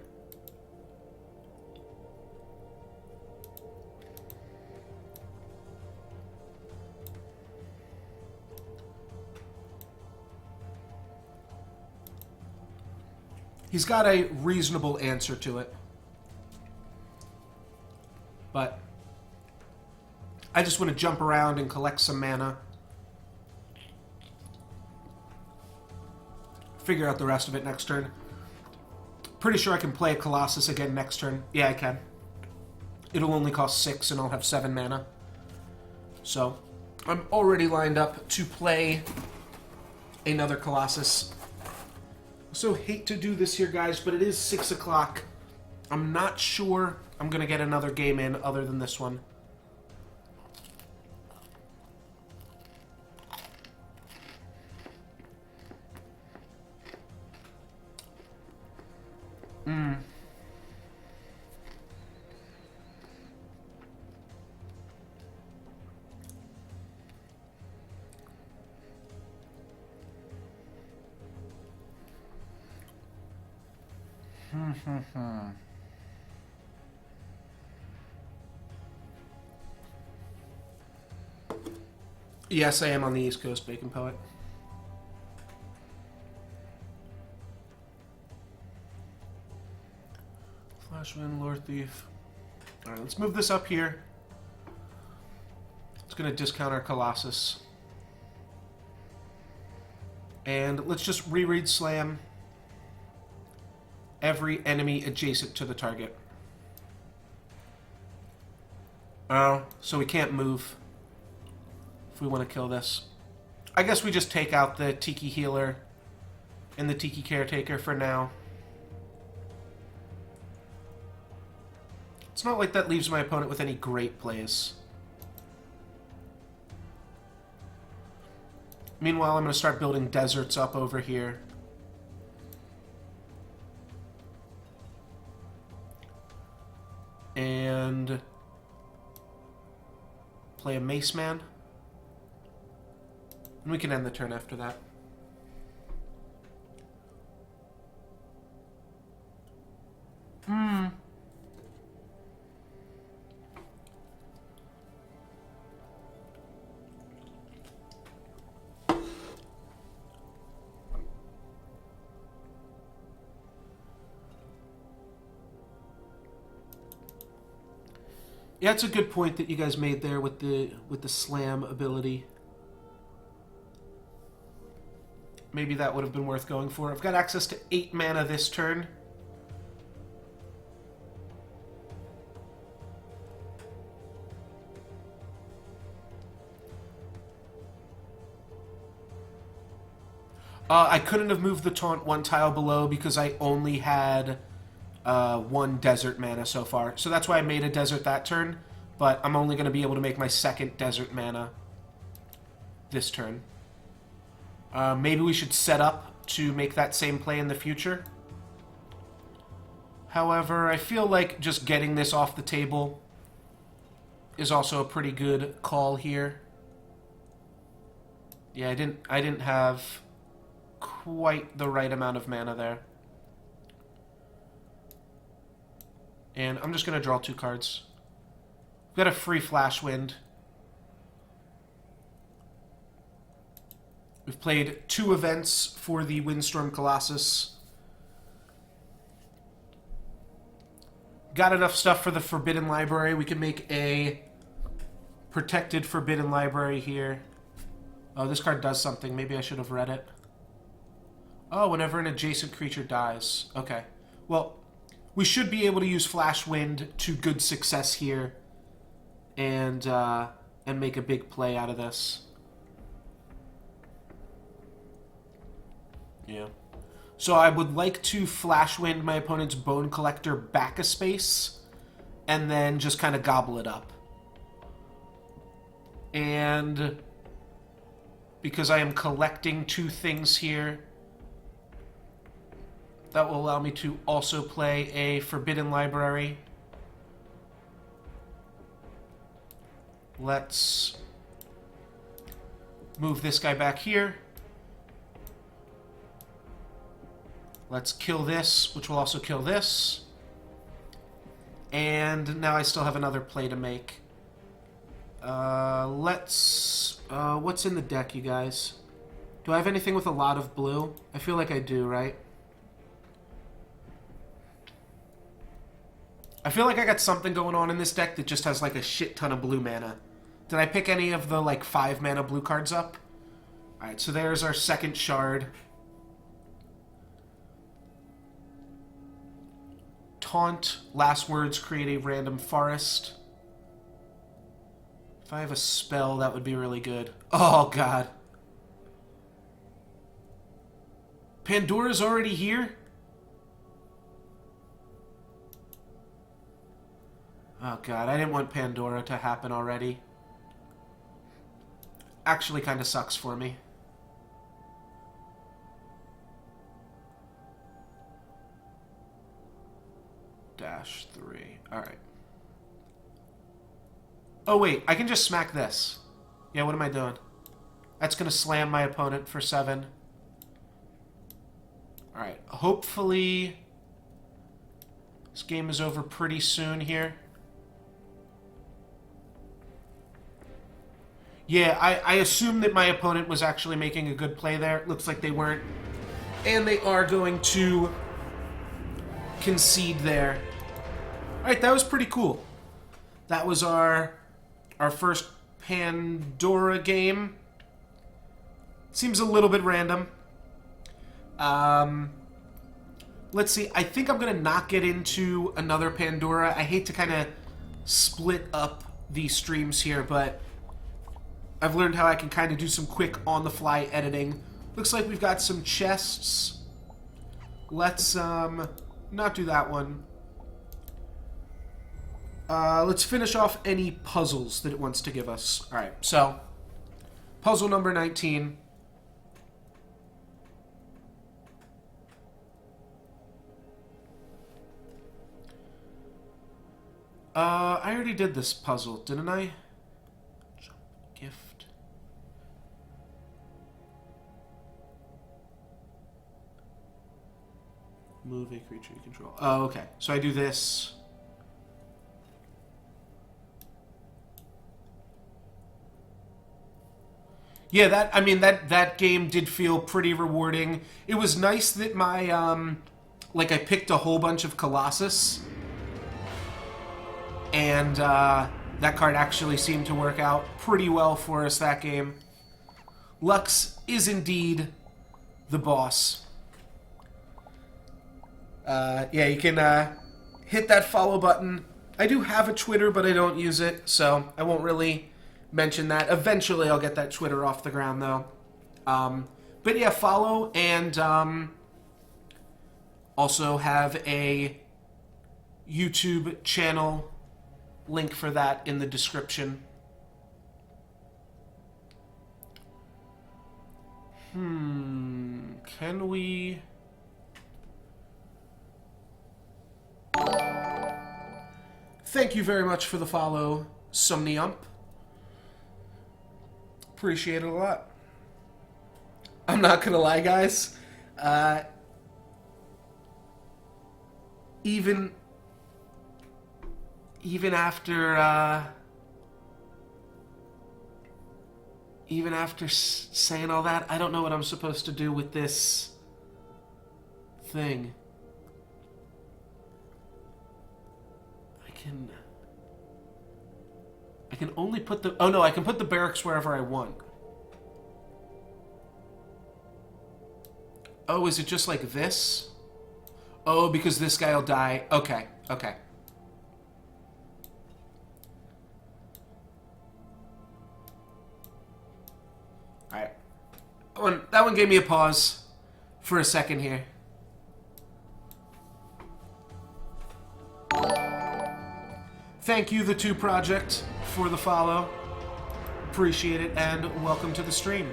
He's got a reasonable answer to it. But I just want to jump around and collect some mana. Figure out the rest of it next turn. Pretty sure I can play a Colossus again next turn. Yeah, I can. It'll only cost 6 and I'll have 7 mana. So, I'm already lined up to play another Colossus. So hate to do this here, guys, but it is 6 o'clock. I'm not sure I'm going to get another game in other than this one. Yes, I am on the East Coast, Bacon Poet. Flashman, Lord Thief. Alright, let's move this up here. It's going to discount our Colossus. And let's just reread Slam every enemy adjacent to the target. Oh, so we can't move if we want to kill this. I guess we just take out the Tiki Healer and the Tiki Caretaker for now. It's not like that leaves my opponent with any great plays. Meanwhile, I'm going to start building deserts up over here. And play a Mace Man. And we can end the turn after that. Yeah, it's a good point that you guys made there with the slam ability. Maybe that would have been worth going for. I've got access to 8 mana this turn. I couldn't have moved the taunt 1 tile below because I only had 1 desert mana so far. So that's why I made a desert that turn. But I'm only going to be able to make my 2nd desert mana this turn. Maybe we should set up to make that same play in the future. However, I feel like just getting this off the table is also a pretty good call here. Yeah, I didn't have quite the right amount of mana there. And I'm just going to draw 2 cards. We've got a free Flash Wind. We've played 2 events for the Windstorm Colossus. Got enough stuff for the Forbidden Library. We can make a protected Forbidden Library here. Oh, this card does something. Maybe I should have read it. Oh, whenever an adjacent creature dies. Okay. Well, we should be able to use Flash Wind to good success here and make a big play out of this. Yeah. So I would like to Flash Wind my opponent's Bone Collector back a space and then just kind of gobble it up. And because I am collecting 2 things here, that will allow me to also play a Forbidden Library. Let's move this guy back here. Let's kill this, which will also kill this. And now I still have another play to make. What's in the deck, you guys? Do I have anything with a lot of blue? I feel like I do, right? I feel like I got something going on in this deck that just has like a shit ton of blue mana. Did I pick any of the like 5 mana blue cards up? Alright, so there's our 2nd shard. Taunt, last words, create a random forest. If I have a spell, that would be really good. Oh, God. Pandora's already here? Oh, God, I didn't want Pandora to happen already. Actually kind of sucks for me. -3. Alright. Oh, wait. I can just smack this. Yeah, what am I doing? That's going to slam my opponent for 7. Alright. Hopefully this game is over pretty soon here. Yeah, I assumed that my opponent was actually making a good play there. Looks like they weren't. And they are going to concede there. Alright, that was pretty cool. That was our first Pandora game. Seems a little bit random. Let's see. I think I'm going to not get into another Pandora. I hate to kind of split up these streams here, but I've learned how I can kind of do some quick on-the-fly editing. Looks like we've got some chests. Let's not do that one. Let's finish off any puzzles that it wants to give us. Alright, so puzzle number 19. I already did this puzzle, didn't I? Gift. Move a creature you control. Oh, okay. So I do this. Yeah, that game did feel pretty rewarding. It was nice that my, I picked a whole bunch of Colossus. And that card actually seemed to work out pretty well for us that game. Lux is indeed the boss. Yeah, you can hit that follow button. I do have a Twitter, but I don't use it, so I won't really mention that. Eventually, I'll get that Twitter off the ground, though. But yeah, follow, and also have a YouTube channel. Link for that in the description. Can we... Thank you very much for the follow, Somniump. Appreciate it a lot. I'm not gonna lie, guys. Even after saying all that, I don't know what I'm supposed to do with this thing. I can only put the... Oh no, I can put the barracks wherever I want. Oh, is it just like this? Oh, because this guy will die. Okay, okay. Alright. That one gave me a pause for a second here. Thank you, The Two Project, for the follow. Appreciate it, and welcome to the stream.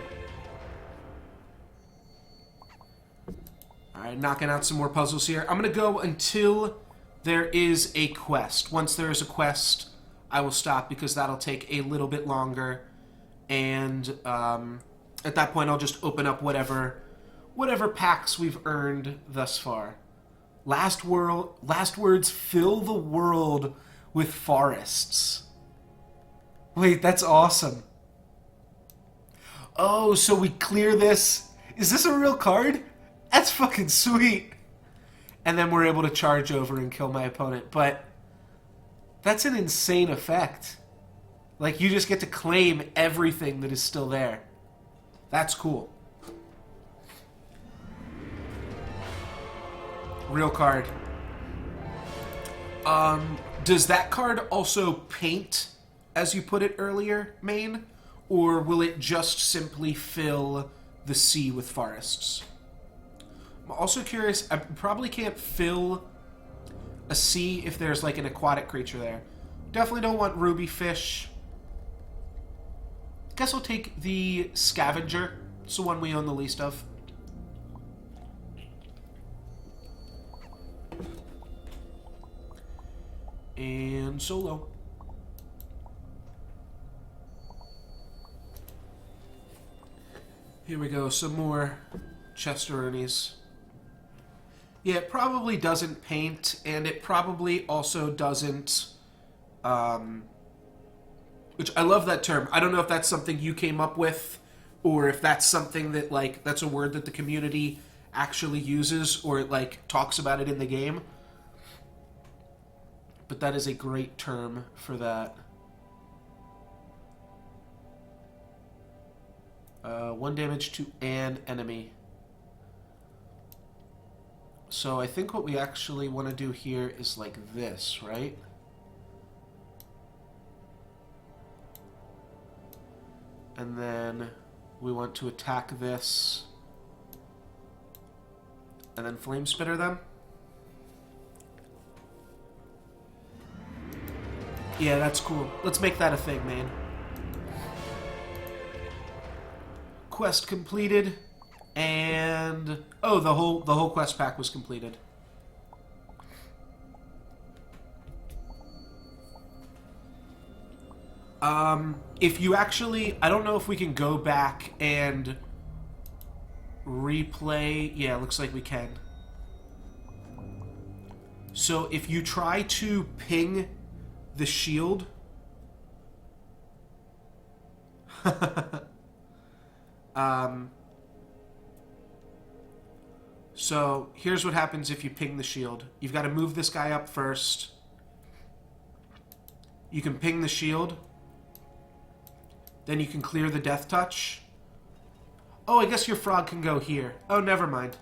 Alright, knocking out some more puzzles here. I'm going to go until there is a quest. Once there is a quest, I will stop because that'll take a little bit longer. And at that point, I'll just open up whatever packs we've earned thus far. Last words, fill the world with forests. Wait, that's awesome. Oh, so we clear this. Is this a real card? That's fucking sweet. And then we're able to charge over and kill my opponent. But that's an insane effect. Like, you just get to claim everything that is still there. That's cool. Real card. Does that card also paint, as you put it earlier, main? Or will it just simply fill the sea with forests? I'm also curious, I probably can't fill a sea if there's like an aquatic creature there. Definitely don't want ruby fish. Guess I'll take the scavenger. It's the one we own the least of. And solo. Here we go, some more Chesteronies. Yeah, it probably doesn't paint, and it probably also doesn't, which I love that term. I don't know if that's something you came up with, or if that's something that, like, that's a word that the community actually uses, or, like, talks about it in the game. But that is a great term for that. 1 damage to an enemy. So I think what we actually want to do here is like this, right? And then we want to attack this. And then flame spitter them. Yeah, that's cool. Let's make that a thing, man. Quest completed, and oh, the whole quest pack was completed. If you actually, I don't know if we can go back and replay. Yeah, looks like we can. So if you try to ping the shield. So here's what happens if you ping the shield. You've got to move this guy up first. You can ping the shield. Then you can clear the death touch. Oh, I guess your frog can go here. Oh, never mind.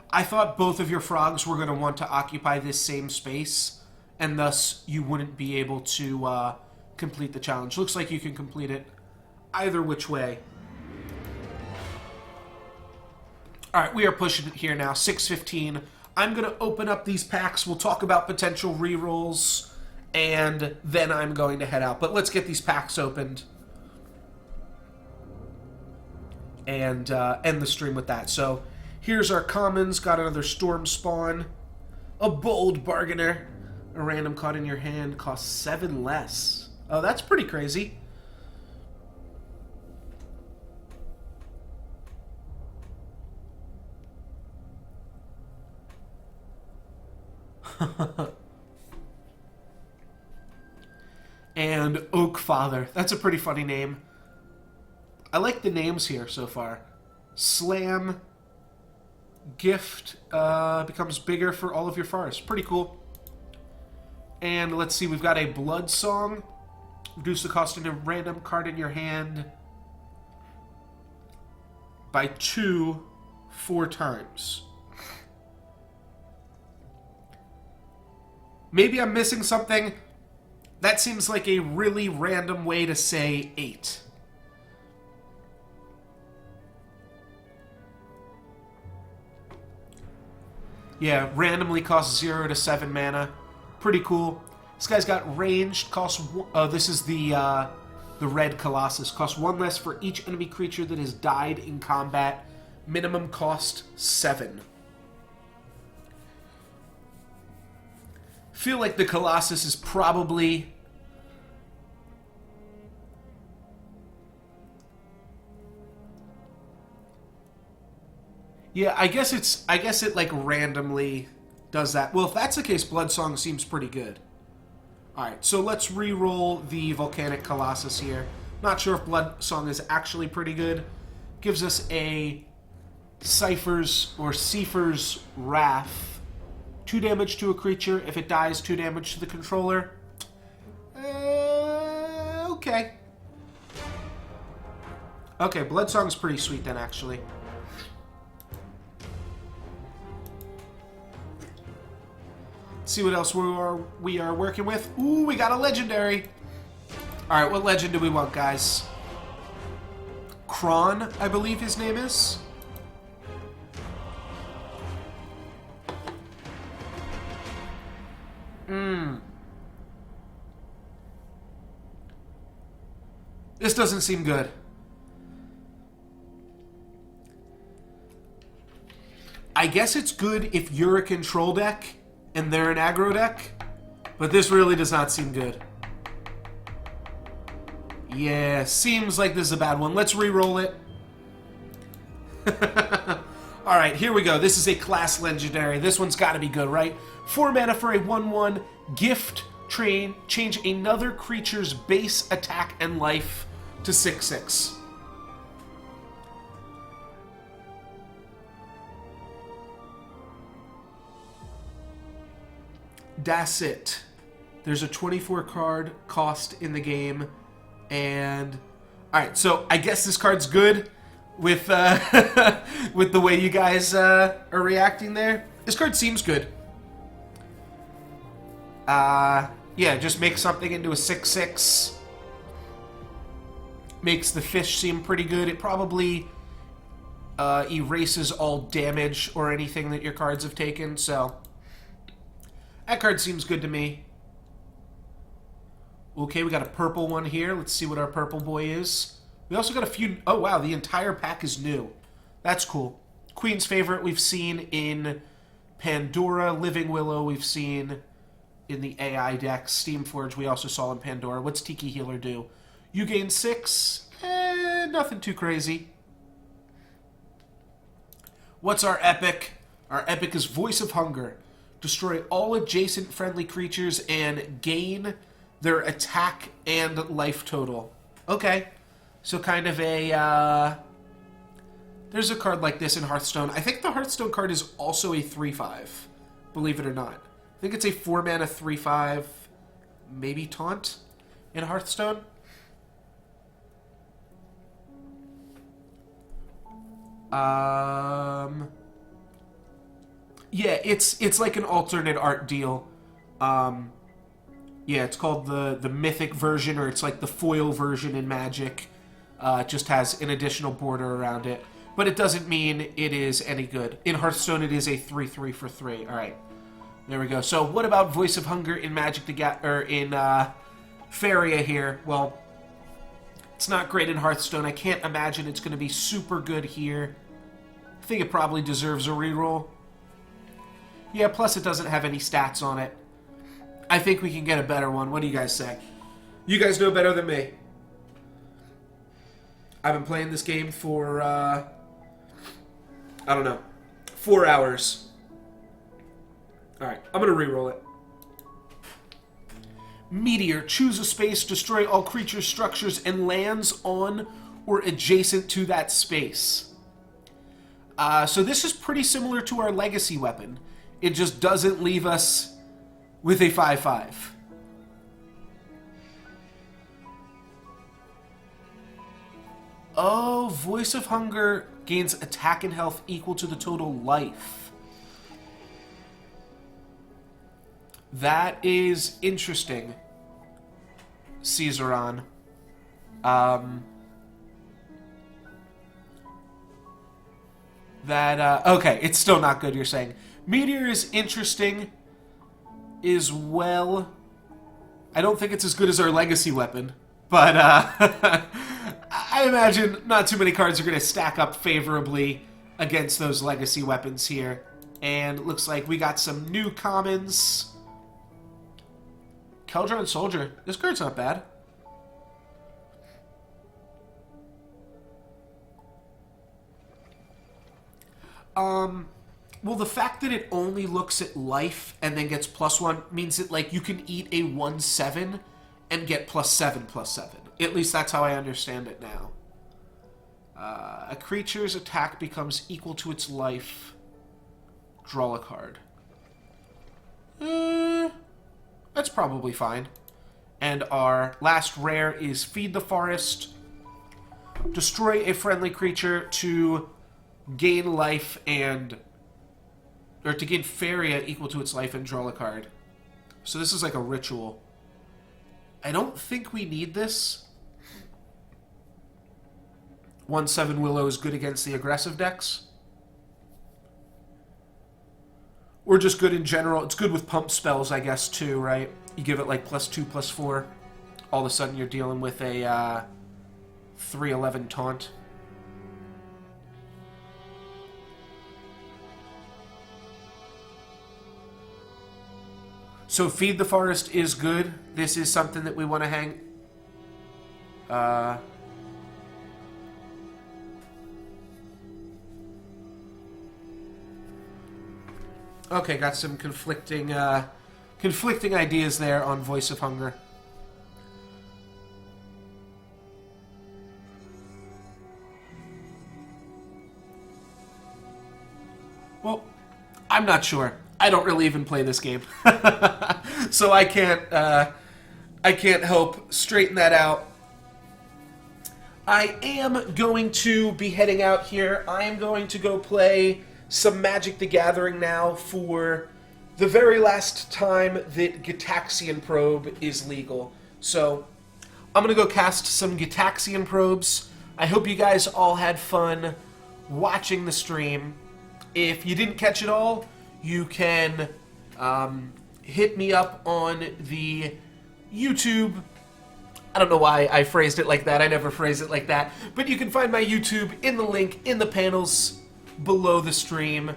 I thought both of your frogs were going to want to occupy this same space, and thus you wouldn't be able to complete the challenge. Looks like you can complete it either which way. Alright, we are pushing it here now. 6:15. I'm going to open up these packs. We'll talk about potential rerolls, and then I'm going to head out. But let's get these packs opened and end the stream with that. So here's our commons. Got another Storm Spawn. A Bold Bargainer. A random card in your hand costs 7 less. Oh, that's pretty crazy. And Oak Father. That's a pretty funny name. I like the names here so far. Slam. Gift becomes bigger for all of your forests. Pretty cool. And let's see, we've got a Blood Song. Reduce the cost of a random card in your hand by 2 4 times. Maybe I'm missing something. That seems like a really random way to say 8. Yeah, randomly costs 0 to 7 mana. Pretty cool. This guy's got ranged, costs... this is the Red Colossus. Costs 1 less for each enemy creature that has died in combat. Minimum cost 7. Feel like the Colossus is probably... Yeah, I guess it like randomly does that. Well, if that's the case, Bloodsong seems pretty good. Alright, so let's re-roll the Volcanic Colossus here. Not sure if Bloodsong is actually pretty good. Gives us a Cypher's or Seifer's Wrath. 2 damage to a creature. If it dies, 2 damage to the controller. Okay. Okay, Bloodsong's pretty sweet then, actually. See what else we are working with. Ooh, we got a legendary. Alright, what legend do we want, guys? Kron, I believe his name is. This doesn't seem good. I guess it's good if you're a control deck and they're an aggro deck, but this really does not seem good. Yeah, seems like this is a bad one. Let's re-roll it. Alright, here we go. This is a class legendary. This one's got to be good, right? 4 mana for a 1/1. Gift, train, change another creature's base attack and life to 6/6. That's it. There's a 24 card cost in the game, and alright, so I guess this card's good with with the way you guys are reacting there. This card seems good. Yeah, just make something into a 6/6. Makes the fish seem pretty good. It probably erases all damage or anything that your cards have taken, so that card seems good to me. Okay, we got a purple one here. Let's see what our purple boy is. We also got a few... Oh, wow, the entire pack is new. That's cool. Queen's Favorite we've seen in Pandora. Living Willow we've seen in the AI deck. Steamforge we also saw in Pandora. What's Tiki Healer do? You gain 6. Nothing too crazy. What's our epic? Our epic is Voice of Hunger. Destroy all adjacent friendly creatures and gain their attack and life total. Okay. So kind of a... There's a card like this in Hearthstone. I think the Hearthstone card is also a 3/5. Believe it or not. I think it's a 4 mana 3/5. maybe Taunt in Hearthstone. Yeah, it's like an alternate art deal. Yeah, it's called the Mythic version, or it's like the foil version in Magic. It just has an additional border around it. But it doesn't mean it is any good. In Hearthstone, it is a 3/3 for 3. All right, there we go. So what about Voice of Hunger in Magic in Faeria here? Well, it's not great in Hearthstone. I can't imagine it's going to be super good here. I think it probably deserves a reroll. Yeah, plus it doesn't have any stats on it. I think we can get a better one. What do you guys say? You guys know better than me. I've been playing this game for, I don't know, 4 hours. Alright, I'm going to reroll it. Meteor. Choose a space, destroy all creatures, structures, and lands on or adjacent to that space. So this is pretty similar to our legacy weapon. It just doesn't leave us with a 5/5. Oh, Voice of Hunger gains attack and health equal to the total life. That is interesting, Caesaron. Okay, it's still not good, you're saying. Meteor is interesting as well. I don't think it's as good as our legacy weapon, but I imagine not too many cards are going to stack up favorably against those legacy weapons here. And it looks like we got some new commons. Keldron Soldier. This card's not bad. Well, the fact that it only looks at life and then gets +1 means that, like, you can eat a 1/7 and get +7/+7. At least that's how I understand it now. A creature's attack becomes equal to its life. Draw a card. That's probably fine. And our last rare is Feed the Forest. Destroy a friendly creature to gain life and... or to gain Faeria equal to its life and draw a card. So this is like a ritual. I don't think we need this. 1/7 Willow is good against the aggressive decks. Or just good in general. It's good with pump spells, I guess, too, right? You give it like +2/+4. All of a sudden you're dealing with a 3/11 taunt. So Feed the Forest is good. This is something that we want to hang. Okay, got some conflicting ideas there on Voice of Hunger. Well, I'm not sure. I don't really even play this game, so I can't help straighten that out. I am going to be heading out here. I am going to go play some Magic the Gathering now for the very last time that Gitaxian Probe is legal. So I'm going to go cast some Gitaxian Probes. I hope you guys all had fun watching the stream. If you didn't catch it all, you can hit me up on the YouTube. I don't know why I phrased it like that. I never phrase it like that. But you can find my YouTube in the link in the panels below the stream.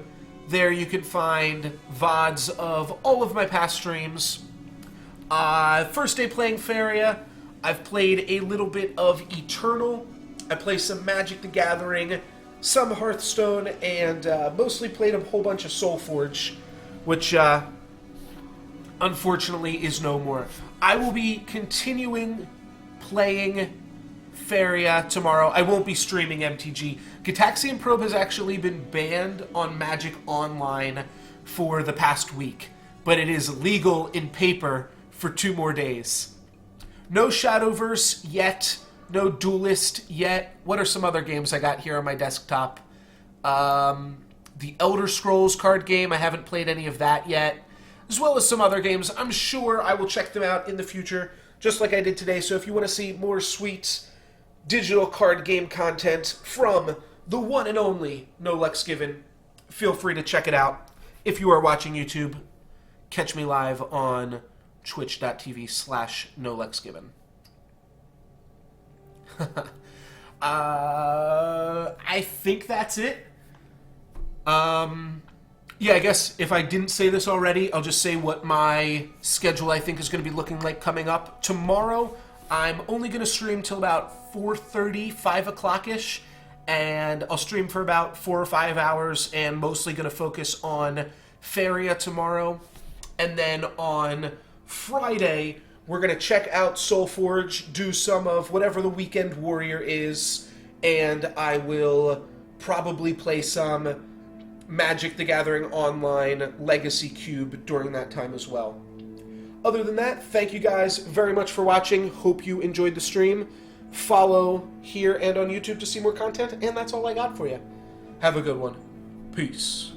There you can find VODs of all of my past streams. First day playing Faeria. I've played a little bit of Eternal. I play some Magic the Gathering, some Hearthstone, and mostly played a whole bunch of Soulforge, which unfortunately is no more. I will be continuing playing Faeria tomorrow. I won't be streaming MTG. Gitaxian Probe has actually been banned on Magic Online for the past week, but it is legal in paper for 2 more days. No Shadowverse yet. No Duelist yet. What are some other games I got here on my desktop? The Elder Scrolls card game. I haven't played any of that yet. As well as some other games. I'm sure I will check them out in the future, just like I did today. So if you want to see more sweet digital card game content from the one and only No Lex Given, feel free to check it out. If you are watching YouTube, catch me live on twitch.tv/NoLexGiven. I think that's it. Yeah, I guess if I didn't say this already, I'll just say what my schedule I think is going to be looking like coming up. Tomorrow, I'm only going to stream till about 4:30, 5 o'clock-ish, and I'll stream for about 4 or 5 hours, and mostly going to focus on Faeria tomorrow. And then on Friday, we're going to check out Soulforge, do some of whatever the Weekend Warrior is, and I will probably play some Magic the Gathering Online Legacy Cube during that time as well. Other than that, thank you guys very much for watching. Hope you enjoyed the stream. Follow here and on YouTube to see more content, and that's all I got for you. Have a good one. Peace.